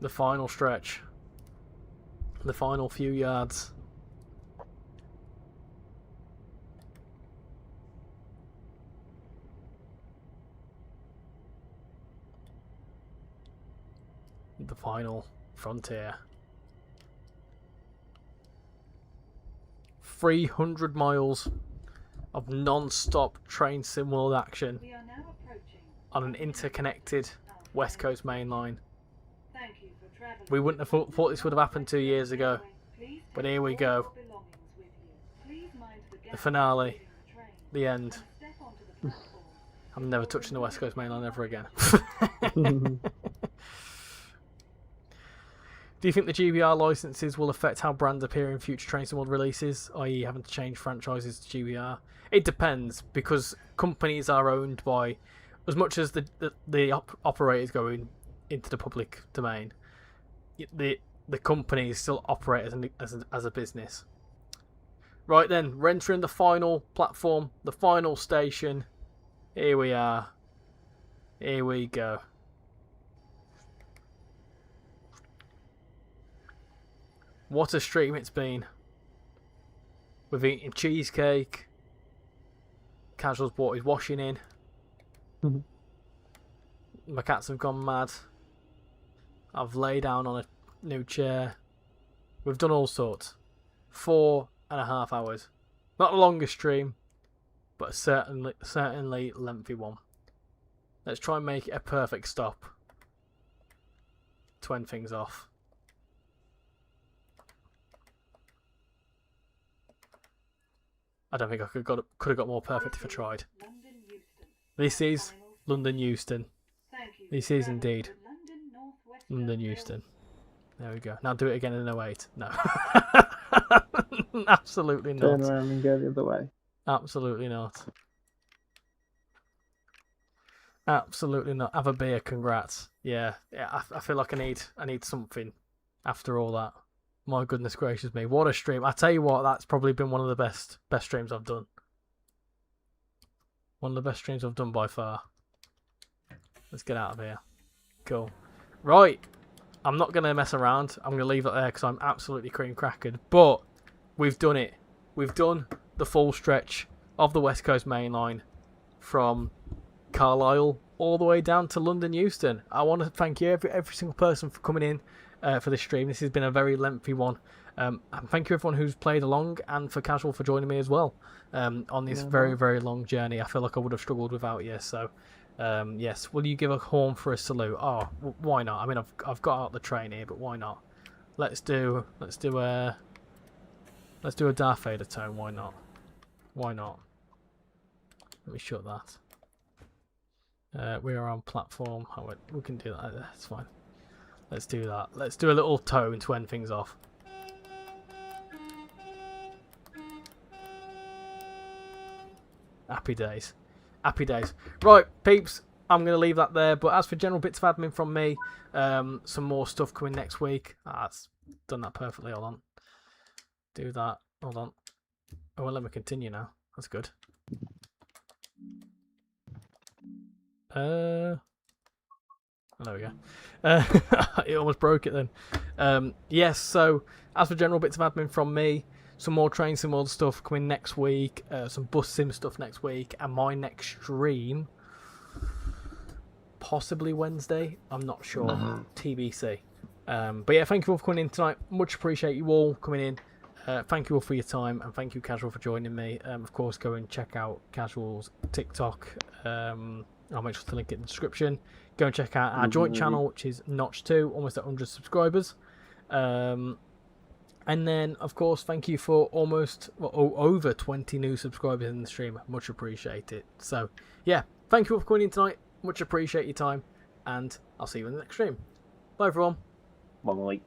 The final stretch. The final few yards. The final frontier. 300 miles of non-stop train sim world action We are now approaching on an interconnected West Coast main line. Thank you for traveling. We wouldn't have thought this would have happened 2 years ago, Please but take here we all go. your belongings with you. Please mind the gap finale. leaving the train The end. and step onto the platform. I'm never touching the West Coast main line ever again. Do you think the GBR licenses will affect how brands appear in future Train Sim World releases, i.e. having to change franchises to GBR? It depends, because companies are owned by, as much as the operators go into the public domain, the companies still operate as a business. Right then, we're entering the final platform, the final station. Here we are. Here we go. What a stream it's been. We've eaten cheesecake. Casual's brought his washing in. My cats have gone mad. I've laid down on a new chair. We've done all sorts. 4.5 hours. Not the longest stream, but certainly lengthy one. Let's try and make it a perfect stop to end things off. I don't think I could have got more perfect if I tried. London Euston. This is Final London Euston. Thank you This for is travelling indeed with London North Western London Railway. Euston. There we go. Now do it again in 08. No. Absolutely Turn not. around and go the other way. Absolutely not. Absolutely not. Have a beer, congrats. Yeah. I feel like I need something after all that. My goodness gracious me. What a stream. I tell you what, that's probably been one of the best streams I've done. One of the best streams I've done by far. Let's get out of here. Cool. Right. I'm not going to mess around. I'm going to leave it there because I'm absolutely cream crackered. But we've done it. We've done the full stretch of the West Coast main line from Carlisle all the way down to London Euston. I want to thank you, every single person, for coming in for this stream. This has been a very lengthy one. And thank you everyone who's played along, and for Casual for joining me as well on this very, very long journey. I feel like I would have struggled without you. So yes, will you give a horn for a salute? Oh, why not? I mean, I've got out the train here, but why not? Let's do a Darth Vader tone. Why not? Why not? Let me shut that. We are on platform. Oh, wait, we can do that. That's fine. Let's do that. Let's do a little tone to end things off. Happy days. Happy days. Right, peeps, I'm going to leave that there. But as for general bits of admin from me, some more stuff coming next week. That's done that perfectly. Hold on. Do that. Hold on. Oh, well, let me continue now. That's good. There we go. It almost broke it then. Yes, so as for general bits of admin from me, some more Train Sim World stuff coming next week, some Bus Sim stuff next week, and my next stream, possibly Wednesday, I'm not sure, TBC. But yeah, thank you all for coming in tonight. Much appreciate you all coming in. Thank you all for your time, and thank you, Casual, for joining me. Of course, go and check out Casual's TikTok. I'll make sure to link it in the description. Go and check out our joint channel, which is Notch2, almost at 100 subscribers. And then, of course, thank you for over 20 new subscribers in the stream. Much appreciate it. So, yeah, thank you all for coming in tonight. Much appreciate your time, and I'll see you in the next stream. Bye, everyone. Bye.